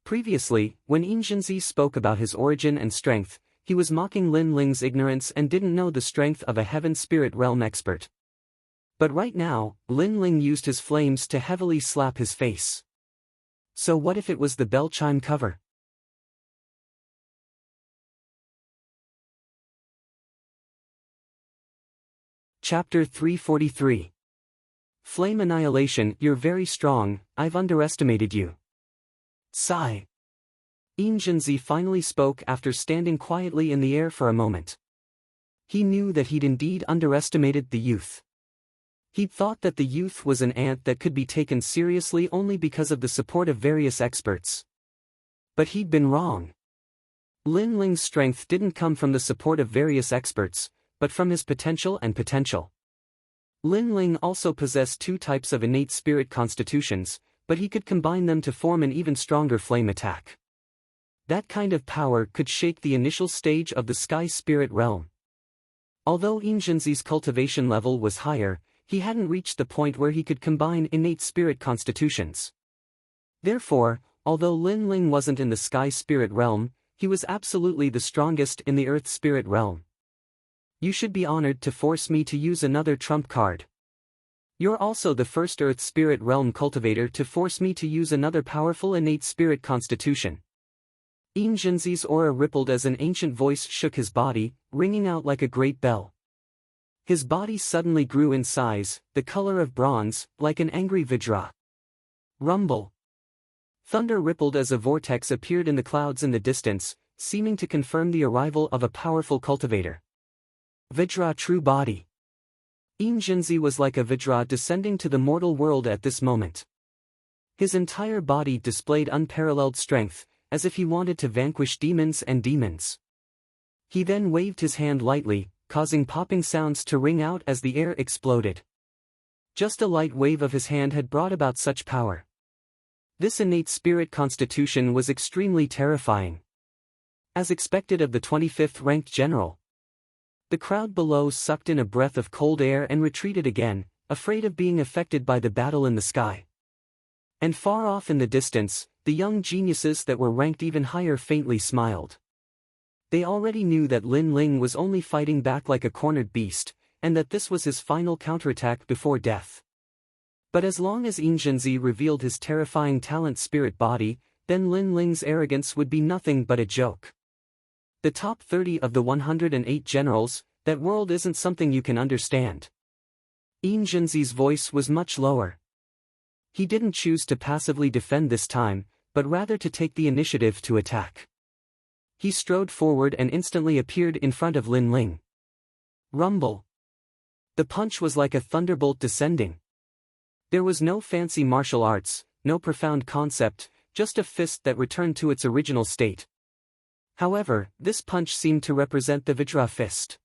Previously, when Jinzi spoke about his origin and strength, he was mocking Lin Ling's ignorance and didn't know the strength of a Heaven Spirit Realm expert. But right now, Lin Ling used his flames to heavily slap his face. So what if it was the bell chime cover? Chapter 343. Flame Annihilation. You're very strong, I've underestimated you. Sigh. Jinzi finally spoke after standing quietly in the air for a moment. He knew that he'd indeed underestimated the youth. He'd thought that the youth was an ant that could be taken seriously only because of the support of various experts. But he'd been wrong. Lin Ling's strength didn't come from the support of various experts, but from his potential and potential. Lin Ling also possessed two types of innate spirit constitutions, but he could combine them to form an even stronger flame attack. That kind of power could shake the initial stage of the Sky Spirit Realm. Although Jinzi's cultivation level was higher, he hadn't reached the point where he could combine innate spirit constitutions. Therefore, although Lin Ling wasn't in the Sky Spirit Realm, he was absolutely the strongest in the Earth Spirit Realm. You should be honored to force me to use another trump card. You're also the first Earth Spirit Realm cultivator to force me to use another powerful innate spirit constitution. Jinzi's aura rippled as an ancient voice shook his body, ringing out like a great bell. His body suddenly grew in size, the color of bronze, like an angry Vajra. Rumble. Thunder rippled as a vortex appeared in the clouds in the distance, seeming to confirm the arrival of a powerful cultivator. Vajra true body. Jinzi was like a Vajra descending to the mortal world at this moment. His entire body displayed unparalleled strength, as if he wanted to vanquish demons and demons. He then waved his hand lightly, causing popping sounds to ring out as the air exploded. Just a light wave of his hand had brought about such power. This innate spirit constitution was extremely terrifying. As expected of the 25th ranked general. The crowd below sucked in a breath of cold air and retreated again, afraid of being affected by the battle in the sky. And far off in the distance, the young geniuses that were ranked even higher faintly smiled. They already knew that Lin Ling was only fighting back like a cornered beast, and that this was his final counterattack before death. But as long as Jinzi revealed his terrifying talent spirit body, then Lin Ling's arrogance would be nothing but a joke. The top 30 of the 108 generals, that world isn't something you can understand. Jinzi's voice was much lower. He didn't choose to passively defend this time, but rather to take the initiative to attack. He strode forward and instantly appeared in front of Lin Ling. Rumble. The punch was like a thunderbolt descending. There was no fancy martial arts, no profound concept, just a fist that returned to its original state. However, this punch seemed to represent the Vajra fist.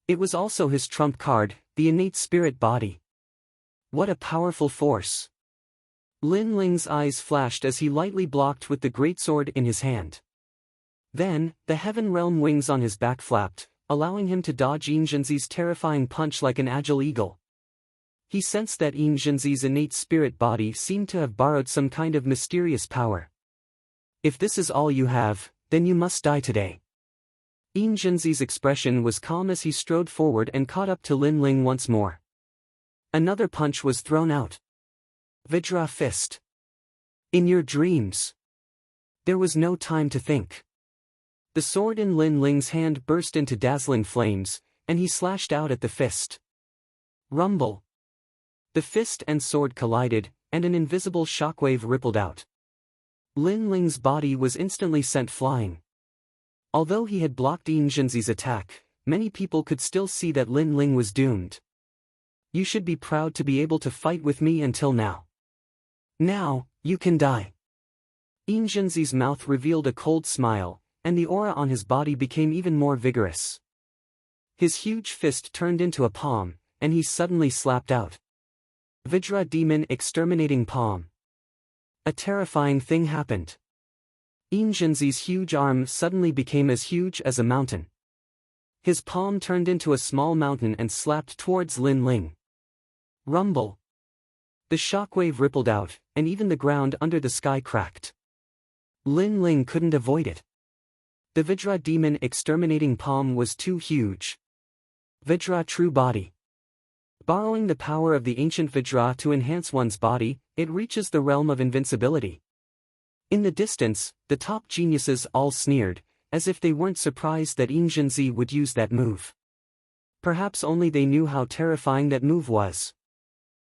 It was also his trump card, the innate spirit body. What a powerful force! Lin Ling's eyes flashed as he lightly blocked with the greatsword in his hand. Then, the heaven realm wings on his back flapped, allowing him to dodge Jinzi's terrifying punch like an agile eagle. He sensed that Jinzi's innate spirit body seemed to have borrowed some kind of mysterious power. If this is all you have, then you must die today. Jinzi's expression was calm as he strode forward and caught up to Lin Ling once more. Another punch was thrown out. Vajra fist. In your dreams. There was no time to think. The sword in Lin Ling's hand burst into dazzling flames, and he slashed out at the fist. Rumble. The fist and sword collided, and an invisible shockwave rippled out. Lin Ling's body was instantly sent flying. Although he had blocked Jinzi's attack, many people could still see that Lin Ling was doomed. You should be proud to be able to fight with me until now. Now, you can die. Jinzi's mouth revealed a cold smile, and the aura on his body became even more vigorous. His huge fist turned into a palm, and he suddenly slapped out. Vajra demon exterminating palm. A terrifying thing happened. Jinzi's huge arm suddenly became as huge as a mountain. His palm turned into a small mountain and slapped towards Lin Ling. Rumble. The shockwave rippled out, and even the ground under the sky cracked. Lin Ling couldn't avoid it. The Vajra demon exterminating palm was too huge. Vajra true body. Borrowing the power of the ancient Vajra to enhance one's body, it reaches the realm of invincibility. In the distance, the top geniuses all sneered, as if they weren't surprised that Jinzi would use that move. Perhaps only they knew how terrifying that move was.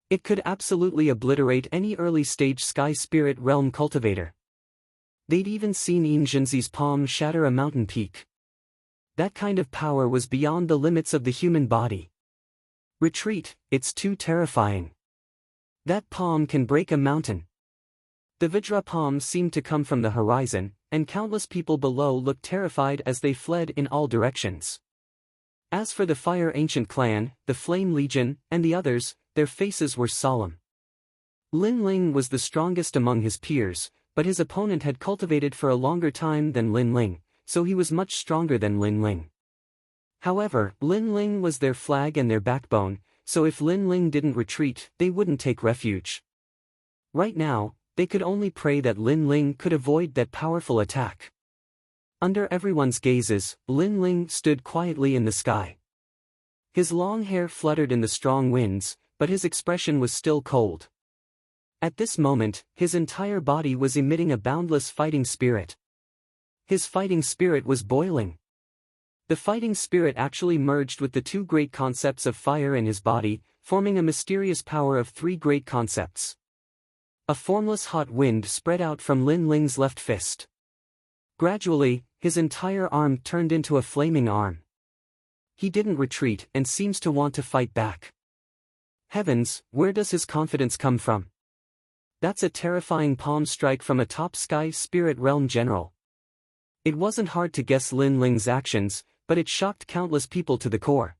It could absolutely obliterate any early-stage Sky Spirit Realm cultivator. They'd even seen Jinzi's palm shatter a mountain peak. That kind of power was beyond the limits of the human body. Retreat, it's too terrifying. That palm can break a mountain. The Vajra palm seemed to come from the horizon, and countless people below looked terrified as they fled in all directions. As for the Fire Ancient Clan, the Flame Legion, and the others, their faces were solemn. Lin Ling was the strongest among his peers, but his opponent had cultivated for a longer time than Lin Ling, so he was much stronger than Lin Ling. However, Lin Ling was their flag and their backbone, so if Lin Ling didn't retreat, they wouldn't take refuge. Right now, they could only pray that Lin Ling could avoid that powerful attack. Under everyone's gazes, Lin Ling stood quietly in the sky. His long hair fluttered in the strong winds, but his expression was still cold. At this moment, his entire body was emitting a boundless fighting spirit. His fighting spirit was boiling. The fighting spirit actually merged with the two great concepts of fire in his body, forming a mysterious power of three great concepts. A formless hot wind spread out from Lin Ling's left fist. Gradually, his entire arm turned into a flaming arm. He didn't retreat and seems to want to fight back. Heavens, where does his confidence come from? That's a terrifying palm strike from a top sky spirit realm general. It wasn't hard to guess Lin Ling's actions, but it shocked countless people to the core.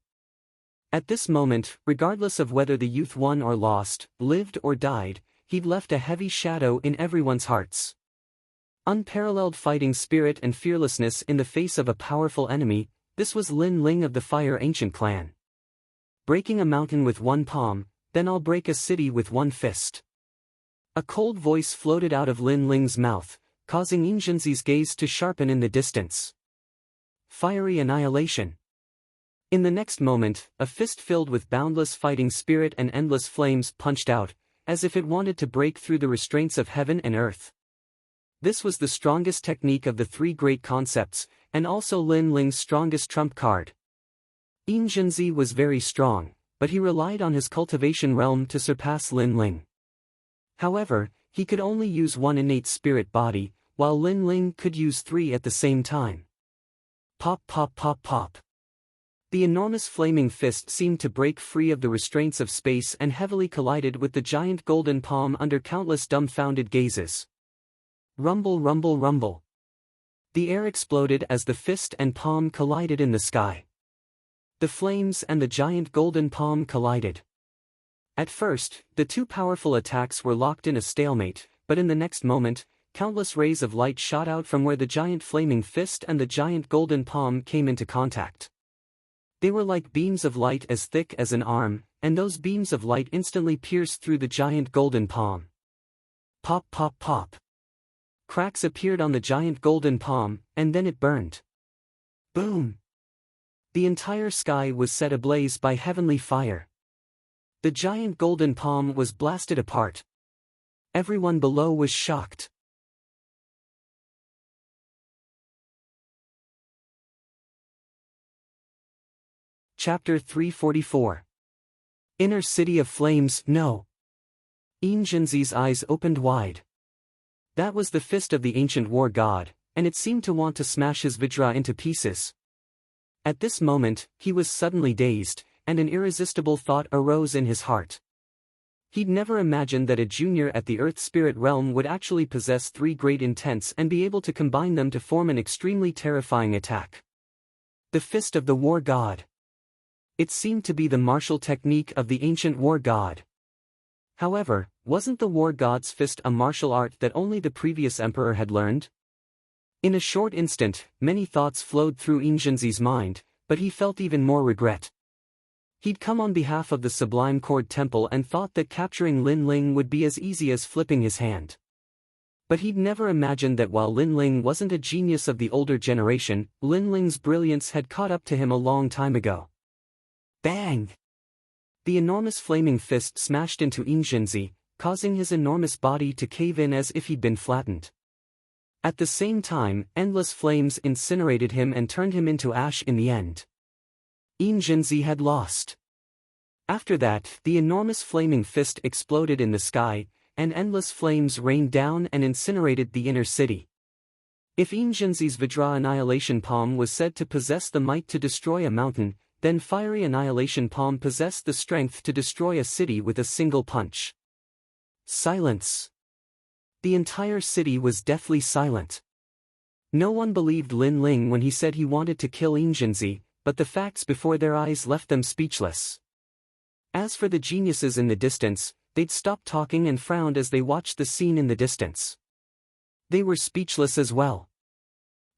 At this moment, regardless of whether the youth won or lost, lived or died, he'd left a heavy shadow in everyone's hearts. Unparalleled fighting spirit and fearlessness in the face of a powerful enemy, this was Lin Ling of the Fire Ancient Clan. Breaking a mountain with one palm, then I'll break a city with one fist. A cold voice floated out of Lin Ling's mouth, causing Ingenzi's gaze to sharpen in the distance. Fiery annihilation. In the next moment, a fist filled with boundless fighting spirit and endless flames punched out, as if it wanted to break through the restraints of heaven and earth. This was the strongest technique of the three great concepts, and also Lin Ling's strongest trump card. Ingenzi was very strong, but he relied on his cultivation realm to surpass Lin Ling. However, he could only use one innate spirit body, while Lin Ling could use three at the same time. Pop pop pop pop. The enormous flaming fist seemed to break free of the restraints of space and heavily collided with the giant golden palm under countless dumbfounded gazes. Rumble rumble rumble. The air exploded as the fist and palm collided in the sky. The flames and the giant golden palm collided. At first, the two powerful attacks were locked in a stalemate, but in the next moment, countless rays of light shot out from where the giant flaming fist and the giant golden palm came into contact. They were like beams of light as thick as an arm, and those beams of light instantly pierced through the giant golden palm. Pop pop pop. Cracks appeared on the giant golden palm, and then it burned. Boom! The entire sky was set ablaze by heavenly fire. The giant golden palm was blasted apart. Everyone below was shocked. Chapter 344. Inner City of Flames. No. Ingenzi's eyes opened wide. That was the fist of the ancient war god, and it seemed to want to smash his Vajra into pieces. At this moment, he was suddenly dazed, and an irresistible thought arose in his heart. He'd never imagined that a junior at the Earth Spirit realm would actually possess three great intents and be able to combine them to form an extremely terrifying attack. The fist of the war god. It seemed to be the martial technique of the ancient war god. However, wasn't the war god's fist a martial art that only the previous emperor had learned? In a short instant, many thoughts flowed through Ingenzi's mind, but he felt even more regret. He'd come on behalf of the Sublime Cord Temple and thought that capturing Lin Ling would be as easy as flipping his hand. But he'd never imagined that while Lin Ling wasn't a genius of the older generation, Lin Ling's brilliance had caught up to him a long time ago. Bang! The enormous flaming fist smashed into Ingenzi, causing his enormous body to cave in as if he'd been flattened. At the same time, endless flames incinerated him and turned him into ash in the end. Ingenzi had lost. After that, the enormous flaming fist exploded in the sky, and endless flames rained down and incinerated the inner city. If Ingenzi's Vajra Annihilation Palm was said to possess the might to destroy a mountain, then Fiery Annihilation Palm possessed the strength to destroy a city with a single punch. Silence. The entire city was deathly silent. No one believed Lin Ling when he said he wanted to kill Ingenzi, but the facts before their eyes left them speechless. As for the geniuses in the distance, they'd stopped talking and frowned as they watched the scene in the distance. They were speechless as well.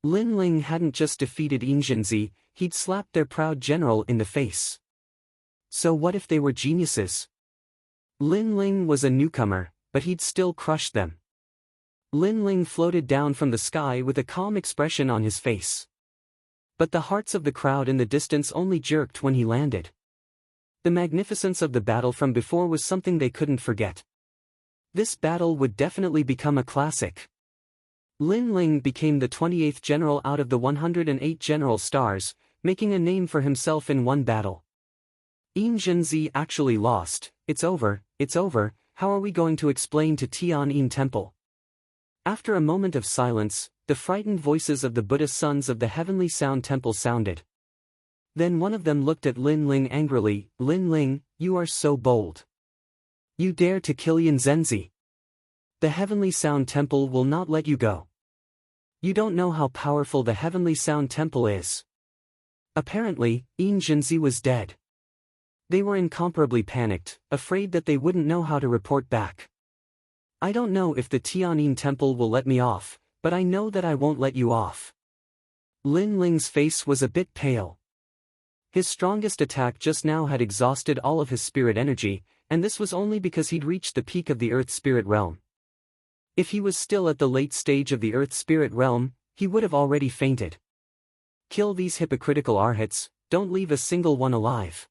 Lin Ling hadn't just defeated Ingenzi, he'd slapped their proud general in the face. So what if they were geniuses? Lin Ling was a newcomer, but he'd still crushed them. Lin Ling floated down from the sky with a calm expression on his face. But the hearts of the crowd in the distance only jerked when he landed. The magnificence of the battle from before was something they couldn't forget. This battle would definitely become a classic. Lin Ling became the 28th general out of the 108 general stars, making a name for himself in one battle. Yin Zhenzi actually lost. It's over, how are we going to explain to Tian'an Temple? After a moment of silence, the frightened voices of the Buddhist sons of the Heavenly Sound Temple sounded. Then one of them looked at Lin Ling angrily. Lin Ling, you are so bold. You dare to kill Yin Zhenzi. The Heavenly Sound Temple will not let you go. You don't know how powerful the Heavenly Sound Temple is. Apparently, Yin Zhenzi was dead. They were incomparably panicked, afraid that they wouldn't know how to report back. I don't know if the Tian'an Temple will let me off, but I know that I won't let you off. Lin Ling's face was a bit pale. His strongest attack just now had exhausted all of his spirit energy, and this was only because he'd reached the peak of the Earth Spirit Realm. If he was still at the late stage of the Earth Spirit Realm, he would have already fainted. Kill these hypocritical arhats, don't leave a single one alive.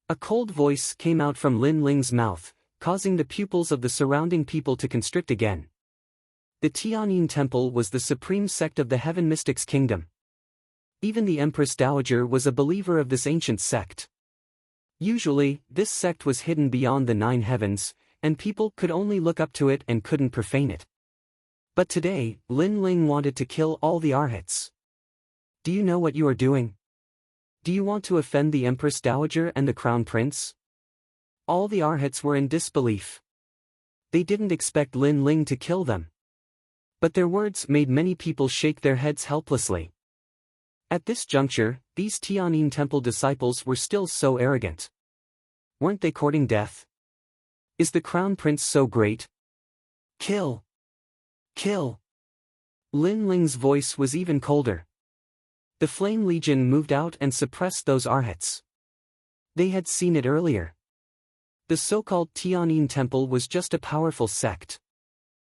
A cold voice came out from Lin Ling's mouth, causing the pupils of the surrounding people to constrict again. The Tian'an Temple was the supreme sect of the Heaven Mystics Kingdom. Even the Empress Dowager was a believer of this ancient sect. Usually, this sect was hidden beyond the 9 heavens, and people could only look up to it and couldn't profane it. But today, Lin Ling wanted to kill all the arhats. Do you know what you are doing? Do you want to offend the Empress Dowager and the Crown Prince? All the arhats were in disbelief. They didn't expect Lin Ling to kill them. But their words made many people shake their heads helplessly. At this juncture, these Tian'an Temple disciples were still so arrogant. Weren't they courting death? Is the Crown Prince so great? Kill! Kill! Lin Ling's voice was even colder. The Flame Legion moved out and suppressed those arhats. They had seen it earlier. The so-called Tian'an Temple was just a powerful sect.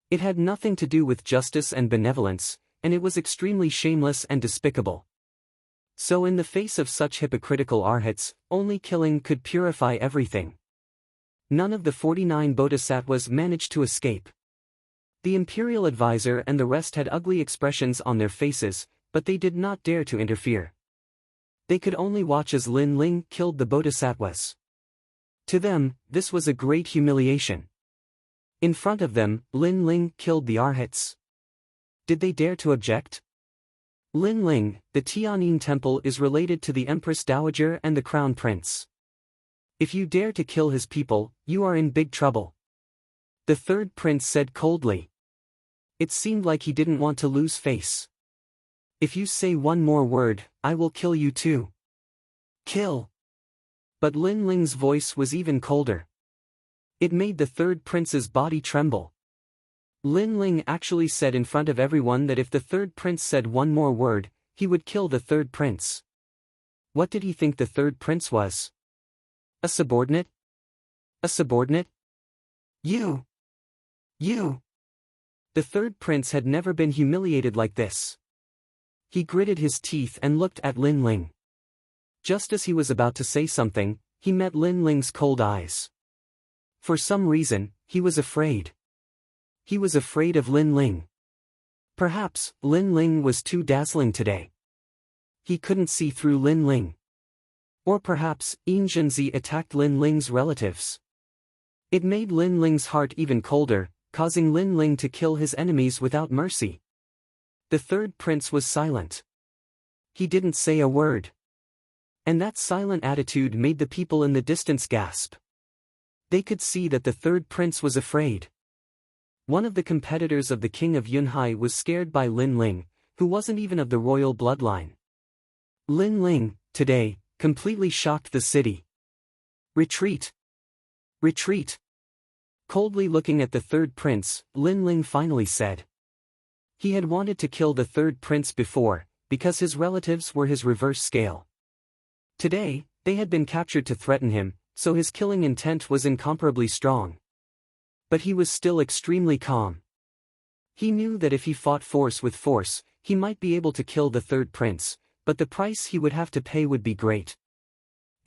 It had nothing to do with justice and benevolence, and it was extremely shameless and despicable. So in the face of such hypocritical arhats, only killing could purify everything. None of the 49 bodhisattvas managed to escape. The imperial advisor and the rest had ugly expressions on their faces, but they did not dare to interfere. They could only watch as Lin Ling killed the bodhisattvas. To them, this was a great humiliation. In front of them, Lin Ling killed the arhats. Did they dare to object? Lin Ling, the Tian'an Temple is related to the Empress Dowager and the Crown Prince. If you dare to kill his people, you are in big trouble. The third prince said coldly. It seemed like he didn't want to lose face. If you say one more word, I will kill you too. Kill! But Lin Ling's voice was even colder. It made the third prince's body tremble. Lin Ling actually said in front of everyone that if the third prince said one more word, he would kill the third prince. What did he think the third prince was? A subordinate? A subordinate? You! You! The third prince had never been humiliated like this. He gritted his teeth and looked at Lin Ling. Just as he was about to say something, he met Lin Ling's cold eyes. For some reason, he was afraid. He was afraid of Lin Ling. Perhaps, Lin Ling was too dazzling today. He couldn't see through Lin Ling. Or perhaps, Yin Zhenzi attacked Lin Ling's relatives. It made Lin Ling's heart even colder, causing Lin Ling to kill his enemies without mercy. The third prince was silent. He didn't say a word. And that silent attitude made the people in the distance gasp. They could see that the third prince was afraid. One of the competitors of the king of Yunhai was scared by Lin Ling, who wasn't even of the royal bloodline. Lin Ling, today, completely shocked the city. Retreat! Retreat! Coldly looking at the third prince, Lin Ling finally said. He had wanted to kill the third prince before, because his relatives were his reverse scale. Today, they had been captured to threaten him, so his killing intent was incomparably strong. But he was still extremely calm. He knew that if he fought force with force, he might be able to kill the third prince, but the price he would have to pay would be great.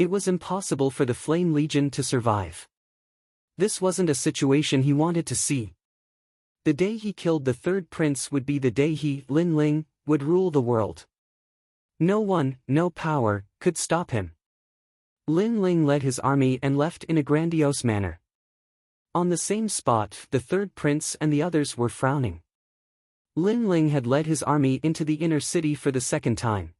It was impossible for the Flame Legion to survive. This wasn't a situation he wanted to see. The day he killed the third prince would be the day he, Lin Ling, would rule the world. No one, no power, could stop him. Lin Ling led his army and left in a grandiose manner. On the same spot, the third prince and the others were frowning. Lin Ling had led his army into the inner city for the second time.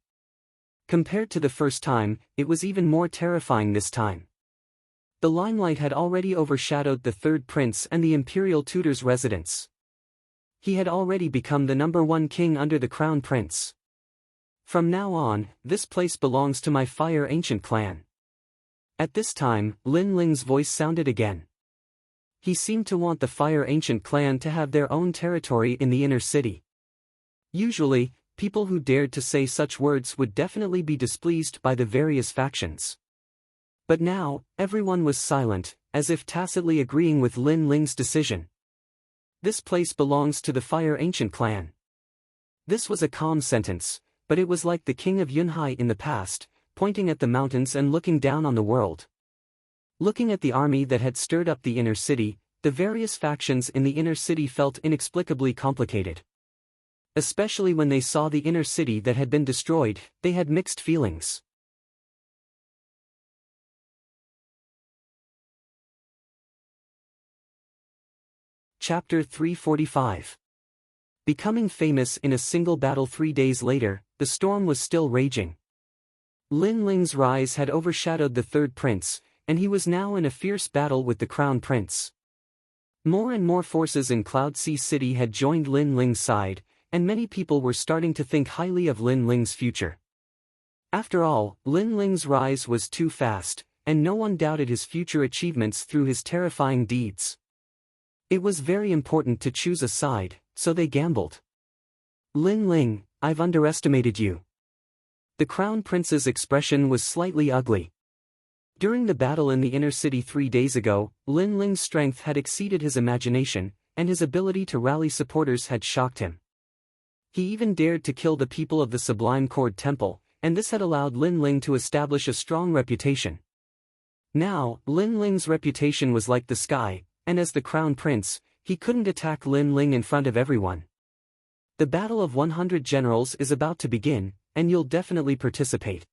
Compared to the first time, it was even more terrifying this time. The limelight had already overshadowed the third prince and the imperial tutor's residence. He had already become the #1 king under the crown prince. From now on, this place belongs to my Fire Ancient clan. At this time, Lin Ling's voice sounded again. He seemed to want the Fire Ancient clan to have their own territory in the inner city. Usually, people who dared to say such words would definitely be displeased by the various factions. But now, everyone was silent, as if tacitly agreeing with Lin Ling's decision. This place belongs to the Fire Ancient clan. This was a calm sentence, but it was like the king of Yunhai in the past, pointing at the mountains and looking down on the world. Looking at the army that had stirred up the inner city, the various factions in the inner city felt inexplicably complicated. Especially when they saw the inner city that had been destroyed, they had mixed feelings. Chapter 345. Becoming famous in a single battle 3 days later, the storm was still raging. Lin Ling's rise had overshadowed the third prince, and he was now in a fierce battle with the crown prince. More and more forces in Cloud Sea City had joined Lin Ling's side, and many people were starting to think highly of Lin Ling's future. After all, Lin Ling's rise was too fast, and no one doubted his future achievements through his terrifying deeds. It was very important to choose a side, so they gambled. Lin Ling, I've underestimated you. The crown prince's expression was slightly ugly. During the battle in the inner city 3 days ago, Lin Ling's strength had exceeded his imagination, and his ability to rally supporters had shocked him. He even dared to kill the people of the Sublime Cord Temple, and this had allowed Lin Ling to establish a strong reputation. Now, Lin Ling's reputation was like the sky, and as the crown prince, he couldn't attack Lin Ling in front of everyone. The Battle of 100 Generals is about to begin, and you'll definitely participate.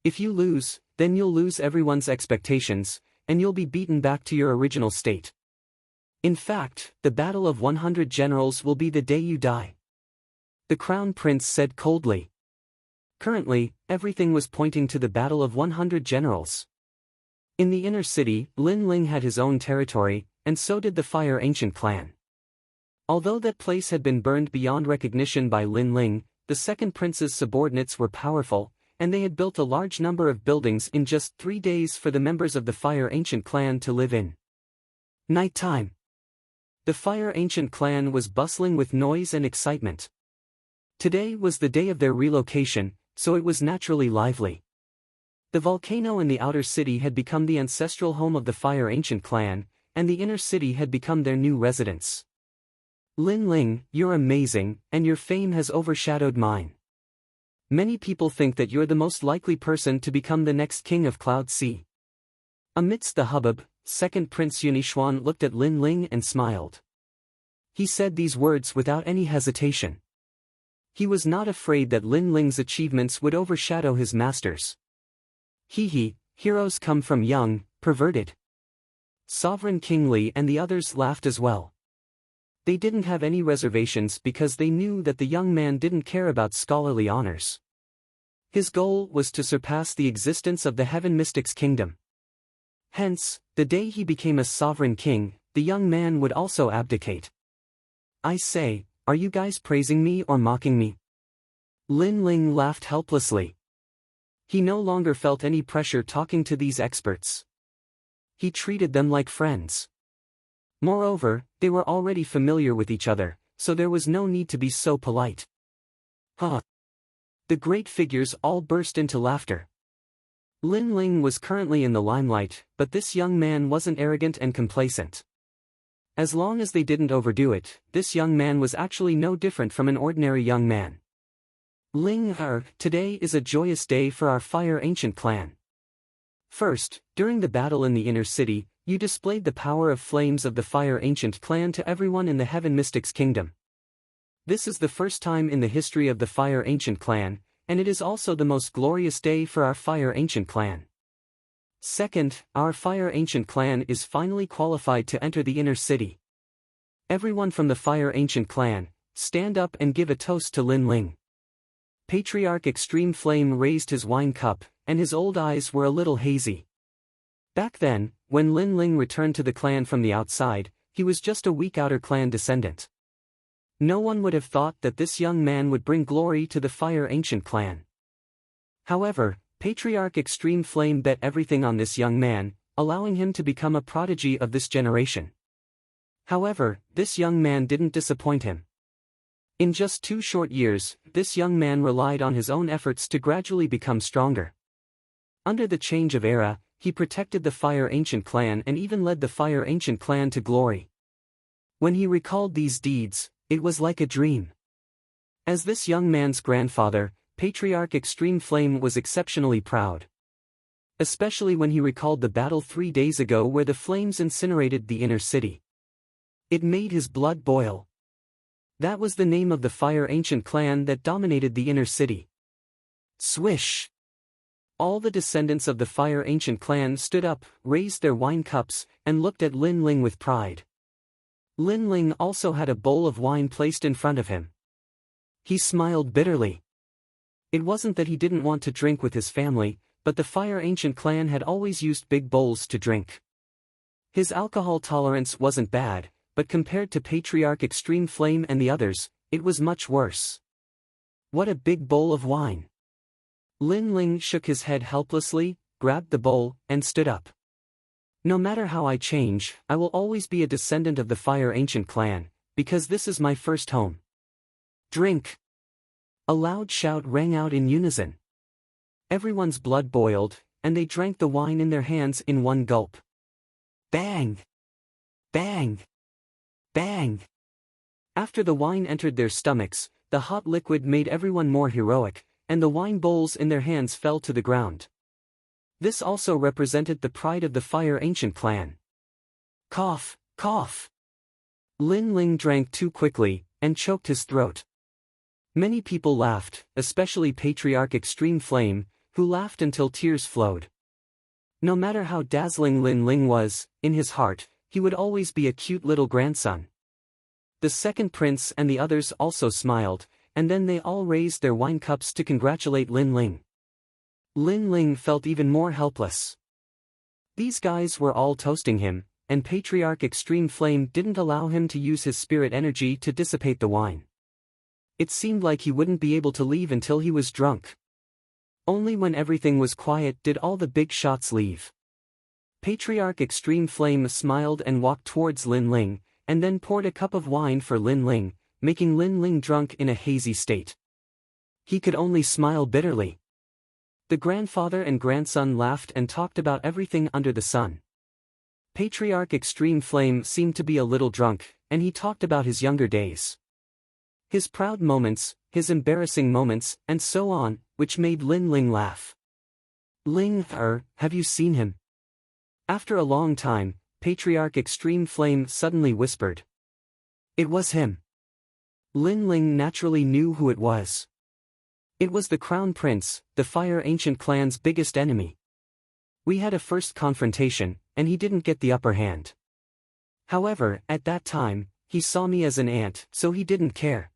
If you lose, then you'll lose everyone's expectations, and you'll be beaten back to your original state. In fact, the Battle of 100 Generals will be the day you die. The crown prince said coldly. Currently, everything was pointing to the Battle of 100 Generals. In the inner city, Lin Ling had his own territory, and so did the Fire Ancient clan. Although that place had been burned beyond recognition by Lin Ling, the second prince's subordinates were powerful, and they had built a large number of buildings in just 3 days for the members of the Fire Ancient clan to live in. Nighttime. The Fire Ancient clan was bustling with noise and excitement. Today was the day of their relocation, so it was naturally lively. The volcano in the outer city had become the ancestral home of the Fire Ancient clan, and the inner city had become their new residence. Lin Ling, you're amazing, and your fame has overshadowed mine. Many people think that you're the most likely person to become the next king of Cloud Sea. Amidst the hubbub, second Prince Yunishuan looked at Lin Ling and smiled. He said these words without any hesitation. He was not afraid that Lin Ling's achievements would overshadow his master's. Heroes come from young, perverted. Sovereign King Li and the others laughed as well. They didn't have any reservations because they knew that the young man didn't care about scholarly honors. His goal was to surpass the existence of the Heaven Mystics Kingdom. Hence, the day he became a sovereign king, the young man would also abdicate. I say, are you guys praising me or mocking me? Lin Ling laughed helplessly. He no longer felt any pressure talking to these experts. He treated them like friends. Moreover, they were already familiar with each other, so there was no need to be so polite. Huh. The great figures all burst into laughter. Lin Ling was currently in the limelight, but this young man wasn't arrogant and complacent. As long as they didn't overdo it, this young man was actually no different from an ordinary young man. Ling, today is a joyous day for our Fire Ancient clan. First, during the battle in the inner city, you displayed the power of flames of the Fire Ancient clan to everyone in the Heaven Mystics Kingdom. This is the first time in the history of the Fire Ancient clan, and it is also the most glorious day for our Fire Ancient clan. Second, our Fire Ancient clan is finally qualified to enter the inner city. Everyone from the Fire Ancient clan, stand up and give a toast to Lin Ling. Patriarch Extreme Flame raised his wine cup, and his old eyes were a little hazy. Back then, when Lin Ling returned to the clan from the outside, he was just a weak outer clan descendant. No one would have thought that this young man would bring glory to the Fire Ancient clan. However, Patriarch Extreme Flame bet everything on this young man, allowing him to become a prodigy of this generation. However, this young man didn't disappoint him. In just 2 short years, this young man relied on his own efforts to gradually become stronger. Under the change of era, he protected the Fire Ancient clan and even led the Fire Ancient clan to glory. When he recalled these deeds, it was like a dream. As this young man's grandfather, Patriarch Extreme Flame was exceptionally proud. Especially when he recalled the battle 3 days ago where the flames incinerated the inner city. It made his blood boil. That was the name of the Fire Ancient clan that dominated the inner city. Swish! All the descendants of the Fire Ancient clan stood up, raised their wine cups, and looked at Lin Ling with pride. Lin Ling also had a bowl of wine placed in front of him. He smiled bitterly. It wasn't that he didn't want to drink with his family, but the Fire Ancient clan had always used big bowls to drink. His alcohol tolerance wasn't bad, but compared to Patriarch Extreme Flame and the others, it was much worse. What a big bowl of wine! Lin Ling shook his head helplessly, grabbed the bowl, and stood up. No matter how I change, I will always be a descendant of the Fire Ancient clan, because this is my first home. Drink! A loud shout rang out in unison. Everyone's blood boiled, and they drank the wine in their hands in one gulp. Bang! Bang! Bang! After the wine entered their stomachs, the hot liquid made everyone more heroic, and the wine bowls in their hands fell to the ground. This also represented the pride of the Fire Ancient clan. Cough, cough! Lin Ling drank too quickly, and choked his throat. Many people laughed, especially Patriarch Extreme Flame, who laughed until tears flowed. No matter how dazzling Lin Ling was, in his heart, he would always be a cute little grandson. The second prince and the others also smiled, and then they all raised their wine cups to congratulate Lin Ling. Lin Ling felt even more helpless. These guys were all toasting him, and Patriarch Extreme Flame didn't allow him to use his spirit energy to dissipate the wine. It seemed like he wouldn't be able to leave until he was drunk. Only when everything was quiet did all the big shots leave. Patriarch Extreme Flame smiled and walked towards Lin Ling, and then poured a cup of wine for Lin Ling, making Lin Ling drunk in a hazy state. He could only smile bitterly. The grandfather and grandson laughed and talked about everything under the sun. Patriarch Extreme Flame seemed to be a little drunk, and he talked about his younger days. His proud moments, his embarrassing moments, and so on, which made Lin Ling laugh. Ling, have you seen him? After a long time, Patriarch Extreme Flame suddenly whispered. It was him. Lin Ling naturally knew who it was. It was the Crown Prince, the Fire Ancient clan's biggest enemy. We had a first confrontation, and he didn't get the upper hand. However, at that time, he saw me as an ant, so he didn't care.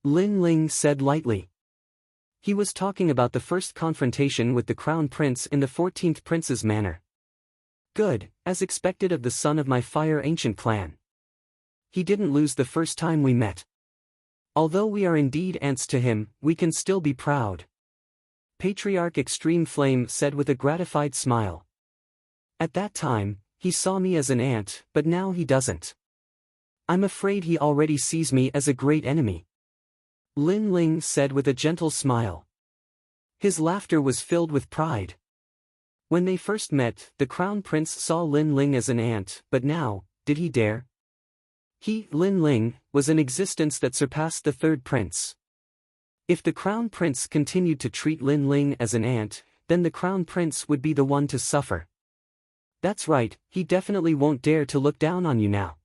Lin Ling said lightly. He was talking about the first confrontation with the Crown Prince in the 14th Prince's manner. Good, as expected of the son of my Fire Ancient clan. He didn't lose the first time we met. Although we are indeed ants to him, we can still be proud. Patriarch Extreme Flame said with a gratified smile. At that time, he saw me as an ant, but now he doesn't. I'm afraid he already sees me as a great enemy. Lin Ling said with a gentle smile. His laughter was filled with pride. When they first met, the Crown Prince saw Lin Ling as an ant, but now, did he dare? He, Lin Ling, was an existence that surpassed the third prince. If the Crown Prince continued to treat Lin Ling as an ant, then the crown prince would be the one to suffer. That's right, he definitely won't dare to look down on you now.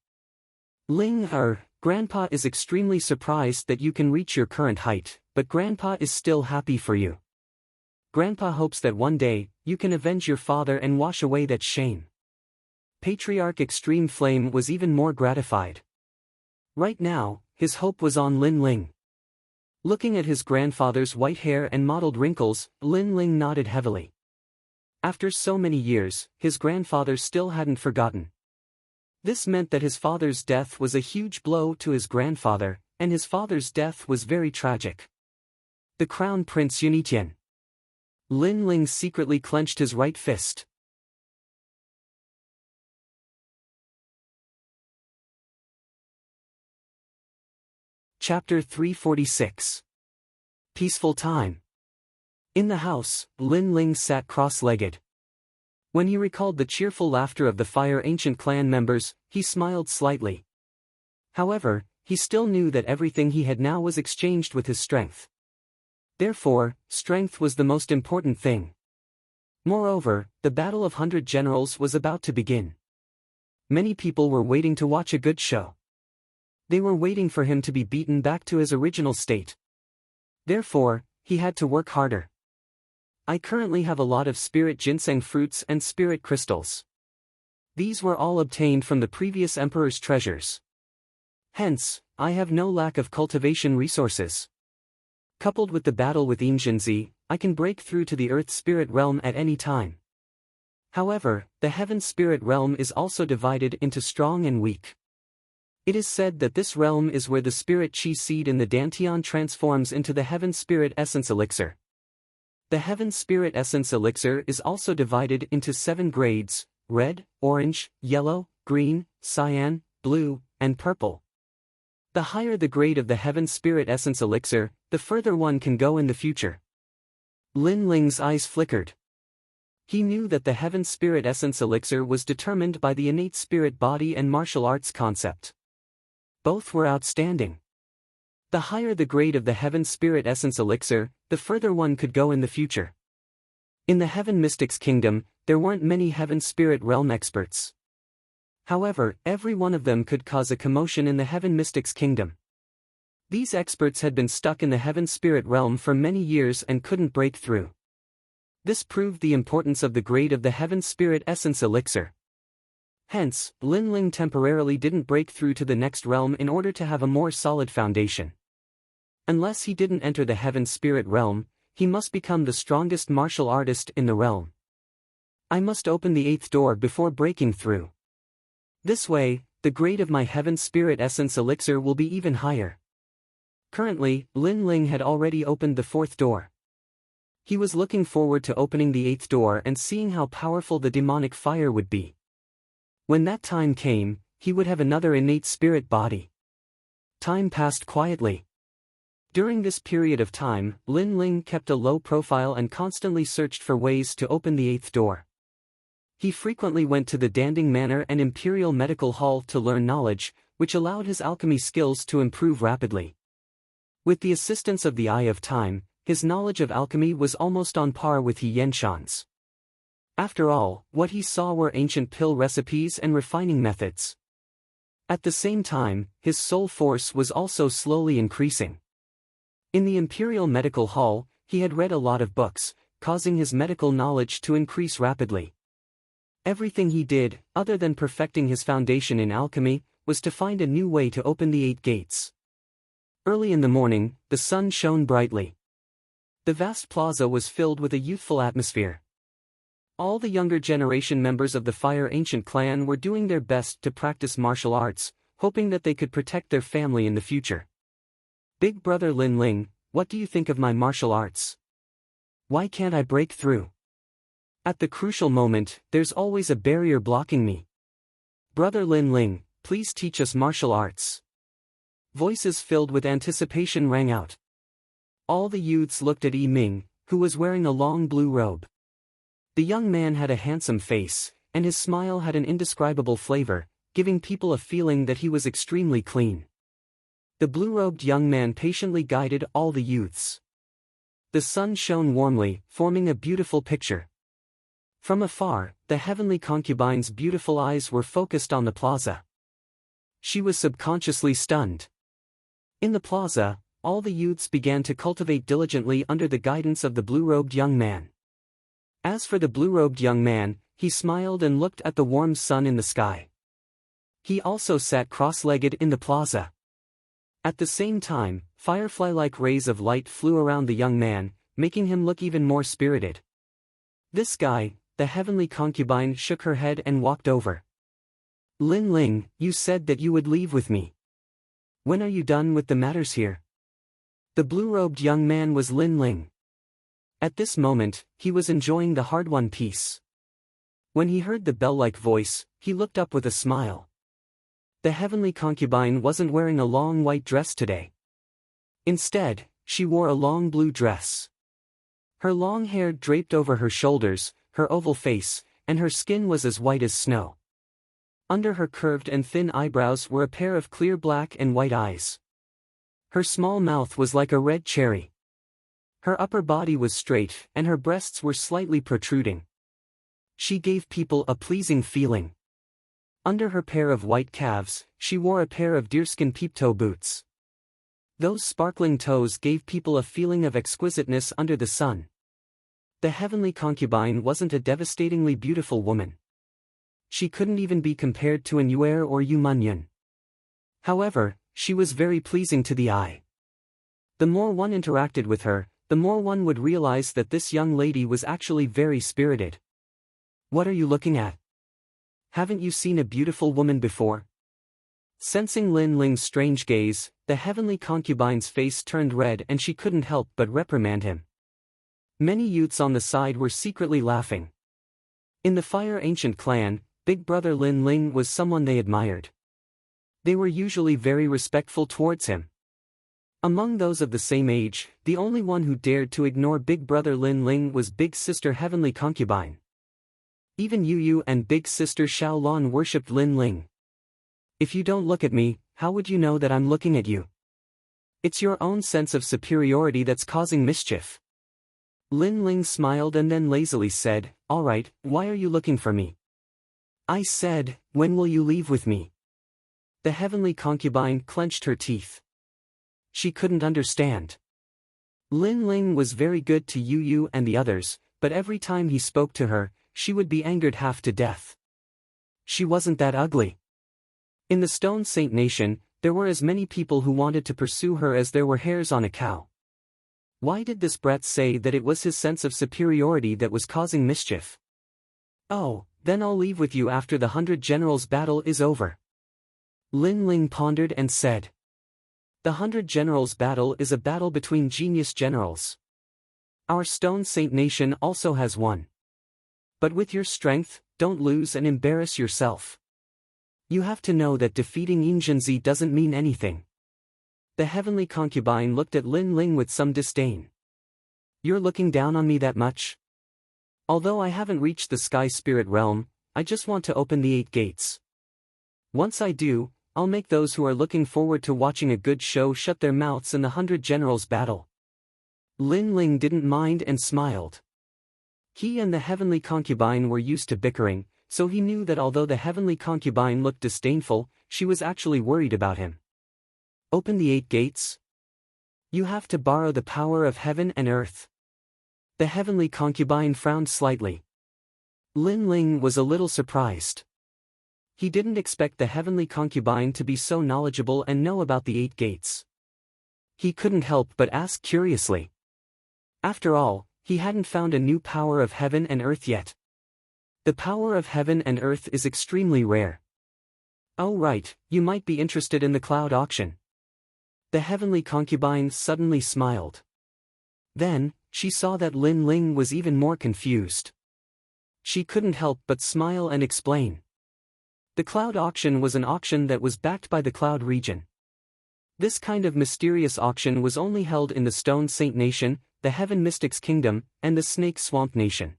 Grandpa is extremely surprised that you can reach your current height, but Grandpa is still happy for you. Grandpa hopes that one day, you can avenge your father and wash away that shame. Patriarch Extreme Flame was even more gratified. Right now, his hope was on Lin Ling. Looking at his grandfather's white hair and mottled wrinkles, Lin Ling nodded heavily. After so many years, his grandfather still hadn't forgotten. This meant that his father's death was a huge blow to his grandfather, and his father's death was very tragic. The Crown Prince Yunitian. Lin Ling secretly clenched his right fist. Chapter 346. Peaceful Time. In the house, Lin Ling sat cross-legged. When he recalled the cheerful laughter of the Fire Ancient clan members, he smiled slightly. However, he still knew that everything he had now was exchanged with his strength. Therefore, strength was the most important thing. Moreover, the Battle of 100 Generals was about to begin. Many people were waiting to watch a good show. They were waiting for him to be beaten back to his original state. Therefore, he had to work harder. I currently have a lot of spirit ginseng fruits and spirit crystals. These were all obtained from the previous emperor's treasures. Hence, I have no lack of cultivation resources. Coupled with the battle with Imjinzi, I can break through to the earth spirit realm at any time. However, the heaven spirit realm is also divided into strong and weak. It is said that this realm is where the spirit chi seed in the Dantian transforms into the heaven spirit essence elixir. The Heaven Spirit Essence Elixir is also divided into 7 grades: red, orange, yellow, green, cyan, blue, and purple. The higher the grade of the Heaven Spirit Essence Elixir, the further one can go in the future. Lin Ling's eyes flickered. He knew that the Heaven Spirit Essence Elixir was determined by the innate spirit body and martial arts concept. Both were outstanding. The higher the grade of the Heaven Spirit Essence Elixir, the further one could go in the future. In the Heaven Mystics Kingdom, there weren't many Heaven Spirit Realm experts. However, every one of them could cause a commotion in the Heaven Mystics Kingdom. These experts had been stuck in the Heaven Spirit Realm for many years and couldn't break through. This proved the importance of the grade of the Heaven Spirit Essence Elixir. Hence, Lin Ling temporarily didn't break through to the next realm in order to have a more solid foundation. Unless he didn't enter the Heaven Spirit Realm, he must become the strongest martial artist in the realm. I must open the 8th door before breaking through. This way, the grade of my Heaven Spirit Essence Elixir will be even higher. Currently, Lin Ling had already opened the 4th door. He was looking forward to opening the 8th door and seeing how powerful the demonic fire would be. When that time came, he would have another innate spirit body. Time passed quietly. During this period of time, Lin Ling kept a low profile and constantly searched for ways to open the 8th door. He frequently went to the Danding Manor and Imperial Medical Hall to learn knowledge, which allowed his alchemy skills to improve rapidly. With the assistance of the Eye of Time, his knowledge of alchemy was almost on par with He Yenshan's. After all, what he saw were ancient pill recipes and refining methods. At the same time, his soul force was also slowly increasing. In the Imperial Medical Hall, he had read a lot of books, causing his medical knowledge to increase rapidly. Everything he did, other than perfecting his foundation in alchemy, was to find a new way to open the 8 gates. Early in the morning, the sun shone brightly. The vast plaza was filled with a youthful atmosphere. All the younger generation members of the Fire Ancient clan were doing their best to practice martial arts, hoping that they could protect their family in the future. Big brother Lin Ling, what do you think of my martial arts? Why can't I break through? At the crucial moment, there's always a barrier blocking me. Brother Lin Ling, please teach us martial arts. Voices filled with anticipation rang out. All the youths looked at Yi Ming, who was wearing a long blue robe. The young man had a handsome face, and his smile had an indescribable flavor, giving people a feeling that he was extremely clean. The blue-robed young man patiently guided all the youths. The sun shone warmly, forming a beautiful picture. From afar, the heavenly concubine's beautiful eyes were focused on the plaza. She was subconsciously stunned. In the plaza, all the youths began to cultivate diligently under the guidance of the blue-robed young man. As for the blue-robed young man, he smiled and looked at the warm sun in the sky. He also sat cross-legged in the plaza. At the same time, firefly-like rays of light flew around the young man, making him look even more spirited. This guy, the heavenly concubine, shook her head and walked over. Lin Ling, you said that you would leave with me. When are you done with the matters here? The blue-robed young man was Lin Ling. At this moment, he was enjoying the hard-won peace. When he heard the bell-like voice, he looked up with a smile. The heavenly concubine wasn't wearing a long white dress today. Instead, she wore a long blue dress. Her long hair draped over her shoulders, her oval face, and her skin was as white as snow. Under her curved and thin eyebrows were a pair of clear black and white eyes. Her small mouth was like a red cherry. Her upper body was straight, and her breasts were slightly protruding. She gave people a pleasing feeling. Under her pair of white calves, she wore a pair of deerskin peep-toe boots. Those sparkling toes gave people a feeling of exquisiteness under the sun. The heavenly concubine wasn't a devastatingly beautiful woman. She couldn't even be compared to an Yuer or Yu Munyan. However, she was very pleasing to the eye. The more one interacted with her, the more one would realize that this young lady was actually very spirited. What are you looking at? Haven't you seen a beautiful woman before? Sensing Lin Ling's strange gaze, the heavenly concubine's face turned red and she couldn't help but reprimand him. Many youths on the side were secretly laughing. In the Fire Ancient clan, Big Brother Lin Ling was someone they admired. They were usually very respectful towards him. Among those of the same age, the only one who dared to ignore Big Brother Lin Ling was Big Sister Heavenly Concubine. Even Yu Yu and Big Sister Xiao Lan worshipped Lin Ling. If you don't look at me, how would you know that I'm looking at you? It's your own sense of superiority that's causing mischief. Lin Ling smiled and then lazily said, "All right, why are you looking for me?" I said, "When will you leave with me?" The heavenly concubine clenched her teeth. She couldn't understand. Lin Ling was very good to Yu Yu and the others, but every time he spoke to her, she would be angered half to death. She wasn't that ugly. In the Stone Saint Nation, there were as many people who wanted to pursue her as there were hairs on a cow. Why did this brat say that it was his sense of superiority that was causing mischief? Oh, then I'll leave with you after the 100 Generals battle is over. Lin Ling pondered and said. The 100 Generals battle is a battle between genius generals. Our Stone Saint Nation also has one. But with your strength, don't lose and embarrass yourself. You have to know that defeating Yinzhenzi doesn't mean anything. The heavenly concubine looked at Lin Ling with some disdain. You're looking down on me that much? Although I haven't reached the Sky Spirit Realm, I just want to open the 8 gates. Once I do, I'll make those who are looking forward to watching a good show shut their mouths in the 100 Generals battle. Lin Ling didn't mind and smiled. He and the heavenly concubine were used to bickering, so he knew that although the heavenly concubine looked disdainful, she was actually worried about him. Open the 8 gates? You have to borrow the power of heaven and earth. The heavenly concubine frowned slightly. Lin Ling was a little surprised. He didn't expect the heavenly concubine to be so knowledgeable and know about the 8 gates. He couldn't help but ask curiously. After all, he hadn't found a new power of heaven and earth yet. The power of heaven and earth is extremely rare. Oh right, you might be interested in the cloud auction. The heavenly concubine suddenly smiled. Then, she saw that Lin Ling was even more confused. She couldn't help but smile and explain. The cloud auction was an auction that was backed by the Cloud region. This kind of mysterious auction was only held in the Stone Saint Nation, the Heaven Mystics Kingdom, and the Snake Swamp Nation.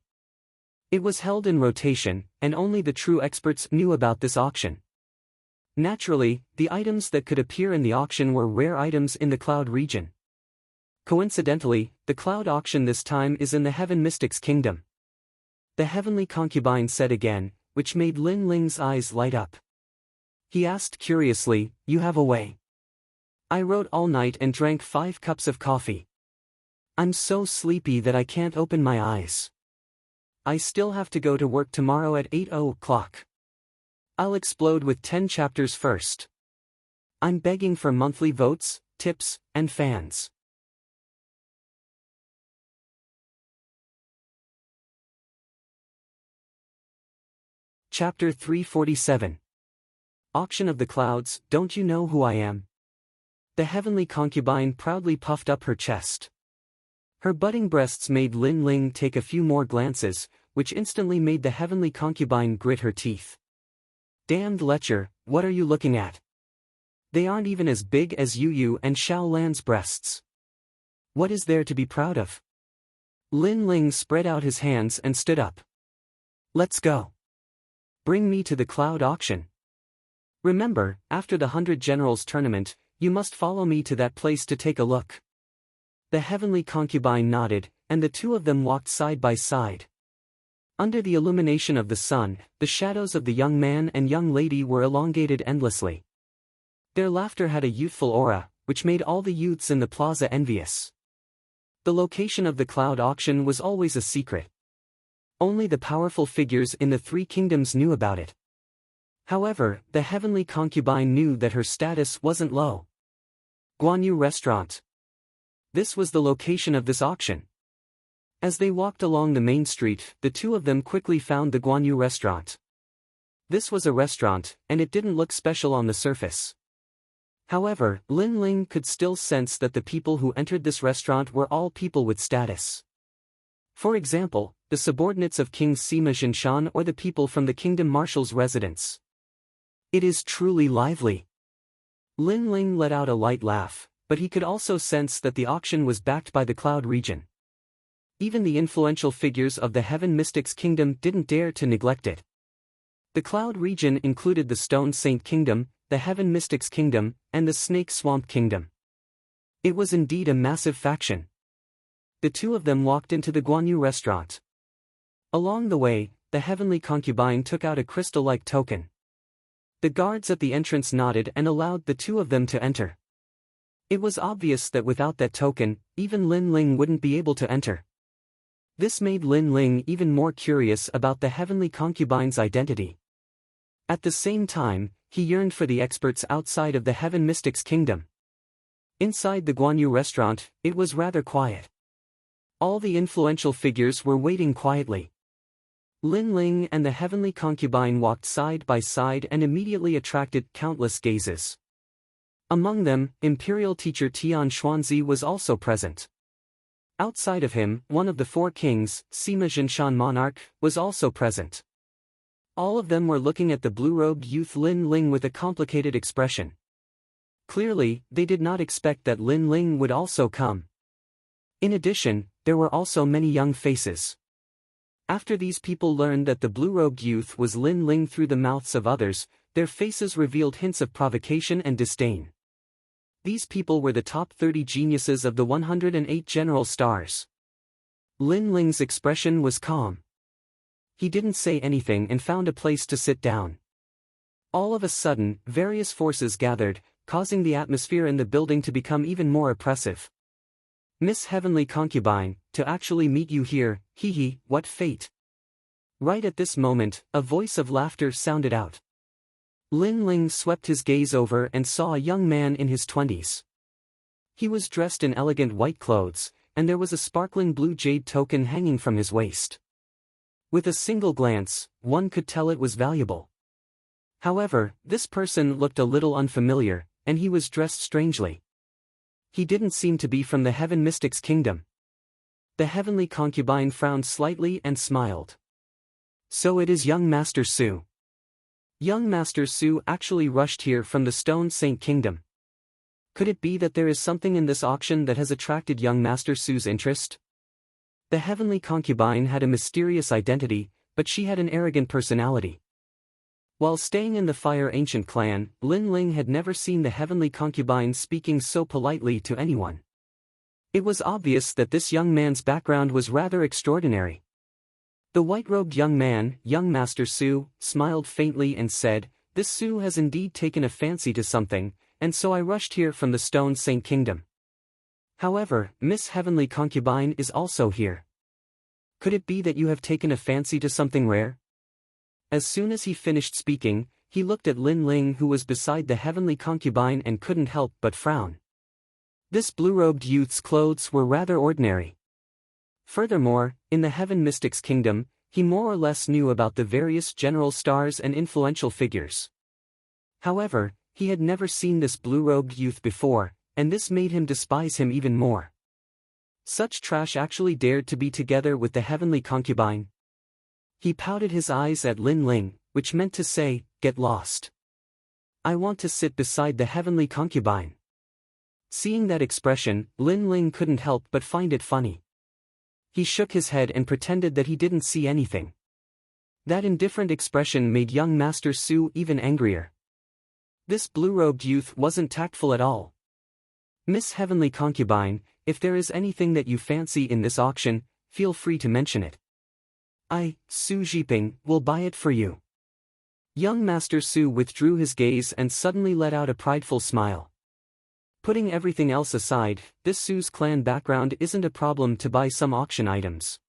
It was held in rotation, and only the true experts knew about this auction. Naturally, the items that could appear in the auction were rare items in the Cloud region. Coincidentally, the cloud auction this time is in the Heaven Mystic's kingdom. The heavenly concubine said again, which made Lin Ling's eyes light up. He asked curiously, "You have a way?" "I wrote all night and drank 5 cups of coffee. I'm so sleepy that I can't open my eyes. I still have to go to work tomorrow at 8 o'clock. I'll explode with 10 chapters first. I'm begging for monthly votes, tips, and fans." Chapter 347. Auction of the Clouds. Don't you know who I am? The heavenly concubine proudly puffed up her chest. Her budding breasts made Lin Ling take a few more glances, which instantly made the heavenly concubine grit her teeth. "Damned lecher, what are you looking at? They aren't even as big as Yu and Xiao Lan's breasts. What is there to be proud of?" Lin Ling spread out his hands and stood up. "Let's go. Bring me to the cloud auction. Remember, after the 100 Generals tournament, you must follow me to that place to take a look." The heavenly concubine nodded, and the two of them walked side by side. Under the illumination of the sun, the shadows of the young man and young lady were elongated endlessly. Their laughter had a youthful aura, which made all the youths in the plaza envious. The location of the cloud auction was always a secret. Only the powerful figures in the 3 kingdoms knew about it. However, the heavenly concubine knew that her status wasn't low. Guanyu Restaurant. This was the location of this auction. As they walked along the main street, the two of them quickly found the Guanyu Restaurant. This was a restaurant, and it didn't look special on the surface. However, Lin Ling could still sense that the people who entered this restaurant were all people with status. For example, the subordinates of King Sima Jinshan or the people from the kingdom marshal's residence. It is truly lively. Lin Ling let out a light laugh, but he could also sense that the auction was backed by the Cloud region. Even the influential figures of the Heaven Mystic's kingdom didn't dare to neglect it. The Cloud region included the Stone Saint Kingdom, the Heaven Mystic's kingdom, and the Snake Swamp Kingdom. It was indeed a massive faction. The two of them walked into the Guanyu Restaurant. Along the way, the heavenly concubine took out a crystal-like token. The guards at the entrance nodded and allowed the two of them to enter. It was obvious that without that token, even Lin Ling wouldn't be able to enter. This made Lin Ling even more curious about the heavenly concubine's identity. At the same time, he yearned for the experts outside of the Heaven Mystic's kingdom. Inside the Guanyu Restaurant, it was rather quiet. All the influential figures were waiting quietly. Lin Ling and the heavenly concubine walked side by side and immediately attracted countless gazes. Among them, Imperial teacher Tian Xuanzi was also present. Outside of him, one of the 4 kings, Sima Jinshan monarch, was also present. All of them were looking at the blue-robed youth Lin Ling with a complicated expression. Clearly, they did not expect that Lin Ling would also come. In addition, there were also many young faces. After these people learned that the blue-robed youth was Lin Ling through the mouths of others, their faces revealed hints of provocation and disdain. These people were the top 30 geniuses of the 108 general stars. Lin Ling's expression was calm. He didn't say anything and found a place to sit down. All of a sudden, various forces gathered, causing the atmosphere in the building to become even more oppressive. "Miss Heavenly Concubine, to actually meet you here, hee, what fate." Right at this moment, a voice of laughter sounded out. Lin Ling swept his gaze over and saw a young man in his 20s. He was dressed in elegant white clothes, and there was a sparkling blue jade token hanging from his waist. With a single glance, one could tell it was valuable. However, this person looked a little unfamiliar, and he was dressed strangely. He didn't seem to be from the Heaven Mystic's kingdom. The heavenly concubine frowned slightly and smiled. "So it is young Master Su." Young Master Su actually rushed here from the Stone Saint Kingdom. Could it be that there is something in this auction that has attracted young Master Su's interest? The heavenly concubine had a mysterious identity, but she had an arrogant personality. While staying in the Fire Ancient clan, Lin Ling had never seen the heavenly concubine speaking so politely to anyone. It was obvious that this young man's background was rather extraordinary. The white-robed young man, young Master Su, smiled faintly and said, "This Su has indeed taken a fancy to something, and so I rushed here from the Stone Saint Kingdom. However, Miss Heavenly Concubine is also here. Could it be that you have taken a fancy to something rare?" As soon as he finished speaking, he looked at Lin Ling, who was beside the Heavenly Concubine, and couldn't help but frown. This blue-robed youth's clothes were rather ordinary. Furthermore, in the Heaven Mystics Kingdom, he more or less knew about the various general stars and influential figures. However, he had never seen this blue-robed youth before, and this made him despise him even more. Such trash actually dared to be together with the Heavenly Concubine. He pouted his eyes at Lin Ling, which meant to say, "Get lost. I want to sit beside the Heavenly Concubine." Seeing that expression, Lin Ling couldn't help but find it funny. He shook his head and pretended that he didn't see anything. That indifferent expression made young Master Su even angrier. This blue-robed youth wasn't tactful at all. "Miss Heavenly Concubine, if there is anything that you fancy in this auction, feel free to mention it. I, Su Jiping, will buy it for you." Young Master Su withdrew his gaze and suddenly let out a prideful smile. Putting everything else aside, this Su's clan background isn't a problem to buy some auction items.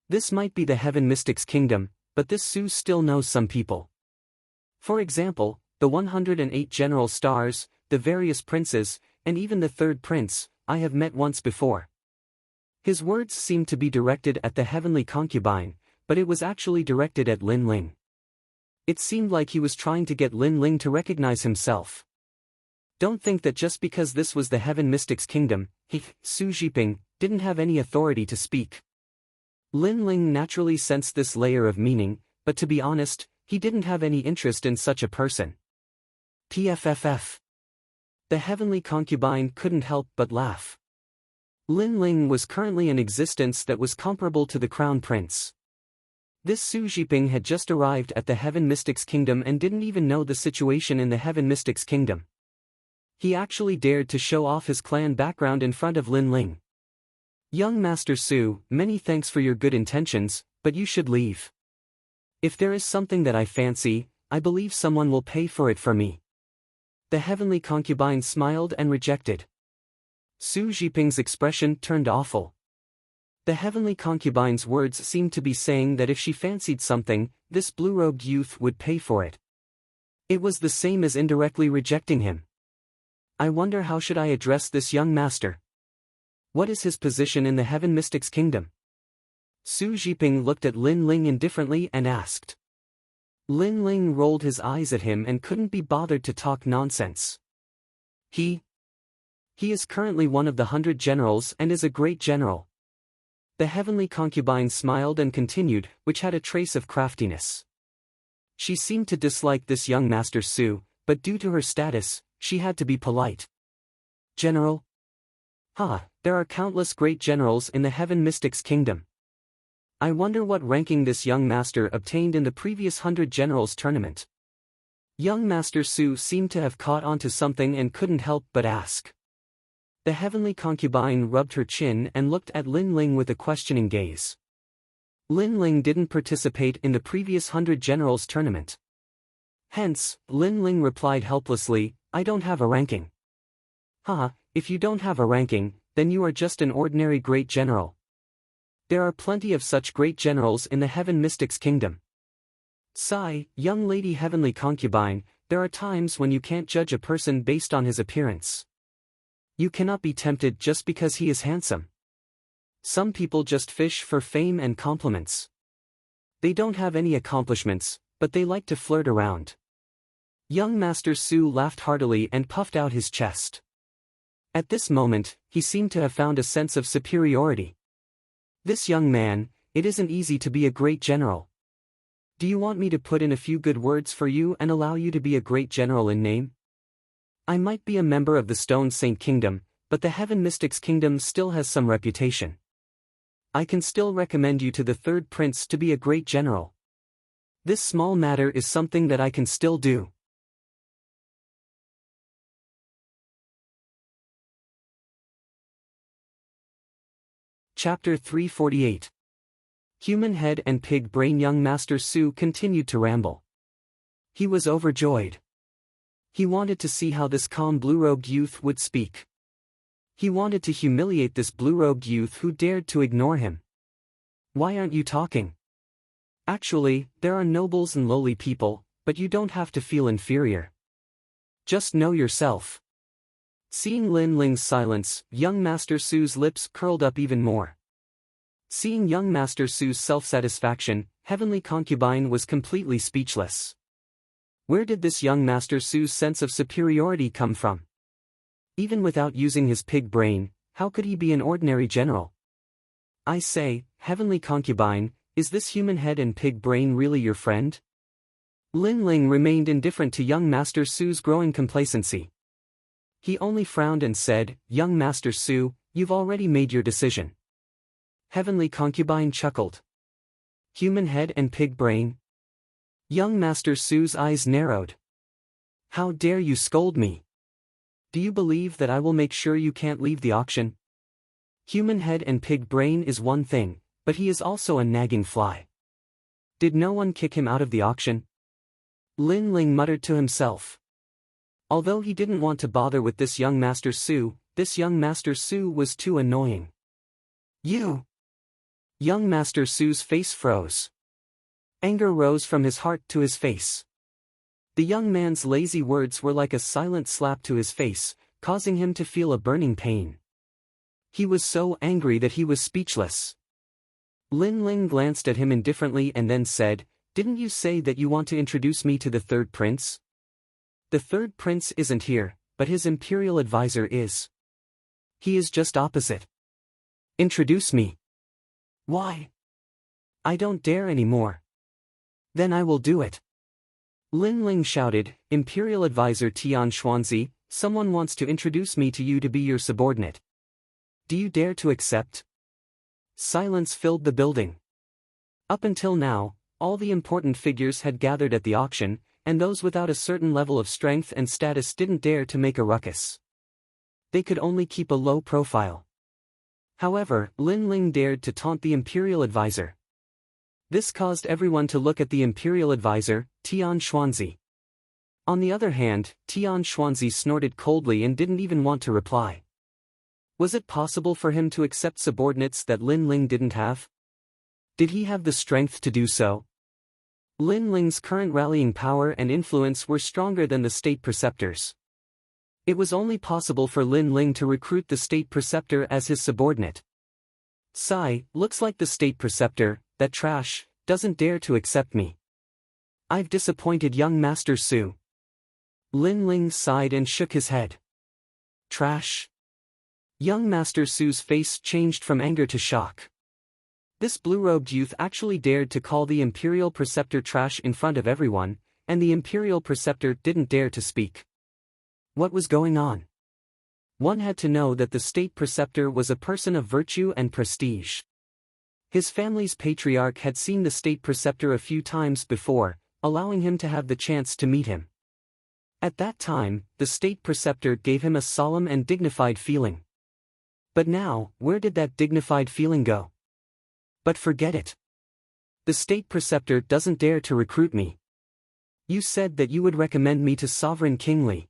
This might be the Heaven Mystics Kingdom, but this Su still knows some people. For example, the 108 general stars, the various princes, and even the third prince, I have met once before. His words seemed to be directed at the Heavenly Concubine, but it was actually directed at Lin Ling. It seemed like he was trying to get Lin Ling to recognize himself. Don't think that just because this was the Heaven Mystics Kingdom, he, Su Jiping, didn't have any authority to speak. Lin Ling naturally sensed this layer of meaning, but to be honest, he didn't have any interest in such a person. PFFF. The Heavenly Concubine couldn't help but laugh. Lin Ling was currently in existence that was comparable to the Crown Prince. This Su Jiping had just arrived at the Heaven Mystics Kingdom and didn't even know the situation in the Heaven Mystics Kingdom. He actually dared to show off his clan background in front of Lin Ling. "Young Master Su, many thanks for your good intentions, but you should leave. If there is something that I fancy, I believe someone will pay for it for me." The Heavenly Concubine smiled and rejected. Su Jiping's expression turned awful. The Heavenly Concubine's words seemed to be saying that if she fancied something, this blue-robed youth would pay for it. It was the same as indirectly rejecting him. I wonder how should I address this young master? What is his position in the Heaven Mystics Kingdom? Su Jiping looked at Lin Ling indifferently and asked. Lin Ling rolled his eyes at him and couldn't be bothered to talk nonsense. He is currently one of the 100 generals and is a great general. The Heavenly Concubine smiled and continued, which had a trace of craftiness. She seemed to dislike this young Master Su, but due to her status, she had to be polite. "General? There are countless great generals in the Heaven Mystics Kingdom. I wonder what ranking this young master obtained in the previous 100 Generals tournament." Young Master Su seemed to have caught on to something and couldn't help but ask. The Heavenly Concubine rubbed her chin and looked at Lin Ling with a questioning gaze. Lin Ling didn't participate in the previous 100 Generals tournament. Hence, Lin Ling replied helplessly, "I don't have a ranking." If you don't have a ranking, then you are just an ordinary great general. There are plenty of such great generals in the Heaven Mystics Kingdom. Sigh, young lady Heavenly Concubine, there are times when you can't judge a person based on his appearance. You cannot be tempted just because he is handsome. Some people just fish for fame and compliments. They don't have any accomplishments, but they like to flirt around. Young Master Su laughed heartily and puffed out his chest. At this moment, he seemed to have found a sense of superiority. "This young man, it isn't easy to be a great general. Do you want me to put in a few good words for you and allow you to be a great general in name? I might be a member of the Stone Saint Kingdom, but the Heaven Mystics Kingdom still has some reputation. I can still recommend you to the third prince to be a great general. This small matter is something that I can still do." Chapter 348. Human head and pig brain. Young Master Su continued to ramble. He was overjoyed. He wanted to see how this calm blue-robed youth would speak. He wanted to humiliate this blue-robed youth who dared to ignore him. Why aren't you talking? Actually, there are nobles and lowly people, but you don't have to feel inferior. Just know yourself. Seeing Lin Ling's silence, young Master Su's lips curled up even more. Seeing young Master Su's self-satisfaction, Heavenly Concubine was completely speechless. Where did this young Master Su's sense of superiority come from? Even without using his pig brain, how could he be an ordinary general? I say, Heavenly Concubine, is this human head and pig brain really your friend? Lin Ling remained indifferent to young Master Su's growing complacency. He only frowned and said, Young Master Su, you've already made your decision. Heavenly Concubine chuckled. Human head and pig brain? Young Master Su's eyes narrowed. How dare you scold me? Do you believe that I will make sure you can't leave the auction? Human head and pig brain is one thing, but he is also a nagging fly. Did no one kick him out of the auction? Lin Ling muttered to himself. Although he didn't want to bother with this young Master Su, this young Master Su was too annoying. You! Young Master Su's face froze. Anger rose from his heart to his face. The young man's lazy words were like a silent slap to his face, causing him to feel a burning pain. He was so angry that he was speechless. Lin Ling glanced at him indifferently and then said, Didn't you say that you want to introduce me to the third prince? The third prince isn't here, but his imperial advisor is. He is just opposite. Introduce me. Why? I don't dare anymore. Then I will do it. Lin Ling shouted, Imperial advisor Tian Xuanzi, someone wants to introduce me to you to be your subordinate. Do you dare to accept? Silence filled the building. Up until now, all the important figures had gathered at the auction, and those without a certain level of strength and status didn't dare to make a ruckus. They could only keep a low profile. However, Lin Ling dared to taunt the imperial advisor. This caused everyone to look at the imperial advisor, Tian Xuanzi. On the other hand, Tian Xuanzi snorted coldly and didn't even want to reply. Was it possible for him to accept subordinates that Lin Ling didn't have? Did he have the strength to do so? Lin Ling's current rallying power and influence were stronger than the state preceptors. It was only possible for Lin Ling to recruit the state preceptor as his subordinate. Sigh, looks like the state preceptor, that trash, doesn't dare to accept me. I've disappointed young Master Su. Lin Ling sighed and shook his head. Trash? Young Master Su's face changed from anger to shock. This blue-robed youth actually dared to call the Imperial Preceptor trash in front of everyone, and the Imperial Preceptor didn't dare to speak. What was going on? One had to know that the State Preceptor was a person of virtue and prestige. His family's patriarch had seen the State Preceptor a few times before, allowing him to have the chance to meet him. At that time, the State Preceptor gave him a solemn and dignified feeling. But now, where did that dignified feeling go? But forget it. The state preceptor doesn't dare to recruit me. You said that you would recommend me to Sovereign King Li.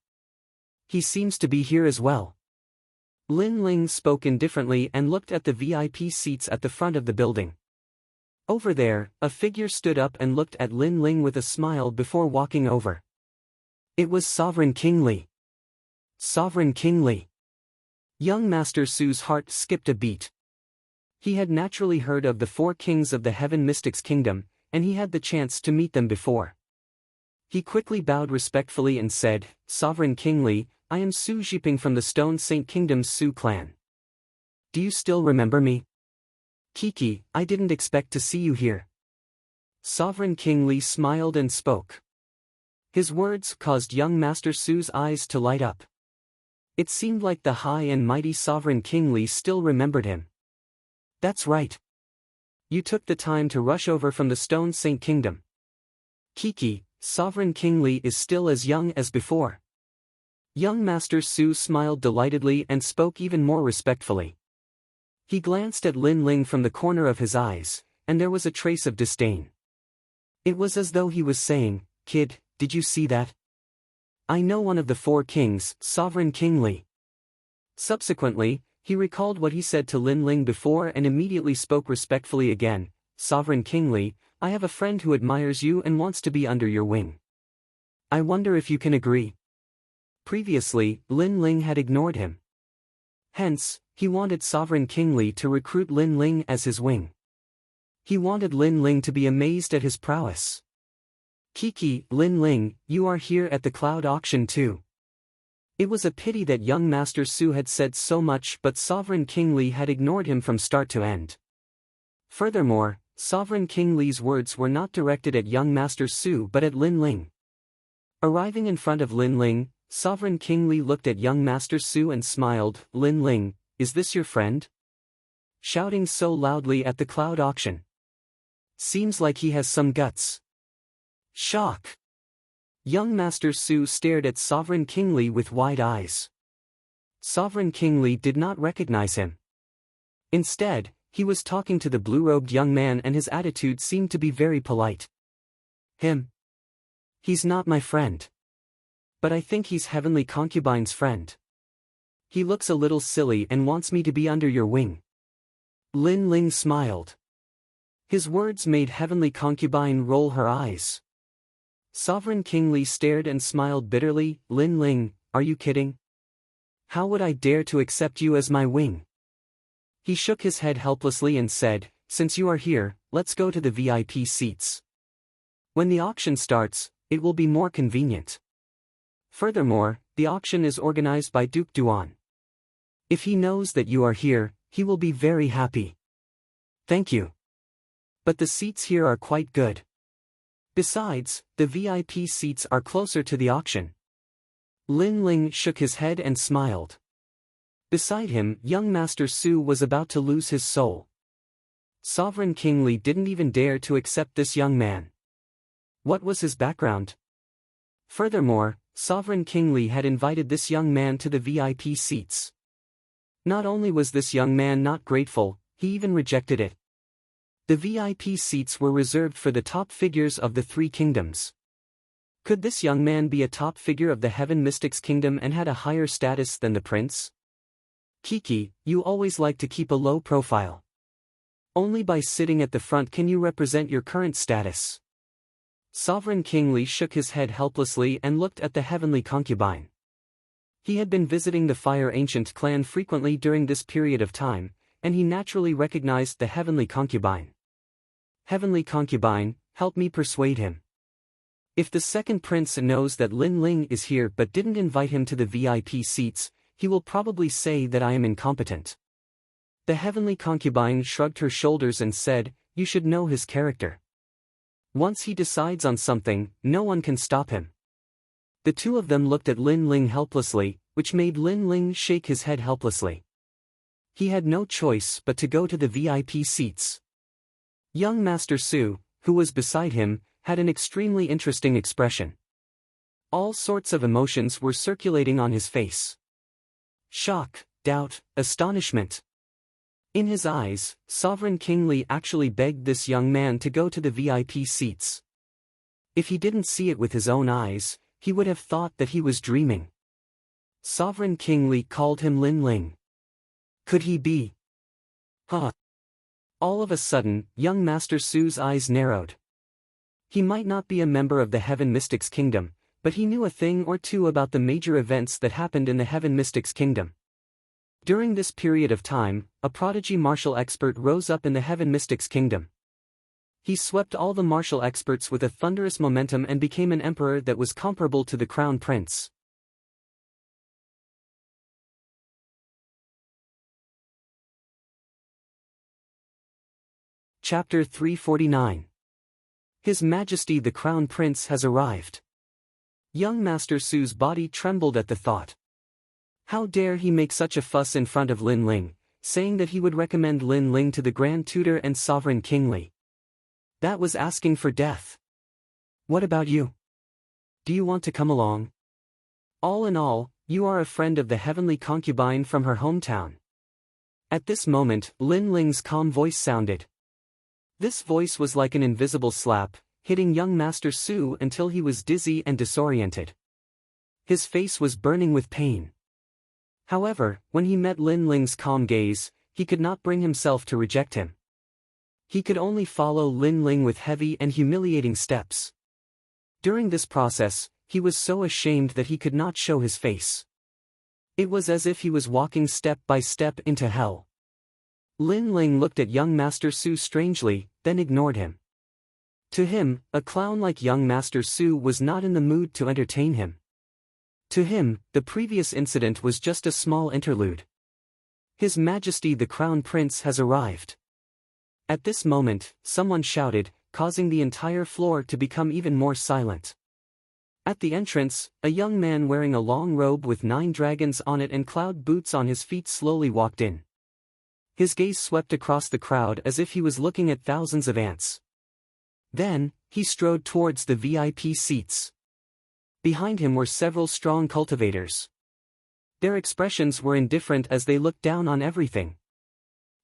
He seems to be here as well. Lin Ling spoke indifferently and looked at the VIP seats at the front of the building. Over there, a figure stood up and looked at Lin Ling with a smile before walking over. It was Sovereign King Li. Sovereign King Li. Young Master Su's heart skipped a beat. He had naturally heard of the 4 kings of the Heaven Mystics Kingdom, and he had the chance to meet them before. He quickly bowed respectfully and said, Sovereign King Li, I am Su Jiping from the Stone Saint Kingdom's Su clan. Do you still remember me? Kiki, I didn't expect to see you here. Sovereign King Li smiled and spoke. His words caused young Master Su's eyes to light up. It seemed like the high and mighty Sovereign King Li still remembered him. That's right. You took the time to rush over from the Stone Saint Kingdom. Kiki, Sovereign King Li is still as young as before. Young Master Su smiled delightedly and spoke even more respectfully. He glanced at Lin Ling from the corner of his eyes, and there was a trace of disdain. It was as though he was saying, "Kid, did you see that? I know one of the four kings, Sovereign King Li." Subsequently, he recalled what he said to Lin Ling before and immediately spoke respectfully again, "Sovereign King Li, I have a friend who admires you and wants to be under your wing. I wonder if you can agree." Previously, Lin Ling had ignored him. Hence, he wanted Sovereign King Li to recruit Lin Ling as his wing. He wanted Lin Ling to be amazed at his prowess. "Kiki, Lin Ling, you are here at the cloud auction too." It was a pity that young Master Su had said so much, but Sovereign King Li had ignored him from start to end. Furthermore, Sovereign King Li's words were not directed at young Master Su but at Lin Ling. Arriving in front of Lin Ling, Sovereign King Li looked at young Master Su and smiled. "Lin Ling, is this your friend? Shouting so loudly at the cloud auction. Seems like he has some guts." Shock. Young Master Su stared at Sovereign King Li with wide eyes. Sovereign King Li did not recognize him. Instead, he was talking to the blue-robed young man and his attitude seemed to be very polite. "Him? He's not my friend. But I think he's Heavenly Concubine's friend. He looks a little silly and wants me to be under your wing." Lin Ling smiled. His words made Heavenly Concubine roll her eyes. Sovereign King Li stared and smiled bitterly. "Lin Ling, are you kidding? How would I dare to accept you as my wing?" He shook his head helplessly and said, "Since you are here, let's go to the VIP seats. When the auction starts, it will be more convenient. Furthermore, the auction is organized by Duke Duan. If he knows that you are here, he will be very happy." "Thank you. But the seats here are quite good. Besides, the VIP seats are closer to the auction." Lin Ling shook his head and smiled. Beside him, young Master Su was about to lose his soul. Sovereign King Li didn't even dare to accept this young man. What was his background? Furthermore, Sovereign King Li had invited this young man to the VIP seats. Not only was this young man not grateful, he even rejected it. The VIP seats were reserved for the top figures of the three kingdoms. Could this young man be a top figure of the Heaven Mystics Kingdom and had a higher status than the prince? "Kiki, you always like to keep a low profile. Only by sitting at the front can you represent your current status." Sovereign King Li shook his head helplessly and looked at the Heavenly Concubine. He had been visiting the Fire Ancient clan frequently during this period of time, and he naturally recognized the Heavenly Concubine. "Heavenly Concubine, help me persuade him. If the second prince knows that Lin Ling is here but didn't invite him to the VIP seats, he will probably say that I am incompetent." The Heavenly Concubine shrugged her shoulders and said, "You should know his character. Once he decides on something, no one can stop him." The two of them looked at Lin Ling helplessly, which made Lin Ling shake his head helplessly. He had no choice but to go to the VIP seats. Young Master Su, who was beside him, had an extremely interesting expression. All sorts of emotions were circulating on his face. Shock, doubt, astonishment. In his eyes, Sovereign King Li actually begged this young man to go to the VIP seats. If he didn't see it with his own eyes, he would have thought that he was dreaming. Sovereign King Li called him Lin Ling. Could he be? Huh. All of a sudden, young Master Su's eyes narrowed. He might not be a member of the Heaven Mystics Kingdom, but he knew a thing or two about the major events that happened in the Heaven Mystics Kingdom. During this period of time, a prodigy martial expert rose up in the Heaven Mystics Kingdom. He swept all the martial experts with a thunderous momentum and became an emperor that was comparable to the Crown Prince. Chapter 349. His Majesty the Crown Prince has arrived. Young Master Su's body trembled at the thought. How dare he make such a fuss in front of Lin Ling, saying that he would recommend Lin Ling to the Grand Tutor and Sovereign King Li. That was asking for death. "What about you? Do you want to come along? All in all, you are a friend of the Heavenly Concubine from her hometown. At this moment, Lin Ling's calm voice sounded. This voice was like an invisible slap, hitting young Master Su until he was dizzy and disoriented. His face was burning with pain. However, when he met Lin Ling's calm gaze, he could not bring himself to reject him. He could only follow Lin Ling with heavy and humiliating steps. During this process, he was so ashamed that he could not show his face. It was as if he was walking step by step into hell. Lin Ling looked at young Master Su strangely, then ignored him. To him, a clown like young Master Su was not in the mood to entertain him. To him, the previous incident was just a small interlude. His Majesty the Crown Prince has arrived. At this moment, someone shouted, causing the entire floor to become even more silent. At the entrance, a young man wearing a long robe with 9 dragons on it and cloud boots on his feet slowly walked in. His gaze swept across the crowd as if he was looking at thousands of ants. Then, he strode towards the VIP seats. Behind him were several strong cultivators. Their expressions were indifferent as they looked down on everything.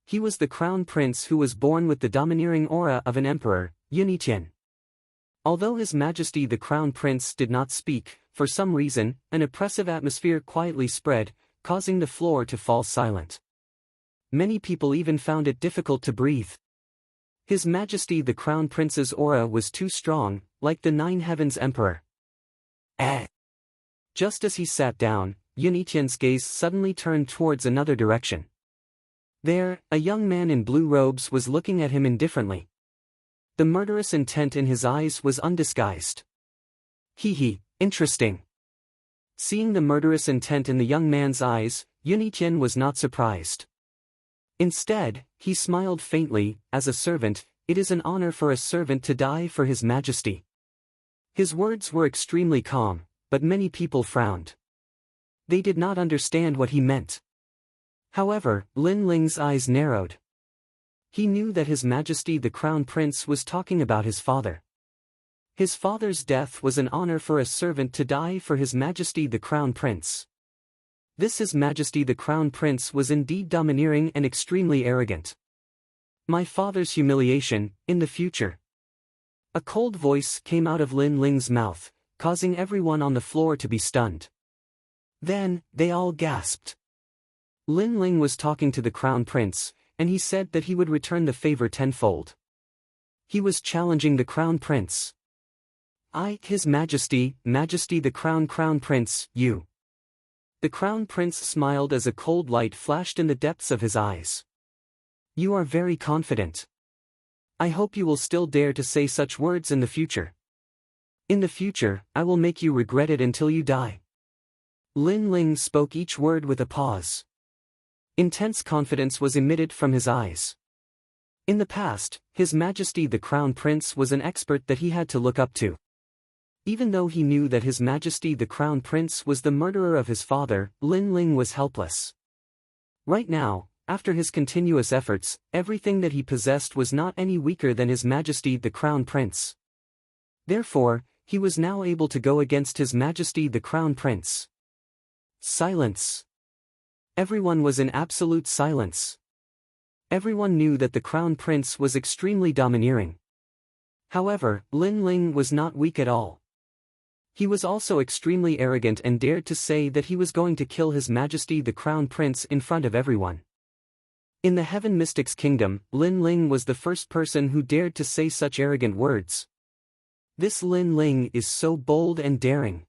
He was the crown prince who was born with the domineering aura of an emperor, Yunitian. Although His Majesty the Crown Prince did not speak, for some reason, an oppressive atmosphere quietly spread, causing the floor to fall silent. Many people even found it difficult to breathe. His Majesty the Crown Prince's aura was too strong, like the 9 Heavens Emperor. Just as he sat down, Yunitian's gaze suddenly turned towards another direction. There, a young man in blue robes was looking at him indifferently. The murderous intent in his eyes was undisguised. Interesting. Seeing the murderous intent in the young man's eyes, Yunitian was not surprised. Instead, he smiled faintly. As a servant, it is an honor for a servant to die for His Majesty. His words were extremely calm, but many people frowned. They did not understand what he meant. However, Lin Ling's eyes narrowed. He knew that His Majesty the Crown Prince was talking about his father. His father's death was an honor for a servant to die for His Majesty the Crown Prince. This His Majesty the Crown Prince was indeed domineering and extremely arrogant. My father's humiliation, in the future. A cold voice came out of Lin Ling's mouth, causing everyone on the floor to be stunned. Then, they all gasped. Lin Ling was talking to the Crown Prince, and he said that he would return the favor tenfold. He was challenging the Crown Prince. His Majesty the Crown Prince, you. The Crown Prince smiled as a cold light flashed in the depths of his eyes. You are very confident. I hope you will still dare to say such words in the future. In the future, I will make you regret it until you die. Lin Ling spoke each word with a pause. Intense confidence was emitted from his eyes. In the past, His Majesty the Crown Prince was an expert that he had to look up to. Even though he knew that His Majesty the Crown Prince was the murderer of his father, Lin Ling was helpless. Right now, after his continuous efforts, everything that he possessed was not any weaker than His Majesty the Crown Prince. Therefore, he was now able to go against His Majesty the Crown Prince. Silence. Everyone was in absolute silence. Everyone knew that the Crown Prince was extremely domineering. However, Lin Ling was not weak at all. He was also extremely arrogant and dared to say that he was going to kill His Majesty the Crown Prince in front of everyone. In the Heaven Mystics Kingdom, Lin Ling was the first person who dared to say such arrogant words. This Lin Ling is so bold and daring.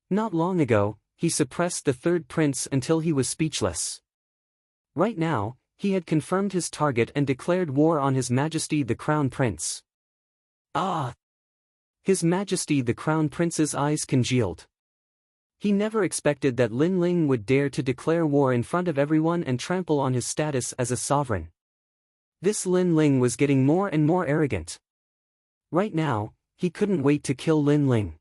Not long ago, he suppressed the third prince until he was speechless. Right now, he had confirmed his target and declared war on His Majesty the Crown Prince. His Majesty the Crown Prince's eyes congealed. He never expected that Lin Ling would dare to declare war in front of everyone and trample on his status as a sovereign. This Lin Ling was getting more and more arrogant. Right now, he couldn't wait to kill Lin Ling.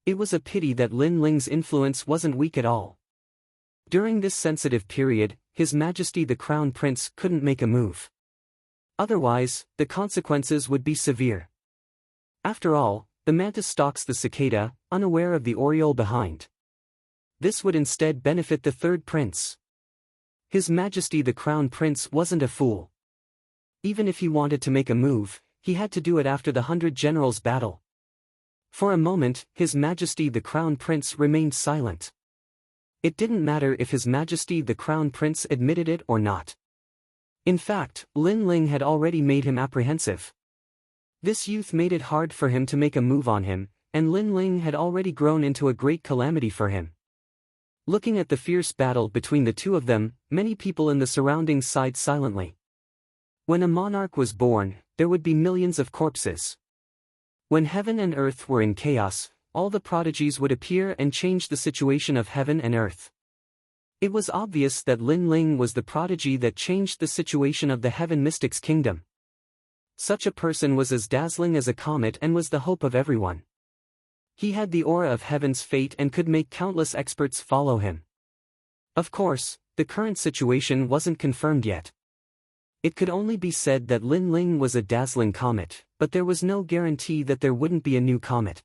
It was a pity that Lin Ling's influence wasn't weak at all. During this sensitive period, His Majesty the Crown Prince couldn't make a move. Otherwise, the consequences would be severe. After all, the mantis stalks the cicada, unaware of the oriole behind. This would instead benefit the third prince. His Majesty the Crown Prince wasn't a fool. Even if he wanted to make a move, he had to do it after the 100 Generals battle. For a moment, His Majesty the Crown Prince remained silent. It didn't matter if His Majesty the Crown Prince admitted it or not. In fact, Lin Ling had already made him apprehensive. This youth made it hard for him to make a move on him, and Lin Ling had already grown into a great calamity for him. Looking at the fierce battle between the two of them, many people in the surroundings sighed silently. When a monarch was born, there would be millions of corpses. When heaven and earth were in chaos, all the prodigies would appear and change the situation of heaven and earth. It was obvious that Lin Ling was the prodigy that changed the situation of the Heaven Mystics Kingdom. Such a person was as dazzling as a comet and was the hope of everyone. He had the aura of heaven's fate and could make countless experts follow him. Of course, the current situation wasn't confirmed yet. It could only be said that Lin Ling was a dazzling comet, but there was no guarantee that there wouldn't be a new comet.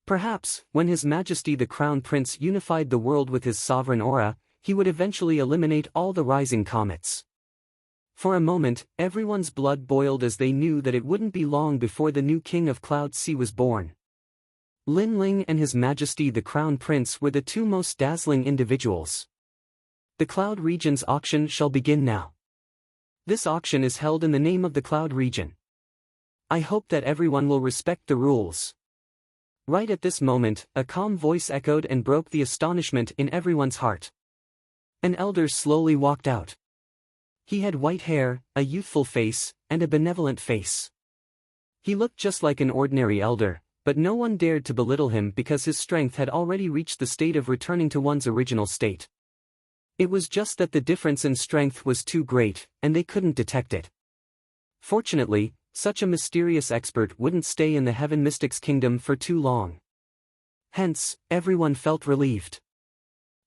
Perhaps, when His Majesty the Crown Prince unified the world with his sovereign aura, he would eventually eliminate all the rising comets. For a moment, everyone's blood boiled as they knew that it wouldn't be long before the new King of Cloud Sea was born. Lin Ling and His Majesty the Crown Prince were the two most dazzling individuals. The Cloud Region's auction shall begin now. This auction is held in the name of the Cloud Region. I hope that everyone will respect the rules. Right at this moment, a calm voice echoed and broke the astonishment in everyone's heart. An elder slowly walked out. He had white hair, a youthful face, and a benevolent face. He looked just like an ordinary elder, but no one dared to belittle him because his strength had already reached the state of returning to one's original state. It was just that the difference in strength was too great, and they couldn't detect it. Fortunately, such a mysterious expert wouldn't stay in the Heaven Mystics Kingdom for too long. Hence, everyone felt relieved.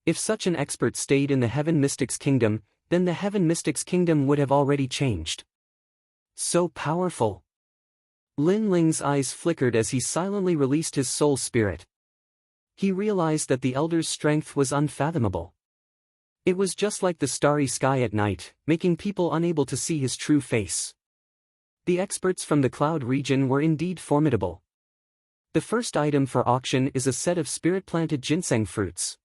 If such an expert stayed in the Heaven Mystics Kingdom, then the Heaven Mystics Kingdom would have already changed. So powerful. Lin Ling's eyes flickered as he silently released his soul spirit. He realized that the elder's strength was unfathomable. It was just like the starry sky at night, making people unable to see his true face. The experts from the Cloud Region were indeed formidable. The first item for auction is a set of spirit-planted ginseng fruits.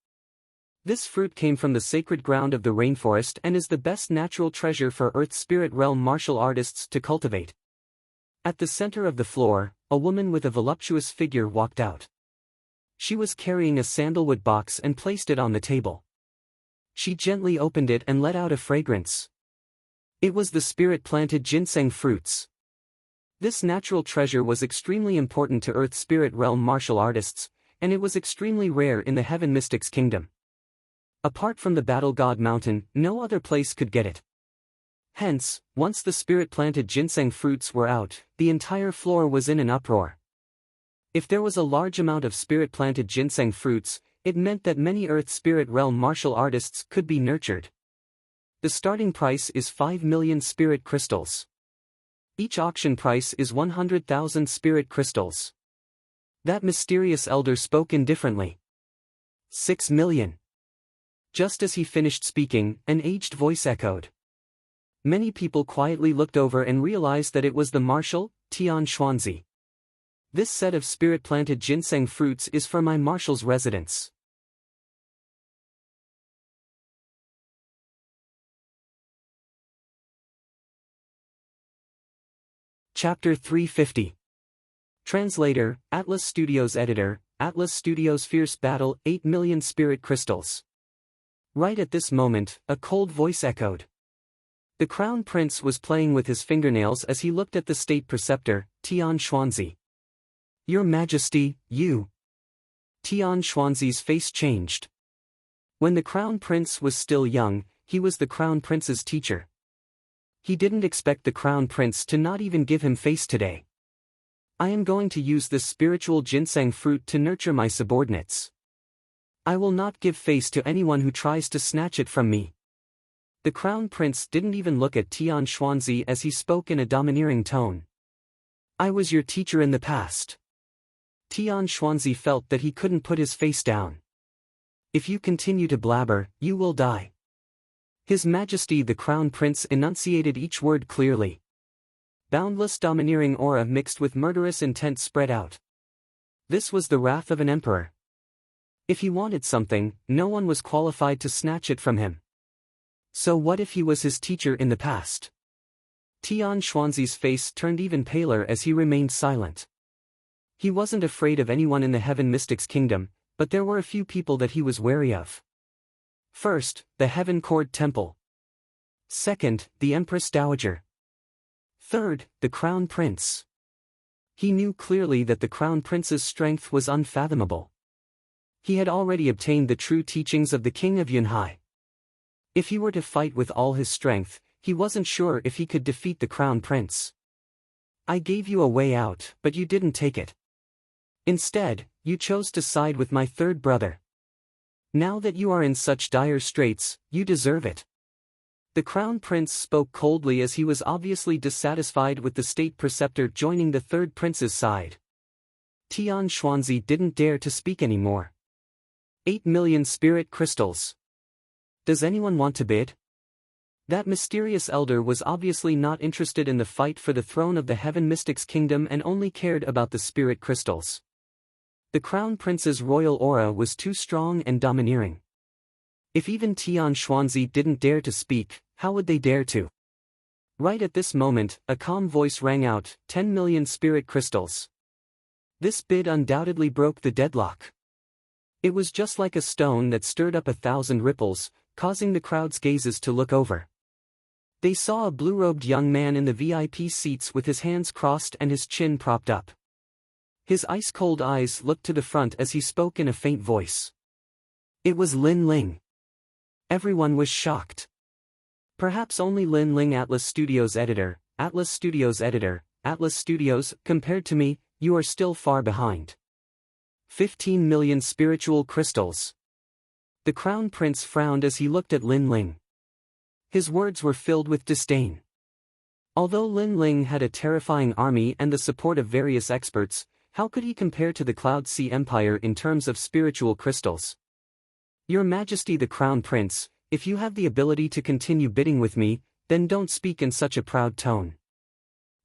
This fruit came from the sacred ground of the rainforest and is the best natural treasure for Earth's spirit realm martial artists to cultivate. At the center of the floor, a woman with a voluptuous figure walked out. She was carrying a sandalwood box and placed it on the table. She gently opened it and let out a fragrance. It was the spirit-planted ginseng fruits. This natural treasure was extremely important to Earth spirit realm martial artists, and it was extremely rare in the Heaven Mystics Kingdom. Apart from the Battle God Mountain, no other place could get it. Hence, once the spirit-planted ginseng fruits were out, the entire floor was in an uproar. If there was a large amount of spirit-planted ginseng fruits, it meant that many Earth spirit realm martial artists could be nurtured. The starting price is 5 million spirit crystals. Each auction price is 100,000 spirit crystals. That mysterious elder spoke indifferently. 6 million. Just as he finished speaking, an aged voice echoed. Many people quietly looked over and realized that it was the Marshal, Tian Xuanzi. This set of spirit-planted ginseng fruits is for my Marshal's residence. Chapter 350. Translator, Atlas Studios Editor, Atlas Studios Fierce Battle 8 million spirit crystals. Right at this moment, a cold voice echoed. The Crown Prince was playing with his fingernails as he looked at the State Preceptor, Tian Xuanzi. Your Majesty, you. Tian Xuanzi's face changed. When the Crown Prince was still young, he was the Crown Prince's teacher. He didn't expect the Crown Prince to not even give him face today. I am going to use this spiritual ginseng fruit to nurture my subordinates. I will not give face to anyone who tries to snatch it from me. The Crown Prince didn't even look at Tian Xuanzi as he spoke in a domineering tone. I was your teacher in the past. Tian Xuanzi felt that he couldn't put his face down. If you continue to blabber, you will die. His Majesty the Crown Prince enunciated each word clearly. Boundless domineering aura mixed with murderous intent spread out. This was the wrath of an emperor. If he wanted something, no one was qualified to snatch it from him. So what if he was his teacher in the past? Tian Xuanzi's face turned even paler as he remained silent. He wasn't afraid of anyone in the Heaven Mystics Kingdom, but there were a few people that he was wary of. First, the Heaven Court Temple. Second, the Empress Dowager. Third, the Crown Prince. He knew clearly that the Crown Prince's strength was unfathomable. He had already obtained the true teachings of the King of Yunhai. If he were to fight with all his strength, he wasn't sure if he could defeat the Crown Prince. I gave you a way out, but you didn't take it. Instead, you chose to side with my third brother. Now that you are in such dire straits, you deserve it. The Crown Prince spoke coldly as he was obviously dissatisfied with the state preceptor joining the third prince's side. Tian Xuanzi didn't dare to speak anymore. 8 million spirit crystals. Does anyone want to bid? That mysterious elder was obviously not interested in the fight for the throne of the Heaven Mystics Kingdom and only cared about the spirit crystals. The Crown Prince's royal aura was too strong and domineering. If even Tian Xuanzi didn't dare to speak, how would they dare to? Right at this moment, a calm voice rang out, 10 million spirit crystals. This bid undoubtedly broke the deadlock. It was just like a stone that stirred up 1,000 ripples, causing the crowd's gazes to look over. They saw a blue-robed young man in the VIP seats with his hands crossed and his chin propped up. His ice-cold eyes looked to the front as he spoke in a faint voice. It was Lin Ling. Everyone was shocked. Perhaps only Lin Ling, Atlas Studios editor, compared to me, you are still far behind. 15 million spiritual crystals. The Crown Prince frowned as he looked at Lin Ling. His words were filled with disdain. Although Lin Ling had a terrifying army and the support of various experts, how could he compare to the Cloud Sea Empire in terms of spiritual crystals? Your Majesty the Crown Prince, if you have the ability to continue bidding with me, then don't speak in such a proud tone.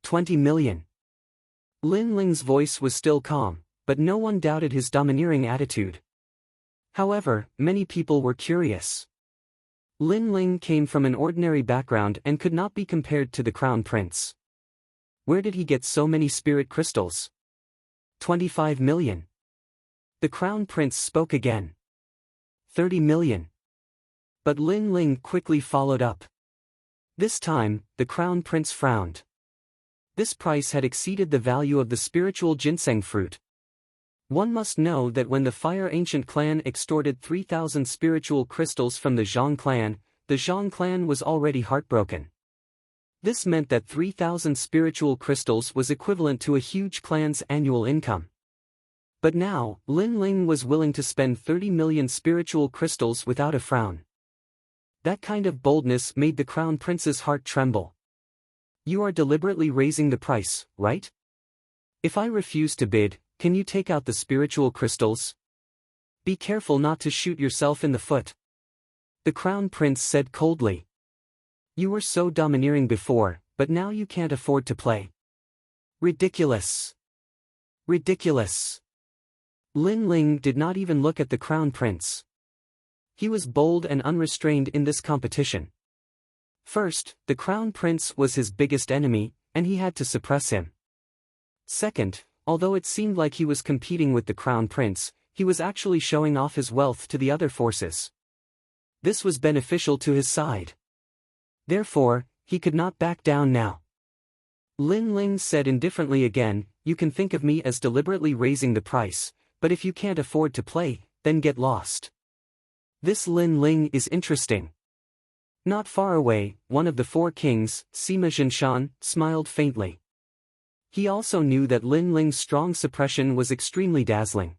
20 million. Lin Ling's voice was still calm, but no one doubted his domineering attitude. However, many people were curious. Lin Ling came from an ordinary background and could not be compared to the Crown Prince. Where did he get so many spirit crystals? 25 million. The Crown Prince spoke again. 30 million. But Lin Ling quickly followed up. This time, the Crown Prince frowned. This price had exceeded the value of the spiritual ginseng fruit. One must know that when the Fire Ancient clan extorted 3,000 spiritual crystals from the Zhang clan was already heartbroken. This meant that 3,000 spiritual crystals was equivalent to a huge clan's annual income. But now, Lin Ling was willing to spend 30 million spiritual crystals without a frown. That kind of boldness made the Crown Prince's heart tremble. You are deliberately raising the price, right? If I refuse to bid, can you take out the spiritual crystals? Be careful not to shoot yourself in the foot. The Crown Prince said coldly. You were so domineering before, but now you can't afford to play. Ridiculous. Ridiculous. Lin Ling did not even look at the Crown Prince. He was bold and unrestrained in this competition. First, the Crown Prince was his biggest enemy, and he had to suppress him. Second, although it seemed like he was competing with the Crown Prince, he was actually showing off his wealth to the other forces. This was beneficial to his side. Therefore, he could not back down now. Lin Ling said indifferently again, you can think of me as deliberately raising the price, but if you can't afford to play, then get lost. This Lin Ling is interesting. Not far away, one of the four kings, Sima Zhinshan, smiled faintly. He also knew that Lin Ling's strong suppression was extremely dazzling.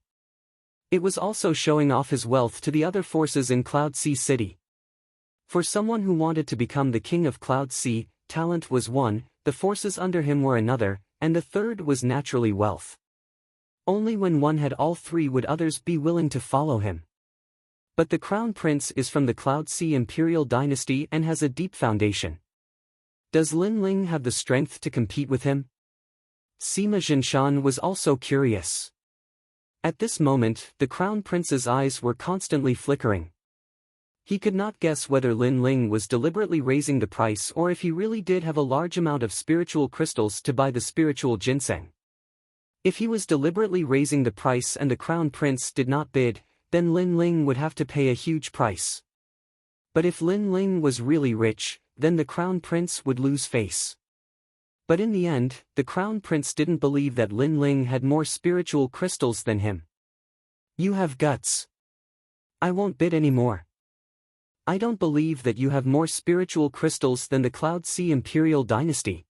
It was also showing off his wealth to the other forces in Cloud Sea City. For someone who wanted to become the king of Cloud Sea, talent was one, the forces under him were another, and the third was naturally wealth. Only when one had all three would others be willing to follow him. But the Crown Prince is from the Cloud Sea Imperial Dynasty and has a deep foundation. Does Lin Ling have the strength to compete with him? Sima Jinshan was also curious. At this moment, the Crown Prince's eyes were constantly flickering. He could not guess whether Lin Ling was deliberately raising the price or if he really did have a large amount of spiritual crystals to buy the spiritual ginseng. If he was deliberately raising the price and the Crown Prince did not bid, then Lin Ling would have to pay a huge price. But if Lin Ling was really rich, then the Crown Prince would lose face. But in the end, the Crown Prince didn't believe that Lin Ling had more spiritual crystals than him. You have guts. I won't bid anymore. I don't believe that you have more spiritual crystals than the Cloud Sea Imperial Dynasty.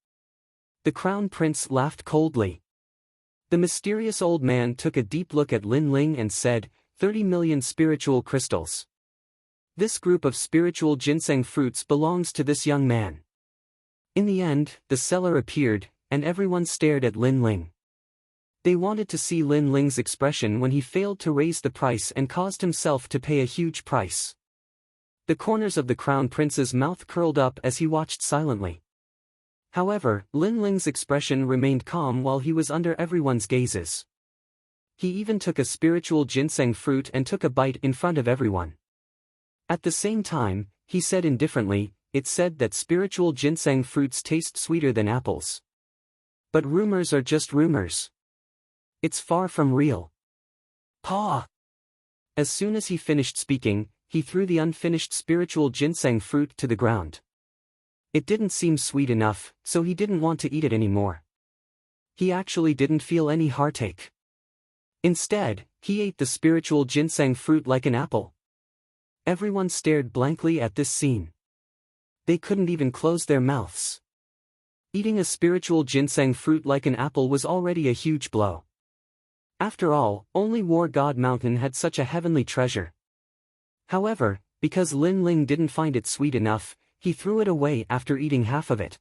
The Crown Prince laughed coldly. The mysterious old man took a deep look at Lin Ling and said, 30 million spiritual crystals. This group of spiritual ginseng fruits belongs to this young man. In the end, the seller appeared, and everyone stared at Lin Ling. They wanted to see Lin Ling's expression when he failed to raise the price and caused himself to pay a huge price. The corners of the Crown Prince's mouth curled up as he watched silently. However, Lin Ling's expression remained calm while he was under everyone's gazes. He even took a spiritual ginseng fruit and took a bite in front of everyone. At the same time, he said indifferently, "It's said that spiritual ginseng fruits taste sweeter than apples. But rumors are just rumors. It's far from real." Paw! As soon as he finished speaking, he threw the unfinished spiritual ginseng fruit to the ground. It didn't seem sweet enough, so he didn't want to eat it anymore. He actually didn't feel any heartache. Instead, he ate the spiritual ginseng fruit like an apple. Everyone stared blankly at this scene. They couldn't even close their mouths. Eating a spiritual ginseng fruit like an apple was already a huge blow. After all, only War God Mountain had such a heavenly treasure. However, because Lin Ling didn't find it sweet enough, he threw it away after eating half of it.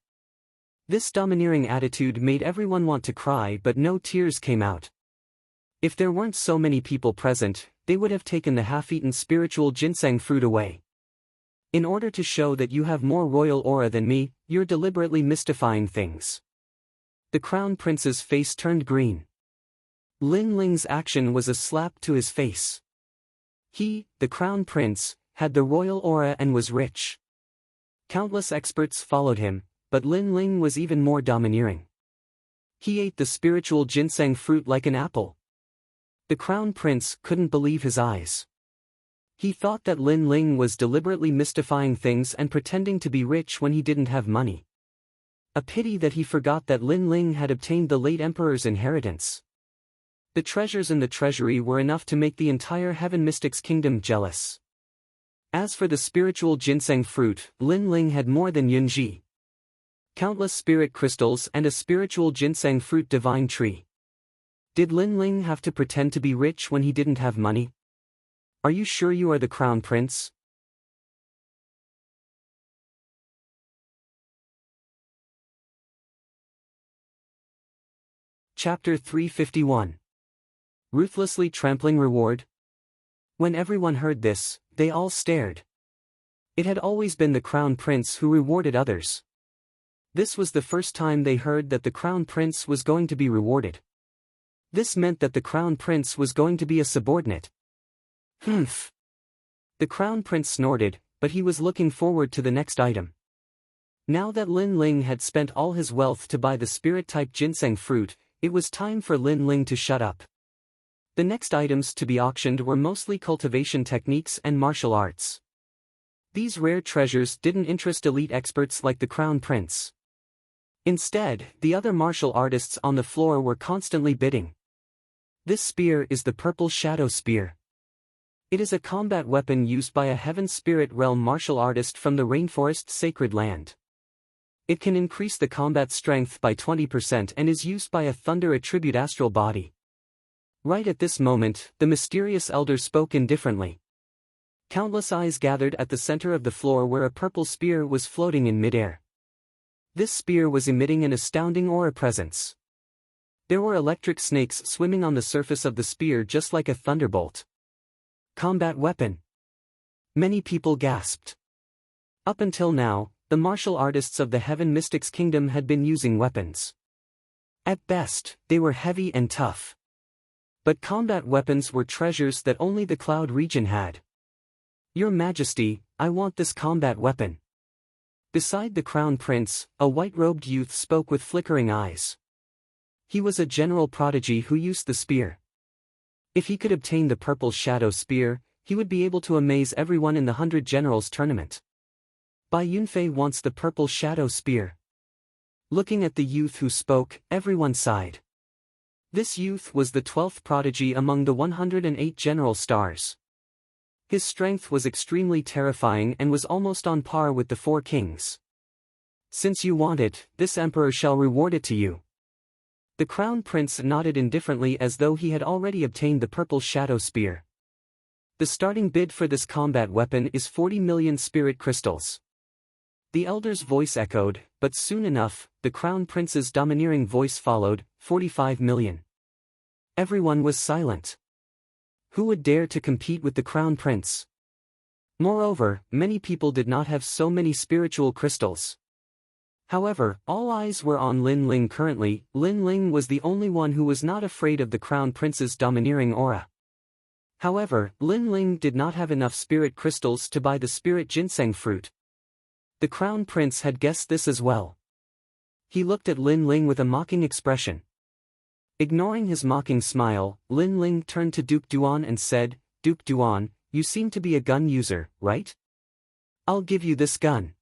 This domineering attitude made everyone want to cry, but no tears came out. If there weren't so many people present, they would have taken the half-eaten spiritual ginseng fruit away. In order to show that you have more royal aura than me, you're deliberately mystifying things. The Crown Prince's face turned green. Lin Ling's action was a slap to his face. He, the Crown Prince, had the royal aura and was rich. Countless experts followed him, but Lin Ling was even more domineering. He ate the spiritual ginseng fruit like an apple. The Crown Prince couldn't believe his eyes. He thought that Lin Ling was deliberately mystifying things and pretending to be rich when he didn't have money. A pity that he forgot that Lin Ling had obtained the late emperor's inheritance. The treasures in the treasury were enough to make the entire Heaven Mystics Kingdom jealous. As for the spiritual ginseng fruit, Lin Ling had more than Yunji. Countless spirit crystals and a spiritual ginseng fruit divine tree. Did Lin Ling have to pretend to be rich when he didn't have money? Are you sure you are the Crown Prince? Chapter 351. Ruthlessly Trampling Reward. When everyone heard this, they all stared. It had always been the Crown Prince who rewarded others. This was the first time they heard that the Crown Prince was going to be rewarded. This meant that the Crown Prince was going to be a subordinate. Humph. The Crown Prince snorted, but he was looking forward to the next item. Now that Lin Ling had spent all his wealth to buy the spirit-type ginseng fruit, it was time for Lin Ling to shut up. The next items to be auctioned were mostly cultivation techniques and martial arts. These rare treasures didn't interest elite experts like the Crown Prince. Instead, the other martial artists on the floor were constantly bidding. This spear is the Purple Shadow Spear. It is a combat weapon used by a Heaven Spirit Realm martial artist from the Rainforest Sacred Land. It can increase the combat strength by 20% and is used by a Thunder Attribute Astral Body. Right at this moment, the mysterious elder spoke indifferently. Countless eyes gathered at the center of the floor where a purple spear was floating in midair. This spear was emitting an astounding aura presence. There were electric snakes swimming on the surface of the spear just like a thunderbolt. Combat weapon. Many people gasped. Up until now, the martial artists of the Heaven Mystics Kingdom had been using weapons. At best, they were heavy and tough. But combat weapons were treasures that only the Cloud region had. Your Majesty, I want this combat weapon. Beside the Crown Prince, a white-robed youth spoke with flickering eyes. He was a general prodigy who used the spear. If he could obtain the purple shadow spear, he would be able to amaze everyone in the 100 Generals tournament. Bai Yunfei wants the purple shadow spear. Looking at the youth who spoke, everyone sighed. This youth was the 12th prodigy among the 108 general stars. His strength was extremely terrifying and was almost on par with the 4 kings. Since you want it, this emperor shall reward it to you. The Crown Prince nodded indifferently as though he had already obtained the purple shadow spear. The starting bid for this combat weapon is 40 million spirit crystals. The elder's voice echoed, but soon enough, the Crown Prince's domineering voice followed, 45 million. Everyone was silent. Who would dare to compete with the Crown Prince? Moreover, many people did not have so many spiritual crystals. However, all eyes were on Lin Ling currently. Lin Ling was the only one who was not afraid of the Crown Prince's domineering aura. However, Lin Ling did not have enough spirit crystals to buy the spirit ginseng fruit. The Crown Prince had guessed this as well. He looked at Lin Ling with a mocking expression. Ignoring his mocking smile, Lin Ling turned to Duke Duan and said, "Duke Duan, you seem to be a gun user, right? I'll give you this gun."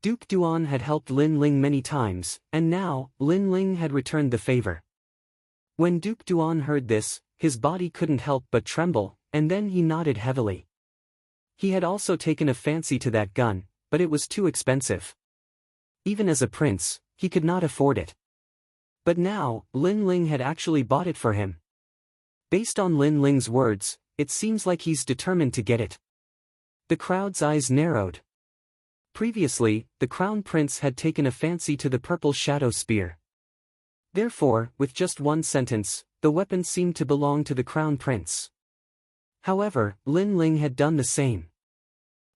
Duke Duan had helped Lin Ling many times, and now, Lin Ling had returned the favor. When Duke Duan heard this, his body couldn't help but tremble, and then he nodded heavily. He had also taken a fancy to that gun, but it was too expensive. Even as a prince, he could not afford it. But now, Lin Ling had actually bought it for him. Based on Lin Ling's words, it seems like he's determined to get it. The crowd's eyes narrowed. Previously, the Crown Prince had taken a fancy to the purple shadow spear. Therefore, with just one sentence, the weapon seemed to belong to the Crown Prince. However, Lin Ling had done the same.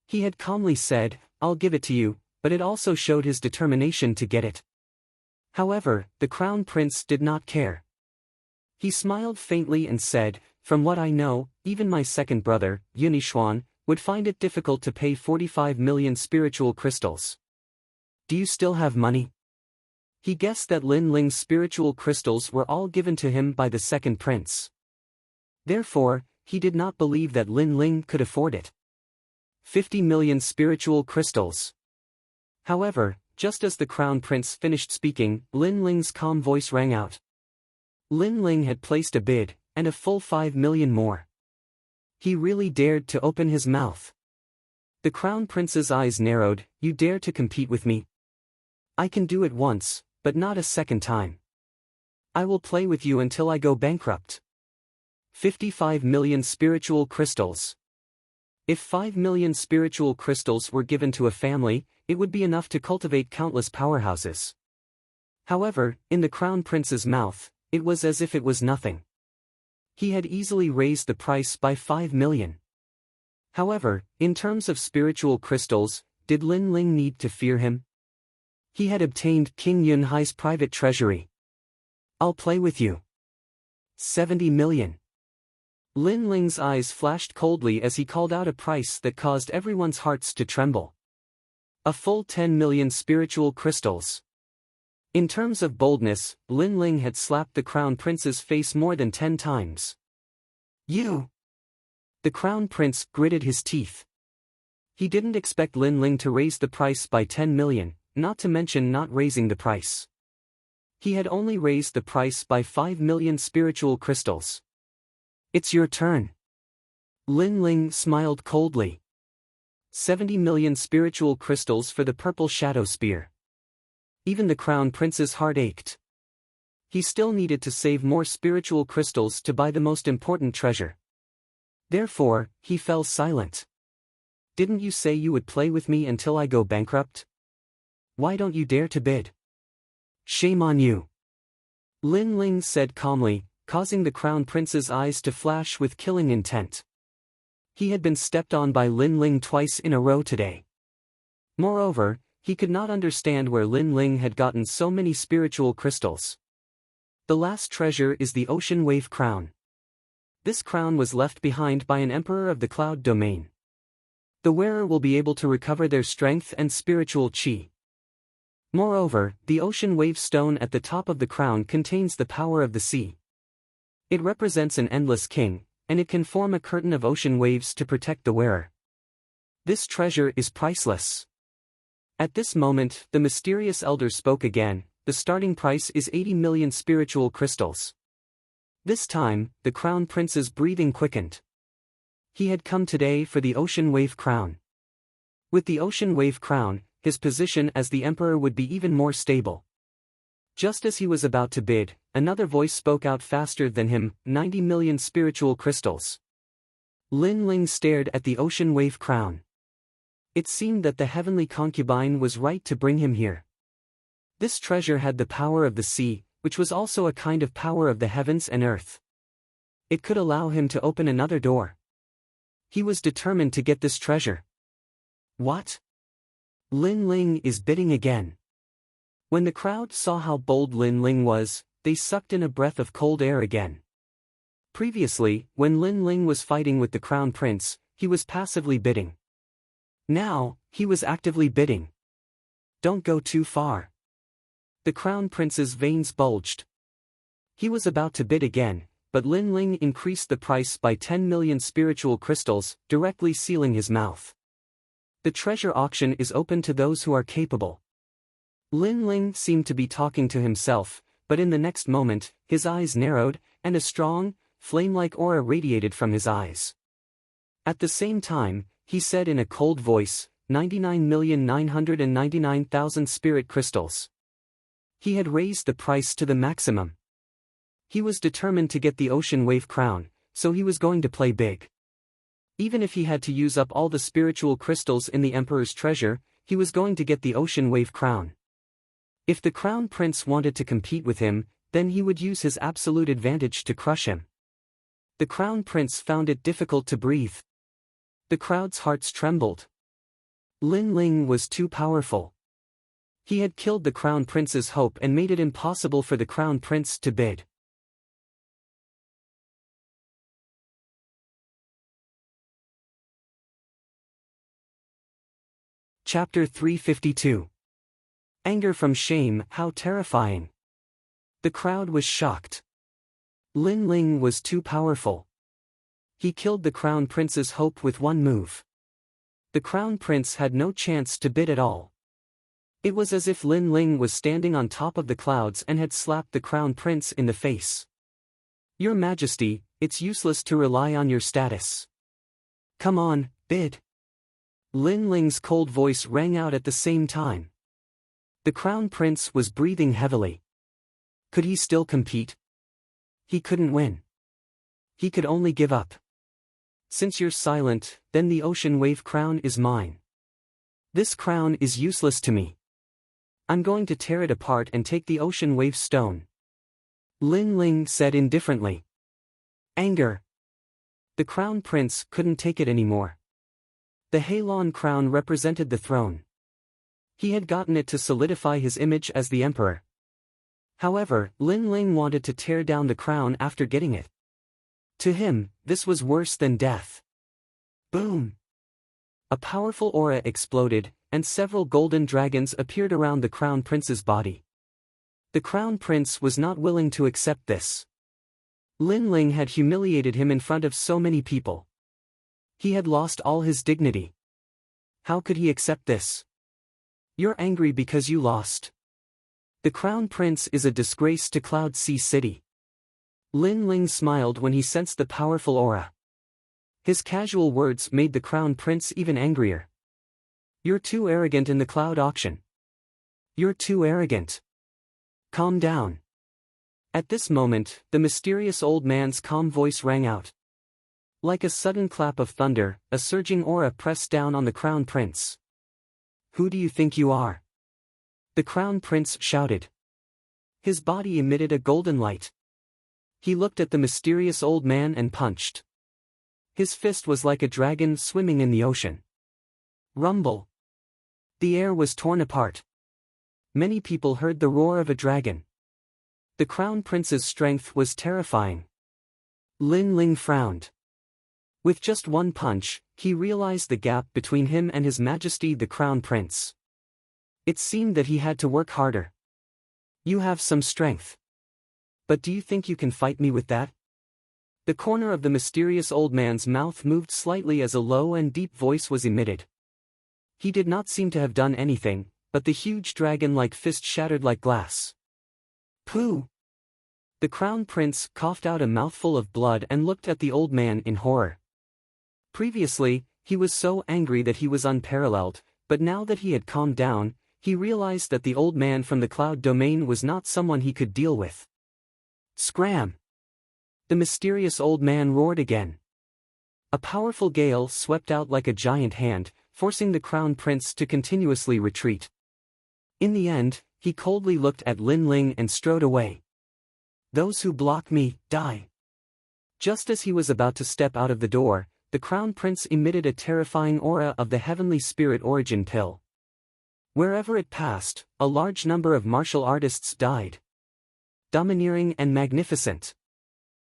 He had calmly said, "I'll give it to you," but it also showed his determination to get it. However, the Crown Prince did not care. He smiled faintly and said, "From what I know, even my second brother, Yunishuan, would find it difficult to pay 45 million spiritual crystals. Do you still have money?" He guessed that Lin Ling's spiritual crystals were all given to him by the second prince. Therefore, he did not believe that Lin Ling could afford it. 50 million spiritual crystals. However, just as the Crown Prince finished speaking, Lin Ling's calm voice rang out. Lin Ling had placed a bid, and a full 5 million more. He really dared to open his mouth. The Crown Prince's eyes narrowed. "You dare to compete with me? I can do it once, but not a second time. I will play with you until I go bankrupt." 55 million spiritual crystals. If 5 million spiritual crystals were given to a family, it would be enough to cultivate countless powerhouses. However, in the Crown Prince's mouth, it was as if it was nothing. He had easily raised the price by 5 million. However, in terms of spiritual crystals, did Lin Ling need to fear him? He had obtained King Yunhai's private treasury. "I'll play with you." 70 million. Lin Ling's eyes flashed coldly as he called out a price that caused everyone's hearts to tremble. A full 10 million spiritual crystals. In terms of boldness, Lin Ling had slapped the Crown Prince's face more than 10 times. "You!" The Crown Prince gritted his teeth. He didn't expect Lin Ling to raise the price by 10 million, not to mention not raising the price. He had only raised the price by 5 million spiritual crystals. "It's your turn." Lin Ling smiled coldly. 70 million spiritual crystals for the purple shadow spear. Even the Crown Prince's heart ached. He still needed to save more spiritual crystals to buy the most important treasure. Therefore, he fell silent. "Didn't you say you would play with me until I go bankrupt? Why don't you dare to bid? Shame on you." Lin Ling said calmly, causing the Crown Prince's eyes to flash with killing intent. He had been stepped on by Lin Ling twice in a row today. Moreover, he could not understand where Lin Ling had gotten so many spiritual crystals. The last treasure is the Ocean Wave Crown. This crown was left behind by an emperor of the Cloud Domain. The wearer will be able to recover their strength and spiritual chi. Moreover, the Ocean Wave Stone at the top of the crown contains the power of the sea. It represents an endless king, and it can form a curtain of ocean waves to protect the wearer. This treasure is priceless. At this moment, the mysterious elder spoke again. The starting price is 80 million spiritual crystals. This time, the Crown Prince's breathing quickened. He had come today for the Ocean Wave Crown. With the Ocean Wave Crown, his position as the Emperor would be even more stable. Just as he was about to bid, another voice spoke out faster than him, 90 million spiritual crystals. Lin Ling stared at the Ocean Wave Crown. It seemed that the heavenly concubine was right to bring him here. This treasure had the power of the sea, which was also a kind of power of the heavens and earth. It could allow him to open another door. He was determined to get this treasure. What? Lin Ling is bidding again. When the crowd saw how bold Lin Ling was, they sucked in a breath of cold air again. Previously, when Lin Ling was fighting with the Crown Prince, he was passively bidding. Now, he was actively bidding. Don't go too far. The Crown Prince's veins bulged. He was about to bid again, but Lin Ling increased the price by 10 million spiritual crystals, directly sealing his mouth. The treasure auction is open to those who are capable. Lin Ling seemed to be talking to himself, but in the next moment, his eyes narrowed, and a strong, flame-like aura radiated from his eyes. At the same time, he said in a cold voice, 99,999,000 spirit crystals. He had raised the price to the maximum. He was determined to get the Ocean Wave Crown, so he was going to play big. Even if he had to use up all the spiritual crystals in the Emperor's treasure, he was going to get the Ocean Wave Crown. If the Crown Prince wanted to compete with him, then he would use his absolute advantage to crush him. The Crown Prince found it difficult to breathe. The crowd's hearts trembled. Lin Ling was too powerful. He had killed the Crown Prince's hope and made it impossible for the Crown Prince to bid. Chapter 352. Anger from shame, how terrifying. The crowd was shocked. Lin Ling was too powerful. He killed the Crown Prince's hope with one move. The Crown Prince had no chance to bid at all. It was as if Lin Ling was standing on top of the clouds and had slapped the Crown Prince in the face. Your Majesty, it's useless to rely on your status. Come on, bid. Lin Ling's cold voice rang out at the same time. The Crown Prince was breathing heavily. Could he still compete? He couldn't win. He could only give up. Since you're silent, then the Ocean Wave Crown is mine. This crown is useless to me. I'm going to tear it apart and take the Ocean Wave Stone. Lin Ling said indifferently. Anger. The Crown Prince couldn't take it anymore. The Halon crown represented the throne. He had gotten it to solidify his image as the emperor. However, Lin Ling wanted to tear down the crown after getting it. To him, this was worse than death. Boom! A powerful aura exploded, and several golden dragons appeared around the Crown Prince's body. The Crown Prince was not willing to accept this. Lin Ling had humiliated him in front of so many people. He had lost all his dignity. How could he accept this? You're angry because you lost. The Crown Prince is a disgrace to Cloud Sea City. Lin Ling smiled when he sensed the powerful aura. His casual words made the Crown Prince even angrier. You're too arrogant in the cloud auction. You're too arrogant. Calm down. At this moment, the mysterious old man's calm voice rang out. Like a sudden clap of thunder, a surging aura pressed down on the Crown Prince. Who do you think you are? The Crown Prince shouted. His body emitted a golden light. He looked at the mysterious old man and punched. His fist was like a dragon swimming in the ocean. Rumble. The air was torn apart. Many people heard the roar of a dragon. The Crown Prince's strength was terrifying. Lin Ling frowned. With just one punch, he realized the gap between him and His Majesty the Crown Prince. It seemed that he had to work harder. You have some strength. But do you think you can fight me with that? The corner of the mysterious old man's mouth moved slightly as a low and deep voice was emitted. He did not seem to have done anything, but the huge dragon-like fist shattered like glass. Pooh! The Crown Prince coughed out a mouthful of blood and looked at the old man in horror. Previously, he was so angry that he was unparalleled, but now that he had calmed down, he realized that the old man from the cloud domain was not someone he could deal with. Scram! The mysterious old man roared again. A powerful gale swept out like a giant hand, forcing the Crown Prince to continuously retreat. In the end, he coldly looked at Lin Ling and strode away. Those who block me, die. Just as he was about to step out of the door, the Crown Prince emitted a terrifying aura of the heavenly spirit origin pill. Wherever it passed, a large number of martial artists died. Domineering and magnificent.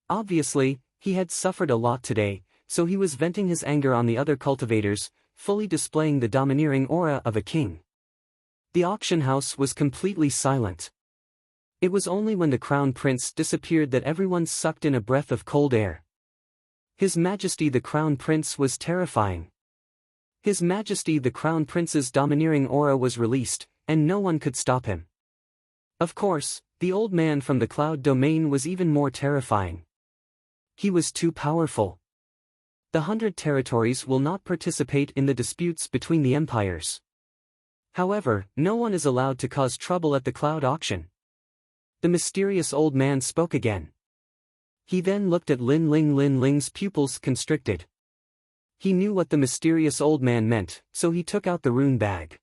Obviously, he had suffered a lot today, so he was venting his anger on the other cultivators, fully displaying the domineering aura of a king. The auction house was completely silent. It was only when the Crown Prince disappeared that everyone sucked in a breath of cold air. His Majesty the Crown Prince was terrifying. His Majesty the Crown Prince's domineering aura was released, and no one could stop him. Of course, the old man from the cloud domain was even more terrifying. He was too powerful. The 100 territories will not participate in the disputes between the empires. However, no one is allowed to cause trouble at the cloud auction. The mysterious old man spoke again. He then looked at Lin Ling. Lin Ling's pupils constricted. He knew what the mysterious old man meant, so he took out the rune bag.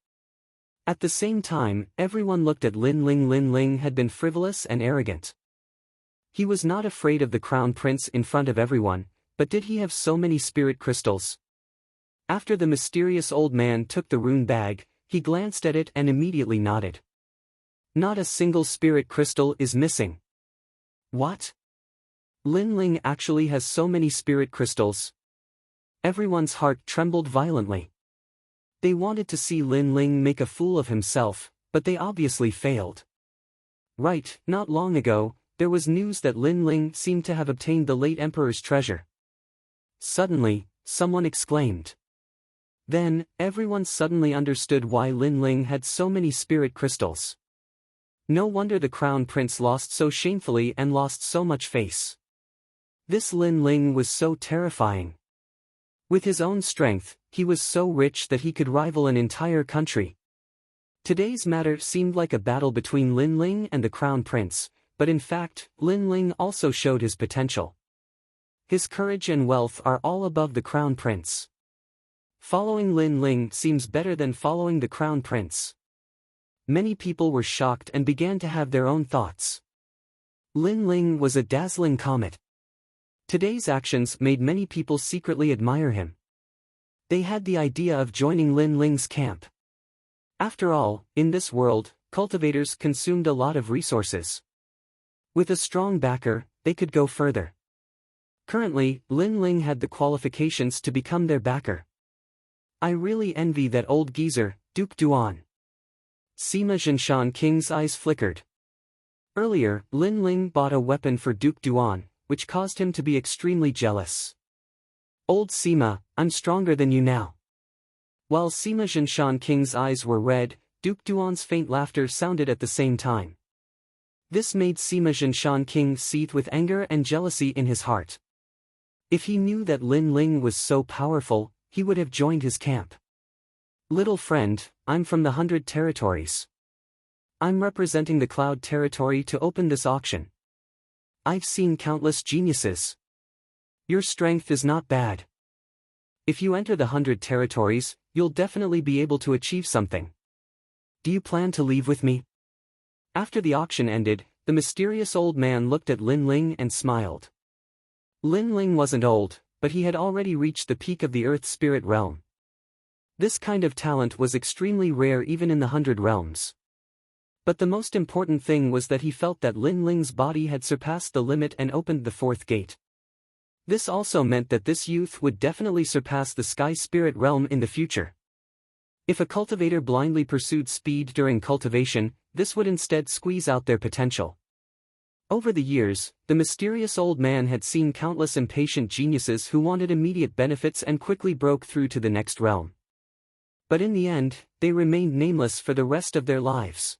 At the same time, everyone looked at Lin Ling. Lin Ling had been frivolous and arrogant. He was not afraid of the Crown Prince in front of everyone, but did he have so many spirit crystals? After the mysterious old man took the rune bag, he glanced at it and immediately nodded. Not a single spirit crystal is missing. What? Lin Ling actually has so many spirit crystals? Everyone's heart trembled violently. They wanted to see Lin Ling make a fool of himself, but they obviously failed. Right, not long ago, there was news that Lin Ling seemed to have obtained the late emperor's treasure. Suddenly, someone exclaimed. Then, everyone suddenly understood why Lin Ling had so many spirit crystals. No wonder the Crown Prince lost so shamefully and lost so much face. This Lin Ling was so terrifying. With his own strength, he was so rich that he could rival an entire country. Today's matter seemed like a battle between Lin Ling and the Crown Prince, but in fact, Lin Ling also showed his potential. His courage and wealth are all above the Crown Prince. Following Lin Ling seems better than following the Crown Prince. Many people were shocked and began to have their own thoughts. Lin Ling was a dazzling comet. Today's actions made many people secretly admire him. They had the idea of joining Lin Ling's camp. After all, in this world, cultivators consumed a lot of resources. With a strong backer, they could go further. Currently, Lin Ling had the qualifications to become their backer. I really envy that old geezer, Duke Duan. Sima Zhenshan King's eyes flickered. Earlier, Lin Ling bought a weapon for Duke Duan, which caused him to be extremely jealous. Old Sima, I'm stronger than you now. While Sima Zhenshan King's eyes were red, Duke Duan's faint laughter sounded at the same time. This made Sima Zhenshan King seethe with anger and jealousy in his heart. If he knew that Lin Ling was so powerful, he would have joined his camp. Little friend, I'm from the 100 territories. I'm representing the Cloud territory to open this auction. I've seen countless geniuses. Your strength is not bad. If you enter the 100 territories, you'll definitely be able to achieve something. Do you plan to leave with me? After the auction ended, the mysterious old man looked at Lin Ling and smiled. Lin Ling wasn't old, but he had already reached the peak of the Earth Spirit realm. This kind of talent was extremely rare even in the 100 realms. But the most important thing was that he felt that Lin Ling's body had surpassed the limit and opened the fourth gate. This also meant that this youth would definitely surpass the Sky Spirit realm in the future. If a cultivator blindly pursued speed during cultivation, this would instead squeeze out their potential. Over the years, the mysterious old man had seen countless impatient geniuses who wanted immediate benefits and quickly broke through to the next realm. But in the end, they remained nameless for the rest of their lives.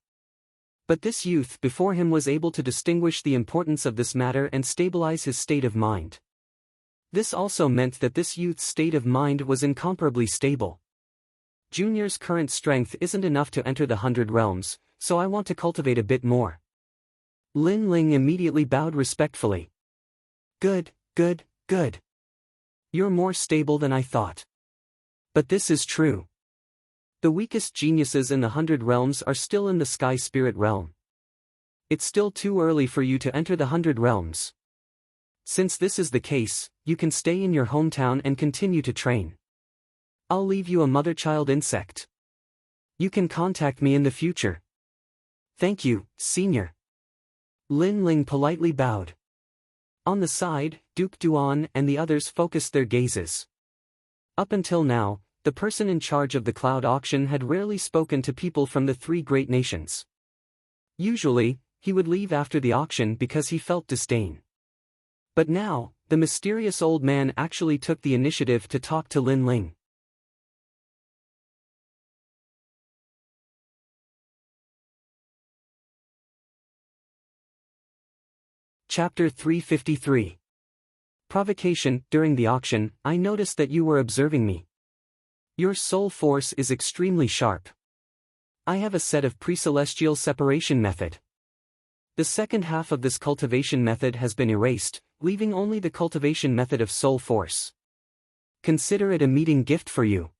But this youth before him was able to distinguish the importance of this matter and stabilize his state of mind. This also meant that this youth's state of mind was incomparably stable. Junior's current strength isn't enough to enter the 100 realms, so I want to cultivate a bit more. Lin Ling immediately bowed respectfully. Good, good, good. You're more stable than I thought. But this is true. The weakest geniuses in the 100 realms are still in the Sky Spirit realm. It's still too early for you to enter the 100 realms. Since this is the case, you can stay in your hometown and continue to train. I'll leave you a mother-child insect. You can contact me in the future. Thank you, Senior. Lin Ling politely bowed. On the side, Duke Duan and the others focused their gazes. Up until now, the person in charge of the cloud auction had rarely spoken to people from the three great nations. Usually, he would leave after the auction because he felt disdain. But now, the mysterious old man actually took the initiative to talk to Lin Ling. Chapter 353. Provocation. During the auction, I noticed that you were observing me. Your soul force is extremely sharp. I have a set of pre-celestial separation method. The second half of this cultivation method has been erased, leaving only the cultivation method of soul force. Consider it a meeting gift for you.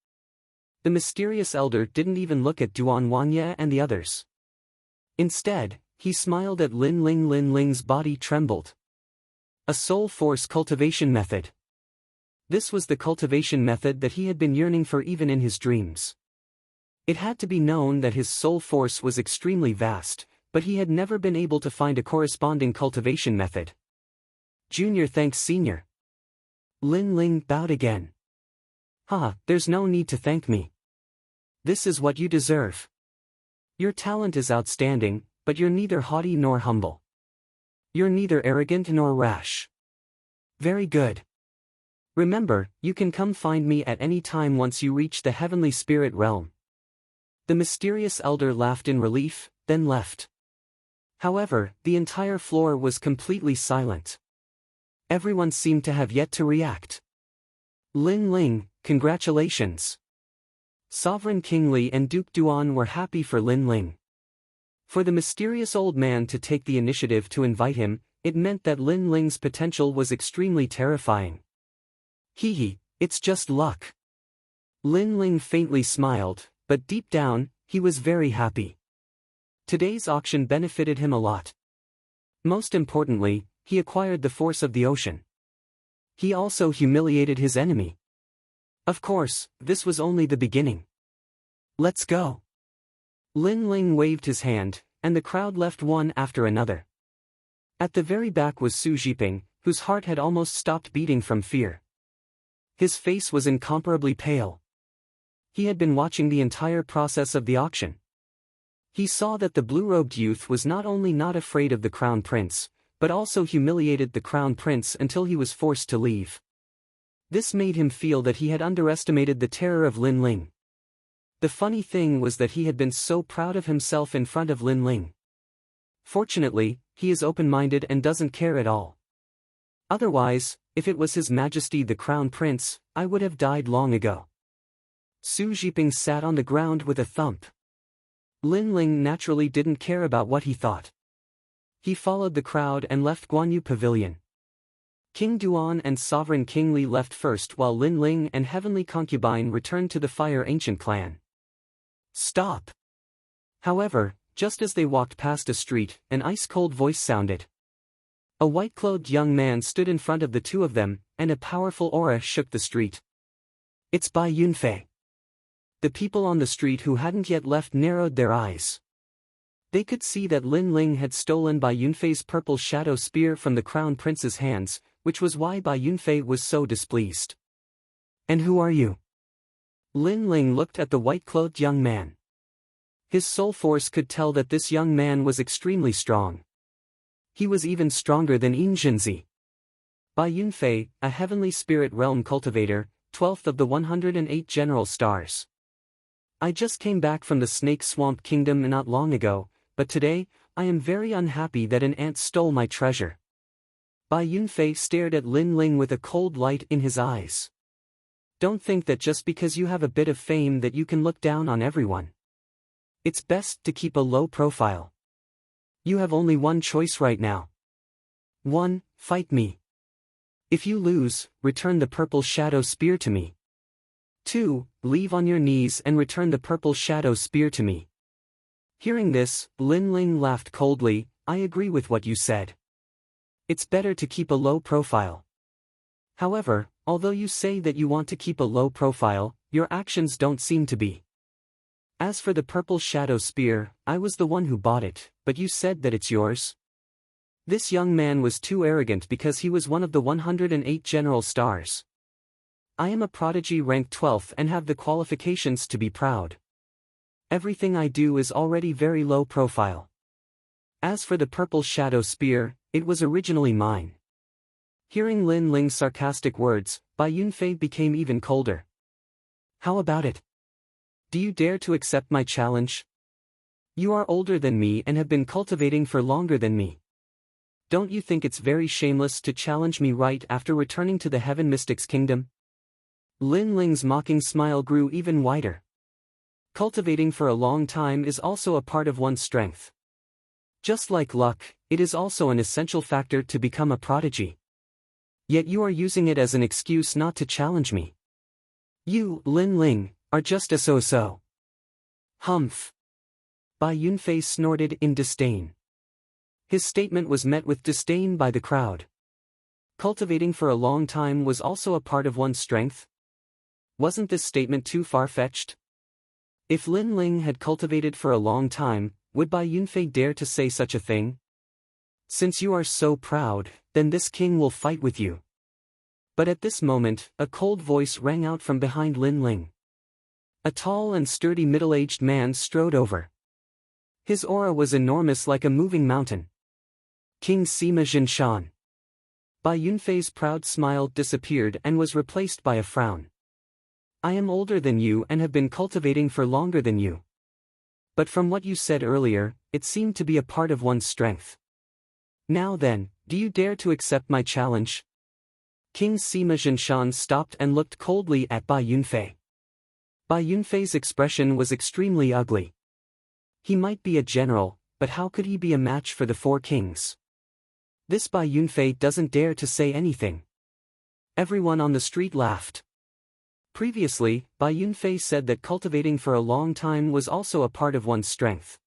The mysterious elder didn't even look at Duan Wanye and the others. Instead, he smiled at Lin Ling. Lin Ling's body trembled. A soul force cultivation method. This was the cultivation method that he had been yearning for even in his dreams. It had to be known that his soul force was extremely vast, but he had never been able to find a corresponding cultivation method. Junior thanks Senior. Lin Ling bowed again. There's no need to thank me. This is what you deserve. Your talent is outstanding, but you're neither haughty nor humble. You're neither arrogant nor rash. Very good. Remember, you can come find me at any time once you reach the heavenly spirit realm. The mysterious elder laughed in relief, then left. However, the entire floor was completely silent. Everyone seemed to have yet to react. Lin Ling, congratulations. Sovereign King Li and Duke Duan were happy for Lin Ling. For the mysterious old man to take the initiative to invite him, it meant that Lin Ling's potential was extremely terrifying. It's just luck. Lin Ling faintly smiled, but deep down, he was very happy. Today's auction benefited him a lot. Most importantly, he acquired the force of the ocean. He also humiliated his enemy. Of course, this was only the beginning. Let's go. Lin Ling waved his hand, and the crowd left one after another. At the very back was Su Jiping, whose heart had almost stopped beating from fear. His face was incomparably pale. He had been watching the entire process of the auction. He saw that the blue-robed youth was not only not afraid of the Crown Prince, but also humiliated the Crown Prince until he was forced to leave. This made him feel that he had underestimated the terror of Lin Ling. The funny thing was that he had been so proud of himself in front of Lin Ling. Fortunately, he is open-minded and doesn't care at all. Otherwise, if it was His Majesty the Crown Prince, I would have died long ago. Su Jiping sat on the ground with a thump. Lin Ling naturally didn't care about what he thought. He followed the crowd and left Guanyu Pavilion. King Duan and Sovereign King Li left first while Lin Ling and Heavenly Concubine returned to the Fire Ancient clan. Stop! However, just as they walked past a street, an ice-cold voice sounded. A white-clothed young man stood in front of the two of them, and a powerful aura shook the street. It's Bai Yunfei. The people on the street who hadn't yet left narrowed their eyes. They could see that Lin Ling had stolen Bai Yunfei's purple shadow spear from the crown prince's hands, which was why Bai Yunfei was so displeased. And who are you? Lin Ling looked at the white-clothed young man. His soul force could tell that this young man was extremely strong. He was even stronger than Yin Jinzi. Bai Yunfei, a heavenly spirit realm cultivator, 12th of the 108 general stars. I just came back from the Snake Swamp Kingdom not long ago, but today, I am very unhappy that an ant stole my treasure. Bai Yunfei stared at Lin Ling with a cold light in his eyes. Don't think that just because you have a bit of fame that you can look down on everyone. It's best to keep a low profile. You have only one choice right now. 1. Fight me. If you lose, return the purple shadow spear to me. 2. Leave on your knees and return the purple shadow spear to me. Hearing this, Lin Ling laughed coldly. I agree with what you said. It's better to keep a low profile. However, although you say that you want to keep a low profile, your actions don't seem to be. As for the purple shadow spear, I was the one who bought it, but you said that it's yours? This young man was too arrogant because he was one of the 108 general stars. I am a prodigy ranked 12th and have the qualifications to be proud. Everything I do is already very low profile. As for the purple shadow spear, it was originally mine. Hearing Lin Ling's sarcastic words, Bai Yunfei became even colder. How about it? Do you dare to accept my challenge? You are older than me and have been cultivating for longer than me. Don't you think it's very shameless to challenge me right after returning to the Heaven Mystics Kingdom? Lin Ling's mocking smile grew even wider. Cultivating for a long time is also a part of one's strength. Just like luck, it is also an essential factor to become a prodigy. Yet you are using it as an excuse not to challenge me. You, Lin Ling, are just a so-so. Humph. Bai Yunfei snorted in disdain. His statement was met with disdain by the crowd. Cultivating for a long time was also a part of one's strength? Wasn't this statement too far-fetched? If Lin Ling had cultivated for a long time, would Bai Yunfei dare to say such a thing? Since you are so proud, then this king will fight with you. But at this moment, a cold voice rang out from behind Lin Ling. A tall and sturdy middle-aged man strode over. His aura was enormous like a moving mountain. King Sima Jinshan. Bai Yunfei's proud smile disappeared and was replaced by a frown. I am older than you and have been cultivating for longer than you. But from what you said earlier, it seemed to be a part of one's strength. Now then, do you dare to accept my challenge? King Sima Jinshan stopped and looked coldly at Bai Yunfei. Bai Yunfei's expression was extremely ugly. He might be a general, but how could he be a match for the four kings? This Bai Yunfei doesn't dare to say anything. Everyone on the street laughed. Previously, Bai Yunfei said that cultivating for a long time was also a part of one's strength.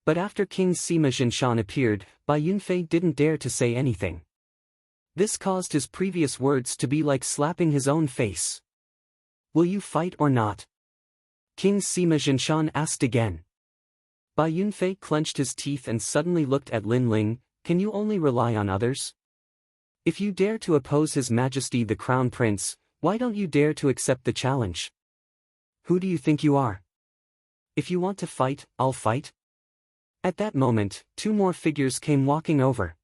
But after King Sima Jinshan appeared, Bai Yunfei didn't dare to say anything. This caused his previous words to be like slapping his own face. Will you fight or not? King Sima Jinshan asked again. Bai Yunfei clenched his teeth and suddenly looked at Lin Ling. Can you only rely on others? If you dare to oppose His Majesty the Crown Prince, why don't you dare to accept the challenge? Who do you think you are? If you want to fight, I'll fight. At that moment, two more figures came walking over.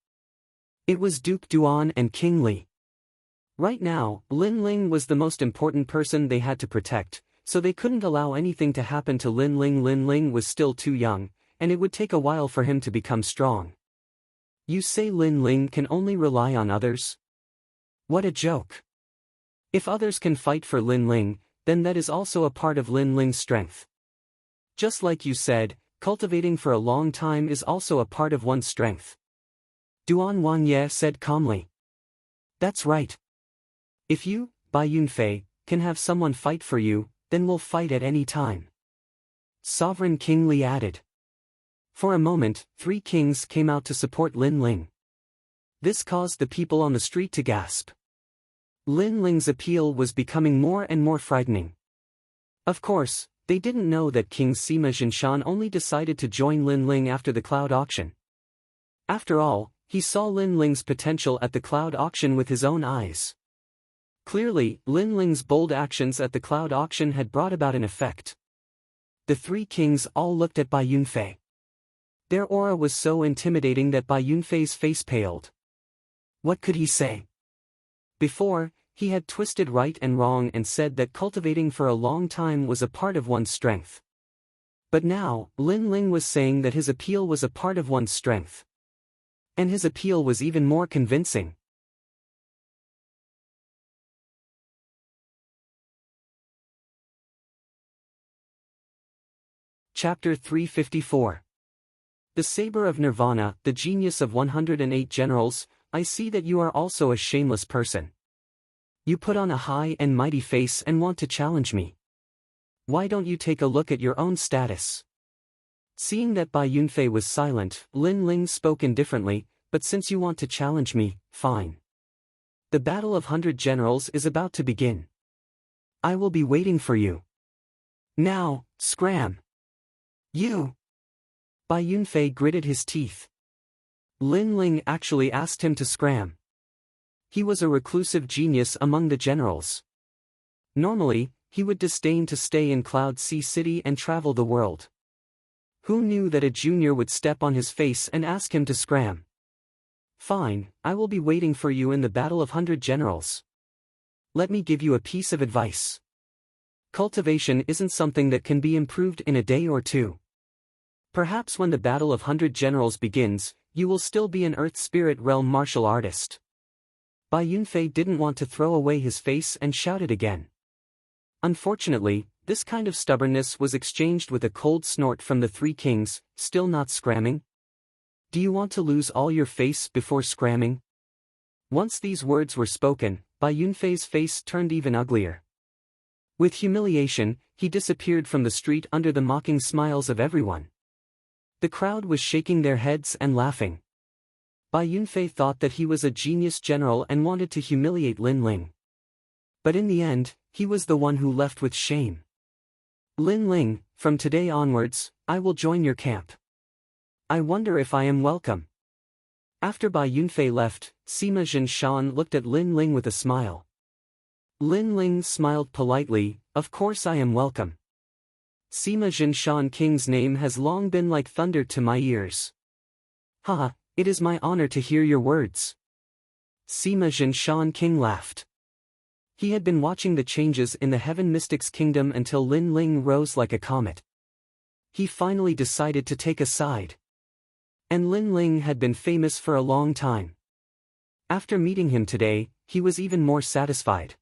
It was Duke Duan and King Li. Right now, Lin Ling was the most important person they had to protect, so they couldn't allow anything to happen to Lin Ling. Lin Ling was still too young, and it would take a while for him to become strong. You say Lin Ling can only rely on others? What a joke. If others can fight for Lin Ling, then that is also a part of Lin Ling's strength. Just like you said, cultivating for a long time is also a part of one's strength. Duan Wangye said calmly. That's right. If you, Bai Yunfei, can have someone fight for you, then we'll fight at any time. Sovereign King Li added. For a moment, three kings came out to support Lin Ling. This caused the people on the street to gasp. Lin Ling's appeal was becoming more and more frightening. Of course, they didn't know that King Sima Jinshan only decided to join Lin Ling after the cloud auction. After all, he saw Lin Ling's potential at the cloud auction with his own eyes. Clearly, Lin Ling's bold actions at the cloud auction had brought about an effect. The three kings all looked at Bai Yunfei. Their aura was so intimidating that Bai Yunfei's face paled. What could he say? Before, he had twisted right and wrong and said that cultivating for a long time was a part of one's strength. But now, Lin Ling was saying that his appeal was a part of one's strength. And his appeal was even more convincing. Chapter 354. The Saber of Nirvana, the genius of 108 generals. I see that you are also a shameless person. You put on a high and mighty face and want to challenge me. Why don't you take a look at your own status? Seeing that Bai Yunfei was silent, Lin Ling spoke indifferently, but since you want to challenge me, fine. The Battle of 100 Generals is about to begin. I will be waiting for you. Now, scram! You! Bai Yunfei gritted his teeth. Lin Ling actually asked him to scram. He was a reclusive genius among the generals. Normally, he would disdain to stay in Cloud Sea City and travel the world. Who knew that a junior would step on his face and ask him to scram? Fine, I will be waiting for you in the Battle of 100 Generals. Let me give you a piece of advice. Cultivation isn't something that can be improved in a day or two. Perhaps when the Battle of 100 Generals begins, you will still be an Earth Spirit Realm martial artist. Bai Yunfei didn't want to throw away his face and shouted again. Unfortunately, this kind of stubbornness was exchanged with a cold snort from the three kings. Still not scramming? Do you want to lose all your face before scramming? Once these words were spoken, Bai Yunfei's face turned even uglier. With humiliation, he disappeared from the street under the mocking smiles of everyone. The crowd was shaking their heads and laughing. Bai Yunfei thought that he was a genius general and wanted to humiliate Lin Ling. But in the end, he was the one who left with shame. Lin Ling, from today onwards, I will join your camp. I wonder if I am welcome. After Bai Yunfei left, Sima Jinshan looked at Lin Ling with a smile. Lin Ling smiled politely, of course I am welcome. Sima Jinshan King's name has long been like thunder to my ears. Haha, it is my honor to hear your words. Sima Jinshan King laughed. He had been watching the changes in the Heaven Mystics Kingdom until Lin Ling rose like a comet. He finally decided to take a side. And Lin Ling had been famous for a long time. After meeting him today, he was even more satisfied.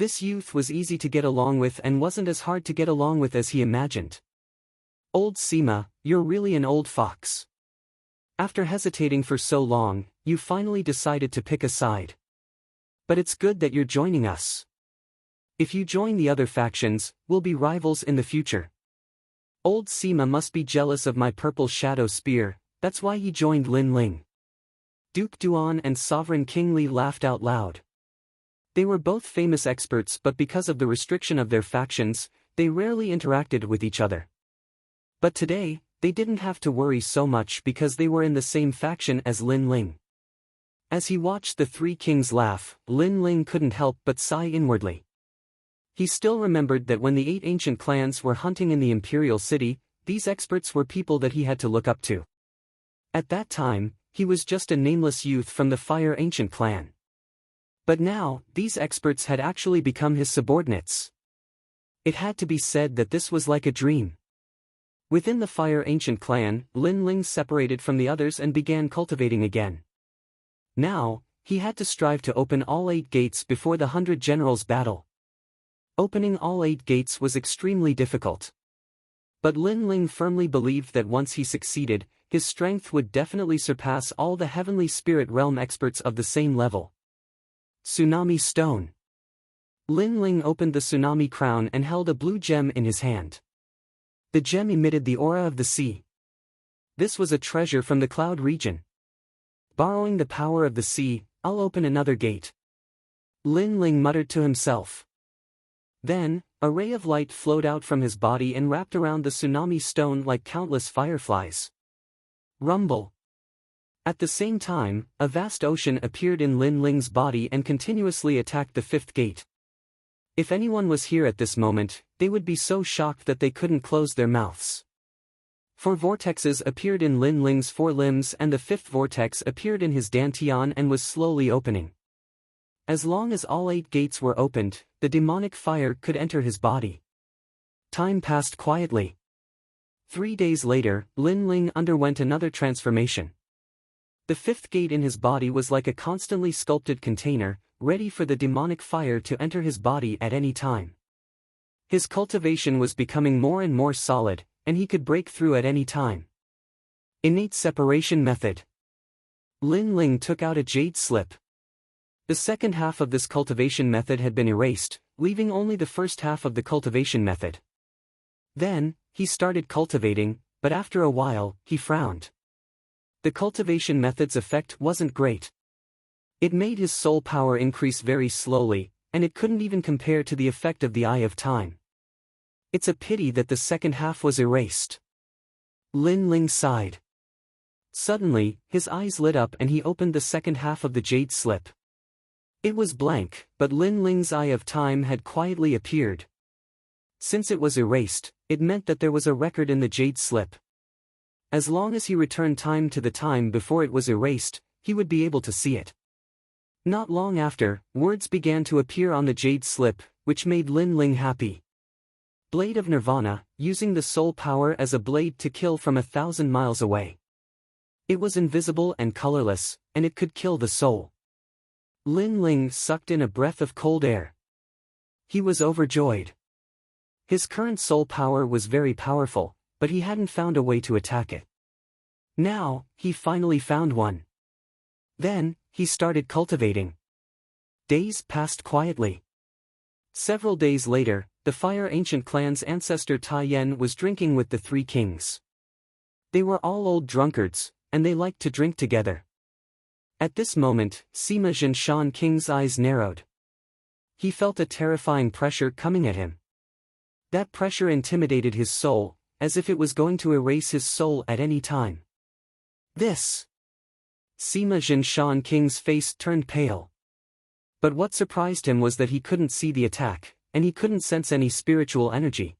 This youth was easy to get along with and wasn't as hard to get along with as he imagined. Old Sima, you're really an old fox. After hesitating for so long, you finally decided to pick a side. But it's good that you're joining us. If you join the other factions, we'll be rivals in the future. Old Sima must be jealous of my purple shadow spear, that's why he joined Lin Ling. Duke Duan and Sovereign King Li laughed out loud. They were both famous experts, but because of the restriction of their factions, they rarely interacted with each other. But today, they didn't have to worry so much because they were in the same faction as Lin Ling. As he watched the three kings laugh, Lin Ling couldn't help but sigh inwardly. He still remembered that when the 8 ancient clans were hunting in the imperial city, these experts were people that he had to look up to. At that time, he was just a nameless youth from the Fire Ancient clan. But now, these experts had actually become his subordinates. It had to be said that this was like a dream. Within the Fire Ancient clan, Lin Ling separated from the others and began cultivating again. Now, he had to strive to open all 8 gates before the 100 Generals battle. Opening all 8 gates was extremely difficult. But Lin Ling firmly believed that once he succeeded, his strength would definitely surpass all the Heavenly Spirit Realm experts of the same level. Tsunami Stone. Lin Ling opened the Tsunami Crown and held a blue gem in his hand. The gem emitted the aura of the sea. This was a treasure from the cloud region. Borrowing the power of the sea, I'll open another gate. Lin Ling muttered to himself. Then, a ray of light flowed out from his body and wrapped around the tsunami stone like countless fireflies. Rumble. At the same time, a vast ocean appeared in Lin Ling's body and continuously attacked the fifth gate. If anyone was here at this moment, they would be so shocked that they couldn't close their mouths. 4 vortexes appeared in Lin Ling's 4 limbs and the 5th vortex appeared in his dantian and was slowly opening. As long as all 8 gates were opened, the demonic fire could enter his body. Time passed quietly. 3 days later, Lin Ling underwent another transformation. The 5th gate in his body was like a constantly sculpted container, ready for the demonic fire to enter his body at any time. His cultivation was becoming more and more solid, and he could break through at any time. Innate separation method. Lin Ling took out a jade slip. The second half of this cultivation method had been erased, leaving only the first half of the cultivation method. Then, he started cultivating, but after a while, he frowned. The cultivation method's effect wasn't great. It made his soul power increase very slowly, and it couldn't even compare to the effect of the Eye of Time. It's a pity that the second half was erased. Lin Ling sighed. Suddenly, his eyes lit up and he opened the second half of the jade slip. It was blank, but Lin Ling's Eye of Time had quietly appeared. Since it was erased, it meant that there was a record in the jade slip. As long as he returned time to the time before it was erased, he would be able to see it. Not long after, words began to appear on the jade slip, which made Lin Ling happy. Blade of Nirvana, using the soul power as a blade to kill from 1,000 miles away. It was invisible and colorless, and it could kill the soul. Lin Ling sucked in a breath of cold air. He was overjoyed. His current soul power was very powerful, but he hadn't found a way to attack it. Now, he finally found one. Then, he started cultivating. Days passed quietly. Several days later, the Fire Ancient Clan's ancestor Tai Yen was drinking with the 3 kings. They were all old drunkards, and they liked to drink together. At this moment, Sima Jinshan King's eyes narrowed. He felt a terrifying pressure coming at him. That pressure intimidated his soul, as if it was going to erase his soul at any time. This! Sima Jinshan King's face turned pale. But what surprised him was that he couldn't see the attack, and he couldn't sense any spiritual energy.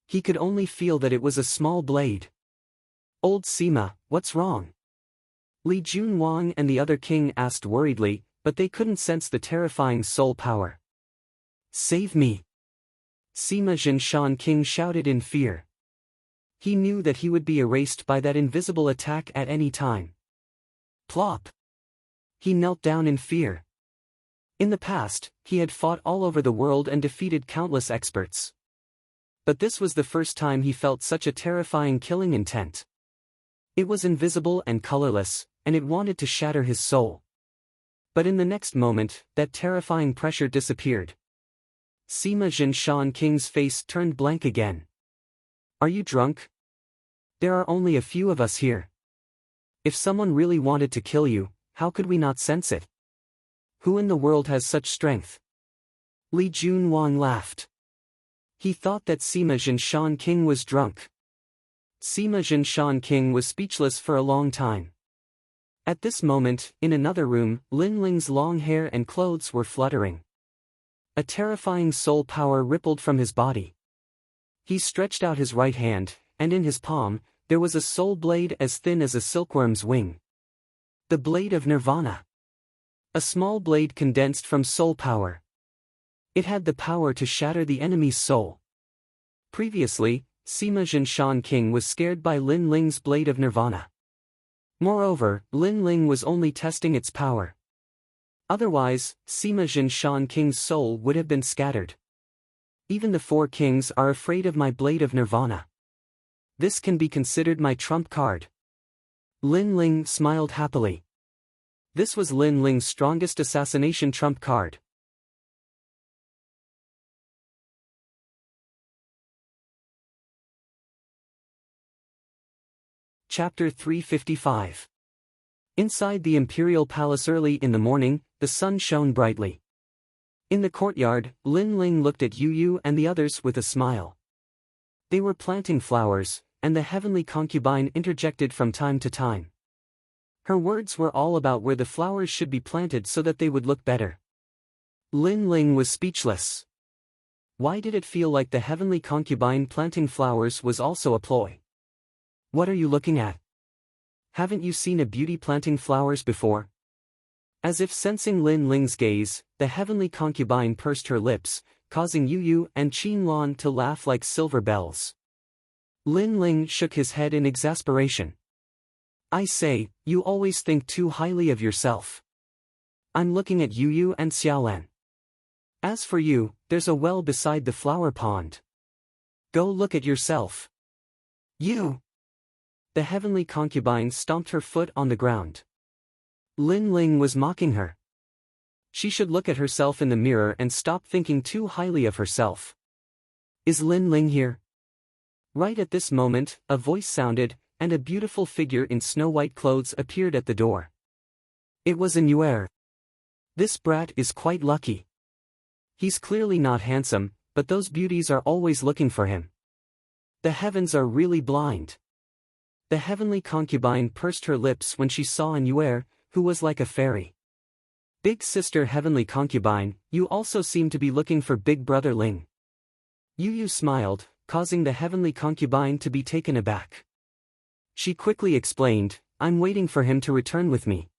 He could only feel that it was a small blade. Old Sima, what's wrong? Li Junwang and the other king asked worriedly, but they couldn't sense the terrifying soul power. Save me! Sima Jinshan King shouted in fear. He knew that he would be erased by that invisible attack at any time. Plop! He knelt down in fear. In the past, he had fought all over the world and defeated countless experts. But this was the first time he felt such a terrifying killing intent. It was invisible and colorless, and it wanted to shatter his soul. But in the next moment, that terrifying pressure disappeared. Sima Jinshan King's face turned blank again. Are you drunk? There are only a few of us here. If someone really wanted to kill you, how could we not sense it? Who in the world has such strength? Li Junwang laughed. He thought that Sima Jinshan King was drunk. Sima Jinshan King was speechless for a long time. At this moment, in another room, Lin Ling's long hair and clothes were fluttering. A terrifying soul power rippled from his body. He stretched out his right hand, and in his palm, there was a soul blade as thin as a silkworm's wing. The blade of Nirvana. A small blade condensed from soul power. It had the power to shatter the enemy's soul. Previously, Sima Jinshan King was scared by Lin Ling's blade of Nirvana. Moreover, Lin Ling was only testing its power. Otherwise, Sima Jinshan King's soul would have been scattered. Even the 4 kings are afraid of my blade of Nirvana. This can be considered my trump card. Lin Ling smiled happily. This was Lin Ling's strongest assassination trump card. Chapter 355. Inside the imperial palace early in the morning, the sun shone brightly. In the courtyard, Lin Ling looked at Yu Yu and the others with a smile. They were planting flowers, and the heavenly concubine interjected from time to time. Her words were all about where the flowers should be planted so that they would look better. Lin Ling was speechless. Why did it feel like the heavenly concubine planting flowers was also a ploy? What are you looking at? Haven't you seen a beauty planting flowers before? As if sensing Lin Ling's gaze, the heavenly concubine pursed her lips, causing Yu Yu and Qin Lan to laugh like silver bells. Lin Ling shook his head in exasperation. I say, you always think too highly of yourself. I'm looking at Yu Yu and Xiaolan. As for you, there's a well beside the flower pond. Go look at yourself. You! The heavenly concubine stomped her foot on the ground. Lin Ling was mocking her. She should look at herself in the mirror and stop thinking too highly of herself. Is Lin Ling here? Right at this moment, a voice sounded, and a beautiful figure in snow-white clothes appeared at the door. It was an Yuer. This brat is quite lucky. He's clearly not handsome, but those beauties are always looking for him. The heavens are really blind. The heavenly concubine pursed her lips when she saw an Yuer, who was like a fairy. Big sister heavenly concubine, you also seem to be looking for big brother Ling. Yu Yu smiled, causing the heavenly concubine to be taken aback. She quickly explained, I'm waiting for him to return with me.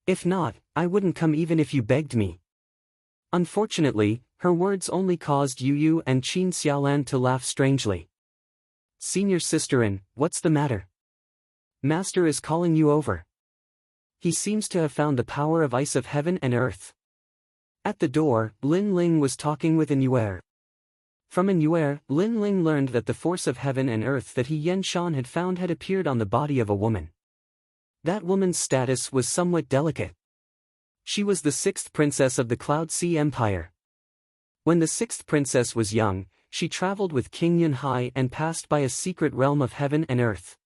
If not, I wouldn't come even if you begged me. Unfortunately, her words only caused Yu Yu and Qin Xiaolan to laugh strangely. Senior sisterin, what's the matter? Master is calling you over. He seems to have found the power of ice of heaven and earth. At the door, Lin Ling was talking with an Yuer. From an Yuer, Lin Ling learned that the force of heaven and earth that he Yen Shan had found had appeared on the body of a woman. That woman's status was somewhat delicate. She was the sixth princess of the Cloud Sea Empire. When the sixth princess was young, she traveled with King Yunhai and passed by a secret realm of heaven and earth.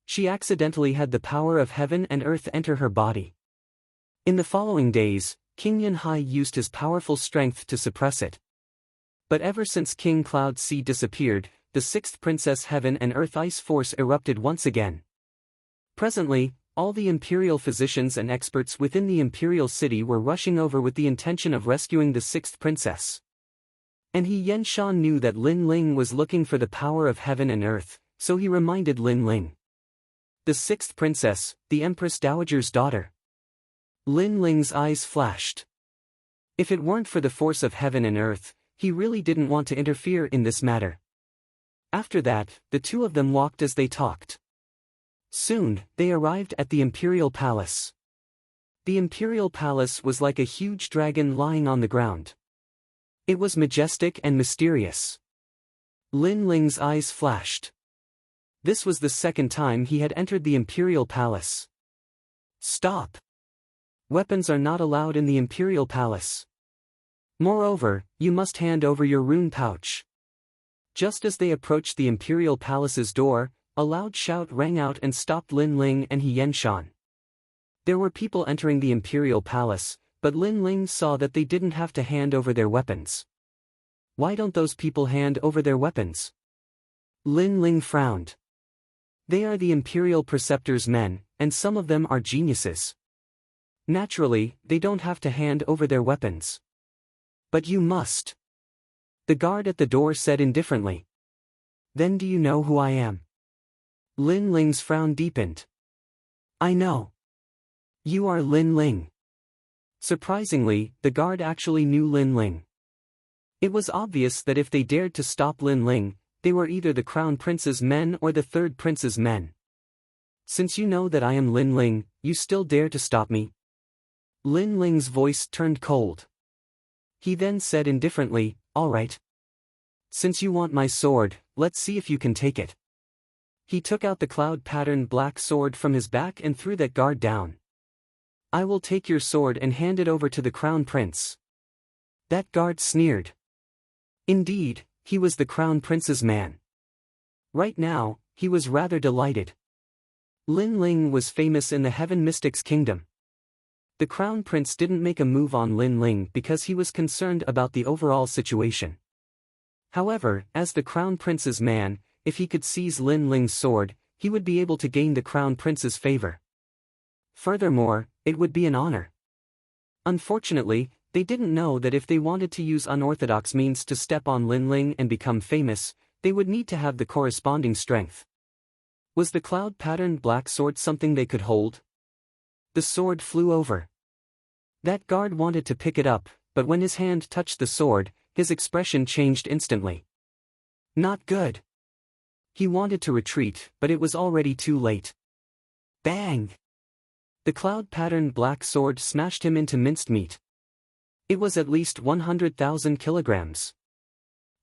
She accidentally had the power of heaven and earth enter her body. In the following days, King Yunhai used his powerful strength to suppress it. But ever since King Cloud Sea disappeared, the sixth princess heaven and earth ice force erupted once again. Presently, all the imperial physicians and experts within the imperial city were rushing over with the intention of rescuing the sixth princess. And Yen Shan knew that Lin Ling was looking for the power of heaven and earth, so he reminded Lin Ling. The sixth princess, the Empress Dowager's daughter. Lin Ling's eyes flashed. If it weren't for the force of heaven and earth, he really didn't want to interfere in this matter. After that, the two of them walked as they talked. Soon, they arrived at the imperial palace. The imperial palace was like a huge dragon lying on the ground. It was majestic and mysterious. Lin Ling's eyes flashed. This was the second time he had entered the imperial palace. Stop! Weapons are not allowed in the imperial palace. Moreover, you must hand over your rune pouch. Just as they approached the imperial palace's door, a loud shout rang out and stopped Lin Ling and Yen Shan. There were people entering the imperial palace, but Lin Ling saw that they didn't have to hand over their weapons. Why don't those people hand over their weapons? Lin Ling frowned. They are the imperial preceptor's men, and some of them are geniuses. Naturally, they don't have to hand over their weapons. But you must. The guard at the door said indifferently. Then do you know who I am? Lin Ling's frown deepened. I know. You are Lin Ling. Surprisingly, the guard actually knew Lin Ling. It was obvious that if they dared to stop Lin Ling, they were either the crown prince's men or the third prince's men. Since you know that I am Lin Ling, you still dare to stop me? Lin Ling's voice turned cold. He then said indifferently, all right. Since you want my sword, let's see if you can take it. He took out the cloud-patterned black sword from his back and threw that guard down. I will take your sword and hand it over to the crown prince. That guard sneered. Indeed, he was the crown prince's man. Right now, he was rather delighted. Lin Ling was famous in the Heaven Mystics Kingdom. The Crown Prince didn't make a move on Lin Ling because he was concerned about the overall situation. However, as the Crown Prince's man, if he could seize Lin Ling's sword, he would be able to gain the Crown Prince's favor. Furthermore, it would be an honor. Unfortunately, they didn't know that if they wanted to use unorthodox means to step on Lin Ling and become famous, they would need to have the corresponding strength. Was the cloud-patterned black sword something they could hold? The sword flew over. That guard wanted to pick it up, but when his hand touched the sword, his expression changed instantly. Not good. He wanted to retreat, but it was already too late. Bang! The cloud-patterned black sword smashed him into minced meat. It was at least 100,000 kilograms.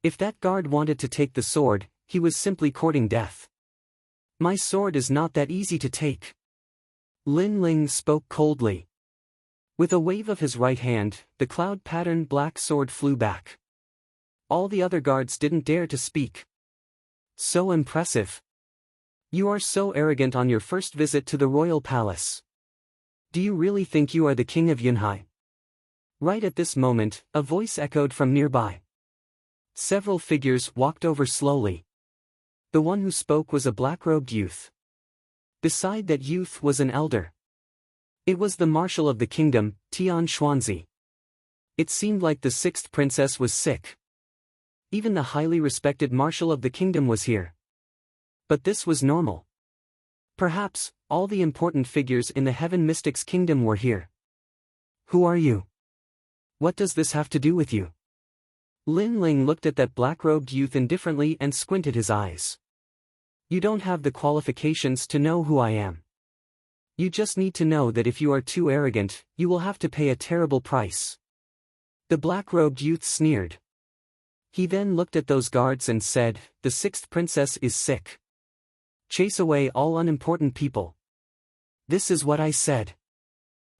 If that guard wanted to take the sword, he was simply courting death. My sword is not that easy to take. Lin Ling spoke coldly. With a wave of his right hand, the cloud-patterned black sword flew back. All the other guards didn't dare to speak. So impressive. You are so arrogant on your first visit to the royal palace. Do you really think you are the king of Yunhai? Right at this moment, a voice echoed from nearby. Several figures walked over slowly. The one who spoke was a black-robed youth. Beside that youth was an elder. It was the marshal of the kingdom, Tian Xuanzi. It seemed like the sixth princess was sick. Even the highly respected marshal of the kingdom was here. But this was normal. Perhaps, all the important figures in the Heaven Mystics Kingdom were here. Who are you? What does this have to do with you? Lin Ling looked at that black-robed youth indifferently and squinted his eyes. You don't have the qualifications to know who I am. You just need to know that if you are too arrogant, you will have to pay a terrible price. The black-robed youth sneered. He then looked at those guards and said, the sixth princess is sick. Chase away all unimportant people. This is what I said.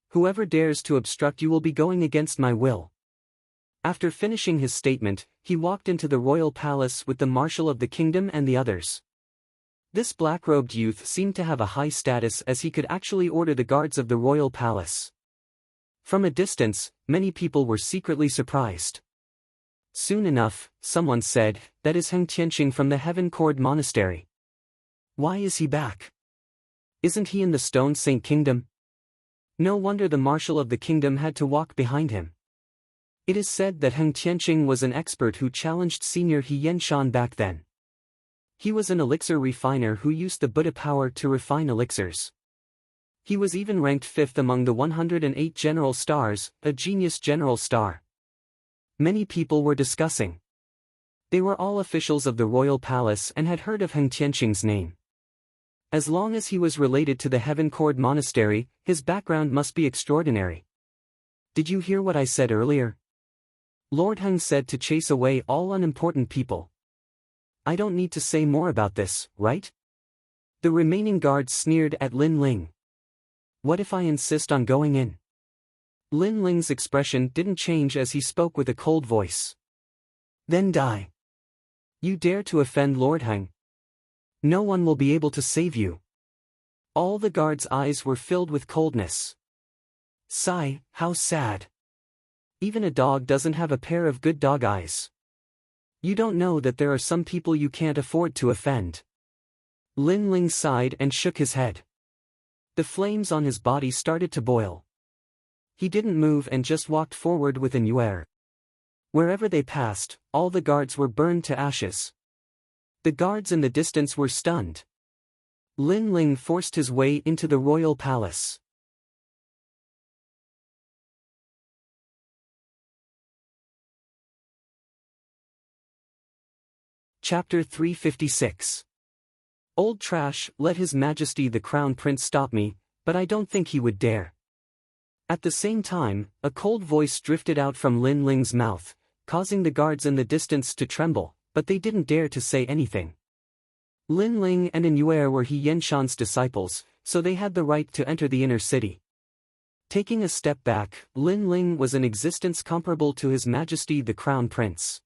Whoever dares to obstruct you will be going against my will. After finishing his statement, he walked into the royal palace with the marshal of the kingdom and the others. This black-robed youth seemed to have a high status as he could actually order the guards of the royal palace. From a distance, many people were secretly surprised. Soon enough, someone said, that is Heng Tianqing from the Heaven Cord Monastery. Why is he back? Isn't he in the Stone Saint Kingdom? No wonder the marshal of the kingdom had to walk behind him. It is said that Heng Tianqing was an expert who challenged senior He Yenshan back then. He was an elixir refiner who used the Buddha power to refine elixirs. He was even ranked 5th among the 108 general stars, a genius general star. Many people were discussing. They were all officials of the royal palace and had heard of Heng Tianqing's name. As long as he was related to the Heaven Cord Monastery, his background must be extraordinary. Did you hear what I said earlier? Lord Heng said to chase away all unimportant people. I don't need to say more about this, right? The remaining guards sneered at Lin Ling. What if I insist on going in? Lin Ling's expression didn't change as he spoke with a cold voice. Then die. You dare to offend Lord Heng? No one will be able to save you. All the guards' eyes were filled with coldness. Sigh, how sad. Even a dog doesn't have a pair of good dog eyes. You don't know that there are some people you can't afford to offend. Lin Ling sighed and shook his head. The flames on his body started to boil. He didn't move and just walked forward with an yuer. Wherever they passed, all the guards were burned to ashes. The guards in the distance were stunned. Lin Ling forced his way into the royal palace. Chapter 356. Old Trash, let His Majesty the Crown Prince stop me, but I don't think he would dare. At the same time, a cold voice drifted out from Lin Ling's mouth, causing the guards in the distance to tremble, but they didn't dare to say anything. Lin Ling and An Yuer were He Yenshan's disciples, so they had the right to enter the inner city. Taking a step back, Lin Ling was an existence comparable to His Majesty the Crown Prince.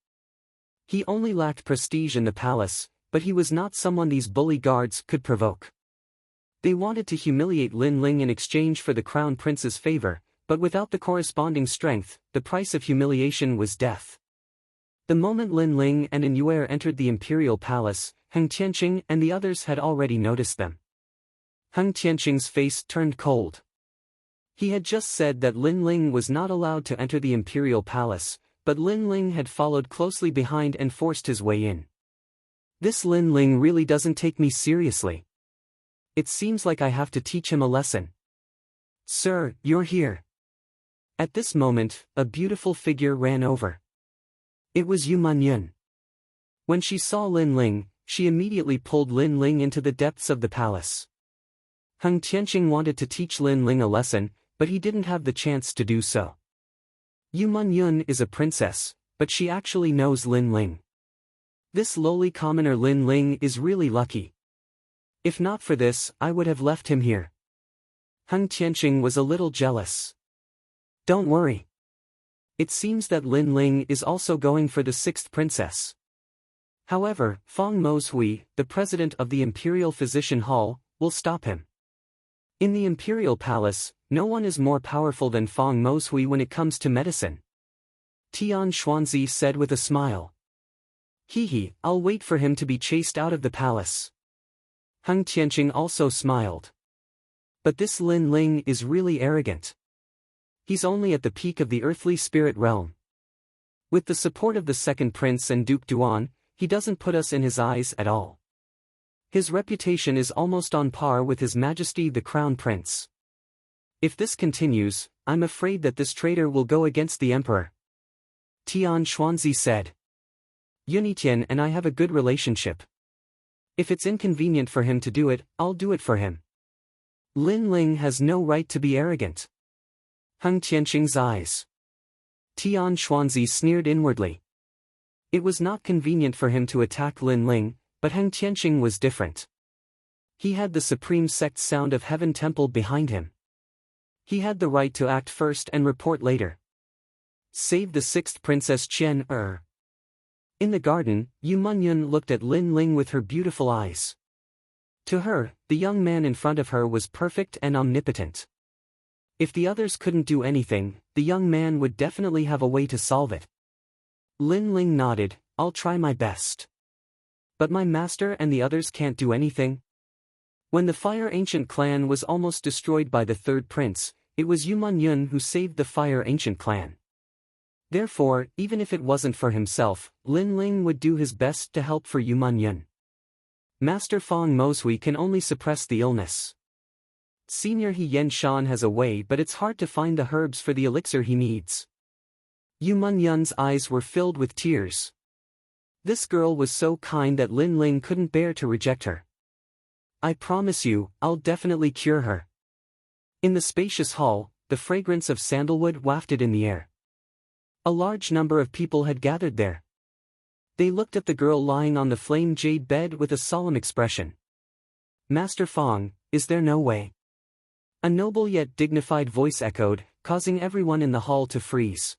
He only lacked prestige in the palace, but he was not someone these bully guards could provoke. They wanted to humiliate Lin Ling in exchange for the crown prince's favor, but without the corresponding strength, the price of humiliation was death. The moment Lin Ling and An Yue entered the imperial palace, Heng Tianqing and the others had already noticed them. Heng Tianqing's face turned cold. He had just said that Lin Ling was not allowed to enter the imperial palace, but Lin Ling had followed closely behind and forced his way in. This Lin Ling really doesn't take me seriously. It seems like I have to teach him a lesson. Sir, you're here. At this moment, a beautiful figure ran over. It was Yu Manyun. When she saw Lin Ling, she immediately pulled Lin Ling into the depths of the palace. Heng Tianqing wanted to teach Lin Ling a lesson, but he didn't have the chance to do so. Yu Manyun is a princess, but she actually knows Lin Ling. This lowly commoner Lin Ling is really lucky. If not for this, I would have left him here. Heng Tianqing was a little jealous. Don't worry. It seems that Lin Ling is also going for the sixth princess. However, Feng Mozhui, the president of the Imperial Physician Hall, will stop him. In the Imperial Palace, no one is more powerful than Feng Mozhui when it comes to medicine. Tian Xuanzi said with a smile. Hehe, I'll wait for him to be chased out of the palace. Heng Tianqing also smiled. But this Lin Ling is really arrogant. He's only at the peak of the earthly spirit realm. With the support of the second prince and Duke Duan, he doesn't put us in his eyes at all. His reputation is almost on par with His Majesty the Crown Prince. If this continues, I'm afraid that this traitor will go against the emperor. Tian Xuanzi said. Yunitian and I have a good relationship. If it's inconvenient for him to do it, I'll do it for him. Lin Ling has no right to be arrogant. Heng Tianqing's eyes. Tian Xuanzi sneered inwardly. It was not convenient for him to attack Lin Ling, but Heng Tianqing was different. He had the supreme sect Sound of Heaven temple behind him. He had the right to act first and report later. Save the sixth princess Qian Er. In the garden, Yu Manyun looked at Lin Ling with her beautiful eyes. To her, the young man in front of her was perfect and omnipotent. If the others couldn't do anything, the young man would definitely have a way to solve it. Lin Ling nodded, I'll try my best. But my master and the others can't do anything? When the Fire Ancient clan was almost destroyed by the third prince, it was Yu Manyun who saved the Fire Ancient clan. Therefore, even if it wasn't for himself, Lin Ling would do his best to help for Yu Manyun. Master Feng Mozhui can only suppress the illness. Senior He Yen Shan has a way, but it's hard to find the herbs for the elixir he needs. Yu Manyun's eyes were filled with tears. This girl was so kind that Lin Ling couldn't bear to reject her. I promise you, I'll definitely cure her. In the spacious hall, the fragrance of sandalwood wafted in the air. A large number of people had gathered there. They looked at the girl lying on the flame jade bed with a solemn expression. Master Feng, is there no way? A noble yet dignified voice echoed, causing everyone in the hall to freeze.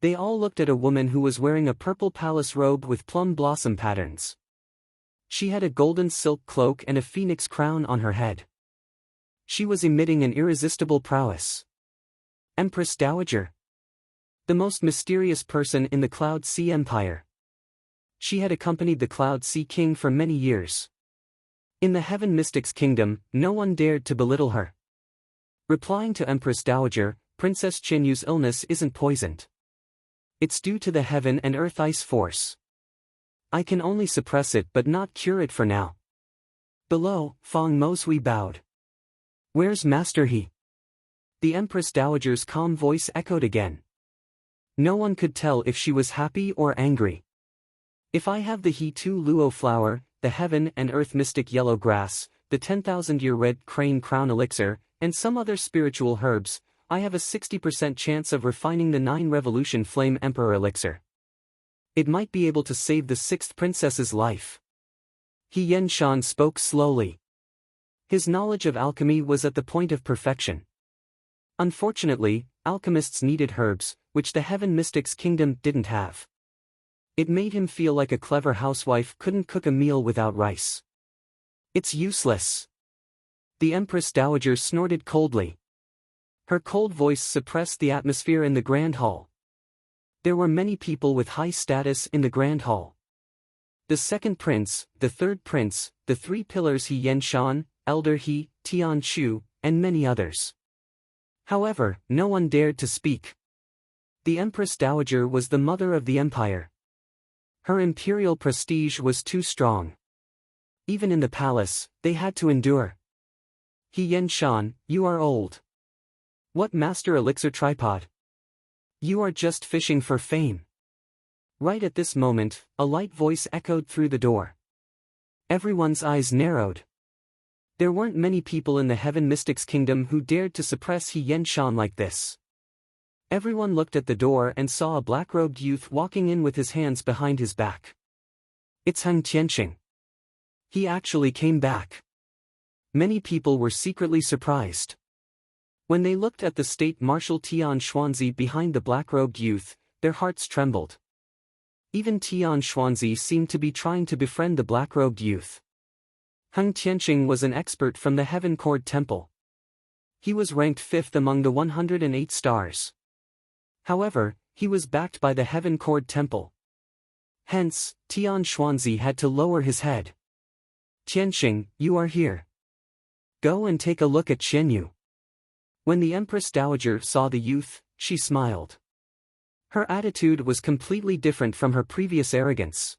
They all looked at a woman who was wearing a purple palace robe with plum blossom patterns. She had a golden silk cloak and a phoenix crown on her head. She was emitting an irresistible prowess. Empress Dowager. The most mysterious person in the Cloud Sea Empire. She had accompanied the Cloud Sea King for many years. In the Heaven Mystics Kingdom, no one dared to belittle her. Replying to Empress Dowager, Princess Qianyu's illness isn't poisoned. It's due to the Heaven and Earth Ice Force. I can only suppress it but not cure it for now. Below, Feng Mozhui bowed. Where's Master He? The Empress Dowager's calm voice echoed again. No one could tell if she was happy or angry. If I have the He Tu Luo flower, the Heaven and Earth Mystic Yellow Grass, the 10,000-year Red Crane Crown Elixir, and some other spiritual herbs, I have a 60% chance of refining the 9 Revolution Flame Emperor Elixir. It might be able to save the 6th princess's life. He Yen Shan spoke slowly. His knowledge of alchemy was at the point of perfection. Unfortunately, alchemists needed herbs, which the Heaven Mystics Kingdom didn't have. It made him feel like a clever housewife couldn't cook a meal without rice. It's useless. The Empress Dowager snorted coldly. Her cold voice suppressed the atmosphere in the Grand Hall. There were many people with high status in the Grand Hall. The second prince, the third prince, the three pillars He Yenshan, Elder He, Tian Chu, and many others. However, no one dared to speak. The Empress Dowager was the mother of the empire. Her imperial prestige was too strong. Even in the palace, they had to endure. He Yenshan, you are old. What master elixir tripod? You are just fishing for fame. Right at this moment, a light voice echoed through the door. Everyone's eyes narrowed. There weren't many people in the Heaven Mystics Kingdom who dared to suppress He Yenshan like this. Everyone looked at the door and saw a black-robed youth walking in with his hands behind his back. It's Heng Tianqing. He actually came back. Many people were secretly surprised. When they looked at the State Marshal Tian Xuanzi behind the black-robed youth, their hearts trembled. Even Tian Xuanzi seemed to be trying to befriend the black-robed youth. Heng Tianqing was an expert from the Heaven Cord Temple. He was ranked 5th among the 108 stars. However, he was backed by the Heaven Cord Temple. Hence, Tian Xuanzi had to lower his head. Tianqing, you are here. Go and take a look at Qianyu. When the Empress Dowager saw the youth, she smiled. Her attitude was completely different from her previous arrogance.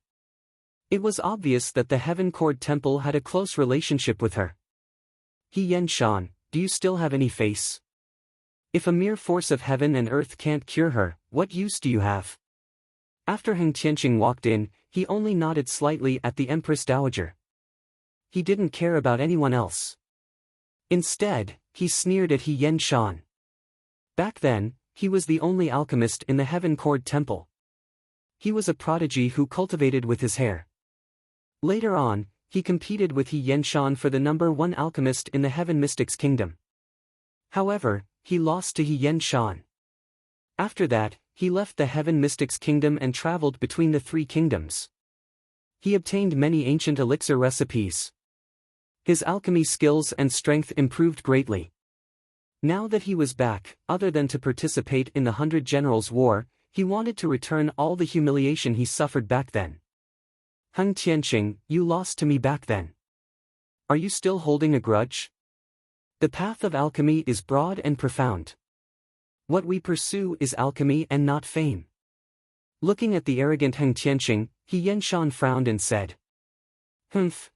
It was obvious that the Heaven Cord Temple had a close relationship with her. He Yenshan, do you still have any face? If a mere force of heaven and earth can't cure her, what use do you have? After Heng Tianqing walked in, he only nodded slightly at the Empress Dowager. He didn't care about anyone else. Instead, he sneered at He Yenshan. Back then, he was the only alchemist in the Heaven Cord Temple. He was a prodigy who cultivated with his hair. Later on, he competed with He Yenshan for the #1 alchemist in the Heaven Mystics Kingdom. However, he lost to He Yenshan. After that, he left the Heaven Mystics Kingdom and traveled between the three kingdoms. He obtained many ancient elixir recipes. His alchemy skills and strength improved greatly. Now that he was back, other than to participate in the 100 Generals War, he wanted to return all the humiliation he suffered back then. Heng Tianqing, you lost to me back then. Are you still holding a grudge? The path of alchemy is broad and profound. What we pursue is alchemy and not fame. Looking at the arrogant Heng Tianqing, He Yenshan frowned and said,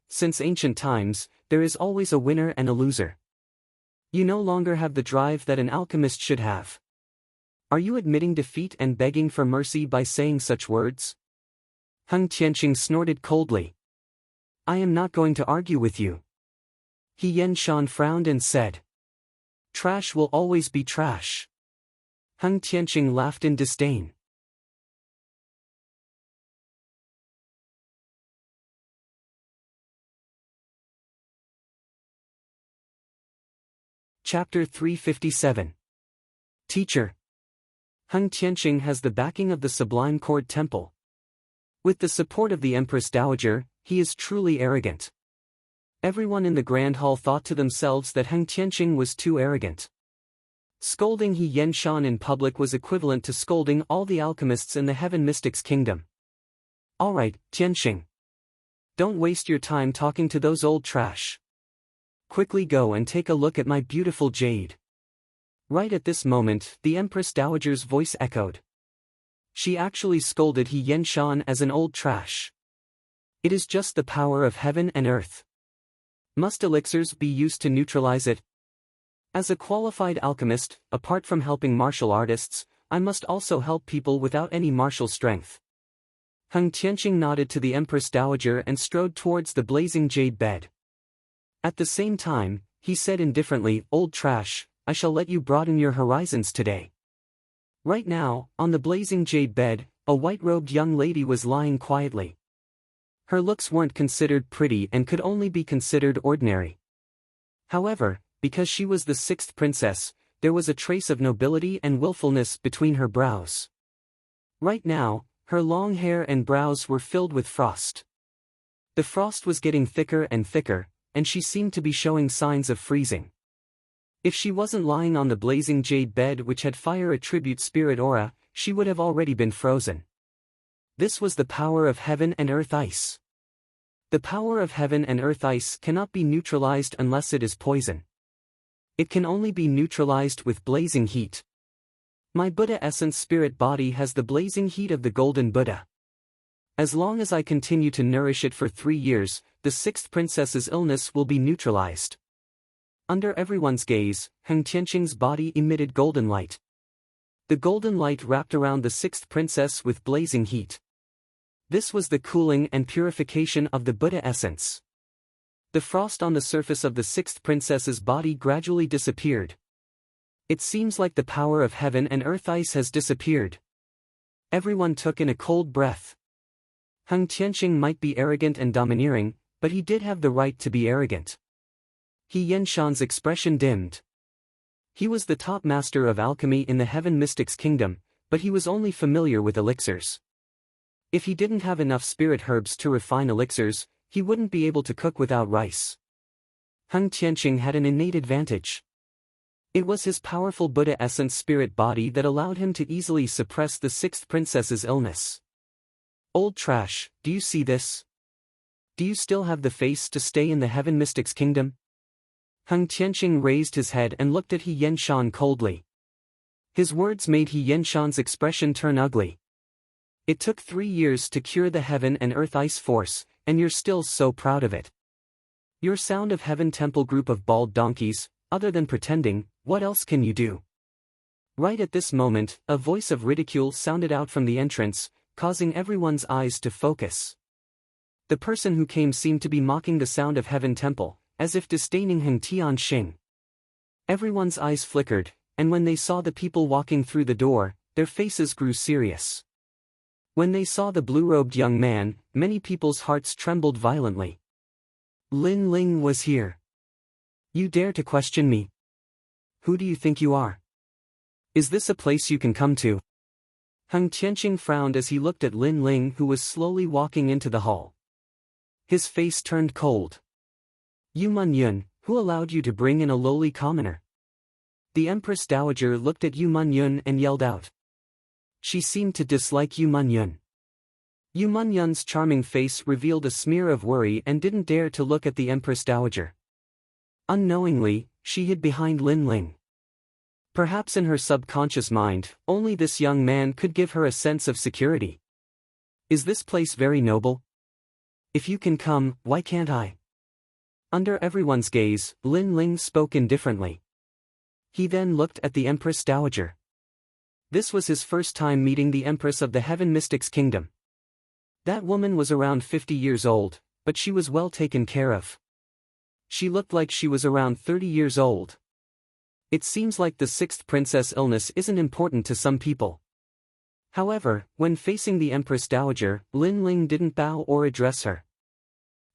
since ancient times, there is always a winner and a loser. You no longer have the drive that an alchemist should have. Are you admitting defeat and begging for mercy by saying such words? Heng Tianqing snorted coldly. I am not going to argue with you. He Yenshan frowned and said, trash will always be trash. Heng Tianqing laughed in disdain. Chapter 357. Teacher. Heng Tianqing has the backing of the Sublime Cord Temple. With the support of the Empress Dowager, he is truly arrogant. Everyone in the Grand Hall thought to themselves that Heng Tianqing was too arrogant. Scolding He Yenshan in public was equivalent to scolding all the alchemists in the Heaven Mystics Kingdom. Alright, Tianqing. Don't waste your time talking to those old trash. Quickly go and take a look at my beautiful jade. Right at this moment, the Empress Dowager's voice echoed. She actually scolded He Yenshan as an old trash. It is just the power of heaven and earth. Must elixirs be used to neutralize it? As a qualified alchemist, apart from helping martial artists, I must also help people without any martial strength. Heng Tianqing nodded to the Empress Dowager and strode towards the blazing jade bed. At the same time, he said indifferently, old trash, I shall let you broaden your horizons today. Right now, on the blazing jade bed, a white-robed young lady was lying quietly. Her looks weren't considered pretty and could only be considered ordinary. However, because she was the 6th princess, there was a trace of nobility and willfulness between her brows. Right now, her long hair and brows were filled with frost. The frost was getting thicker and thicker, and she seemed to be showing signs of freezing. If she wasn't lying on the blazing jade bed which had fire attribute spirit aura, she would have already been frozen. This was the power of heaven and earth ice. The power of heaven and earth ice cannot be neutralized unless it is poison. It can only be neutralized with blazing heat. My Buddha essence spirit body has the blazing heat of the golden Buddha. As long as I continue to nourish it for 3 years, the sixth princess's illness will be neutralized. Under everyone's gaze, Heng Tianqing's body emitted golden light. The golden light wrapped around the sixth princess with blazing heat. This was the cooling and purification of the Buddha essence. The frost on the surface of the sixth princess's body gradually disappeared. It seems like the power of heaven and earth ice has disappeared. Everyone took in a cold breath. Heng Tianqing might be arrogant and domineering, but he did have the right to be arrogant. He Yenshan's expression dimmed. He was the top master of alchemy in the Heaven Mystics Kingdom, but he was only familiar with elixirs. If he didn't have enough spirit herbs to refine elixirs, he wouldn't be able to cook without rice. Heng Tianqing had an innate advantage. It was his powerful Buddha essence spirit body that allowed him to easily suppress the sixth princess's illness. Old trash, do you see this? Do you still have the face to stay in the Heaven Mystics Kingdom? Heng Tianqing raised his head and looked at He Yenshan coldly. His words made He Yenshan's expression turn ugly. It took 3 years to cure the heaven and earth ice force, and you're still so proud of it. Your Sound of Heaven Temple group of bald donkeys, other than pretending, what else can you do? Right at this moment, a voice of ridicule sounded out from the entrance, causing everyone's eyes to focus. The person who came seemed to be mocking the Sound of Heaven Temple, as if disdaining Heng Tianqing. Everyone's eyes flickered, and when they saw the people walking through the door, their faces grew serious. When they saw the blue-robed young man, many people's hearts trembled violently. Lin Ling was here. You dare to question me? Who do you think you are? Is this a place you can come to? Heng Tianqing frowned as he looked at Lin Ling, who was slowly walking into the hall. His face turned cold. Yu Munyun, who allowed you to bring in a lowly commoner? The Empress Dowager looked at Yu Munyun and yelled out. She seemed to dislike Yu Munyun. Yu Munyun's charming face revealed a smear of worry and didn't dare to look at the Empress Dowager. Unknowingly, she hid behind Lin Ling. Perhaps in her subconscious mind, only this young man could give her a sense of security. Is this place very noble? If you can come, why can't I? Under everyone's gaze, Lin Ling spoke indifferently. He then looked at the Empress Dowager. This was his first time meeting the Empress of the Heaven Mystics Kingdom. That woman was around 50 years old, but she was well taken care of. She looked like she was around 30 years old. It seems like the sixth princess illness isn't important to some people. However, when facing the Empress Dowager, Lin Ling didn't bow or address her.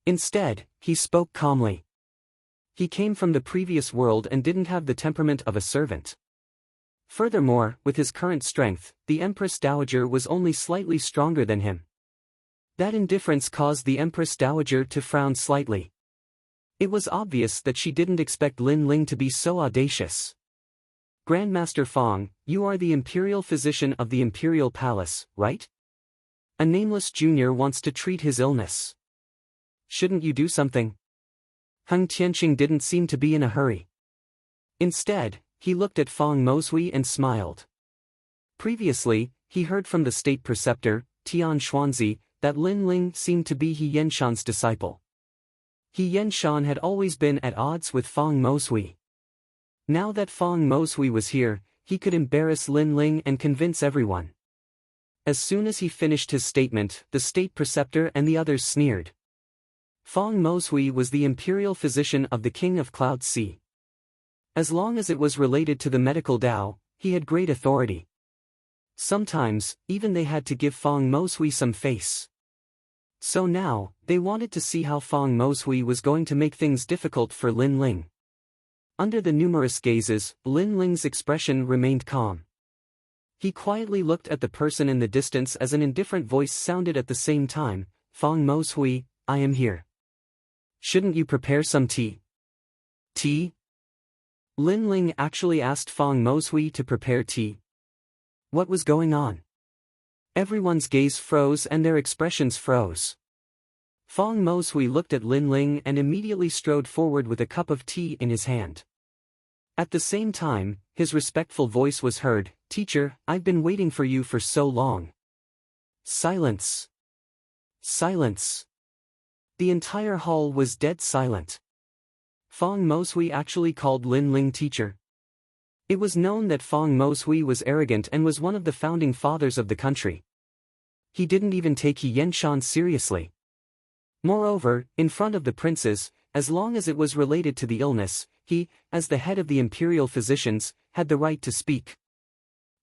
Instead, he spoke calmly. He came from the previous world and didn't have the temperament of a servant. Furthermore, with his current strength, the Empress Dowager was only slightly stronger than him. That indifference caused the Empress Dowager to frown slightly. It was obvious that she didn't expect Lin Ling to be so audacious. Grandmaster Fong, you are the Imperial Physician of the Imperial Palace, right? A nameless junior wants to treat his illness. Shouldn't you do something? Heng Tianqing didn't seem to be in a hurry. Instead, he looked at Fong Moshui and smiled. Previously, he heard from the state preceptor, Tian Xuanzi, that Lin Ling seemed to be He Yenshan's disciple. He Yenshan had always been at odds with Fong Moshui. Now that Fong Moshui was here, he could embarrass Lin Ling and convince everyone. As soon as he finished his statement, the state preceptor and the others sneered. Fong Moshui was the imperial physician of the King of Cloud Sea. As long as it was related to the medical Tao, he had great authority. Sometimes, even they had to give Fong Moshui some face. So now, they wanted to see how Fong Moshui was going to make things difficult for Lin Ling. Under the numerous gazes, Lin Ling's expression remained calm. He quietly looked at the person in the distance as an indifferent voice sounded at the same time, Fong Moshui, I am here. Shouldn't you prepare some tea? Tea? Lin Ling actually asked Feng Moshui to prepare tea. What was going on? Everyone's gaze froze and their expressions froze. Feng Moshui looked at Lin Ling and immediately strode forward with a cup of tea in his hand. At the same time, his respectful voice was heard, "Teacher, I've been waiting for you for so long." Silence. Silence. The entire hall was dead silent. Feng Moshui actually called Lin Ling teacher. It was known that Feng Moshui was arrogant and was one of the founding fathers of the country. He didn't even take He Yenshan seriously. Moreover, in front of the princes, as long as it was related to the illness, he, as the head of the imperial physicians, had the right to speak.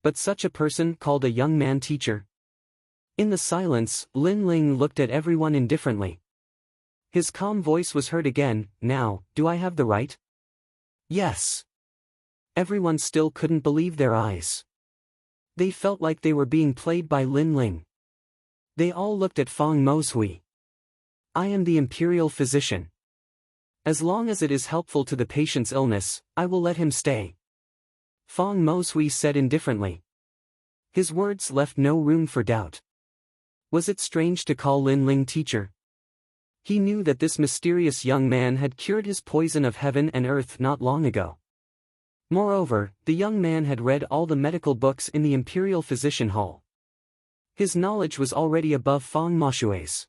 But such a person called a young man teacher. In the silence, Lin Ling looked at everyone indifferently. His calm voice was heard again, "Now, do I have the right?" Yes. Everyone still couldn't believe their eyes. They felt like they were being played by Lin Ling. They all looked at Feng Moshui. "I am the imperial physician. As long as it is helpful to the patient's illness, I will let him stay," Feng Moshui said indifferently. His words left no room for doubt. Was it strange to call Lin Ling teacher? He knew that this mysterious young man had cured his poison of heaven and earth not long ago. Moreover, the young man had read all the medical books in the imperial physician hall. His knowledge was already above Feng Moshui's.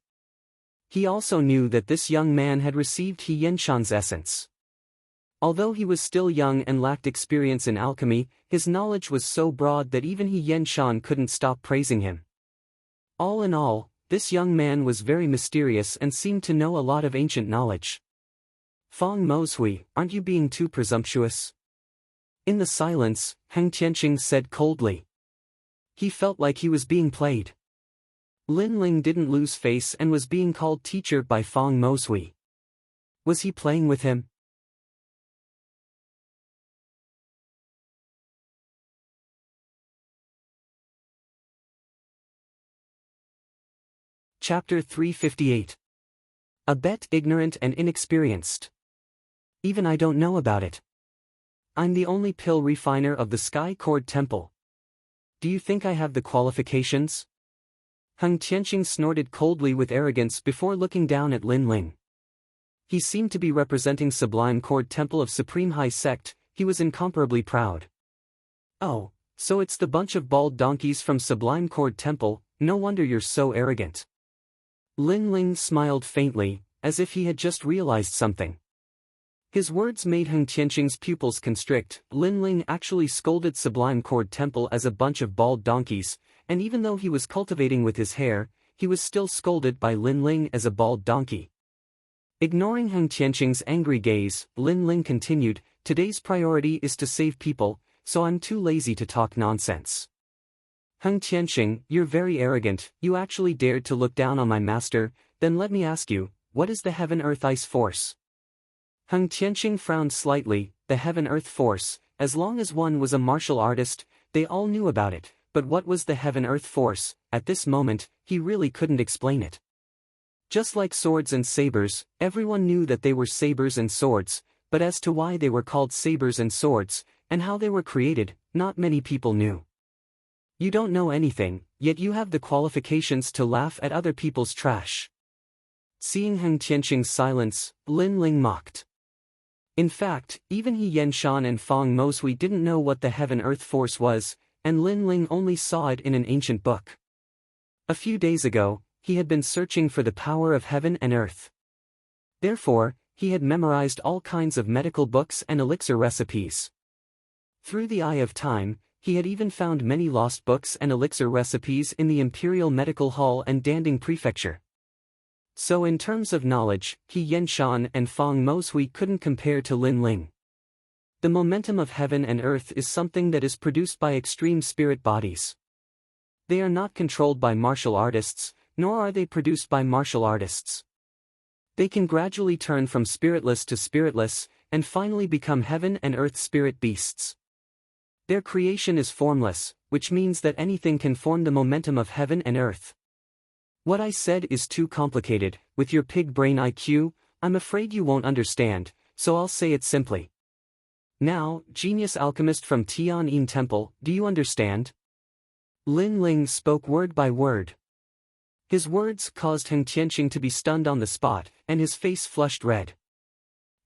He also knew that this young man had received He Yenshan's essence. Although he was still young and lacked experience in alchemy, his knowledge was so broad that even He Yenshan couldn't stop praising him. All in all, this young man was very mysterious and seemed to know a lot of ancient knowledge. "Feng Moshui, aren't you being too presumptuous?" In the silence, Heng Tianqing said coldly. He felt like he was being played. Lin Ling didn't lose face and was being called teacher by Feng Moshui. Was he playing with him? Chapter 358. A bet ignorant and inexperienced. Even I don't know about it. I'm the only pill refiner of the Sky Cord Temple. Do you think I have the qualifications? Heng Tianqing snorted coldly with arrogance before looking down at Lin Ling. He seemed to be representing Sublime Cord Temple of Supreme High Sect. He was incomparably proud. "Oh, so it's the bunch of bald donkeys from Sublime Cord Temple, no wonder you're so arrogant." Lin Ling smiled faintly, as if he had just realized something. His words made Heng Tianqing's pupils constrict. Lin Ling actually scolded Sublime Cord Temple as a bunch of bald donkeys, and even though he was cultivating with his hair, he was still scolded by Lin Ling as a bald donkey. Ignoring Heng Tianqing's angry gaze, Lin Ling continued, "Today's priority is to save people, so I'm too lazy to talk nonsense." "Heng Tianqing, you're very arrogant. You actually dared to look down on my master. Then let me ask you, what is the Heaven-Earth-Ice Force?" Heng Tianqing frowned slightly. The Heaven-Earth Force, as long as one was a martial artist, they all knew about it. But what was the Heaven-Earth Force? At this moment, he really couldn't explain it. Just like swords and sabers, everyone knew that they were sabers and swords, but as to why they were called sabers and swords, and how they were created, not many people knew. You don't know anything, yet you have the qualifications to laugh at other people's trash. Seeing Heng Tianqing's silence, Lin Ling mocked. In fact, even He Yenshan and Feng Moshui didn't know what the Heaven-Earth Force was, and Lin Ling only saw it in an ancient book. A few days ago, he had been searching for the power of heaven and earth. Therefore, he had memorized all kinds of medical books and elixir recipes. Through the eye of time, he had even found many lost books and elixir recipes in the Imperial Medical Hall and Danding Prefecture. So in terms of knowledge, He Yenshan and Feng Moshui couldn't compare to Lin Ling. The momentum of heaven and earth is something that is produced by extreme spirit bodies. They are not controlled by martial artists, nor are they produced by martial artists. They can gradually turn from spiritless to spiritless, and finally become heaven and earth spirit beasts. Their creation is formless, which means that anything can form the momentum of heaven and earth. What I said is too complicated. With your pig brain IQ, I'm afraid you won't understand, so I'll say it simply. Now, genius alchemist from Tian'in Temple, do you understand? Lin Ling spoke word by word. His words caused Heng Tianqing to be stunned on the spot, and his face flushed red.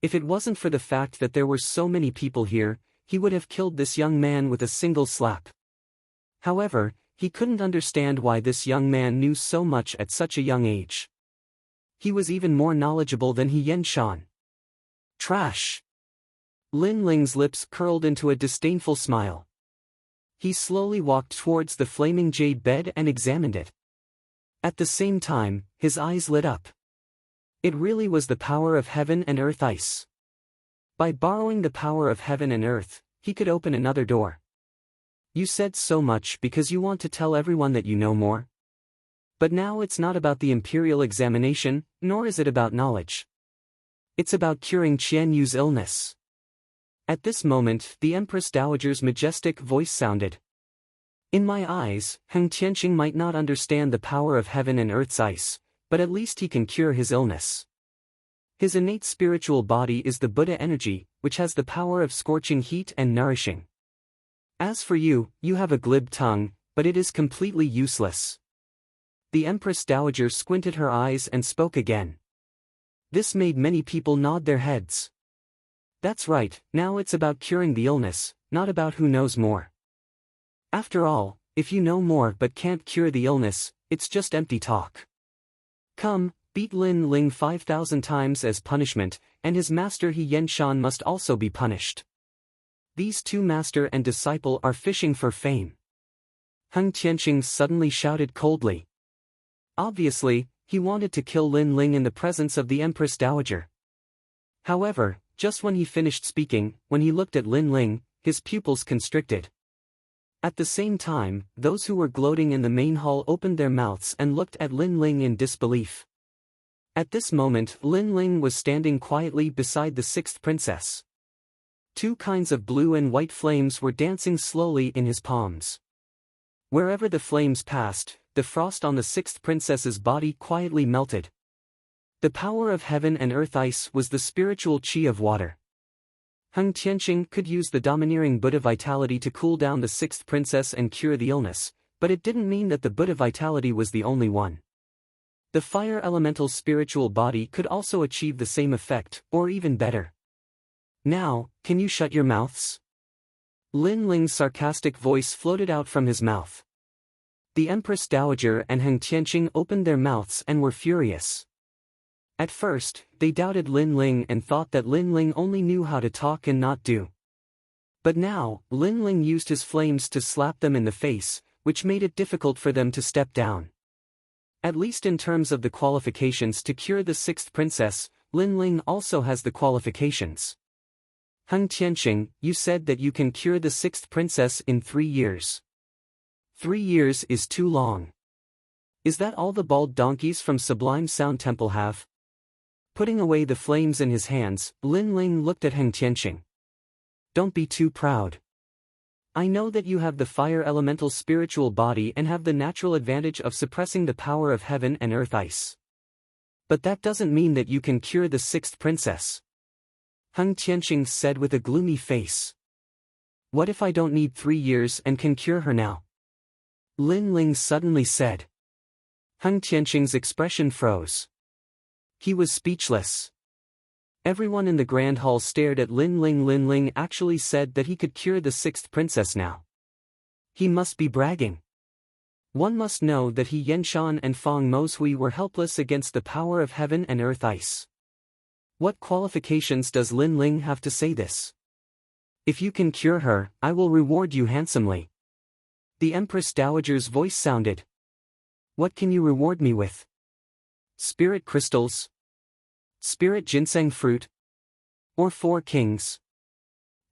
If it wasn't for the fact that there were so many people here, he would have killed this young man with a single slap. However, he couldn't understand why this young man knew so much at such a young age. He was even more knowledgeable than He Yanshan. Trash! Lin Ling's lips curled into a disdainful smile. He slowly walked towards the flaming jade bed and examined it. At the same time, his eyes lit up. It really was the power of heaven and earth ice. By borrowing the power of heaven and earth, he could open another door. You said so much because you want to tell everyone that you know more. But now it's not about the imperial examination, nor is it about knowledge. It's about curing Qian Yu's illness. At this moment, the Empress Dowager's majestic voice sounded. In my eyes, Heng Tianqing might not understand the power of heaven and earth's ice, but at least he can cure his illness. His innate spiritual body is the Buddha energy, which has the power of scorching heat and nourishing. As for you, you have a glib tongue, but it is completely useless. The Empress Dowager squinted her eyes and spoke again. This made many people nod their heads. That's right, now it's about curing the illness, not about who knows more. After all, if you know more but can't cure the illness, it's just empty talk. Come, beat Lin Ling 5,000 times as punishment, and his master He Yanshan must also be punished. These two master and disciple are fishing for fame. Heng Tianqing suddenly shouted coldly. Obviously, he wanted to kill Lin Ling in the presence of the Empress Dowager. However, just when he finished speaking, when he looked at Lin Ling, his pupils constricted. At the same time, those who were gloating in the main hall opened their mouths and looked at Lin Ling in disbelief. At this moment, Lin Ling was standing quietly beside the sixth princess. Two kinds of blue and white flames were dancing slowly in his palms. Wherever the flames passed, the frost on the sixth princess's body quietly melted. The power of heaven and earth ice was the spiritual qi of water. Heng Tianqing could use the domineering Buddha vitality to cool down the sixth princess and cure the illness, but it didn't mean that the Buddha vitality was the only one. The fire elemental spiritual body could also achieve the same effect, or even better. Now, can you shut your mouths? Lin Ling's sarcastic voice floated out from his mouth. The Empress Dowager and Heng Tianqing opened their mouths and were furious. At first, they doubted Lin Ling and thought that Lin Ling only knew how to talk and not do. But now, Lin Ling used his flames to slap them in the face, which made it difficult for them to step down. At least in terms of the qualifications to cure the sixth princess, Lin Ling also has the qualifications. Heng Tianqing, you said that you can cure the sixth princess in 3 years. 3 years is too long. Is that all the bald donkeys from Sublime Sound Temple have? Putting away the flames in his hands, Lin Ling looked at Heng Tianqing. Don't be too proud. I know that you have the fire elemental spiritual body and have the natural advantage of suppressing the power of heaven and earth ice. But that doesn't mean that you can cure the sixth princess. Heng Tianqing said with a gloomy face. What if I don't need 3 years and can cure her now? Lin Ling suddenly said. Heng Tianqing's expression froze. He was speechless. Everyone in the Grand Hall stared at Lin Ling. Lin Ling actually said that he could cure the sixth princess now. He must be bragging. One must know that He Yanshan and Fang Mozhui were helpless against the power of heaven and earth ice. What qualifications does Lin Ling have to say this? If you can cure her, I will reward you handsomely. The Empress Dowager's voice sounded. What can you reward me with? Spirit crystals? Spirit ginseng fruit? Or 4 kings?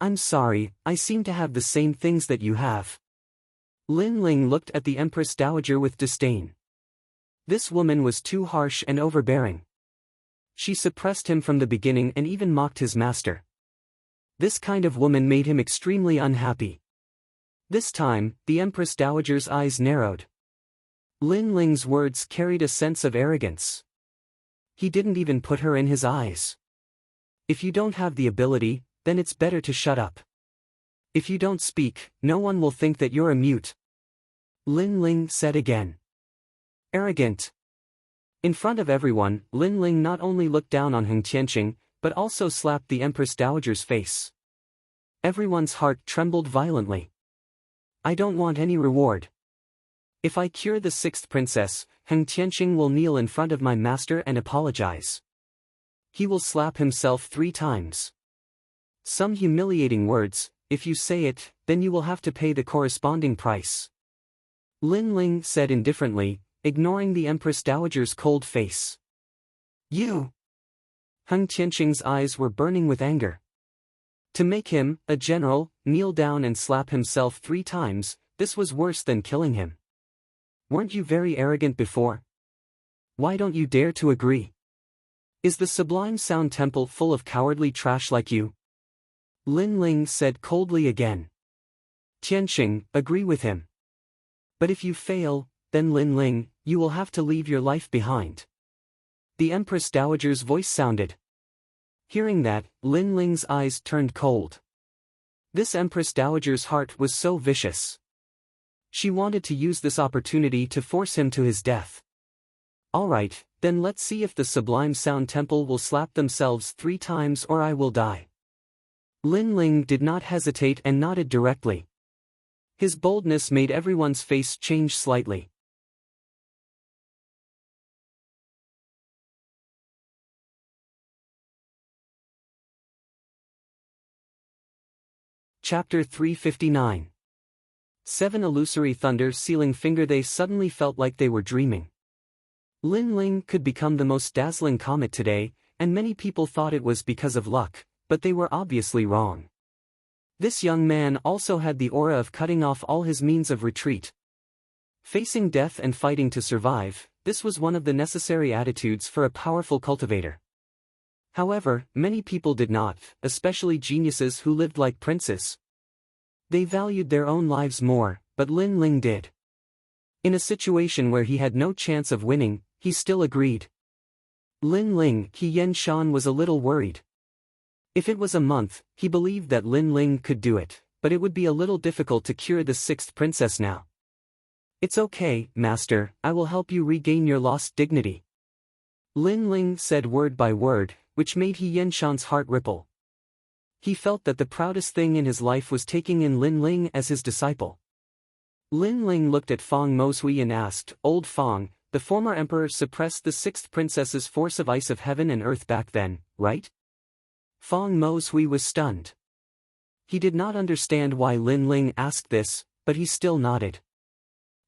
I'm sorry, I seem to have the same things that you have. Lin Ling looked at the Empress Dowager with disdain. This woman was too harsh and overbearing. She suppressed him from the beginning and even mocked his master. This kind of woman made him extremely unhappy. This time, the Empress Dowager's eyes narrowed. Lin Ling's words carried a sense of arrogance. He didn't even put her in his eyes. If you don't have the ability, then it's better to shut up. If you don't speak, no one will think that you're a mute. Lin Ling said again. Arrogant. In front of everyone, Lin Ling not only looked down on Heng Qianqing, but also slapped the Empress Dowager's face. Everyone's heart trembled violently. I don't want any reward. If I cure the sixth princess, Heng Qianqing will kneel in front of my master and apologize. He will slap himself 3 times. Some humiliating words. If you say it, then you will have to pay the corresponding price. Lin Ling said indifferently, ignoring the Empress Dowager's cold face. You! Heng Qianqing's eyes were burning with anger. To make him, a general, kneel down and slap himself 3 times, this was worse than killing him. Weren't you very arrogant before? Why don't you dare to agree? Is the Sublime Sound Temple full of cowardly trash like you? Lin Ling said coldly again. Qianqing, agree with him. But if you fail, then Lin Ling, you will have to leave your life behind. The Empress Dowager's voice sounded. Hearing that, Lin Ling's eyes turned cold. This Empress Dowager's heart was so vicious. She wanted to use this opportunity to force him to his death. Alright, then let's see if the Sublime Sound Temple will slap themselves 3 times or I will die. Lin Ling did not hesitate and nodded directly. His boldness made everyone's face change slightly. Chapter 359. 7 Illusory Thunder Sealing Finger. They suddenly felt like they were dreaming. Lin Ling could become the most dazzling comet today, and many people thought it was because of luck, but they were obviously wrong. This young man also had the aura of cutting off all his means of retreat. Facing death and fighting to survive, this was one of the necessary attitudes for a powerful cultivator. However, many people did not, especially geniuses who lived like princes. They valued their own lives more, but Lin Ling did. In a situation where he had no chance of winning, he still agreed. Lin Ling, He Yan-shan was a little worried. If it was a month, he believed that Lin Ling could do it, but it would be a little difficult to cure the 6th princess now. It's okay, master, I will help you regain your lost dignity. Lin Ling said word by word, which made He Yan-shan's heart ripple. He felt that the proudest thing in his life was taking in Lin Ling as his disciple. Lin Ling looked at Feng Moshui and asked, Old Feng, the former emperor suppressed the 6th princess's force of ice of heaven and earth back then, right? Feng Moshui was stunned. He did not understand why Lin Ling asked this, but he still nodded.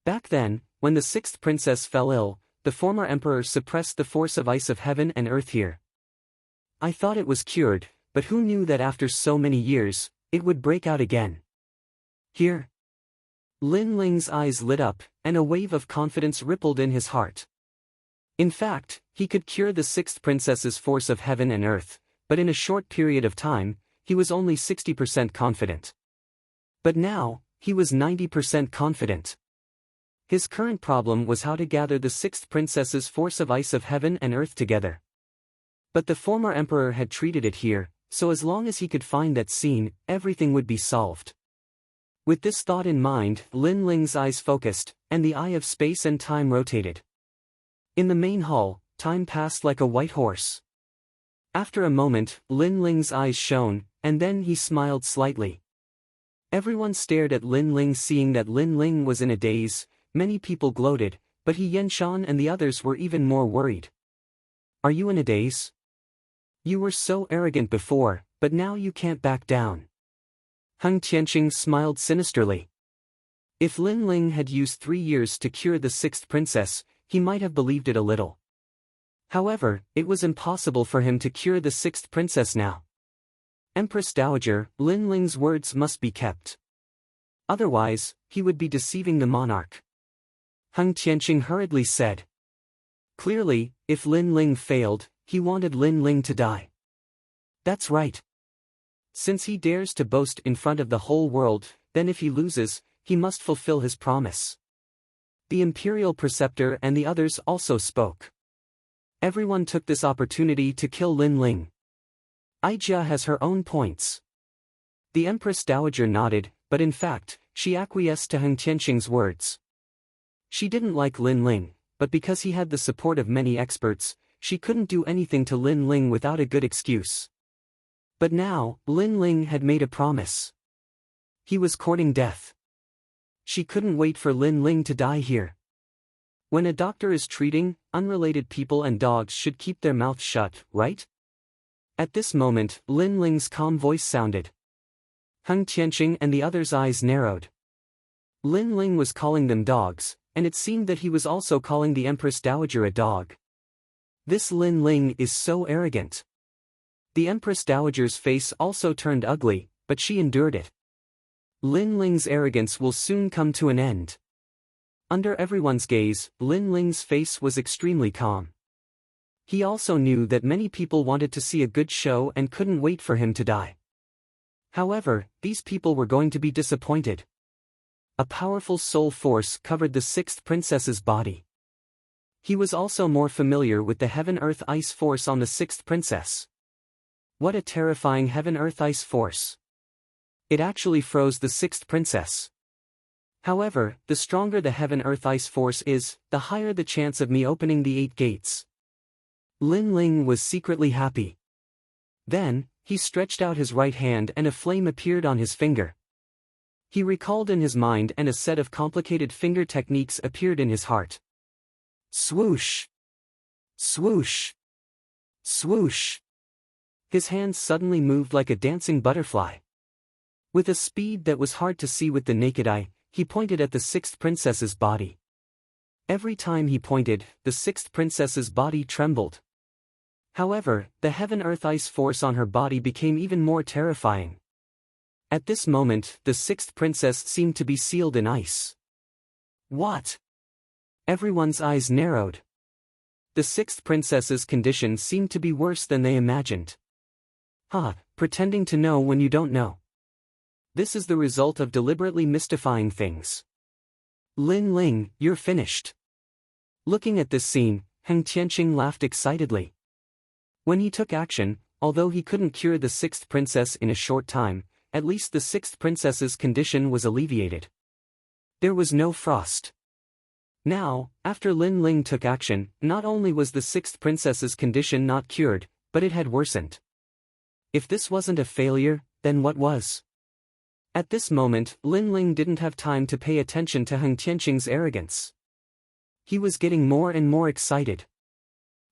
Back then, when the 6th princess fell ill, the former emperor suppressed the force of ice of heaven and earth here. I thought it was cured, but who knew that after so many years, it would break out again? Here? Lin Ling's eyes lit up, and a wave of confidence rippled in his heart. In fact, he could cure the 6th princess's force of heaven and earth, but in a short period of time, he was only 60% confident. But now, he was 90% confident. His current problem was how to gather the 6th princess's force of ice of heaven and earth together. But the former emperor had treated it here, so as long as he could find that scene, everything would be solved. With this thought in mind, Lin Ling's eyes focused, and the eye of space and time rotated. In the main hall, time passed like a white horse. After a moment, Lin Ling's eyes shone, and then he smiled slightly. Everyone stared at Lin Ling. Seeing that Lin Ling was in a daze, many people gloated, but He Yan-shan and the others were even more worried. Are you in a daze? You were so arrogant before, but now you can't back down. Heng Qianqing smiled sinisterly. If Lin Ling had used 3 years to cure the 6th princess, he might have believed it a little. However, it was impossible for him to cure the 6th princess now. Empress Dowager, Lin Ling's words must be kept. Otherwise, he would be deceiving the monarch. Heng Qianqing hurriedly said. Clearly, if Lin Ling failed, he wanted Lin Ling to die. That's right. Since he dares to boast in front of the whole world, then if he loses, he must fulfill his promise. The imperial preceptor and the others also spoke. Everyone took this opportunity to kill Lin Ling. Aijia has her own points. The Empress Dowager nodded, but in fact, she acquiesced to Heng Tianqing's words. She didn't like Lin Ling, but because he had the support of many experts, she couldn't do anything to Lin Ling without a good excuse. But now, Lin Ling had made a promise. He was courting death. She couldn't wait for Lin Ling to die here. When a doctor is treating, unrelated people and dogs should keep their mouths shut, right? At this moment, Lin Ling's calm voice sounded. Heng Tianqing and the others' eyes narrowed. Lin Ling was calling them dogs, and it seemed that he was also calling the Empress Dowager a dog. This Lin Ling is so arrogant. The Empress Dowager's face also turned ugly, but she endured it. Lin Ling's arrogance will soon come to an end. Under everyone's gaze, Lin Ling's face was extremely calm. He also knew that many people wanted to see a good show and couldn't wait for him to die. However, these people were going to be disappointed. A powerful soul force covered the sixth princess's body. He was also more familiar with the Heaven-Earth-Ice force on the sixth princess. What a terrifying Heaven-Earth-Ice force! It actually froze the sixth princess. However, the stronger the Heaven-Earth-Ice force is, the higher the chance of me opening the 8 gates. Lin Ling was secretly happy. Then, he stretched out his right hand and a flame appeared on his finger. He recalled in his mind and a set of complicated finger techniques appeared in his heart. Swoosh! Swoosh! Swoosh! His hands suddenly moved like a dancing butterfly. With a speed that was hard to see with the naked eye, he pointed at the sixth princess's body. Every time he pointed, the sixth princess's body trembled. However, the Heaven-Earth-Ice force on her body became even more terrifying. At this moment, the sixth princess seemed to be sealed in ice. What? Everyone's eyes narrowed. The sixth princess's condition seemed to be worse than they imagined. Pretending to know when you don't know. This is the result of deliberately mystifying things. Lin Ling, you're finished. Looking at this scene, Heng Tianqing laughed excitedly. When he took action, although he couldn't cure the sixth princess in a short time, at least the sixth princess's condition was alleviated. There was no frost. Now, after Lin Ling took action, not only was the sixth princess's condition not cured, but it had worsened. If this wasn't a failure, then what was? At this moment, Lin Ling didn't have time to pay attention to Heng Tianqing's arrogance. He was getting more and more excited.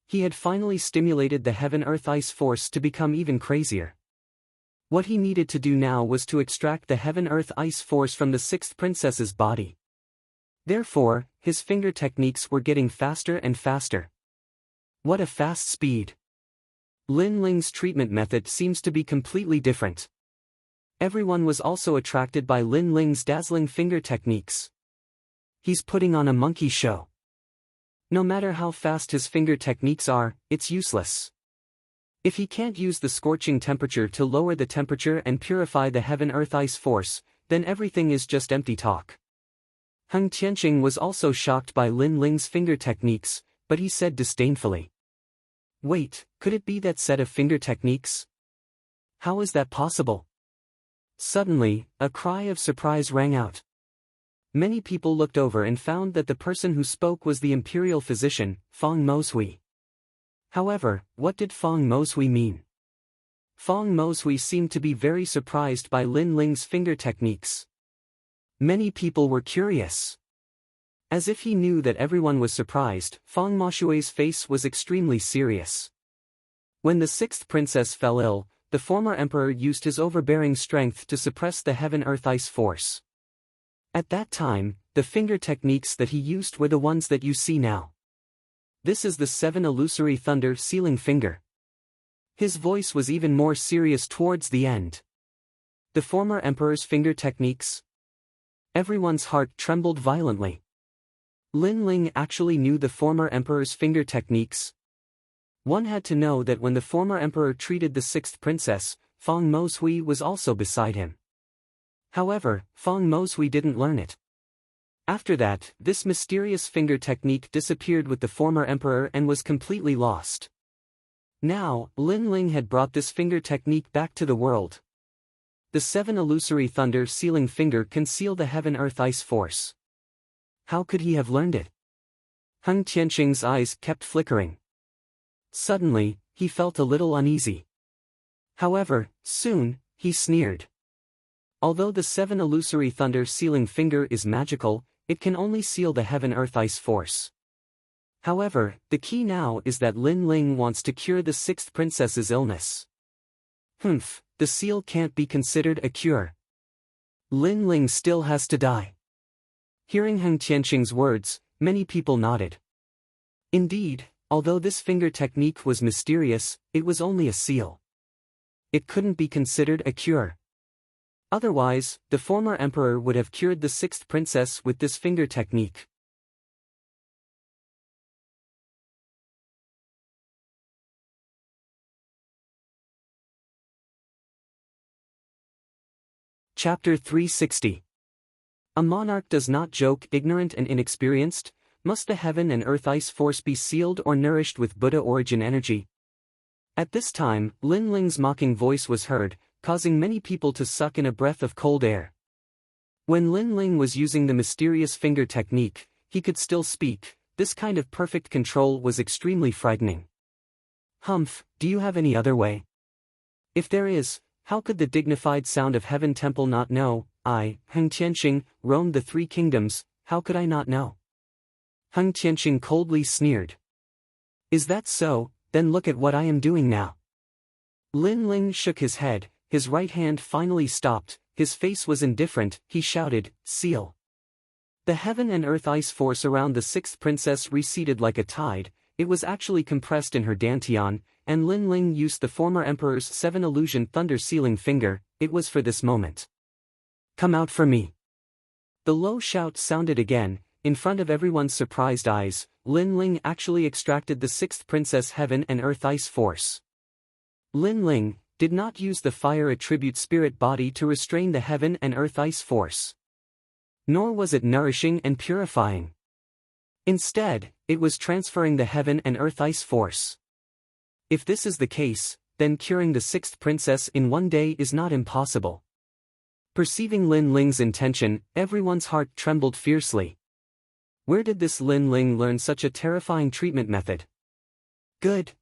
He had finally stimulated the Heaven-Earth-Ice force to become even crazier. What he needed to do now was to extract the Heaven-Earth-Ice force from the sixth princess's body. Therefore, his finger techniques were getting faster and faster. What a fast speed! Lin Ling's treatment method seems to be completely different. Everyone was also attracted by Lin Ling's dazzling finger techniques. He's putting on a monkey show. No matter how fast his finger techniques are, it's useless. If he can't use the scorching temperature to lower the temperature and purify the Heaven-Earth-Ice force, then everything is just empty talk. Heng Tianqing was also shocked by Lin Ling's finger techniques, but he said disdainfully. Wait, could it be that set of finger techniques? How is that possible? Suddenly, a cry of surprise rang out. Many people looked over and found that the person who spoke was the imperial physician, Feng Moshui. However, what did Feng Moshui mean? Feng Moshui seemed to be very surprised by Lin Ling's finger techniques. Many people were curious. As if he knew that everyone was surprised, Feng Moshui's face was extremely serious. When the sixth princess fell ill, the former emperor used his overbearing strength to suppress the Heaven-Earth-Ice force. At that time, the finger techniques that he used were the ones that you see now. This is the 7 illusory thunder sealing finger. His voice was even more serious towards the end. The former emperor's finger techniques? Everyone's heart trembled violently. Lin Ling actually knew the former emperor's finger techniques. One had to know that when the former emperor treated the sixth princess, Feng Moshui was also beside him. However, Feng Moshui didn't learn it. After that, this mysterious finger technique disappeared with the former emperor and was completely lost. Now, Lin Ling had brought this finger technique back to the world. The 7 illusory thunder sealing finger can seal the heaven-earth-ice force. How could he have learned it? Heng Tianqing's eyes kept flickering. Suddenly, he felt a little uneasy. However, soon, he sneered. Although the 7 illusory thunder sealing finger is magical, it can only seal the heaven-earth-ice force. However, the key now is that Lin Ling wants to cure the 6th princess's illness. The seal can't be considered a cure. Lin Ling still has to die. Hearing Heng Tianqing's words, many people nodded. Indeed, although this finger technique was mysterious, it was only a seal. It couldn't be considered a cure. Otherwise, the former emperor would have cured the 6th princess with this finger technique. Chapter 360. A monarch does not joke. Ignorant and inexperienced, must the heaven and earth ice force be sealed or nourished with Buddha origin energy? At this time, Lin Ling's mocking voice was heard, causing many people to suck in a breath of cold air. When Lin Ling was using the mysterious finger technique, he could still speak. This kind of perfect control was extremely frightening. Do you have any other way? If there is, how could the dignified sound of Heaven Temple not know? I, Heng Tianqing, roamed the 3 kingdoms, how could I not know? Heng Tianqing coldly sneered. Is that so? Then look at what I am doing now. Lin Ling shook his head, his right hand finally stopped, his face was indifferent, he shouted, seal. The heaven and earth ice force around the 6th princess receded like a tide, it was actually compressed in her dantian, and Lin Ling used the former emperor's 7 illusion thunder sealing finger. It was for this moment. Come out for me. The low shout sounded again, in front of everyone's surprised eyes. Lin Ling actually extracted the 6th princess heaven and earth ice force. Lin Ling did not use the fire attribute spirit body to restrain the heaven and earth ice force. Nor was it nourishing and purifying. Instead, it was transferring the heaven and earth ice force. If this is the case, then curing the 6th princess in one day is not impossible. Perceiving Lin Ling's intention, everyone's heart trembled fiercely. Where did this Lin Ling learn such a terrifying treatment method? Good.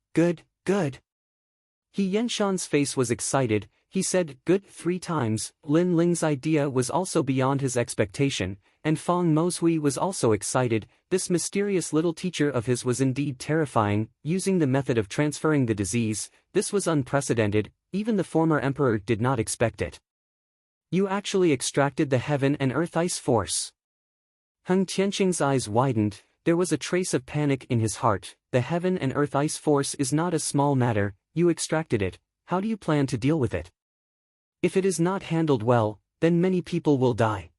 He Yenshan's face was excited, he said good 3 times. Lin Ling's idea was also beyond his expectation, and Fang Moshui was also excited. This mysterious little teacher of his was indeed terrifying, using the method of transferring the disease. This was unprecedented, even the former emperor did not expect it. You actually extracted the heaven and earth ice force. Heng Tianqing's eyes widened, there was a trace of panic in his heart. The heaven and earth ice force is not a small matter, you extracted it, how do you plan to deal with it? If it is not handled well, then many people will die.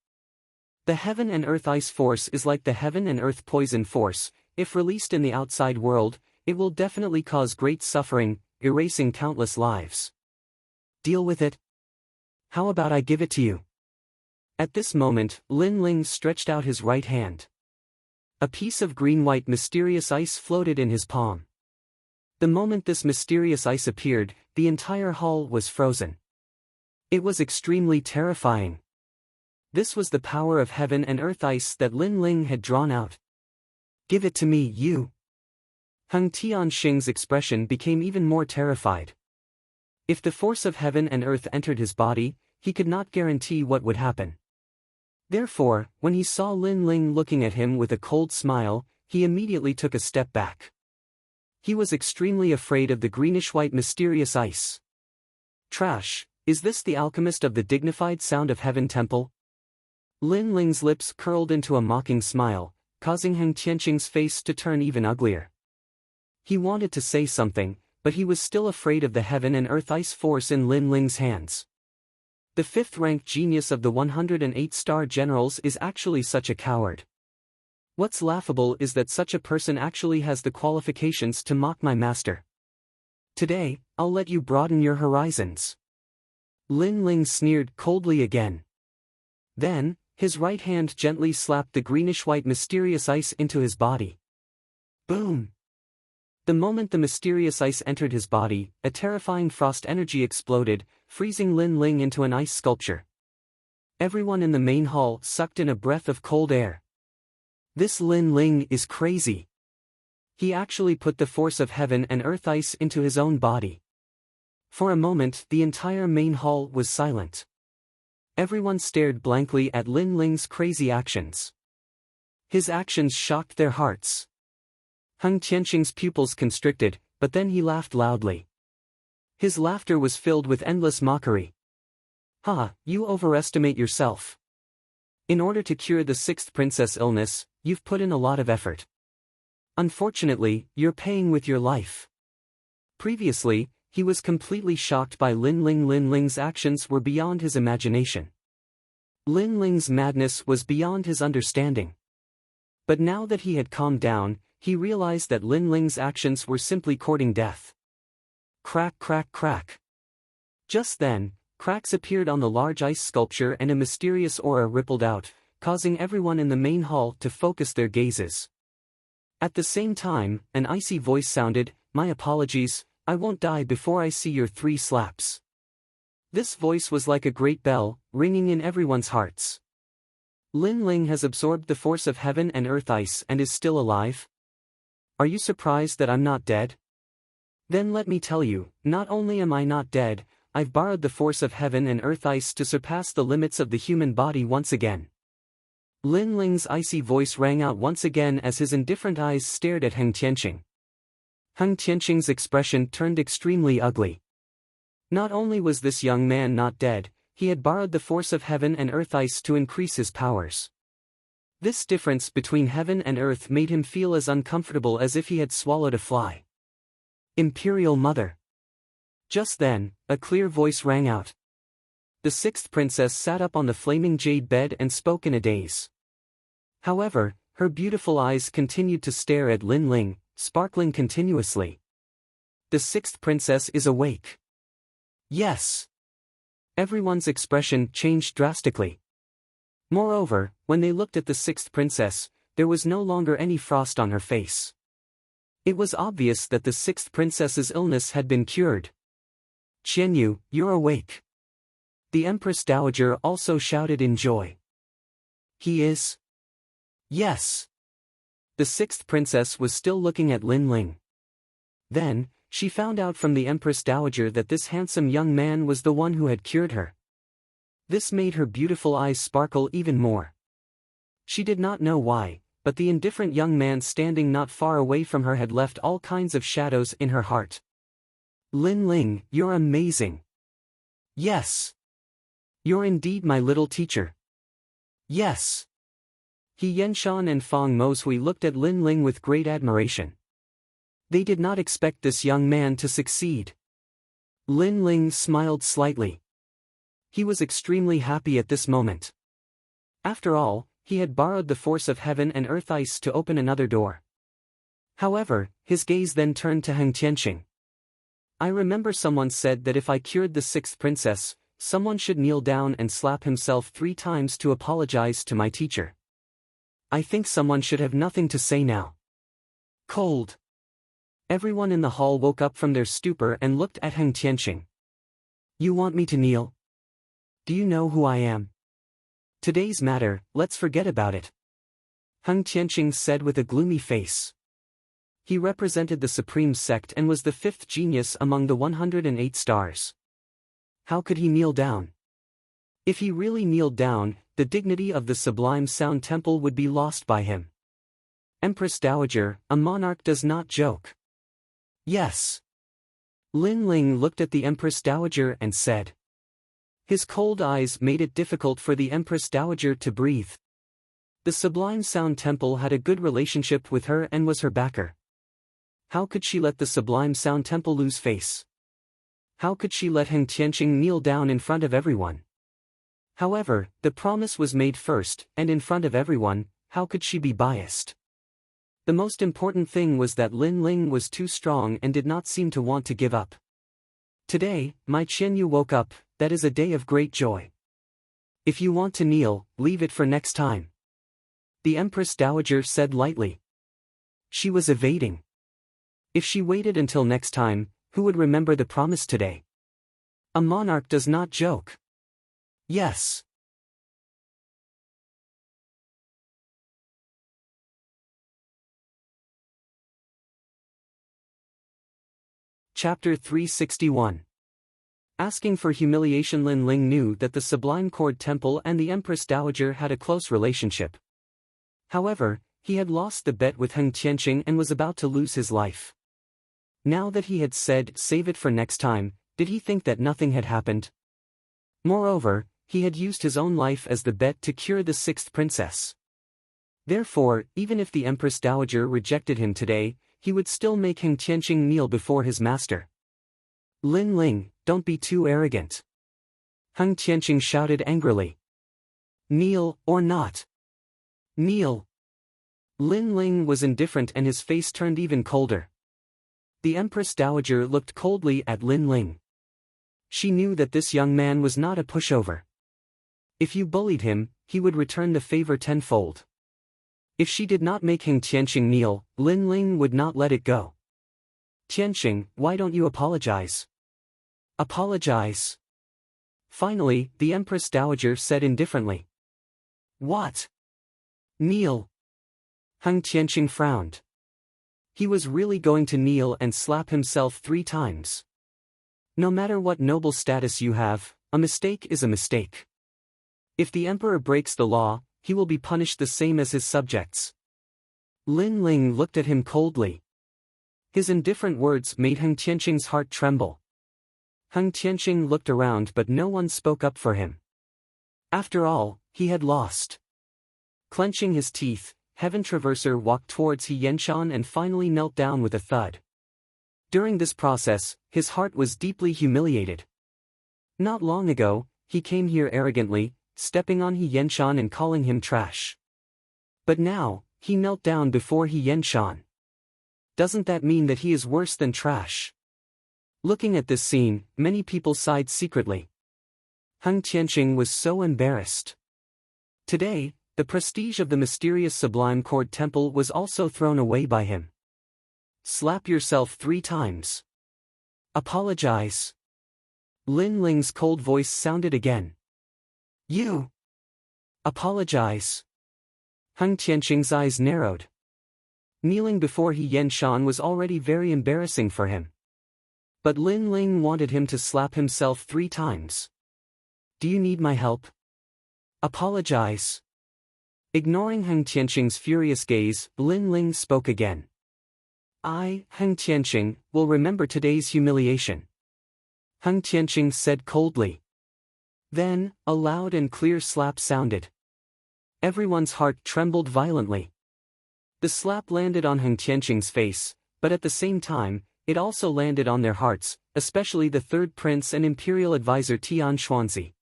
The heaven and earth ice force is like the heaven and earth poison force. If released in the outside world, it will definitely cause great suffering, erasing countless lives. Deal with it? How about I give it to you? At this moment, Lin Ling stretched out his right hand. A piece of green-white mysterious ice floated in his palm. The moment this mysterious ice appeared, the entire hall was frozen. It was extremely terrifying. This was the power of heaven and earth ice that Lin Ling had drawn out. Give it to me, you. Heng Tianqing's expression became even more terrified. If the force of heaven and earth entered his body, he could not guarantee what would happen. Therefore, when he saw Lin Ling looking at him with a cold smile, he immediately took a step back. He was extremely afraid of the greenish-white mysterious ice. Trash, is this the alchemist of the dignified sound of Heaven Temple? Lin Ling's lips curled into a mocking smile, causing Heng Tianqing's face to turn even uglier. He wanted to say something, but he was still afraid of the heaven and earth ice force in Lin Ling's hands. The 5th-ranked genius of the 108-star generals is actually such a coward. What's laughable is that such a person actually has the qualifications to mock my master. Today, I'll let you broaden your horizons. Lin Ling sneered coldly again. Then, His right hand gently slapped the greenish-white mysterious ice into his body. Boom! The moment the mysterious ice entered his body, a terrifying frost energy exploded, freezing Lin Ling into an ice sculpture. Everyone in the main hall sucked in a breath of cold air. This Lin Ling is crazy. He actually put the force of heaven and earth ice into his own body. For a moment, the entire main hall was silent. Everyone stared blankly at Lin Ling's crazy actions. His actions shocked their hearts. Heng Tianqing's pupils constricted, but then he laughed loudly. His laughter was filled with endless mockery. Ha, you overestimate yourself. In order to cure the sixth princess illness, you've put in a lot of effort. Unfortunately, you're paying with your life. Previously, he was completely shocked by Lin Ling. Lin Ling's actions were beyond his imagination. Lin Ling's madness was beyond his understanding. But now that he had calmed down, he realized that Lin Ling's actions were simply courting death. Crack, crack, crack. Just then, cracks appeared on the large ice sculpture and a mysterious aura rippled out, causing everyone in the main hall to focus their gazes. At the same time, an icy voice sounded, "My apologies, I won't die before I see your 3 slaps." This voice was like a great bell, ringing in everyone's hearts. Lin Ling has absorbed the force of heaven and earth ice and is still alive? Are you surprised that I'm not dead? Then let me tell you, not only am I not dead, I've borrowed the force of heaven and earth ice to surpass the limits of the human body once again. Lin Ling's icy voice rang out once again as his indifferent eyes stared at Heng Tianqing. Heng Tianqing's expression turned extremely ugly. Not only was this young man not dead, he had borrowed the force of heaven and earth ice to increase his powers. This difference between heaven and earth made him feel as uncomfortable as if he had swallowed a fly. Imperial Mother. Just then, a clear voice rang out. The sixth princess sat up on the flaming jade bed and spoke in a daze. However, her beautiful eyes continued to stare at Lin Ling, sparkling continuously. The sixth princess is awake. Yes. Everyone's expression changed drastically. Moreover, when they looked at the sixth princess, there was no longer any frost on her face. It was obvious that the sixth princess's illness had been cured. "Qianyu, you're awake." The Empress Dowager also shouted in joy. "He is?" "Yes." The sixth princess was still looking at Lin Ling. Then, she found out from the Empress Dowager that this handsome young man was the one who had cured her. This made her beautiful eyes sparkle even more. She did not know why, but the indifferent young man standing not far away from her had left all kinds of shadows in her heart. "Lin Ling, you're amazing." "Yes." "You're indeed my little teacher." "Yes." He Yenshan and Fang Moshui looked at Lin Ling with great admiration. They did not expect this young man to succeed. Lin Ling smiled slightly. He was extremely happy at this moment. After all, he had borrowed the force of heaven and earth ice to open another door. However, his gaze then turned to Heng Tianqing. "I remember someone said that if I cured the sixth princess, someone should kneel down and slap himself 3 times to apologize to my teacher. I think someone should have nothing to say now." Cold. Everyone in the hall woke up from their stupor and looked at Heng Tianqing. "You want me to kneel? Do you know who I am? Today's matter, let's forget about it." Heng Tianqing said with a gloomy face. He represented the supreme sect and was the 5th genius among the 108 stars. How could he kneel down? If he really kneeled down, the dignity of the Sublime Sound Temple would be lost by him. Empress Dowager, a monarch does not joke. "Yes." Lin Ling looked at the Empress Dowager and said. His cold eyes made it difficult for the Empress Dowager to breathe. The Sublime Sound Temple had a good relationship with her and was her backer. How could she let the Sublime Sound Temple lose face? How could she let Heng Tianqing kneel down in front of everyone? However, the promise was made first, and in front of everyone, how could she be biased? The most important thing was that Lin Ling was too strong and did not seem to want to give up. "Today, my Qianyu woke up, that is a day of great joy." If you want to kneel, leave it for next time. The Empress Dowager said lightly. She was evading. If she waited until next time, who would remember the promise today? A monarch does not joke. Yes. Chapter 361. Asking for humiliation. Lin Ling knew that the Sublime Cord Temple and the Empress Dowager had a close relationship. However, he had lost the bet with Heng Tianqing and was about to lose his life. Now that he had said, "Save it for next time," did he think that nothing had happened? Moreover, he had used his own life as the bet to cure the sixth princess. Therefore, even if the Empress Dowager rejected him today, he would still make Heng Tianqing kneel before his master. Lin Ling, don't be too arrogant. Heng Tianqing shouted angrily. Kneel, or not? Kneel. Lin Ling was indifferent and his face turned even colder. The Empress Dowager looked coldly at Lin Ling. She knew that this young man was not a pushover. If you bullied him, he would return the favor tenfold. If she did not make Heng Tianqing kneel, Lin Ling would not let it go. Tianqing, why don't you apologize? Apologize. Finally, the Empress Dowager said indifferently. What? Kneel. Heng Tianqing frowned. He was really going to kneel and slap himself 3 times. No matter what noble status you have, a mistake is a mistake. If the emperor breaks the law, he will be punished the same as his subjects. Lin Ling looked at him coldly. His indifferent words made Heng Tianqing's heart tremble. Heng Tianqing looked around but no one spoke up for him. After all, he had lost. Clenching his teeth, Heaven Traverser walked towards He Yenshan and finally knelt down with a thud. During this process, his heart was deeply humiliated. Not long ago, he came here arrogantly, stepping on He Yenshan and calling him trash. But now, he knelt down before He Yenshan. Doesn't that mean that he is worse than trash? Looking at this scene, many people sighed secretly. Heng Tianqing was so embarrassed. Today, the prestige of the mysterious Sublime Cord Temple was also thrown away by him. Slap yourself 3 times. Apologize. Lin Ling's cold voice sounded again. You. Apologize. Heng Tianqing's eyes narrowed. Kneeling before He Yenshan was already very embarrassing for him. But Lin Ling wanted him to slap himself 3 times. Do you need my help? Apologize. Ignoring Heng Tianqing's furious gaze, Lin Ling spoke again. I, Heng Tianqing, will remember today's humiliation. Heng Tianqing said coldly. Then, a loud and clear slap sounded. Everyone's heart trembled violently. The slap landed on Heng Tianqing's face, but at the same time, it also landed on their hearts, especially the third prince and imperial advisor Tian Xuanzi.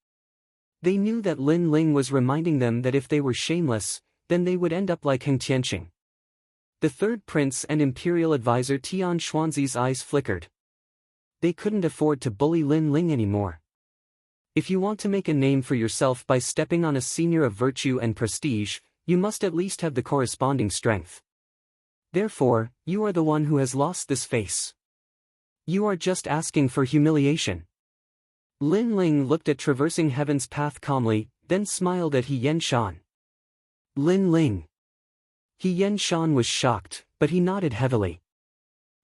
They knew that Lin Ling was reminding them that if they were shameless, then they would end up like Heng Tianqing. The third prince and imperial advisor Tian Xuanzi's eyes flickered. They couldn't afford to bully Lin Ling anymore. If you want to make a name for yourself by stepping on a senior of virtue and prestige, you must at least have the corresponding strength. Therefore, you are the one who has lost this face. You are just asking for humiliation. Lin Ling looked at traversing heaven's path calmly, then smiled at He Yenshan. Lin Ling. He Yenshan was shocked, but he nodded heavily.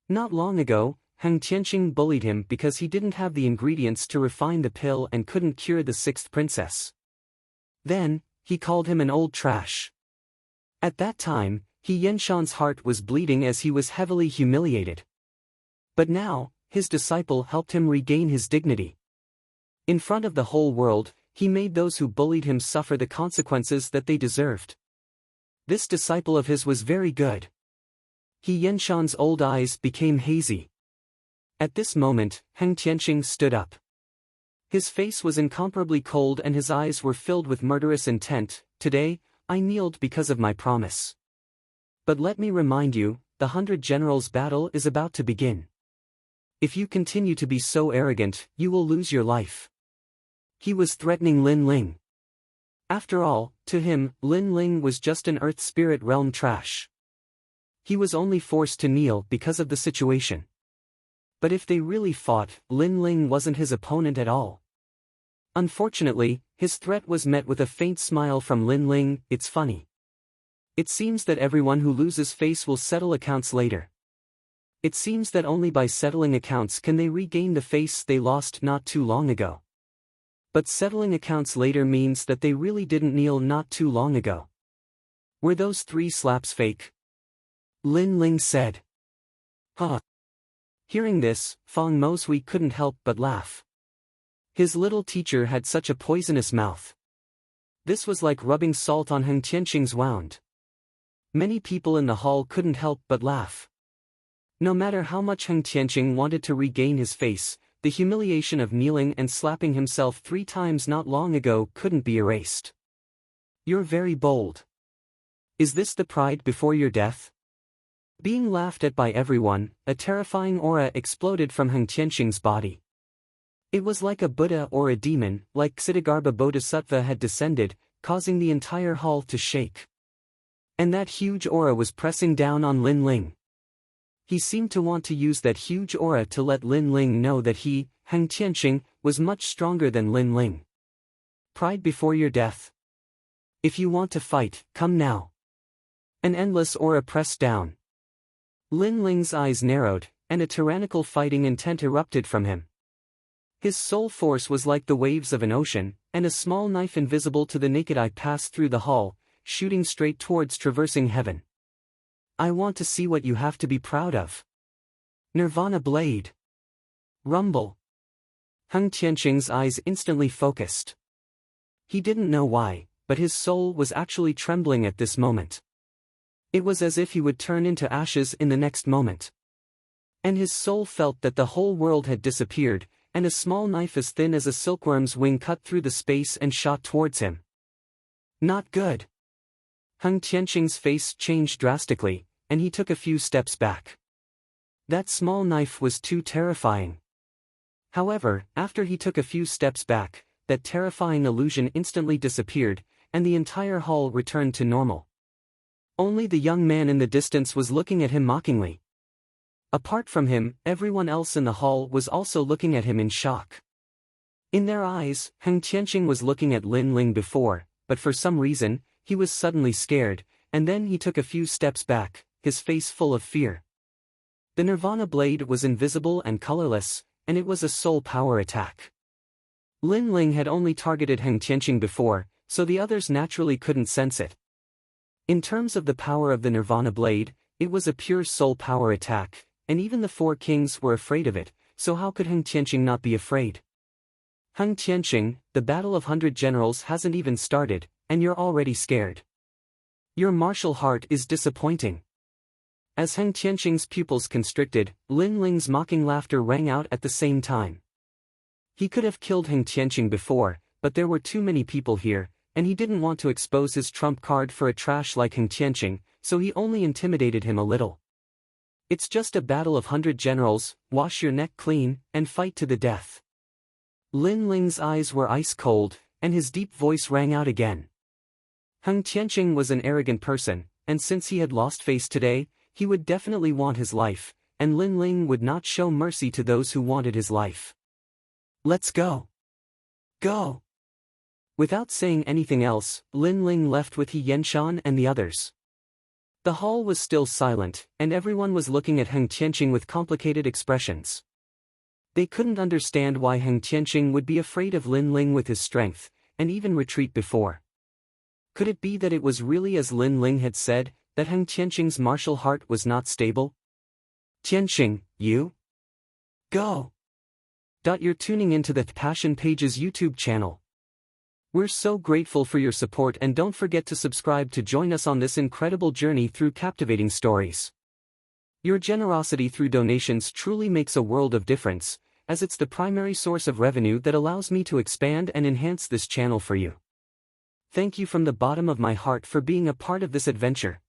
Not long ago, Heng Tianqing bullied him because he didn't have the ingredients to refine the pill and couldn't cure the sixth princess. Then, he called him an old trash. At that time, He Yenshan's heart was bleeding as he was heavily humiliated. But now, his disciple helped him regain his dignity. In front of the whole world, he made those who bullied him suffer the consequences that they deserved. This disciple of his was very good. He Yenshan's old eyes became hazy. At this moment, Heng Tianqing stood up. His face was incomparably cold and his eyes were filled with murderous intent. Today, I kneeled because of my promise. But let me remind you, the 100 Generals battle is about to begin. If you continue to be so arrogant, you will lose your life. He was threatening Lin Ling. After all, to him, Lin Ling was just an Earth spirit realm trash. He was only forced to kneel because of the situation. But if they really fought, Lin Ling wasn't his opponent at all. Unfortunately, his threat was met with a faint smile from Lin Ling. It's funny. It seems that everyone who loses face will settle accounts later. It seems that only by settling accounts can they regain the face they lost not too long ago. But settling accounts later means that they really didn't kneel not too long ago. Were those 3 slaps fake? Lin Ling said. Huh. Hearing this, Feng Mosui couldn't help but laugh. His little teacher had such a poisonous mouth. This was like rubbing salt on Heng Tianqing's wound. Many people in the hall couldn't help but laugh. No matter how much Heng Tianqing wanted to regain his face, the humiliation of kneeling and slapping himself 3 times not long ago couldn't be erased. You're very bold. Is this the pride before your death? Being laughed at by everyone, a terrifying aura exploded from Heng Tianqing's body. It was like a Buddha or a demon, like Ksitigarbha Bodhisattva had descended, causing the entire hall to shake. And that huge aura was pressing down on Lin Ling. He seemed to want to use that huge aura to let Lin Ling know that he, Heng Tianqing, was much stronger than Lin Ling. Pride before your death. If you want to fight, come now. An endless aura pressed down. Lin Ling's eyes narrowed, and a tyrannical fighting intent erupted from him. His soul force was like the waves of an ocean, and a small knife invisible to the naked eye passed through the hall, shooting straight towards traversing heaven. I want to see what you have to be proud of. Nirvana Blade. Rumble. Heng Tianqing's eyes instantly focused. He didn't know why, but his soul was actually trembling at this moment. It was as if he would turn into ashes in the next moment. And his soul felt that the whole world had disappeared, and a small knife as thin as a silkworm's wing cut through the space and shot towards him. Not good. Heng Tianqing's face changed drastically, and he took a few steps back. That small knife was too terrifying. However, after he took a few steps back, that terrifying illusion instantly disappeared, and the entire hall returned to normal. Only the young man in the distance was looking at him mockingly. Apart from him, everyone else in the hall was also looking at him in shock. In their eyes, Heng Tianqing was looking at Lin Ling before, but for some reason, he was suddenly scared, and then he took a few steps back, his face full of fear. The Nirvana Blade was invisible and colorless, and it was a soul power attack. Lin Ling had only targeted Heng Tianqing before, so the others naturally couldn't sense it. In terms of the power of the Nirvana Blade, it was a pure soul power attack, and even the 4 kings were afraid of it, so how could Heng Tianqing not be afraid? Heng Tianqing, the Battle of 100 Generals hasn't even started, and you're already scared. Your martial heart is disappointing. As Heng Tianqing's pupils constricted, Lin Ling's mocking laughter rang out at the same time. He could have killed Heng Tianqing before, but there were too many people here, and he didn't want to expose his trump card for a trash like Heng Tianqing, so he only intimidated him a little. It's just a battle of 100 generals, wash your neck clean, and fight to the death. Lin Ling's eyes were ice cold, and his deep voice rang out again. Heng Tianqing was an arrogant person, and since he had lost face today, he would definitely want his life, and Lin Ling would not show mercy to those who wanted his life. Let's go. Go. Without saying anything else, Lin Ling left with He Yenshan and the others. The hall was still silent, and everyone was looking at Heng Tianqing with complicated expressions. They couldn't understand why Heng Tianqing would be afraid of Lin Ling with his strength, and even retreat before. Could it be that it was really as Lin Ling had said, that Heng Tianqing's martial heart was not stable? Tianqing, you? Go! You're tuning into the Passion Pages YouTube channel. We're so grateful for your support, and don't forget to subscribe to join us on this incredible journey through captivating stories. Your generosity through donations truly makes a world of difference, as it's the primary source of revenue that allows me to expand and enhance this channel for you. Thank you from the bottom of my heart for being a part of this adventure.